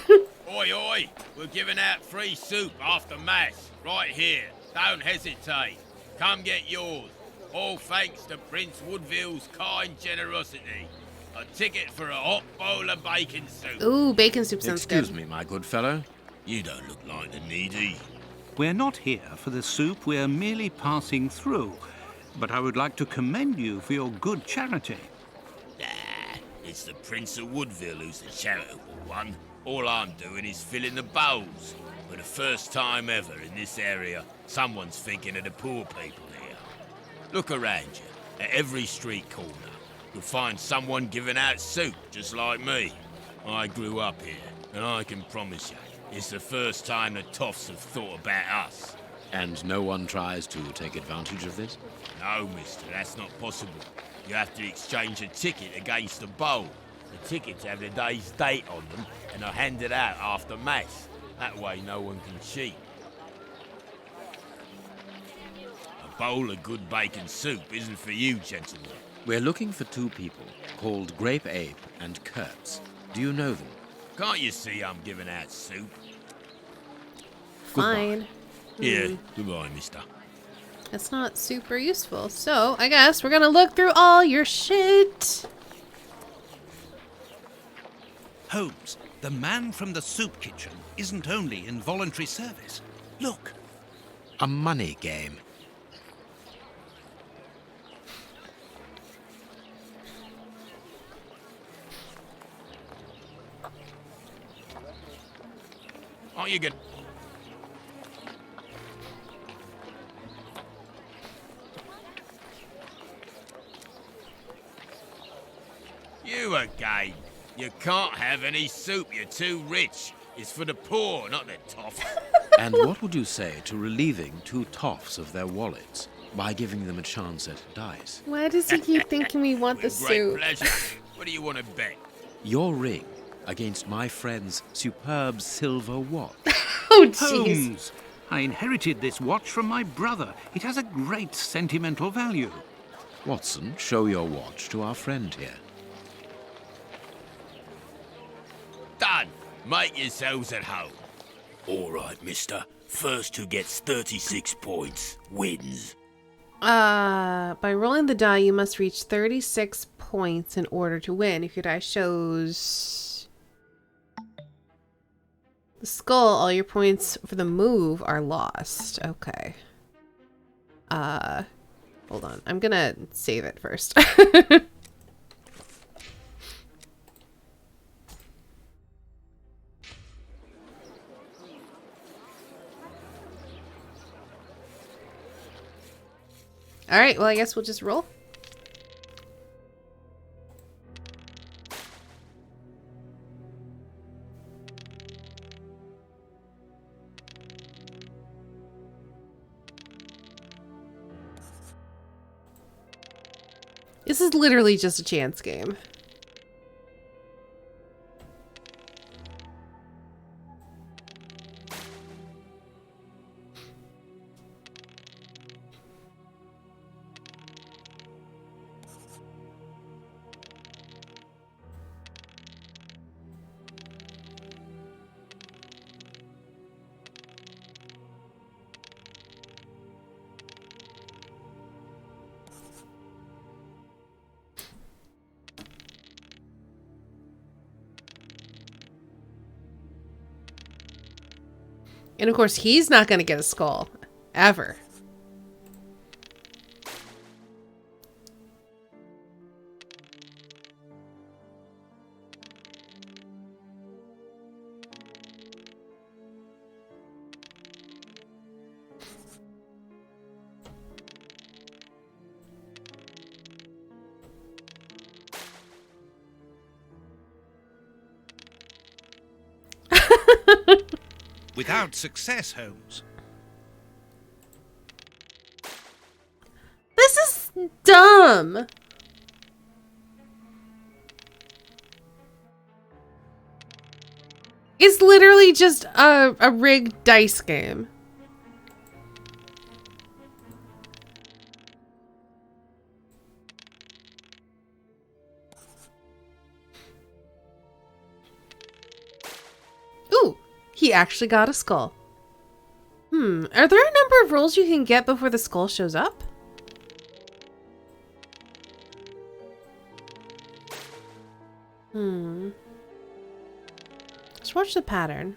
Oi, oi! We're giving out free soup after Mass, right here. Don't hesitate. Come get yours. All thanks to Prince Woodville's kind generosity. A ticket for a hot bowl of bacon soup. Ooh, bacon soup sounds good. Excuse me, my good fellow. You don't look like the needy. We're not here for the soup, we're merely passing through. But I would like to commend you for your good charity. Nah, it's the Prince of Woodville who's the charitable one. All I'm doing is filling the bowls. For the first time ever in this area, someone's thinking of the poor people here. Look around you. At every street corner, you'll find someone giving out soup just like me. I grew up here, and I can promise you, it's the first time the toffs have thought about us. And no one tries to take advantage of this? No, mister, that's not possible. You have to exchange a ticket against a bowl. The tickets have the day's date on them and are handed out after Mass. That way no one can cheat. A bowl of good bacon soup isn't for you, gentlemen. We're looking for two people called Grape Ape and Kurtz. Do you know them? Can't you see I'm giving out soup? Fine. Here, goodbye, mister. That's not super useful. So, I guess we're gonna look through all your shit. Holmes, the man from the soup kitchen isn't only in voluntary service. Look. A money game. Are you good? You again. You can't have any soup, you're too rich. It's for the poor, not the toffs. And what would you say to relieving two toffs of their wallets by giving them a chance at dice? Why does he keep thinking we want the With great soup? pleasure. What do you want to bet? Your ring against my friend's superb silver watch. Oh, jeez. Holmes, I inherited this watch from my brother. It has a great sentimental value. Watson, show your watch to our friend here. Done. Make yourselves at home. All right, mister. First who gets 36 points wins. By rolling the die, you must reach 36 points in order to win. If your die shows the skull, all your points for the move are lost. Okay. Hold on. I'm gonna save it first. Alright, well, I guess we'll just roll. This is literally just a chance game. And of course, he's not going to get a skull. Ever. Without success, Holmes. This is dumb. It's literally just a rigged dice game. Ooh, he actually got a skull. Are there a number of rolls you can get before the skull shows up? Let's watch the pattern.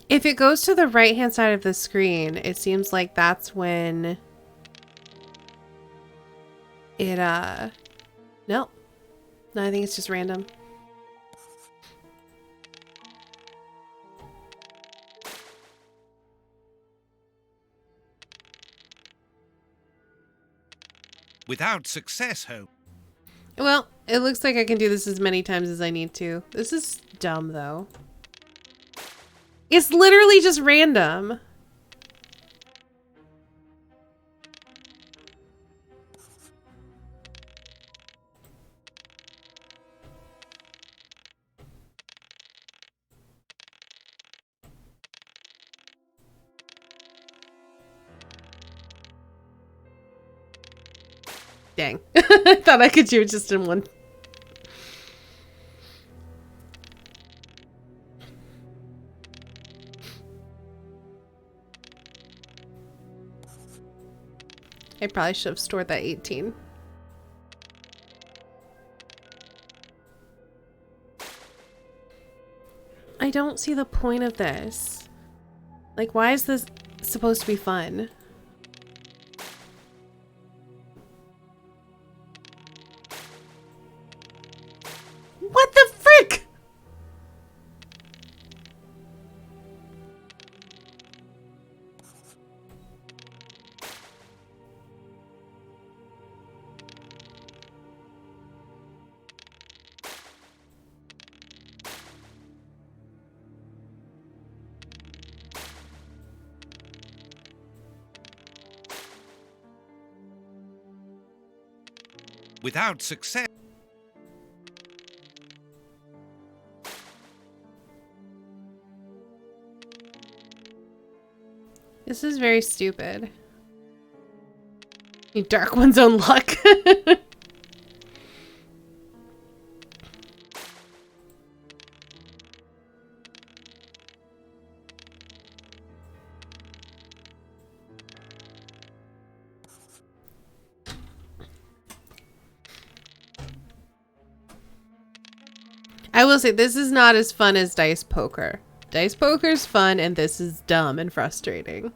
If it goes to the right-hand side of the screen, it seems like that's when it, no. No, I think it's just random. Without success, Holmes. Well, it looks like I can do this as many times as I need to. This is dumb, though. It's literally just random. Dang. I thought I could do it just in one. I probably should have stored that 18. I don't see the point of this. Like, why is this supposed to be fun? What the frick? Without success. This is very stupid. You dark one's own luck. I will say, this is not as fun as Dice Poker. Dice Poker's fun, and this is dumb and frustrating.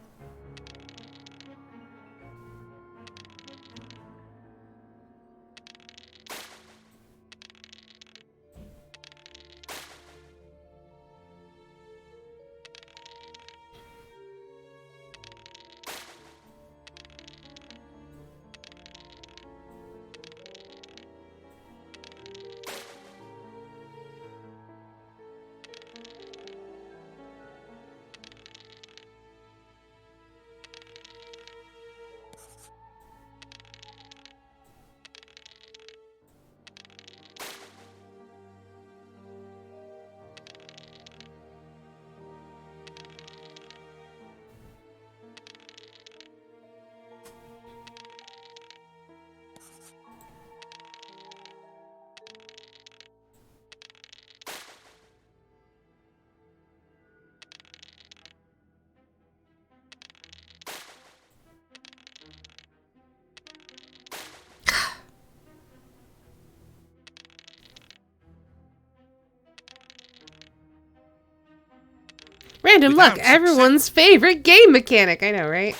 Random luck, everyone's favorite game mechanic. I know, right?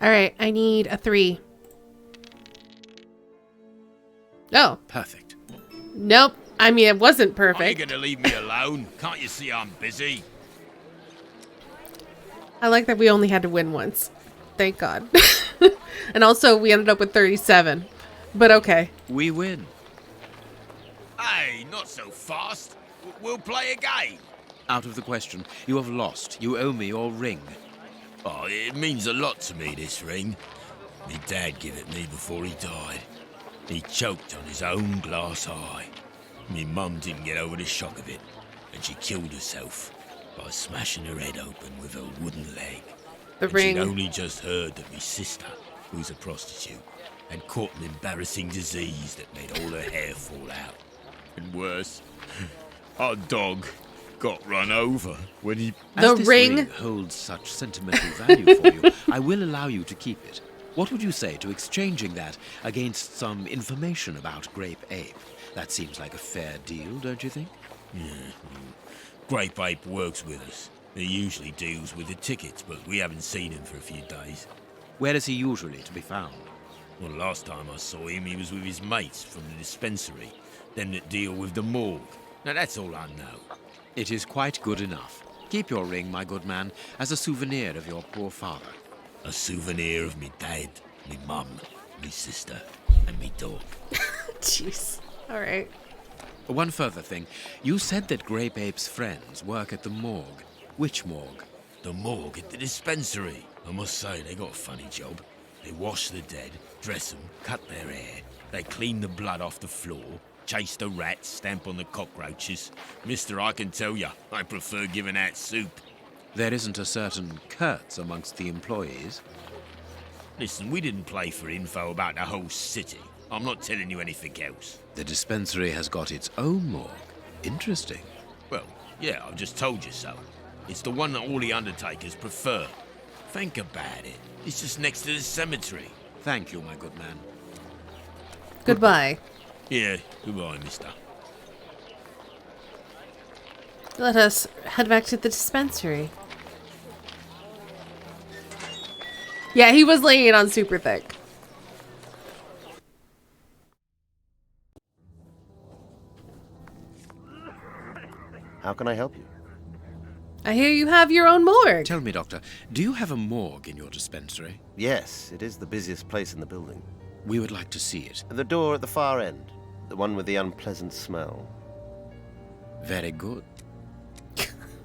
All right, I need a 3. Oh. Perfect. Nope. I mean, it wasn't Are you perfect. gonna leave me alone? Can't you see I'm busy? I like that we only had to win once. Thank God. And also, we ended up with 37. But okay. We win. Hey, not so fast. We'll play again. Out of the question. You have lost. You owe me your ring. Oh, it means a lot to me, this ring. Me dad gave it me before he died. He choked on his own glass eye. Me mum didn't get over the shock of it, and she killed herself by smashing her head open with her wooden leg. The and ring. she'd only just heard that my sister, who's a prostitute, had caught an embarrassing disease that made all her hair fall out. And worse, our dog got run over when he... As this ring holds such sentimental value for you, I will allow you to keep it. What would you say to exchanging that against some information about Grape Ape? That seems like a fair deal, don't you think? Yeah. Grape Ape works with us. He usually deals with the tickets, but we haven't seen him for a few days. Where is he usually to be found? Well, last time I saw him, he was with his mates from the dispensary, them that deal with the morgue. Now, that's all I know. It is quite good enough. Keep your ring, my good man, as a souvenir of your poor father. A souvenir of me dad, me mum, me sister, and me dog. Jeez. All right. One further thing. You said that Grape Ape's friends work at the morgue. Which morgue? The morgue at the dispensary. I must say, they got a funny job. They wash the dead, dress them, cut their hair. They clean the blood off the floor, chase the rats, stamp on the cockroaches. Mister, I can tell you, I prefer giving out soup. There isn't a certain Kurtz amongst the employees? Listen, we didn't play for info about the whole city. I'm not telling you anything else. The dispensary has got its own morgue. Interesting. Well, yeah, I've just told you so. It's the one that all the undertakers prefer. Think about it. It's just next to the cemetery. Thank you, my good man. Goodbye. Yeah, goodbye, mister. Let us head back to the dispensary. Yeah, he was laying it on super thick. How can I help you? I hear you have your own morgue. Tell me, Doctor, do you have a morgue in your dispensary? Yes, it is the busiest place in the building. We would like to see it. The door at the far end. The one with the unpleasant smell. Very good.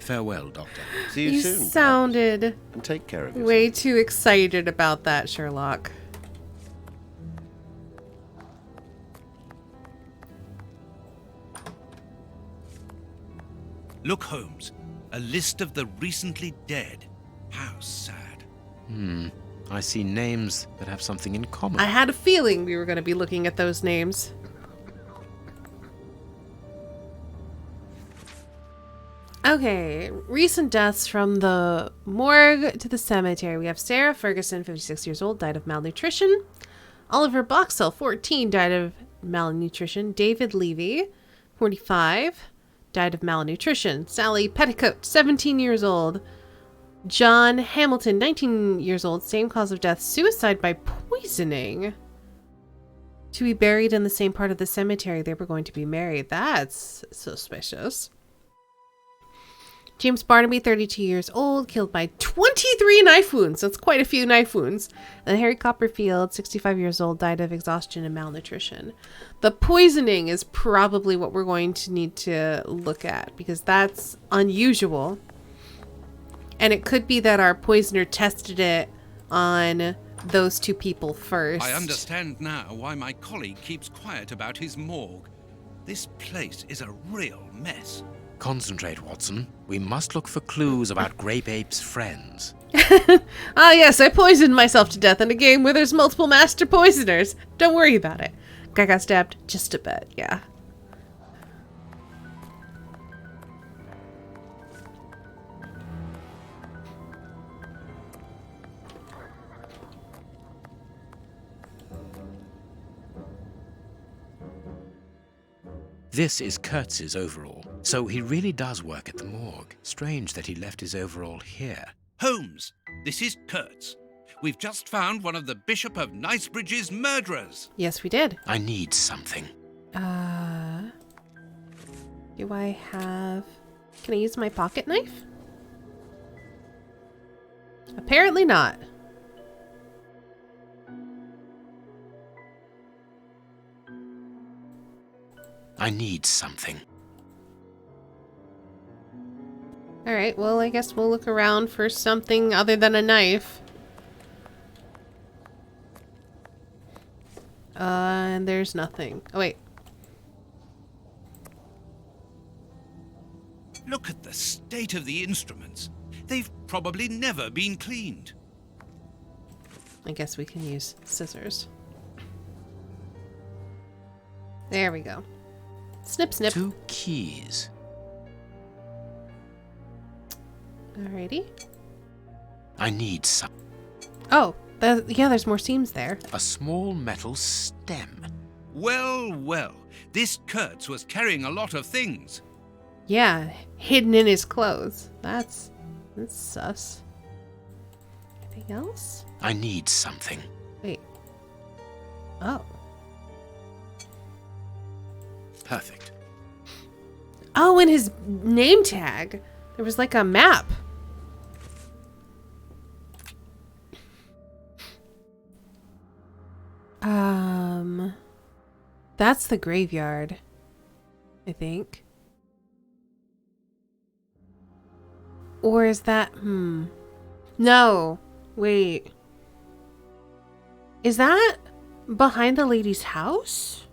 Farewell, Doctor. See you soon. You sounded and take care of yourself. Way too excited about that, Sherlock. Look, Holmes. A list of the recently dead. How sad. I see names that have something in common. I had a feeling we were going to be looking at those names. Okay, recent deaths from the morgue to the cemetery. We have Sarah Ferguson, 56 years old, died of malnutrition. Oliver Boxell, 14, died of malnutrition. David Levy, 45, died of malnutrition. Sally Petticoat, 17 years old. John Hamilton, 19 years old, same cause of death, suicide by poisoning. To be buried in the same part of the cemetery they were going to be married. That's suspicious. James Barnaby, 32 years old, killed by 23 knife wounds. That's quite a few knife wounds. And Harry Copperfield, 65 years old, died of exhaustion and malnutrition. The poisoning is probably what we're going to need to look at because that's unusual. And it could be that our poisoner tested it on those two people first. I understand now why my colleague keeps quiet about his morgue. This place is a real mess. Concentrate, Watson. We must look for clues about Grape Ape's friends. Ah, yes, I poisoned myself to death in a game where there's multiple master poisoners. Don't worry about it. Guy got stabbed just a bit, yeah. This is Kurtz's overall, so he really does work at the morgue. Strange that he left his overall here. Holmes, this is Kurtz. We've just found one of the Bishop of Knightsbridge's murderers. Yes, we did. I need something. Do I have... Can I use my pocket knife? Apparently not. I need something. Alright, well, I guess we'll look around for something other than a knife. And there's nothing. Oh, wait. Look at the state of the instruments. They've probably never been cleaned. I guess we can use scissors. There we go. Snip, snip. 2 keys. Alrighty. I need some. Oh, yeah, there's more seams there. A small metal stem. Well, well, this Kurtz was carrying a lot of things. Yeah, hidden in his clothes. That's sus. Anything else? I need something. Wait. Oh. Perfect. Oh, and his name tag. There was like a map. That's the graveyard, I think. Or is that, No, wait. Is that behind the lady's house?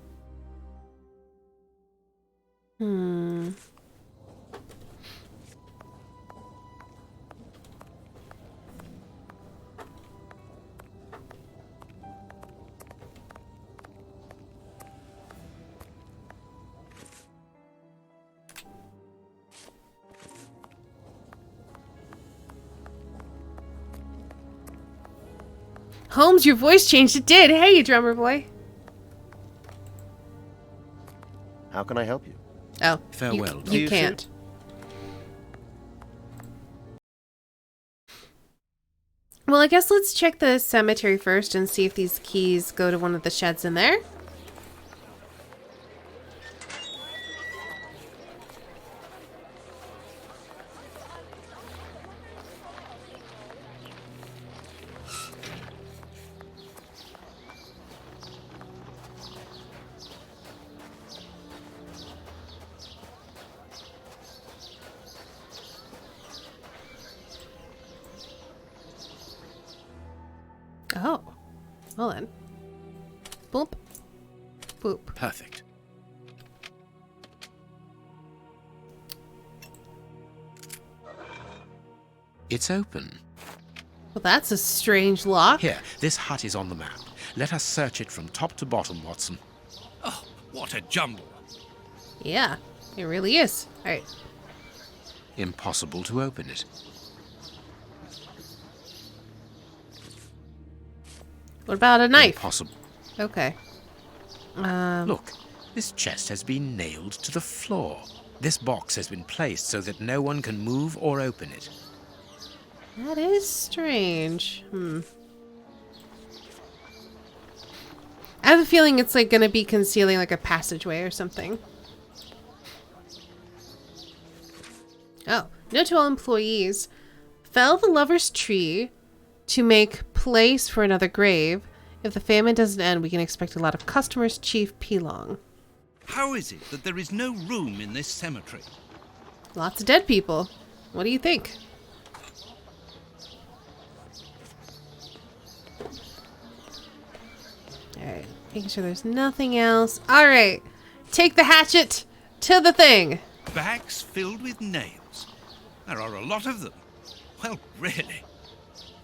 Holmes, your voice changed. It did. Hey, drummer boy. How can I help you? Oh, farewell. You can't. Well, I guess let's check the cemetery first and see if these keys go to one of the sheds in there. Oh, well then. Boop. Boop. Perfect. It's open. Well, that's a strange lock. Here, this hut is on the map. Let us search it from top to bottom, Watson. Oh, what a jumble. Yeah, it really is. All right. Impossible to open it. What about a knife? Impossible. Okay. Look, this chest has been nailed to the floor. This box has been placed so that no one can move or open it. That is strange. I have a feeling it's like gonna be concealing like a passageway or something. Oh, note to all employees. Fell the lover's tree to make place for another grave. If the famine doesn't end, we can expect a lot of customers, Chief Pelong. How is it that there is no room in this cemetery? Lots of dead people. What do you think? Alright, making sure there's nothing else. Alright, take the hatchet to the thing. Bags filled with nails. There are a lot of them. Well, really.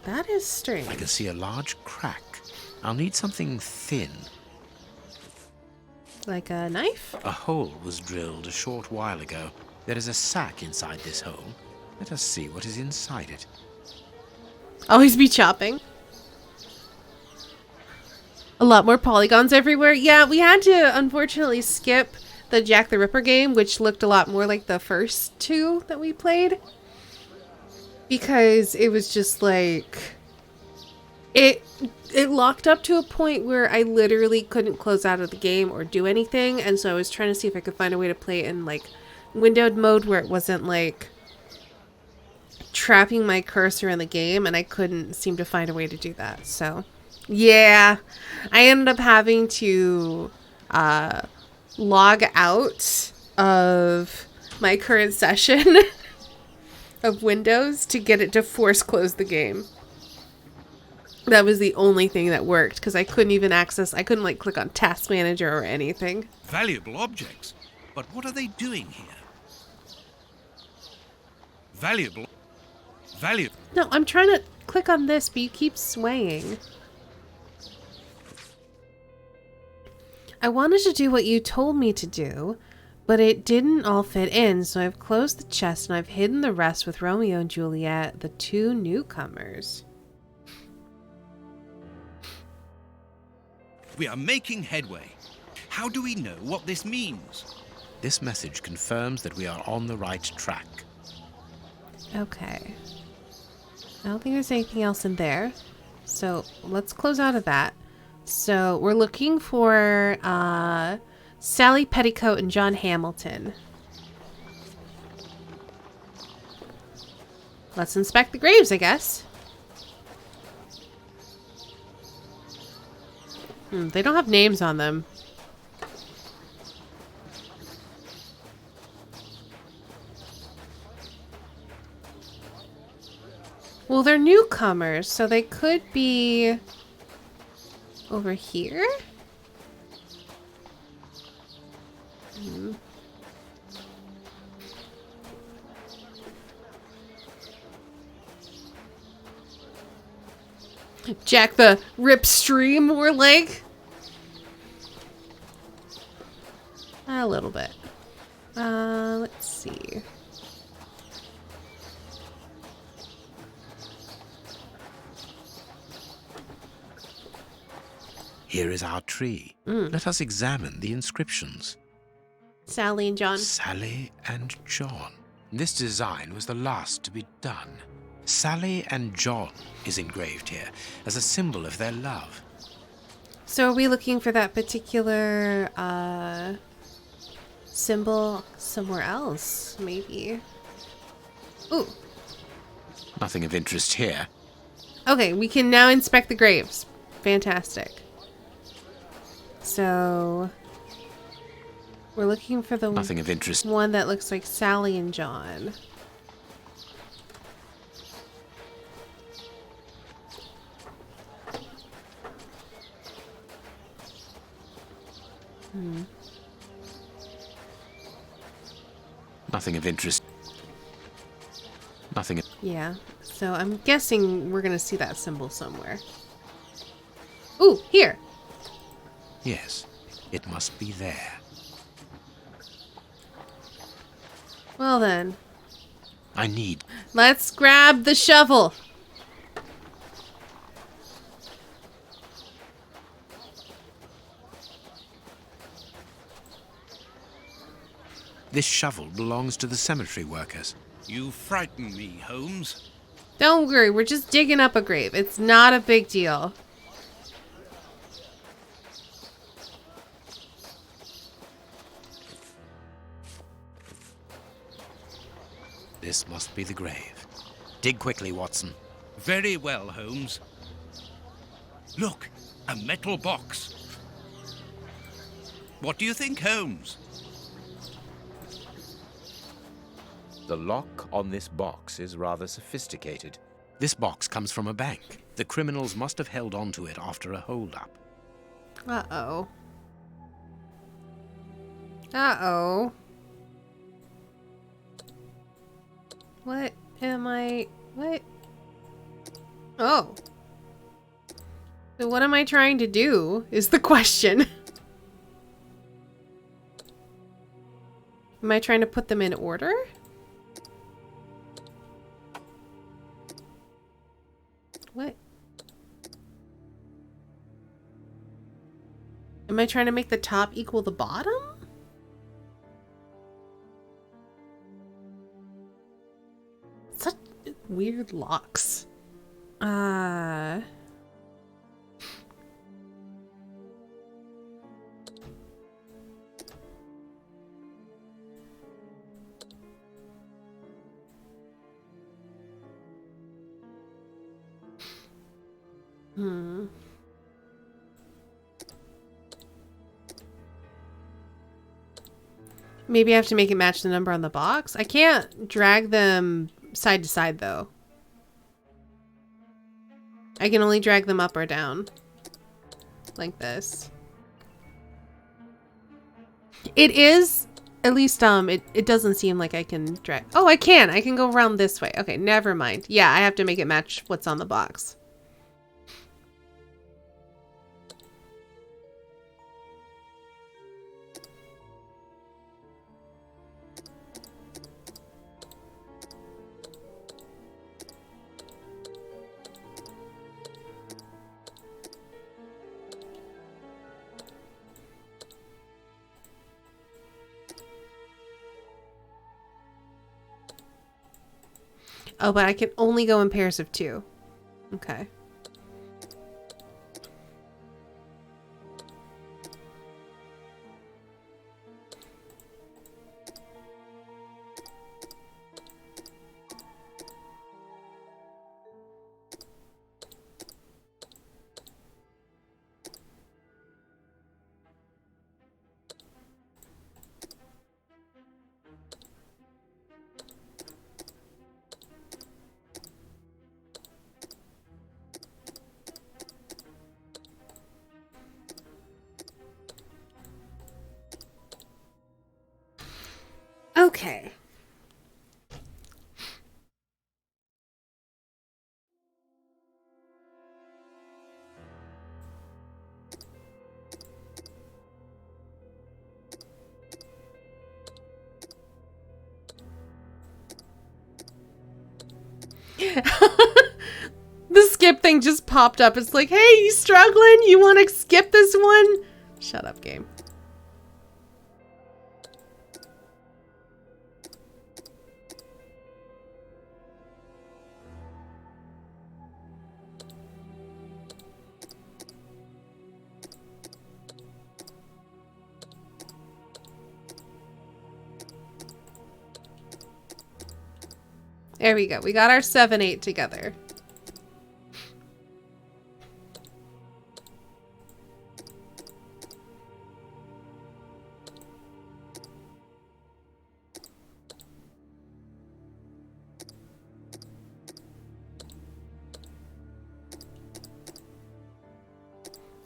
That is strange. I can see a large crack. I'll need something thin. Like a knife? A hole was drilled a short while ago. There is a sack inside this hole. Let us see what is inside it. Always be chopping. A lot more polygons everywhere. Yeah, we had to unfortunately skip the Jack the Ripper game, which looked a lot more like the first two that we played. Because it was just like... It locked up to a point where I literally couldn't close out of the game or do anything. And so I was trying to see if I could find a way to play it in like windowed mode where it wasn't like trapping my cursor in the game, and I couldn't seem to find a way to do that. So yeah, I ended up having to log out of my current session of Windows to get it to force close the game. That was the only thing that worked, because I couldn't even access, I couldn't like click on Task Manager or anything. Valuable objects. But what are they doing here? Valuable. No, I'm trying to click on this, but you keep swaying. I wanted to do what you told me to do, but it didn't all fit in, so I've closed the chest and I've hidden the rest with Romeo and Juliet, the two newcomers. We are making headway. How do we know what this means? This message confirms that we are on the right track. Okay. I don't think there's anything else in there. So let's close out of that. So we're looking for Sally Petticoat and John Hamilton. Let's inspect the graves, I guess. They don't have names on them. Well, they're newcomers, so they could be over here? Jack the Ripstream, more like. A little bit. Let's see. Here is our tree. Let us examine the inscriptions. Sally and John. Sally and John. This design was the last to be done. Sally and John is engraved here as a symbol of their love. So are we looking for that particular symbol somewhere else, maybe? Ooh. Nothing of interest here. Okay, we can now inspect the graves. Fantastic. So we're looking for the nothing of interest. One that looks like Sally and John. Nothing of interest. Nothing. Yeah. So I'm guessing we're gonna see that symbol somewhere. Ooh, here. Yes, it must be there. Well then. I need. Let's grab the shovel. This shovel belongs to the cemetery workers. You frighten me, Holmes. Don't worry, we're just digging up a grave. It's not a big deal. This must be the grave. Dig quickly, Watson. Very well, Holmes. Look, a metal box. What do you think, Holmes? The lock on this box is rather sophisticated. This box comes from a bank. The criminals must have held onto it after a holdup. Uh-oh. Uh-oh. What am I... What? Oh. So what am I trying to do is the question. Am I trying to put them in order? What? Am I trying to make the top equal the bottom? Such weird locks. Maybe I have to make it match the number on the box. I can't drag them side to side though. I can only drag them up or down. Like this. It is, at least it doesn't seem like I can drag. Oh, I can go around this way. Okay, never mind. Yeah, I have to make it match what's on the box. Oh, but I can only go in pairs of 2. Okay. Okay. The skip thing just popped up. It's like, hey, you struggling? You want to skip this one? Shut up, game. There we go. We got our 7-8 together.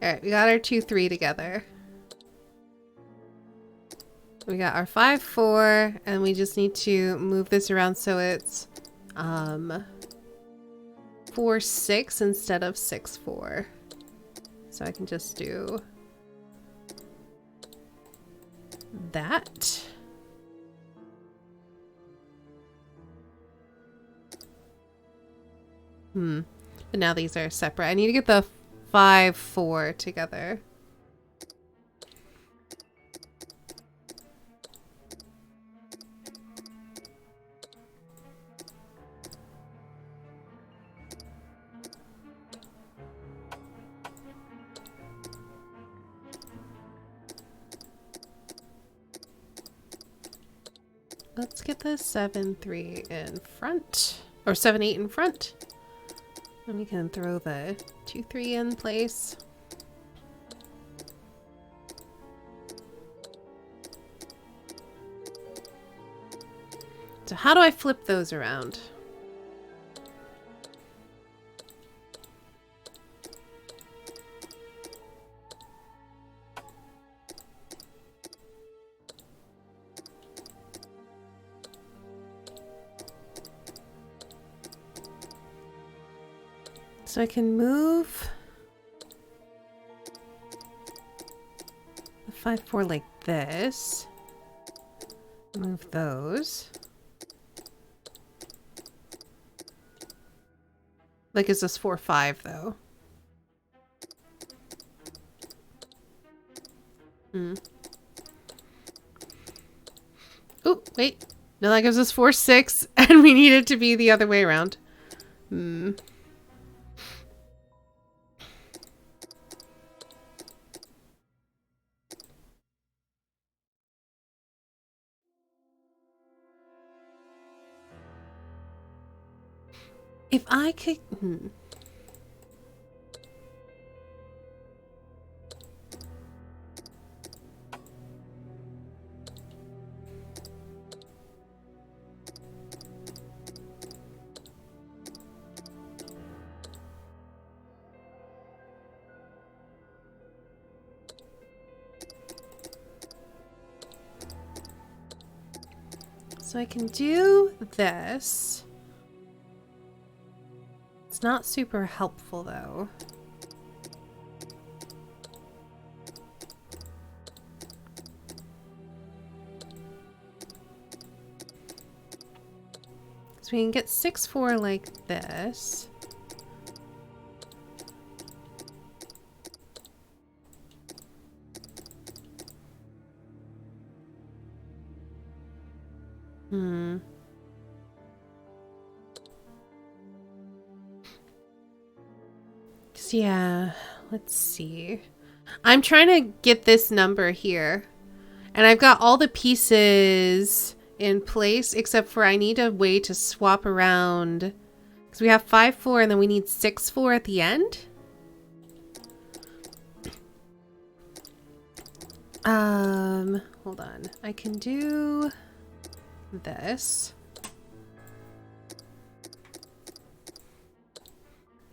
Alright, we got our 2-3 together. We got our 5-4, and we just need to move this around so it's 4-6 instead of 6-4. So I can just do that. But now these are separate. I need to get the 5-4 together. Let's get the 7-3 in front, or 7-8 in front. And we can throw the 2-3 in place. So how do I flip those around? So I can move the 5-4 like this. Move those. Like, is this 4-5 though? Oh, wait. No, that gives us 4-6, and we need it to be the other way around. If I could... So I can do this. It's not super helpful though. So we can get 6-4 like this. So yeah, let's see. I'm trying to get this number here. And I've got all the pieces in place, except for I need a way to swap around. Because we have 5, 4, and then we need 6, 4 at the end. Hold on. I can do this.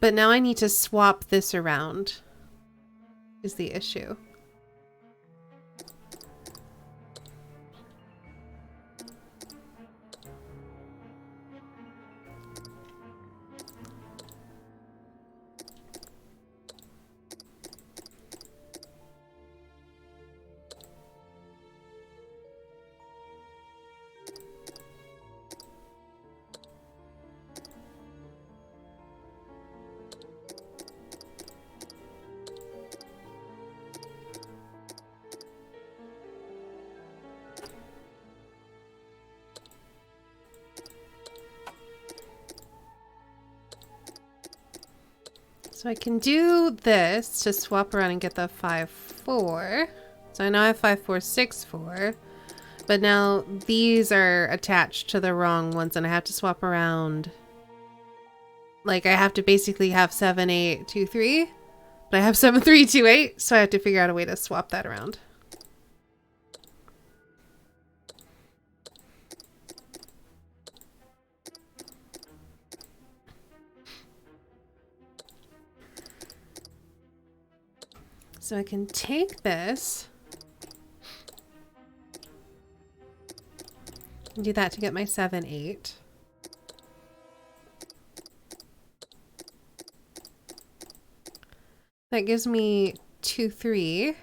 But now I need to swap this around, is the issue. So I can do this to swap around and get the 5, 4. So I now have 5, 4, 6, 4. But now these are attached to the wrong ones and I have to swap around. Like I have to basically have 7, 8, 2, 3. But I have 7, 3, 2, 8. So I have to figure out a way to swap that around. So I can take this and do that to get my 7, 8. That gives me 2, 3.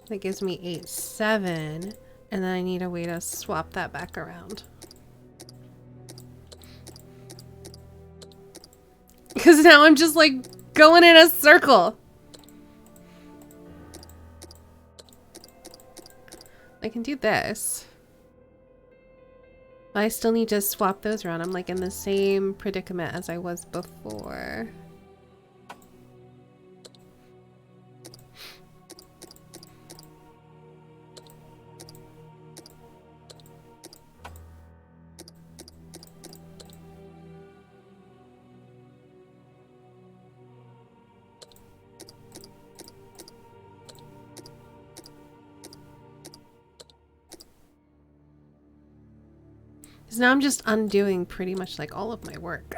That gives me 8, 7. And then I need a way to swap that back around. Because now I'm just like going in a circle. I can do this. But I still need to swap those around. I'm like in the same predicament as I was before. Because now I'm just undoing pretty much like all of my work.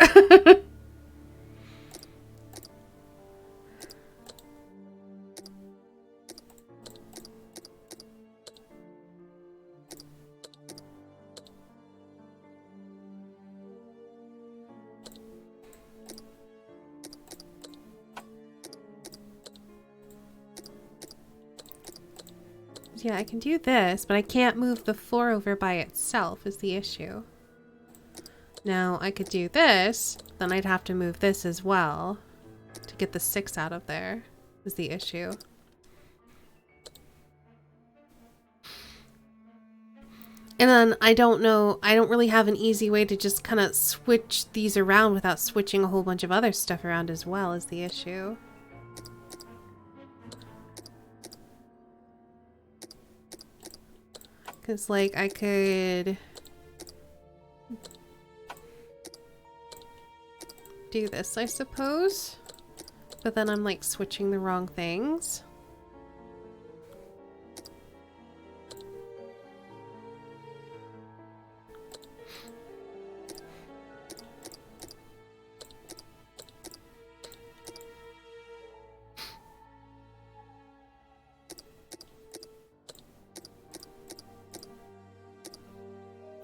Yeah, I can do this, but I can't move the 4 over by itself is the issue. Now, I could do this, then I'd have to move this as well to get the 6 out of there is the issue. And then I don't know, I don't really have an easy way to just kind of switch these around without switching a whole bunch of other stuff around as well is the issue. Because, like, I could do this, I suppose. But then I'm, like, switching the wrong things.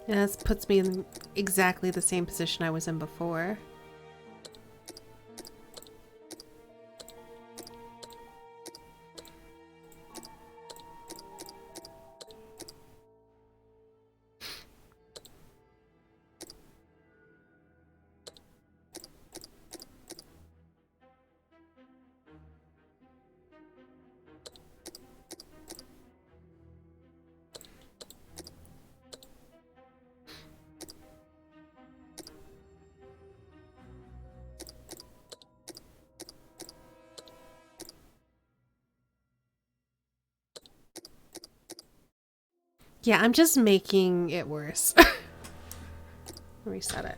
And this puts me in exactly the same position I was in before. Yeah, I'm just making it worse. Reset it.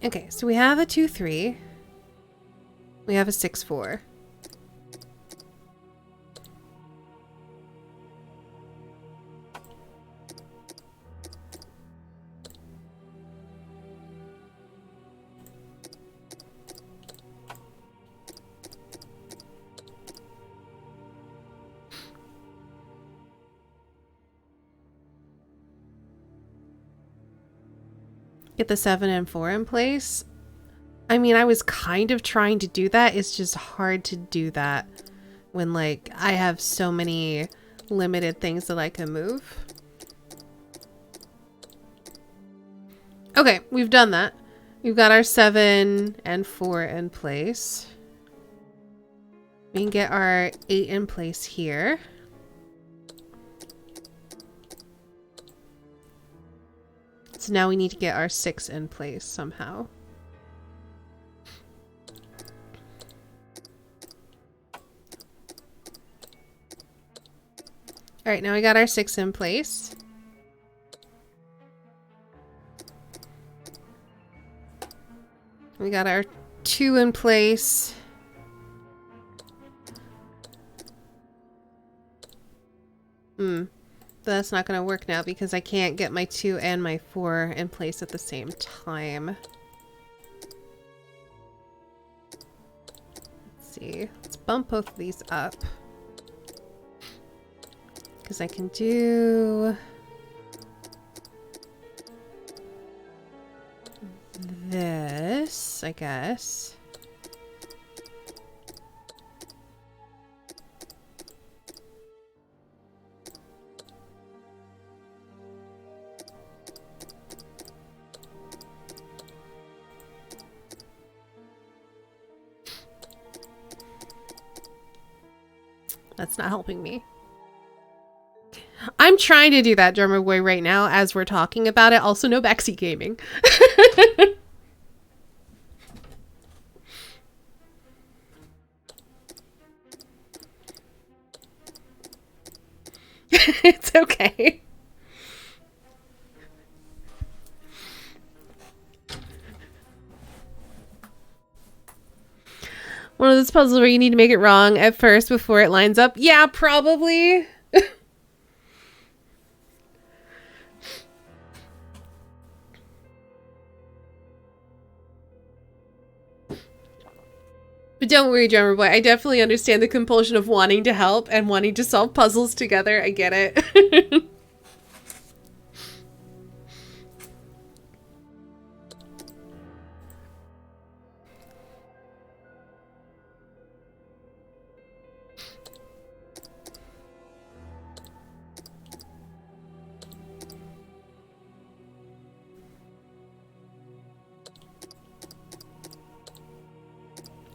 Okay, so we have a 2-3. We have a 6-4. Get the 7 and 4 in place. I mean, I was kind of trying to do that. It's just hard to do that when, like, I have so many limited things that I can move. Okay, we've done that. We've got our 7 and 4 in place. We can get our 8 in place here. So now we need to get our 6 in place somehow. All right, now we got our 6 in place. We got our 2 in place. That's not going to work now because I can't get my 2 and my 4 in place at the same time. Let's see. Let's bump both of these up. Because I can do this, I guess. That's not helping me. I'm trying to do that, Drummer Boy, right now as we're talking about it. Also, no backseat gaming. It's okay. One of those puzzles where you need to make it wrong at first before it lines up. Yeah, probably. But don't worry, Drummer Boy. I definitely understand the compulsion of wanting to help and wanting to solve puzzles together. I get it.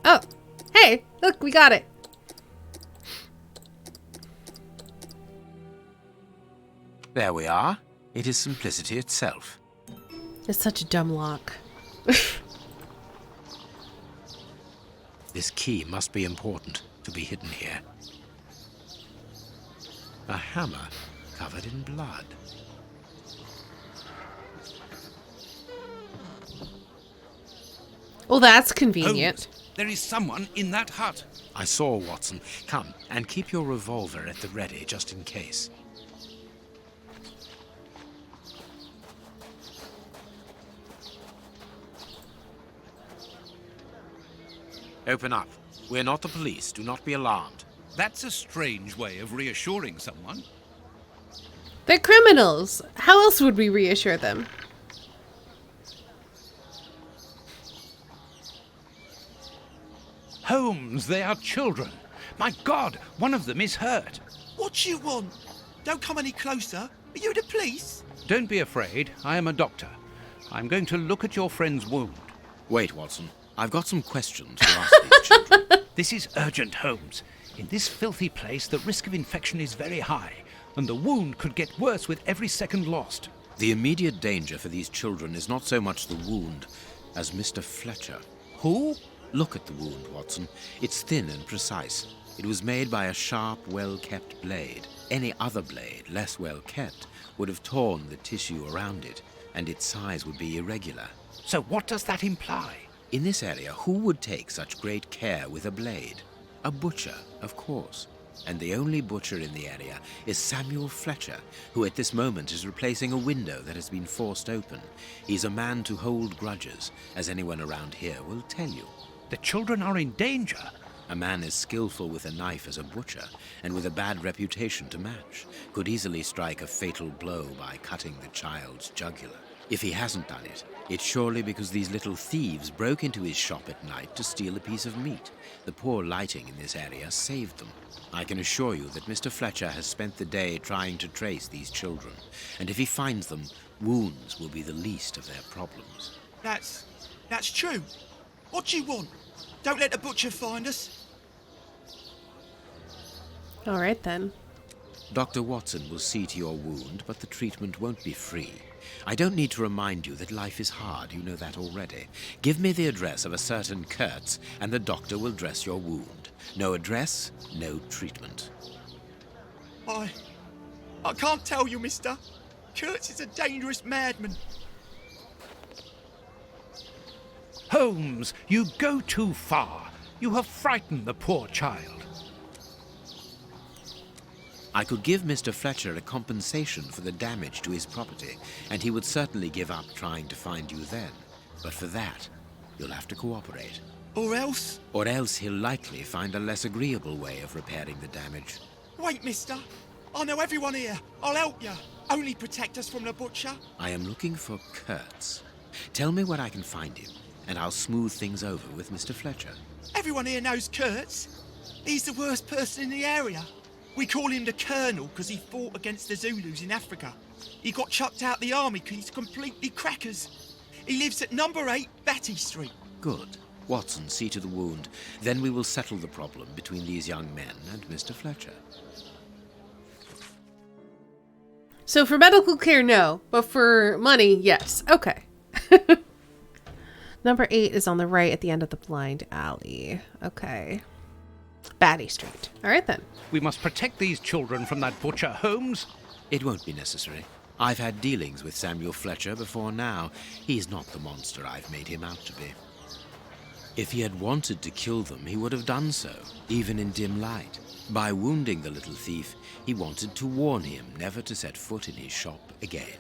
Oh, hey, look, we got it. There we are. It is simplicity itself. It's such a dumb lock. This key must be important to be hidden here. A hammer covered in blood. Well, that's convenient. Holmes, there is someone in that hut. I saw, Watson. Come, and keep your revolver at the ready, just in case. Open up. We're not the police. Do not be alarmed. That's a strange way of reassuring someone. They're criminals. How else would we reassure them? Holmes, they are children. My God, one of them is hurt. What you want? Don't come any closer. Are you the police? Don't be afraid. I am a doctor. I'm going to look at your friend's wound. Wait, Watson. I've got some questions to ask these children. This is urgent, Holmes. In this filthy place, the risk of infection is very high, and the wound could get worse with every second lost. The immediate danger for these children is not so much the wound as Mr. Fletcher. Who? Look at the wound, Watson. It's thin and precise. It was made by a sharp, well-kept blade. Any other blade, less well-kept, would have torn the tissue around it, and its size would be irregular. So what does that imply? In this area, who would take such great care with a blade? A butcher, of course. And the only butcher in the area is Samuel Fletcher, who at this moment is replacing a window that has been forced open. He's a man to hold grudges, as anyone around here will tell you. The children are in danger. A man as skillful with a knife as a butcher, and with a bad reputation to match, could easily strike a fatal blow by cutting the child's jugular. If he hasn't done it, it's surely because these little thieves broke into his shop at night to steal a piece of meat. The poor lighting in this area saved them. I can assure you that Mr. Fletcher has spent the day trying to trace these children, and if he finds them, wounds will be the least of their problems. That's true. What do you want? Don't let the butcher find us. All right, then. Dr. Watson will see to your wound, but the treatment won't be free. I don't need to remind you that life is hard. You know that already. Give me the address of a certain Kurtz, and the doctor will dress your wound. No address, no treatment. I can't tell you, mister. Kurtz is a dangerous madman. Holmes, you go too far. You have frightened the poor child. I could give Mr. Fletcher a compensation for the damage to his property, and he would certainly give up trying to find you then. But for that, you'll have to cooperate. Or else? Or else he'll likely find a less agreeable way of repairing the damage. Wait, mister. I know everyone here. I'll help you. Only protect us from the butcher. I am looking for Kurtz. Tell me where I can find him, and I'll smooth things over with Mr. Fletcher. Everyone here knows Kurtz. He's the worst person in the area. We call him the Colonel because he fought against the Zulus in Africa. He got chucked out the army because he's completely crackers. He lives at number 8 Batty Street. Good. Watson, see to the wound. Then we will settle the problem between these young men and Mr. Fletcher. So for medical care, no. But for money, yes. Okay. Number 8 is on the right at the end of the blind alley. Okay. Batty Street. All right, then. We must protect these children from that butcher, Holmes. It won't be necessary. I've had dealings with Samuel Fletcher before now. He's not the monster I've made him out to be. If he had wanted to kill them, he would have done so, even in dim light. By wounding the little thief, he wanted to warn him never to set foot in his shop again.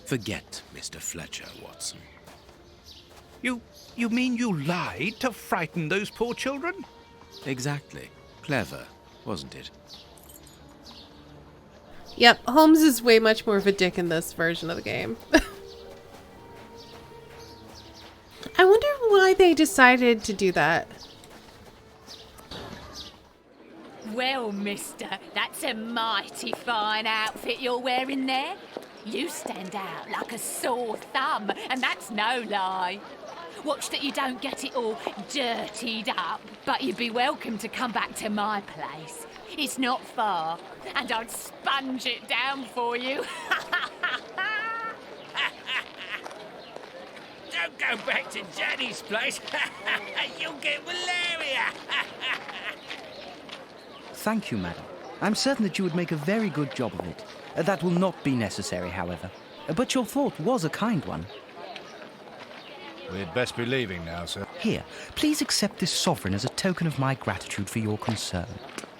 Forget Mr. Fletcher, Watson. You mean you lied to frighten those poor children? Exactly. Clever, wasn't it? Yep, Holmes is way much more of a dick in this version of the game. I wonder why they decided to do that. Well, mister, that's a mighty fine outfit you're wearing there. You stand out like a sore thumb, and that's no lie. Watch that you don't get it all dirtied up, but you'd be welcome to come back to my place. It's not far, and I'd sponge it down for you. Don't go back to Johnny's place. You'll get malaria. Thank you, madam. I'm certain that you would make a very good job of it. That will not be necessary, however. But your thought was a kind one. We'd best be leaving now, sir. Here, please accept this sovereign as a token of my gratitude for your concern.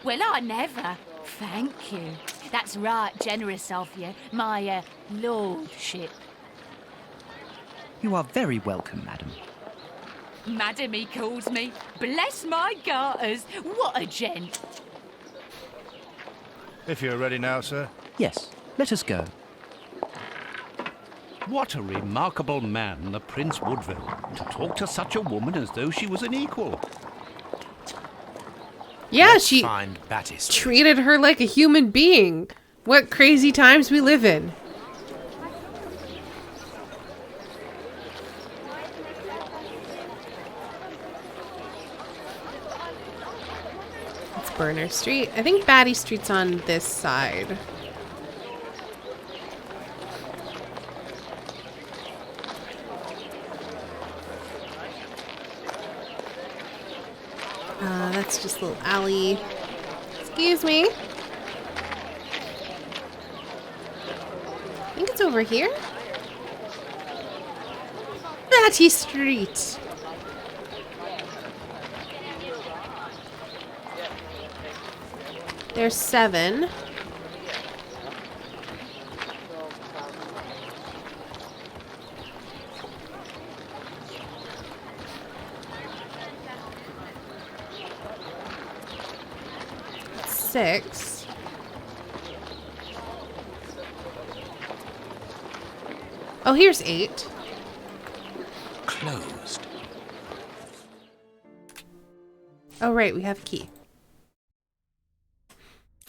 Well, I never. Thank you. That's right generous of you, my lordship. You are very welcome, madam. Madam, he calls me. Bless my garters. What a gent. If you're ready now, sir. Yes, let us go. What a remarkable man, the Prince Woodville, to talk to such a woman as though she was an equal. Yeah, she find Batty Street. Treated her like a human being. What crazy times we live in. That's Burner Street. I think Batty Street's on this side. That's just a little alley. Excuse me. I think it's over here. Batty Street. There's 7. Six. Oh, here's 8. Closed. Oh, right, we have a key.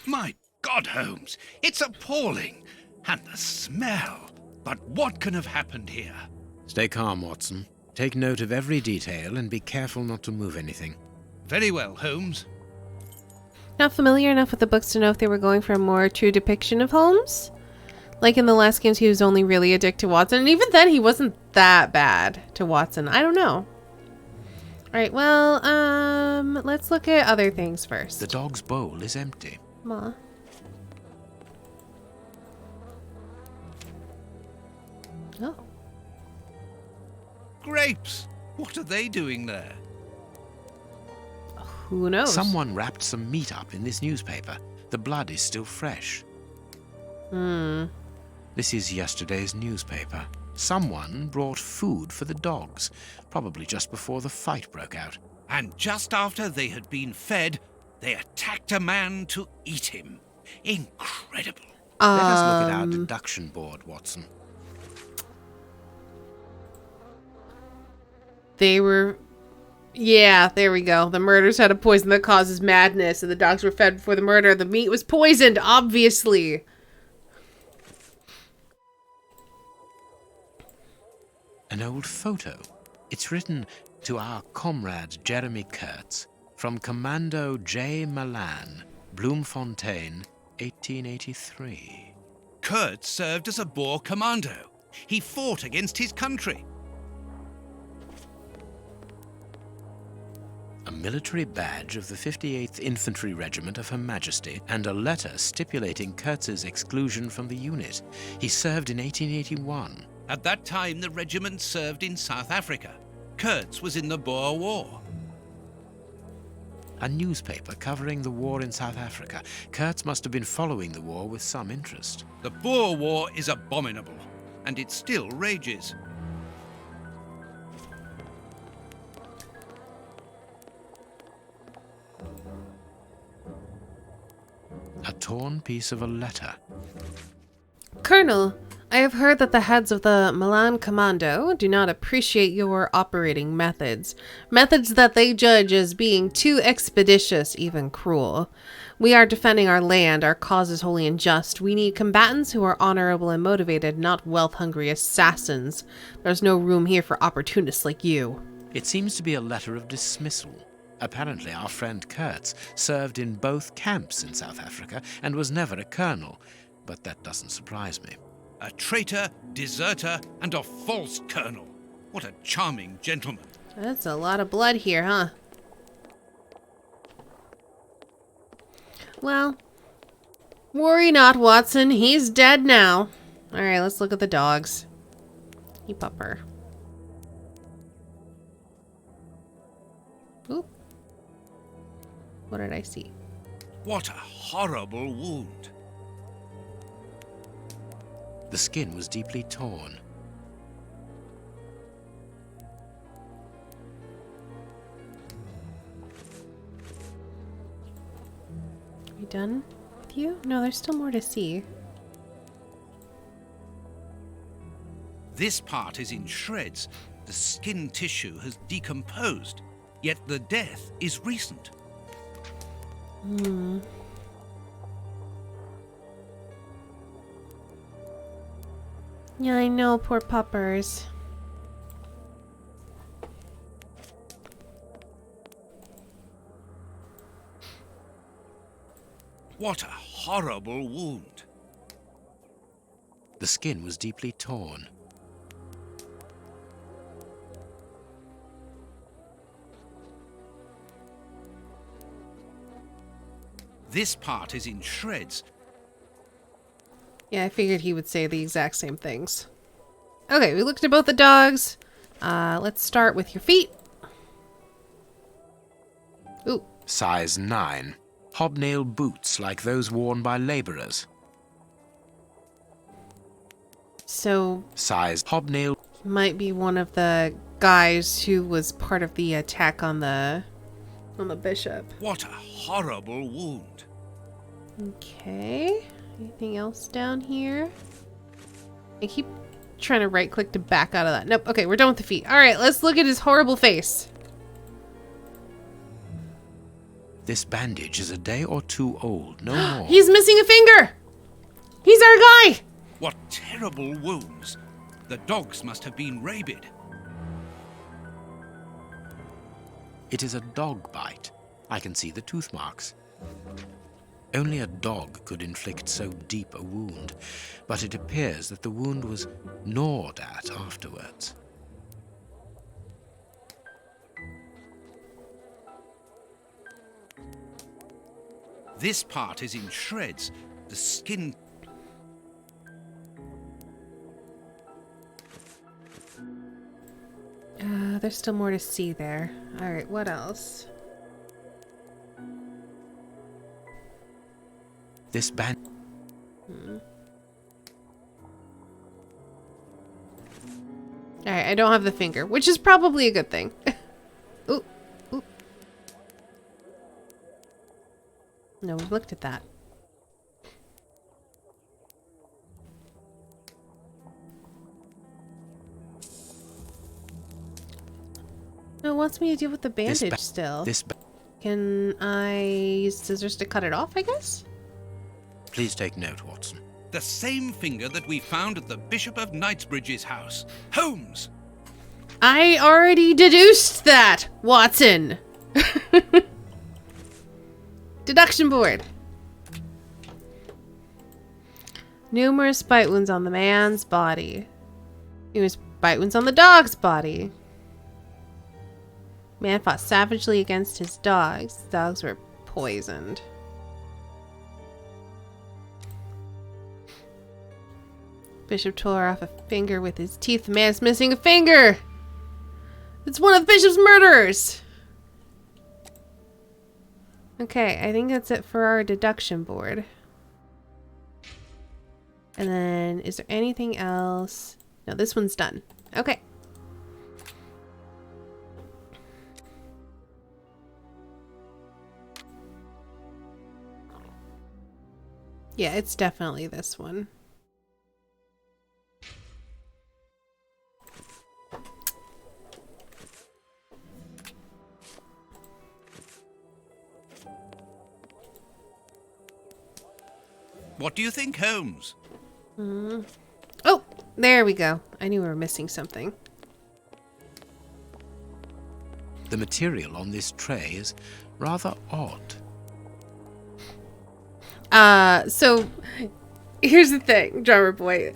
My God, Holmes, it's appalling. And the smell. But what can have happened here? Stay calm, Watson. Take note of every detail and be careful not to move anything. Very well, Holmes. Not familiar enough with the books to know if they were going for a more true depiction of Holmes. Like in the last games, he was only really a dick to Watson. And even then, he wasn't that bad to Watson. I don't know. Alright, well, let's look at other things first. The dog's bowl is empty. Ma. Oh. Grapes! What are they doing there? Who knows? Someone wrapped some meat up in this newspaper. The blood is still fresh. This is yesterday's newspaper. Someone brought food for the dogs, probably just before the fight broke out. And just after they had been fed, they attacked a man to eat him. Incredible. Let us look at our deduction board, Watson. They were... Yeah, there we go. The murders had a poison that causes madness, and the dogs were fed before the murder. The meat was poisoned, obviously. An old photo. It's written to our comrade Jeremy Kurtz from Commando J. Malan, Bloemfontein, 1883. Kurtz served as a Boer commando. He fought against his country. A military badge of the 58th Infantry Regiment of Her Majesty, and a letter stipulating Kurtz's exclusion from the unit. He served in 1881. At that time, the regiment served in South Africa. Kurtz was in the Boer War. A newspaper covering the war in South Africa. Kurtz must have been following the war with some interest. The Boer War is abominable, and it still rages. A torn piece of a letter. Colonel, I have heard that the heads of the Milan Commando do not appreciate your operating methods. Methods that they judge as being too expeditious, even cruel. We are defending our land. Our cause is wholly unjust. We need combatants who are honorable and motivated, not wealth-hungry assassins. There's no room here for opportunists like you. It seems to be a letter of dismissal. Apparently, our friend Kurtz served in both camps in South Africa and was never a colonel, but that doesn't surprise me. A traitor, deserter, and a false colonel. What a charming gentleman. That's a lot of blood here, huh? Well, worry not, Watson. He's dead now. Alright, let's look at the dogs. You pupper. Oop. What did I see? What a horrible wound. The skin was deeply torn. Are we done with you? No, there's still more to see. This part is in shreds. The skin tissue has decomposed, yet the death is recent. Yeah, I know, poor puppers. What a horrible wound. The skin was deeply torn. This part is in shreds. Yeah, I figured he would say the exact same things. Okay, we looked at both the dogs. Let's start with your feet. Ooh. Size 9. Hobnail boots like those worn by laborers. So... Size hobnail... Might be one of the guys who was part of the attack on the bishop. What a horrible wound. Okay. Anything else down here? I keep trying to right click to back out of that. Nope. Okay, we're done with the feet. All right, let's look at his horrible face. This bandage is a day or two old, no more. He's missing a finger! He's our guy! What terrible wounds. The dogs must have been rabid. It is a dog bite. I can see the tooth marks. Only a dog could inflict so deep a wound, but it appears that the wound was gnawed at afterwards. This part is in shreds. The skin... There's still more to see there. All right, what else? This band... Alright, I don't have the finger, which is probably a good thing. Ooh, ooh. No, we've looked at that. No, it wants me to deal with the bandage still. Can I use scissors to cut it off, I guess? Please take note, Watson. The same finger that we found at the Bishop of Knightsbridge's house. Holmes! I already deduced that, Watson! Deduction board. Numerous bite wounds on the man's body. Numerous bite wounds on the dog's body. Man fought savagely against his dogs. The dogs were poisoned. Bishop tore off a finger with his teeth. The man's missing a finger! It's one of the bishop's murderers! Okay, I think that's it for our deduction board. And then, is there anything else? No, this one's done. Okay. Yeah, it's definitely this one. What do you think, Holmes? Oh, there we go. I knew we were missing something. The material on this tray is rather odd. So here's the thing, drummer boy.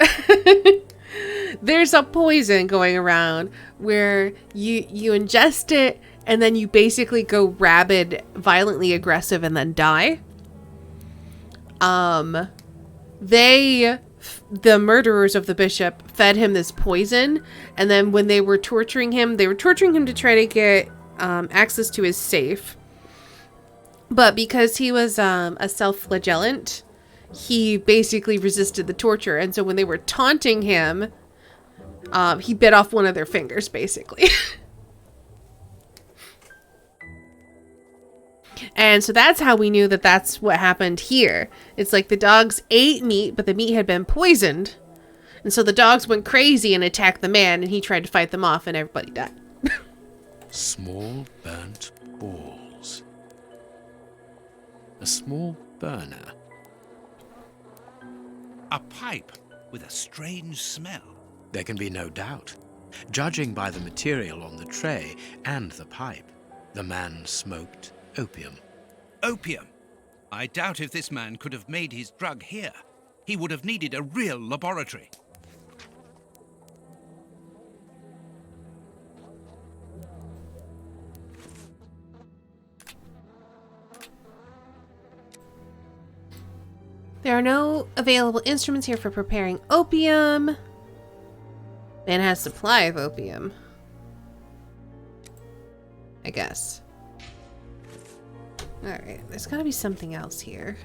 There's a poison going around where you ingest it and then you basically go rabid, violently aggressive, and then die. The murderers of the bishop fed him this poison, and then when they were torturing him to try to get access to his safe. But because he was a self-flagellant, he basically resisted the torture, and so when they were taunting him, he bit off one of their fingers, basically. And so that's how we knew that that's what happened here. It's like the dogs ate meat, but the meat had been poisoned. And so the dogs went crazy and attacked the man, and he tried to fight them off, and everybody died. Small burnt balls. A small burner. A pipe with a strange smell. There can be no doubt. Judging by the material on the tray and the pipe, the man smoked opium. Opium? I doubt if this man could have made his drug here. He would have needed a real laboratory. There are no available instruments here for preparing opium. Man has supply of opium. I guess. Alright, there's gotta be something else here.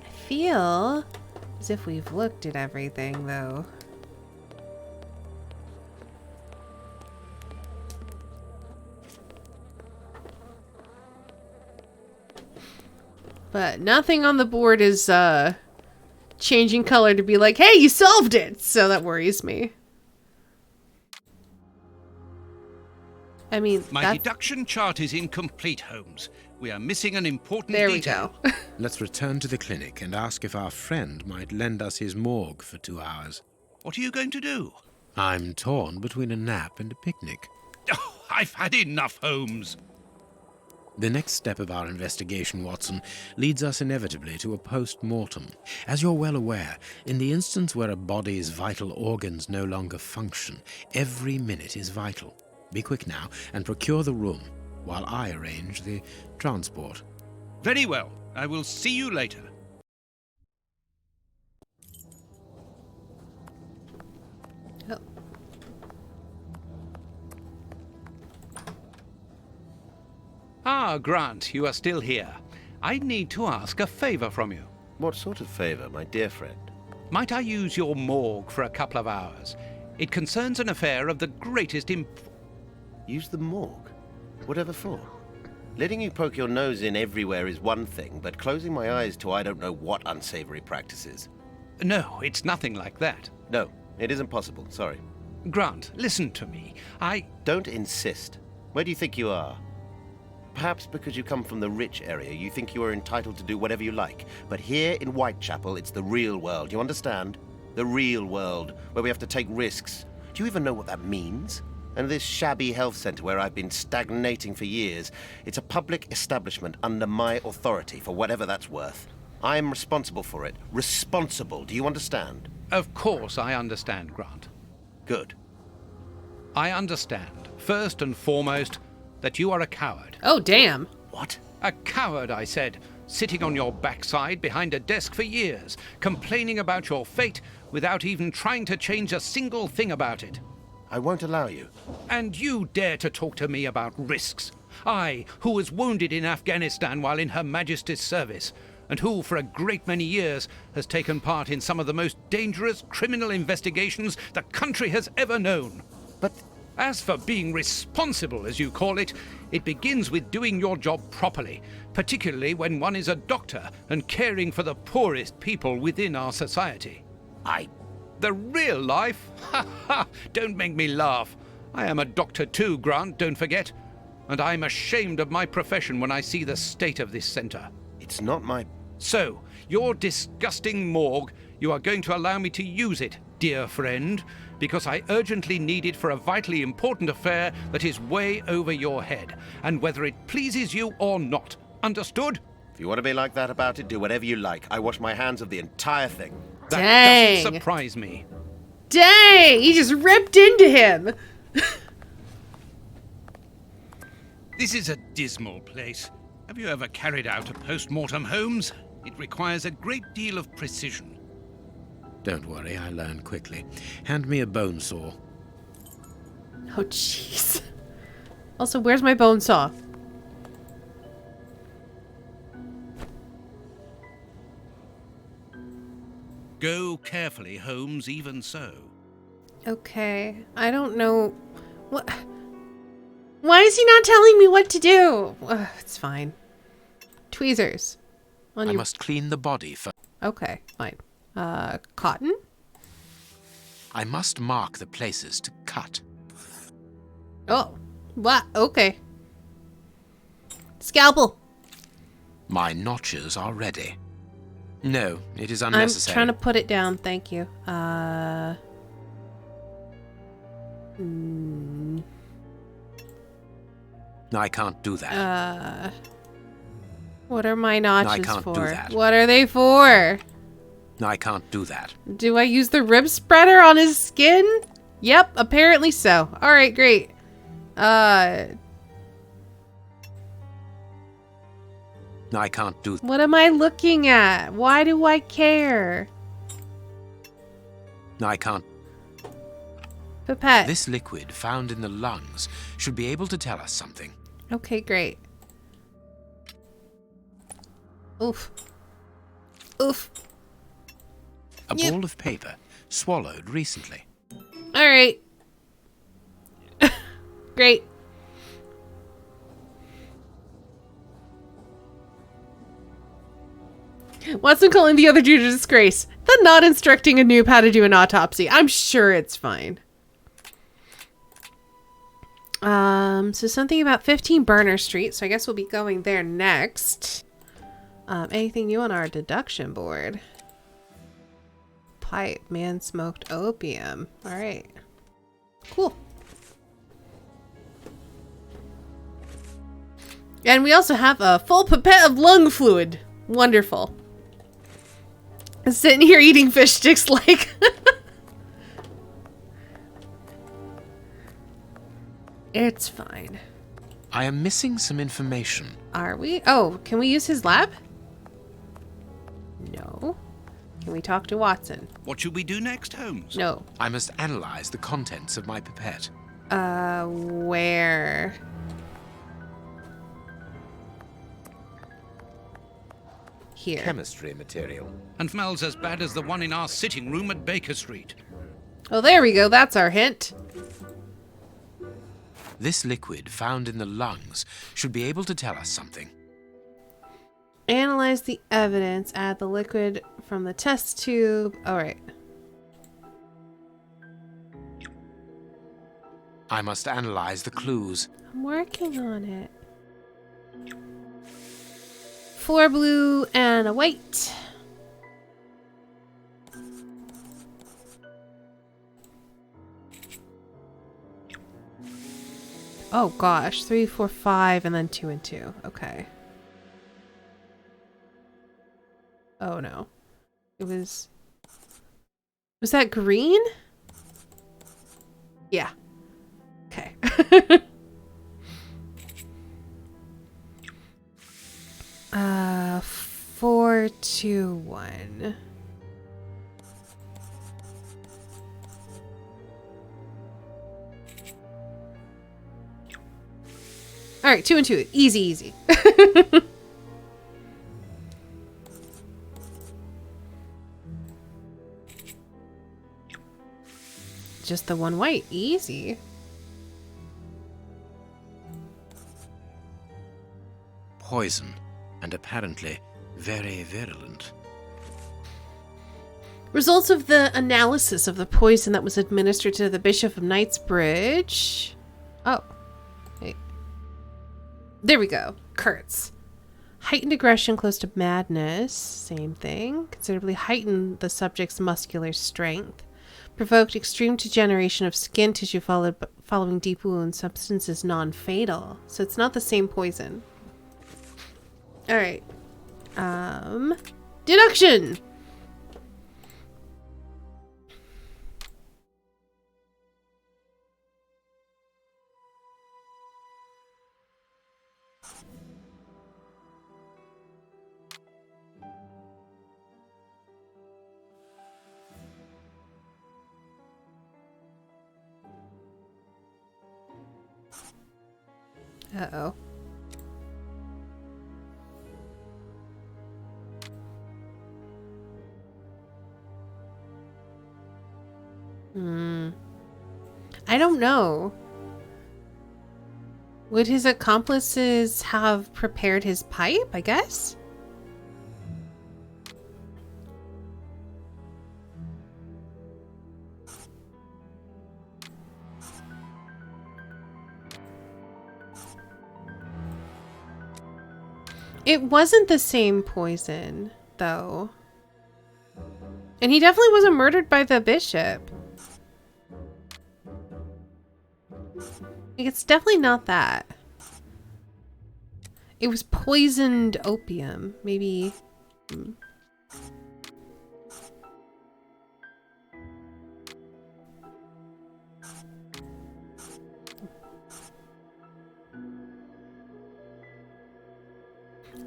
I feel as if we've looked at everything, though. But nothing on the board is changing color to be like, hey, you solved it! So that worries me. I mean, my deduction chart is incomplete, Holmes. We are missing an important there detail. We go. Let's return to the clinic and ask if our friend might lend us his morgue for 2 hours. What are you going to do? I'm torn between a nap and a picnic. Oh, I've had enough, Holmes. The next step of our investigation, Watson, leads us inevitably to a post-mortem. As you're well aware, in the instance where a body's vital organs no longer function, every minute is vital. Be quick now and procure the room, while I arrange the transport. Very well. I will see you later. Oh. Ah, Grant, you are still here. I need to ask a favor from you. What sort of favor, my dear friend? Might I use your morgue for a couple of hours? It concerns an affair of the greatest Use the morgue? Whatever for? Letting you poke your nose in everywhere is one thing, but closing my eyes to I don't know what unsavory practices. No, it's nothing like that. No, it isn't possible, sorry. Grant, listen to me. Don't insist. Where do you think you are? Perhaps because you come from the rich area, you think you are entitled to do whatever you like. But here in Whitechapel, it's the real world, you understand? The real world, where we have to take risks. Do you even know what that means? And this shabby health centre where I've been stagnating for years, it's a public establishment under my authority, for whatever that's worth. I am responsible for it. Responsible, do you understand? Of course I understand, Grant. Good. I understand, first and foremost, that you are a coward. Oh, damn. What? A coward, I said, sitting on your backside behind a desk for years, complaining about your fate without even trying to change a single thing about it. I won't allow you. And you dare to talk to me about risks? I, who was wounded in Afghanistan while in Her Majesty's service, and who, for a great many years, has taken part in some of the most dangerous criminal investigations the country has ever known. But as for being responsible, as you call it, it begins with doing your job properly, particularly when one is a doctor and caring for the poorest people within our society. The real life? Ha ha! Don't make me laugh. I am a doctor too, Grant, don't forget. And I'm ashamed of my profession when I see the state of this centre. It's not my... So, your disgusting morgue, you are going to allow me to use it, dear friend, because I urgently need it for a vitally important affair that is way over your head, and whether it pleases you or not. Understood? If you want to be like that about it, do whatever you like. I wash my hands of the entire thing. That doesn't surprise me. Dang! He just ripped into him! This is a dismal place. Have you ever carried out a post-mortem, Holmes? It requires a great deal of precision. Don't worry, I learn quickly. Hand me a bone saw. Oh, jeez. Also, where's my bone saw? Go carefully, Holmes, even so. Okay, I don't know... What? Why is he not telling me what to do? Ugh, it's fine. Tweezers. I must clean the body first. Okay, fine. Cotton? I must mark the places to cut. Oh, what? Okay. Scalpel. My notches are ready. No, it is I'm unnecessary. trying to put it down, thank you. I can't do that. What are my notches can't for? do that. What are they for? I can't do that. Do I use the rib spreader on his skin? Yep, apparently so. Alright, great. I can't do that. What am I looking at? Why do I care? I can't. Pipette. This liquid found in the lungs should be able to tell us something. Okay, great. Oof. Oof. A ball of paper swallowed recently. Alright. Great. Watson calling the other dude a disgrace. Then not instructing a noob how to do an autopsy. I'm sure it's fine. So something about 15 Burner Street, so I guess we'll be going there next. Anything new on our deduction board? Pipe, man smoked opium. Alright. Cool. And we also have a full pipette of lung fluid. Wonderful. Sitting here eating fish sticks like... It's fine. I am missing some information. Are we? Oh, can we use his lab? No. Can we talk to Watson? What should we do next, Holmes? No. I must analyze the contents of my pipette. Where? Here. Chemistry material. And smells as bad as the one in our sitting room at Baker Street. Oh, there we go. That's our hint. This liquid found in the lungs should be able to tell us something. Analyze the evidence. Add the liquid from the test tube. All right. I must analyze the clues. I'm working on it. 4 blue and a white. Oh gosh, 3, 4, 5, and then 2 and 2. Okay. Oh no. It was... Was that green? Yeah. Okay. 4, 2, 1. All right, 2 and 2. Easy, easy. Just the one white. Easy. Poison, and apparently very virulent. Results of the analysis of the poison that was administered to the Bishop of Knightsbridge. Oh. Wait. There we go. Kurtz. Heightened aggression close to madness. Same thing. Considerably heightened the subject's muscular strength. Provoked extreme degeneration of skin tissue following deep wounds. Substance is non-fatal. So it's not the same poison. Alright. Deduction! Uh-oh. I don't know. Would his accomplices have prepared his pipe, I guess? It wasn't the same poison, though. And he definitely wasn't murdered by the bishop. Like, it's definitely not that. It was poisoned opium. Maybe...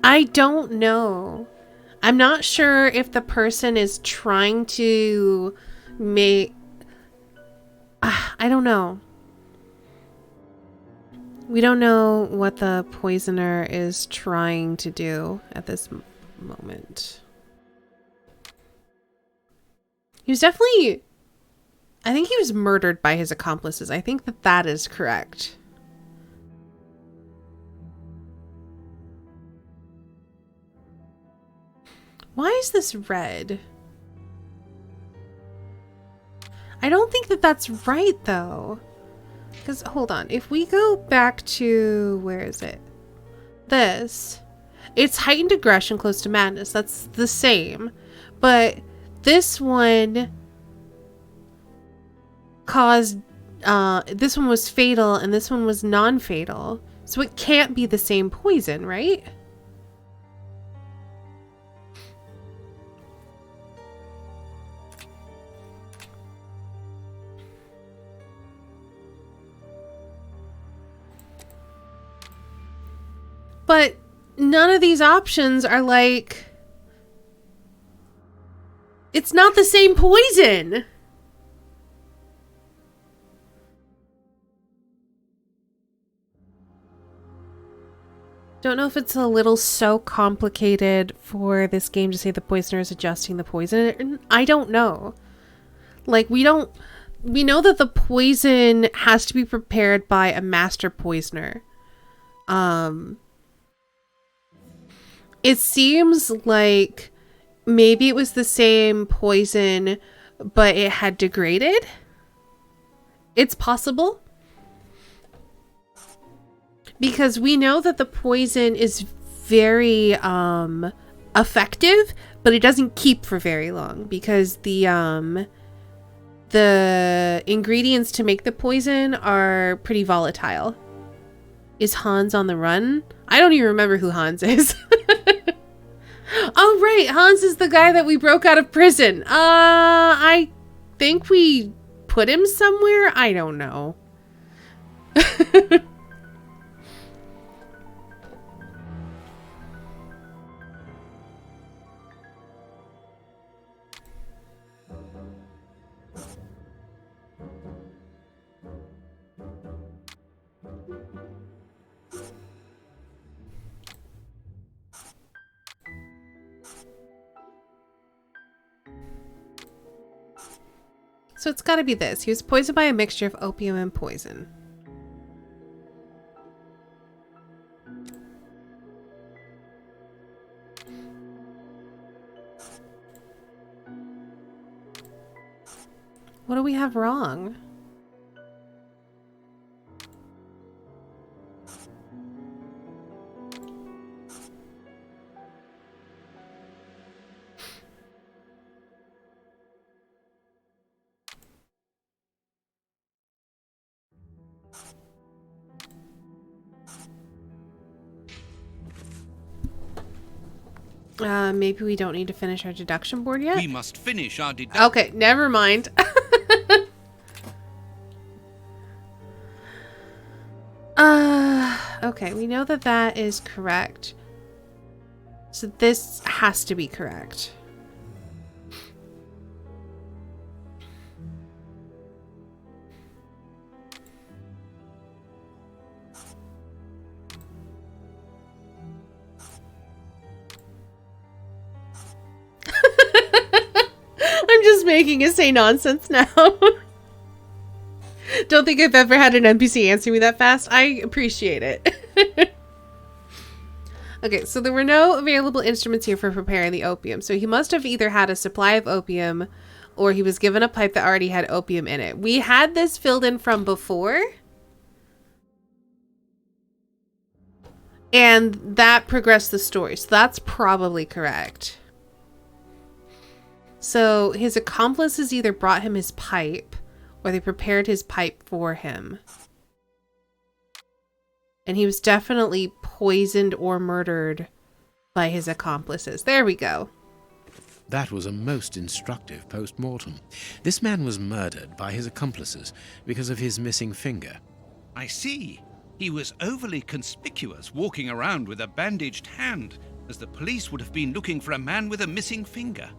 I don't know. I'm not sure if the person is trying to make... I don't know. We don't know what the poisoner is trying to do at this moment. He was definitely... I think he was murdered by his accomplices. I think that that is correct. Why is this red? I don't think that that's right, though. Because, hold on. If we go back to... Where is it? This. It's heightened aggression close to madness. That's the same. But this one caused... this one was fatal and this one was non-fatal. So it can't be the same poison, right? But none of these options are like... It's not the same poison! Don't know if it's a little so complicated for this game to say the poisoner is adjusting the poison. I don't know. Like, we know that the poison has to be prepared by a master poisoner. It seems like maybe it was the same poison, but it had degraded. It's possible. Because we know that the poison is very effective, but it doesn't keep for very long because the ingredients to make the poison are pretty volatile. Is Hans on the run? I don't even remember who Hans is. Oh, right. Hans is the guy that we broke out of prison. I think we put him somewhere. I don't know. So it's got to be this. He was poisoned by a mixture of opium and poison. What do we have wrong? Maybe we don't need to finish our deduction board yet? We must finish our deduction. Okay, never mind. Okay, we know that that is correct. So this has to be correct. I'm just making it say nonsense now. Don't think I've ever had an NPC answer me that fast. I appreciate it. Okay, so there were no available instruments here for preparing the opium. So he must have either had a supply of opium or he was given a pipe that already had opium in it. We had this filled in from before. And that progressed the story. So that's probably correct. So his accomplices either brought him his pipe or they prepared his pipe for him. And he was definitely poisoned or murdered by his accomplices. There we go. That was a most instructive post-mortem. This man was murdered by his accomplices because of his missing finger. I see. He was overly conspicuous walking around with a bandaged hand, as the police would have been looking for a man with a missing finger.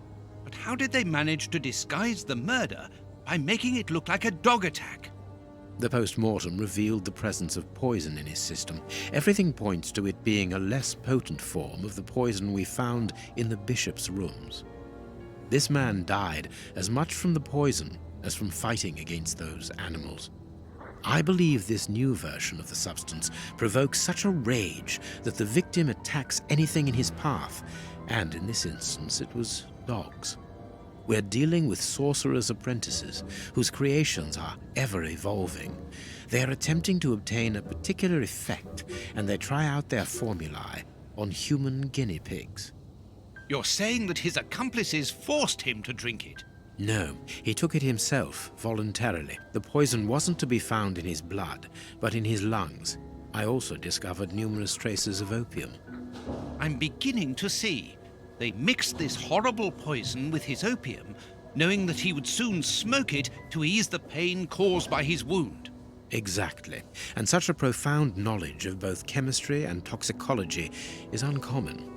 But how did they manage to disguise the murder by making it look like a dog attack? The post-mortem revealed the presence of poison in his system. Everything points to it being a less potent form of the poison we found in the bishop's rooms. This man died as much from the poison as from fighting against those animals. I believe this new version of the substance provokes such a rage that the victim attacks anything in his path, and in this instance it was dogs. We're dealing with sorcerers' apprentices whose creations are ever evolving. They are attempting to obtain a particular effect, and they try out their formulae on human guinea pigs. You're saying that his accomplices forced him to drink it? No, he took it himself, voluntarily. The poison wasn't to be found in his blood, but in his lungs. I also discovered numerous traces of opium. I'm beginning to see. They mixed this horrible poison with his opium, knowing that he would soon smoke it to ease the pain caused by his wound. Exactly. And such a profound knowledge of both chemistry and toxicology is uncommon.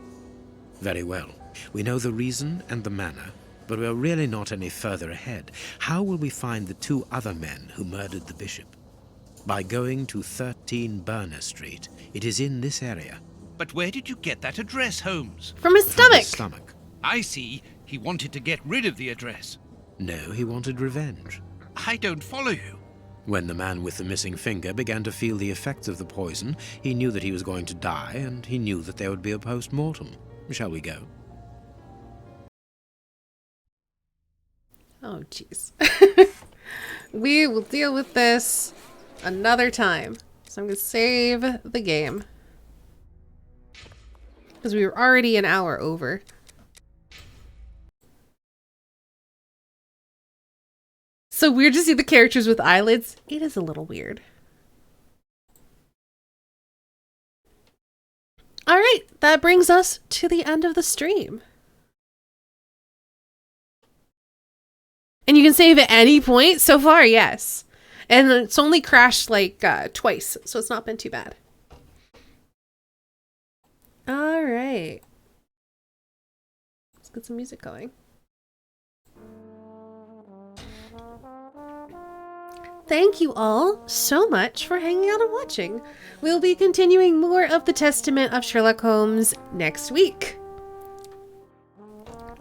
Very well. We know the reason and the manner, but we're really not any further ahead. How will we find the two other men who murdered the bishop? By going to 13 Burner Street. It is in this area. But where did you get that address, Holmes? From his stomach. From his stomach. I see. He wanted to get rid of the address. No, he wanted revenge. I don't follow you. When the man with the missing finger began to feel the effects of the poison, he knew that he was going to die, and he knew that there would be a post-mortem. Shall we go? Oh, jeez. We will deal with this another time. So I'm going to save the game. Because we were already an hour over. So weird to see the characters with eyelids. It is a little weird. All right, that brings us to the end of the stream. And you can save at any point so far, yes. And it's only crashed like twice, so it's not been too bad. All right. Let's get some music going. Thank you all so much for hanging out and watching. We'll be continuing more of the Testament of Sherlock Holmes next week.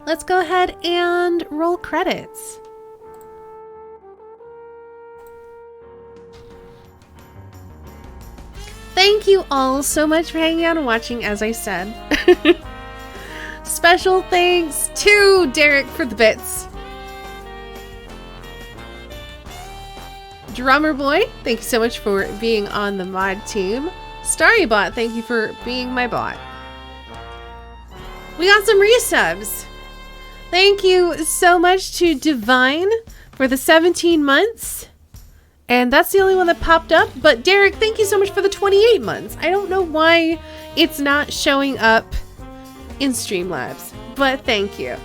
Let's go ahead and roll credits. Thank you all so much for hanging out and watching, as I said. Special thanks to Derek for the bits. Drummer Boy, thank you so much for being on the mod team. Starrybot, thank you for being my bot. We got some resubs. Thank you so much to Divine for the 17 months. And that's the only one that popped up. But Derek, thank you so much for the 28 months. I don't know why it's not showing up in Streamlabs, but thank you.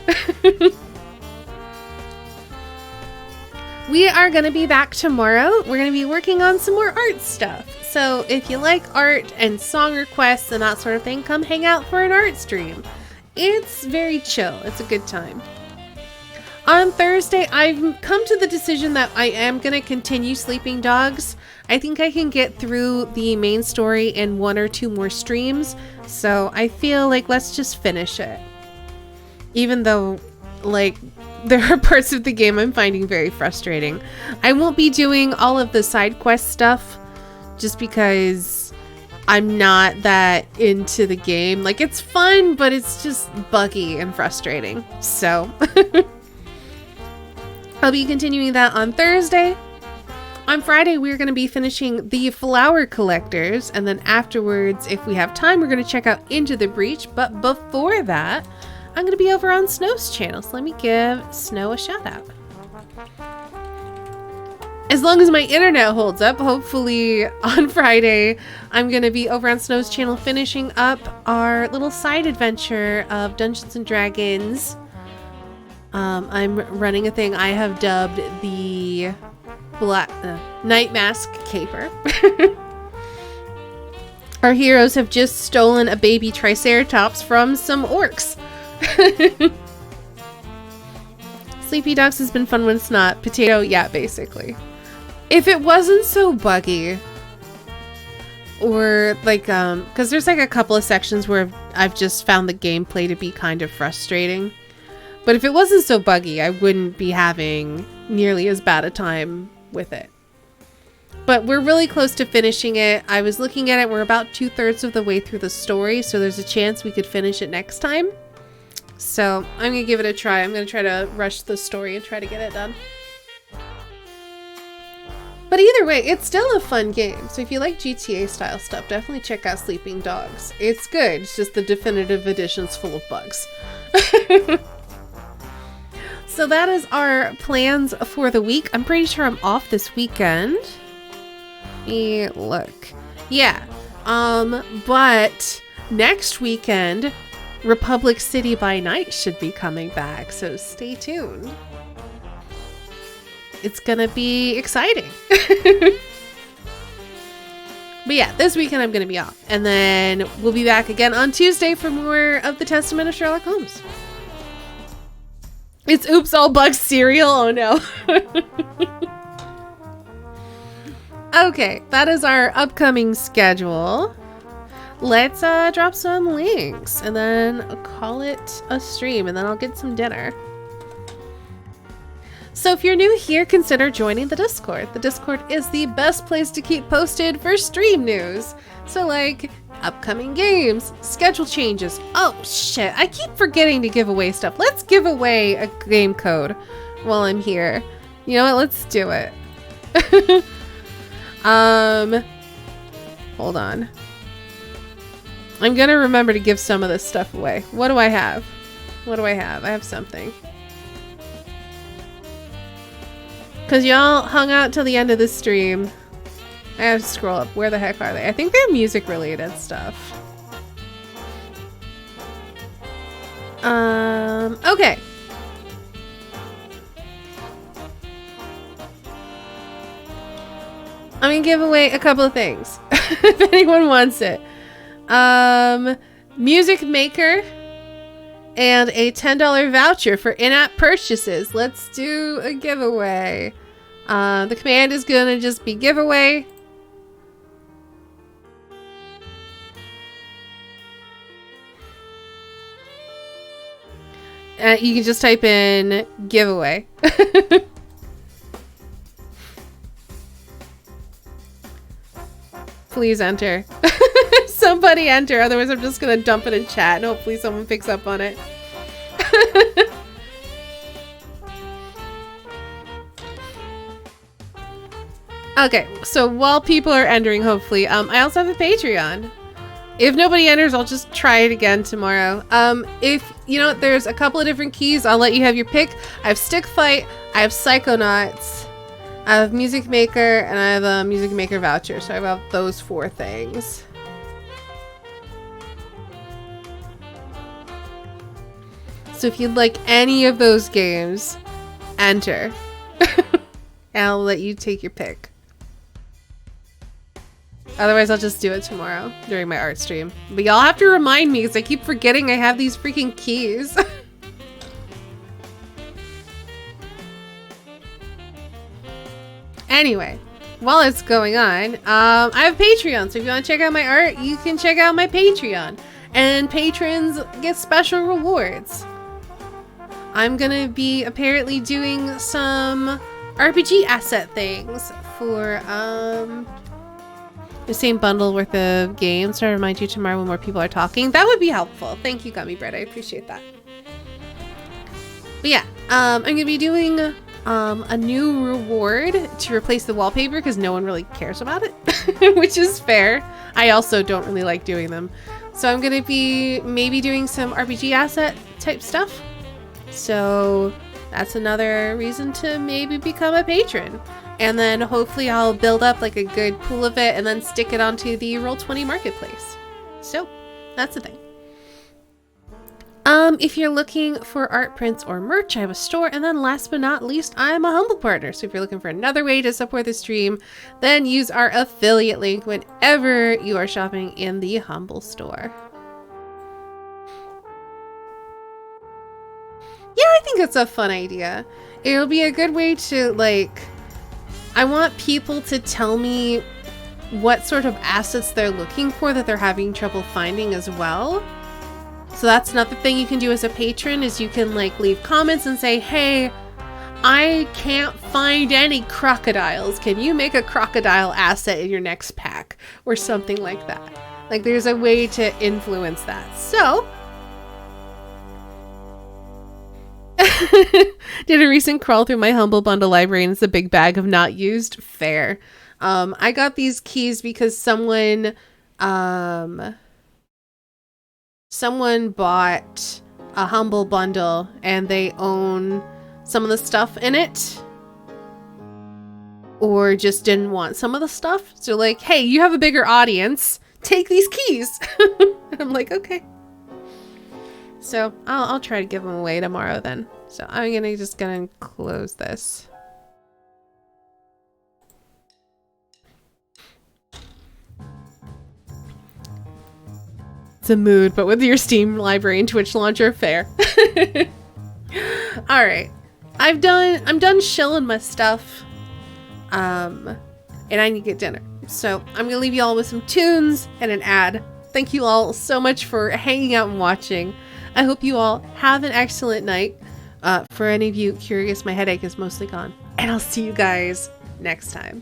We are going to be back tomorrow. We're going to be working on some more art stuff. So if you like art and song requests and that sort of thing, come hang out for an art stream. It's very chill. It's a good time. On Thursday, I've come to the decision that I am going to continue Sleeping Dogs. I think I can get through the main story in 1 or 2 more streams. So I feel like let's just finish it. Even though, like, there are parts of the game I'm finding very frustrating. I won't be doing all of the side quest stuff just because I'm not that into the game. Like, it's fun, but it's just buggy and frustrating. So I'll be continuing that on Thursday. On Friday, we're going to be finishing the Flower Collectors, and then afterwards, if we have time, we're going to check out Into the Breach. But before that, I'm going to be over on Snow's channel, so let me give Snow a shout out. As long as my internet holds up, hopefully on Friday, I'm going to be over on Snow's channel finishing up our little side adventure of Dungeons & Dragons. I'm running a thing I have dubbed the Night Mask Caper. Our heroes have just stolen a baby Triceratops from some orcs. Sleepy Dogs has been fun when it's not. Potato, yeah, basically. If it wasn't so buggy, or like, because there's like a couple of sections where I've just found the gameplay to be kind of frustrating. But if it wasn't so buggy, I wouldn't be having nearly as bad a time with it. But we're really close to finishing it. I was looking at it, we're about 2/3 of the way through the story, so there's a chance we could finish it next time. So I'm gonna give it a try. I'm gonna try to rush the story and try to get it done. But either way, it's still a fun game. So if you like GTA style stuff, definitely check out Sleeping Dogs. It's good. It's just the definitive edition's full of bugs. So that is our plans for the week. I'm pretty sure I'm off this weekend. Let me look. Yeah. But next weekend, Republic City by Night should be coming back. So stay tuned. It's gonna be exciting. But yeah, this weekend I'm gonna be off. And then we'll be back again on Tuesday for more of the Testament of Sherlock Holmes. It's Oops All Bugs cereal. Oh no. Okay, that is our upcoming schedule. Let's drop some links and then call it a stream, and then I'll get some dinner. So if you're new here, consider joining the Discord. The Discord is the best place to keep posted for stream news. So like upcoming games, schedule changes. Oh shit, I keep forgetting to give away stuff. Let's give away a game code while I'm here. You know what, let's do it. Hold on. I'm gonna remember to give some of this stuff away. What do I have? What do I have? I have something. Because y'all hung out till the end of the stream. I have to scroll up. Where the heck are they? I think they're music related stuff. Okay. I'm gonna give away a couple of things. If anyone wants it. Music Maker and a $10 voucher for in-app purchases. Let's do a giveaway. The command is gonna just be giveaway. You can just type in giveaway. Please enter. Somebody enter, otherwise I'm just gonna dump it in chat and hopefully someone picks up on it. Okay, so while people are entering, hopefully, I also have a Patreon. If nobody enters, I'll just try it again tomorrow. If, you know, there's a couple of different keys, I'll let you have your pick. I have Stick Fight, I have Psychonauts, I have Music Maker, and I have a Music Maker voucher. So I have those 4 things. So if you'd like any of those games, enter. And I'll let you take your pick. Otherwise, I'll just do it tomorrow during my art stream. But y'all have to remind me because I keep forgetting I have these freaking keys. Anyway, while it's going on, I have Patreon. So if you want to check out my art, you can check out my Patreon. And patrons get special rewards. I'm gonna be apparently doing some RPG asset things for the same bundle worth of games to remind you tomorrow when more people are talking. That would be helpful. Thank you, Gummy Bread. I appreciate that. But yeah, I'm gonna be doing a new reward to replace the wallpaper because no one really cares about it, which is fair. I also don't really like doing them. So I'm going to be maybe doing some RPG asset type stuff. So that's another reason to maybe become a patron. And then hopefully I'll build up like a good pool of it and then stick it onto the Roll20 marketplace. So that's the thing. If you're looking for art prints or merch, I have a store. And then last but not least, I'm a Humble partner. So if you're looking for another way to support the stream, then use our affiliate link whenever you are shopping in the Humble store. Yeah, I think it's a fun idea. It'll be a good way to, like, I want people to tell me what sort of assets they're looking for that they're having trouble finding as well. So that's another thing you can do as a patron is you can like leave comments and say, hey, I can't find any crocodiles. Can you make a crocodile asset in your next pack? Or something like that. Like there's a way to influence that. So did a recent crawl through my Humble Bundle library and it's a big bag of not used. Fair. I got these keys because someone bought a Humble Bundle and they own some of the stuff in it or just didn't want some of the stuff. So like, hey, you have a bigger audience, take these keys. And I'm like, okay. So I'll try to give them away tomorrow then. So I'm gonna close this. It's a mood, but with your Steam library and Twitch launcher, fair. All right, I'm done shilling my stuff, and I need to get dinner. So I'm gonna leave you all with some tunes and an ad. Thank you all so much for hanging out and watching. I hope you all have an excellent night. For any of you curious, my headache is mostly gone, and I'll see you guys next time.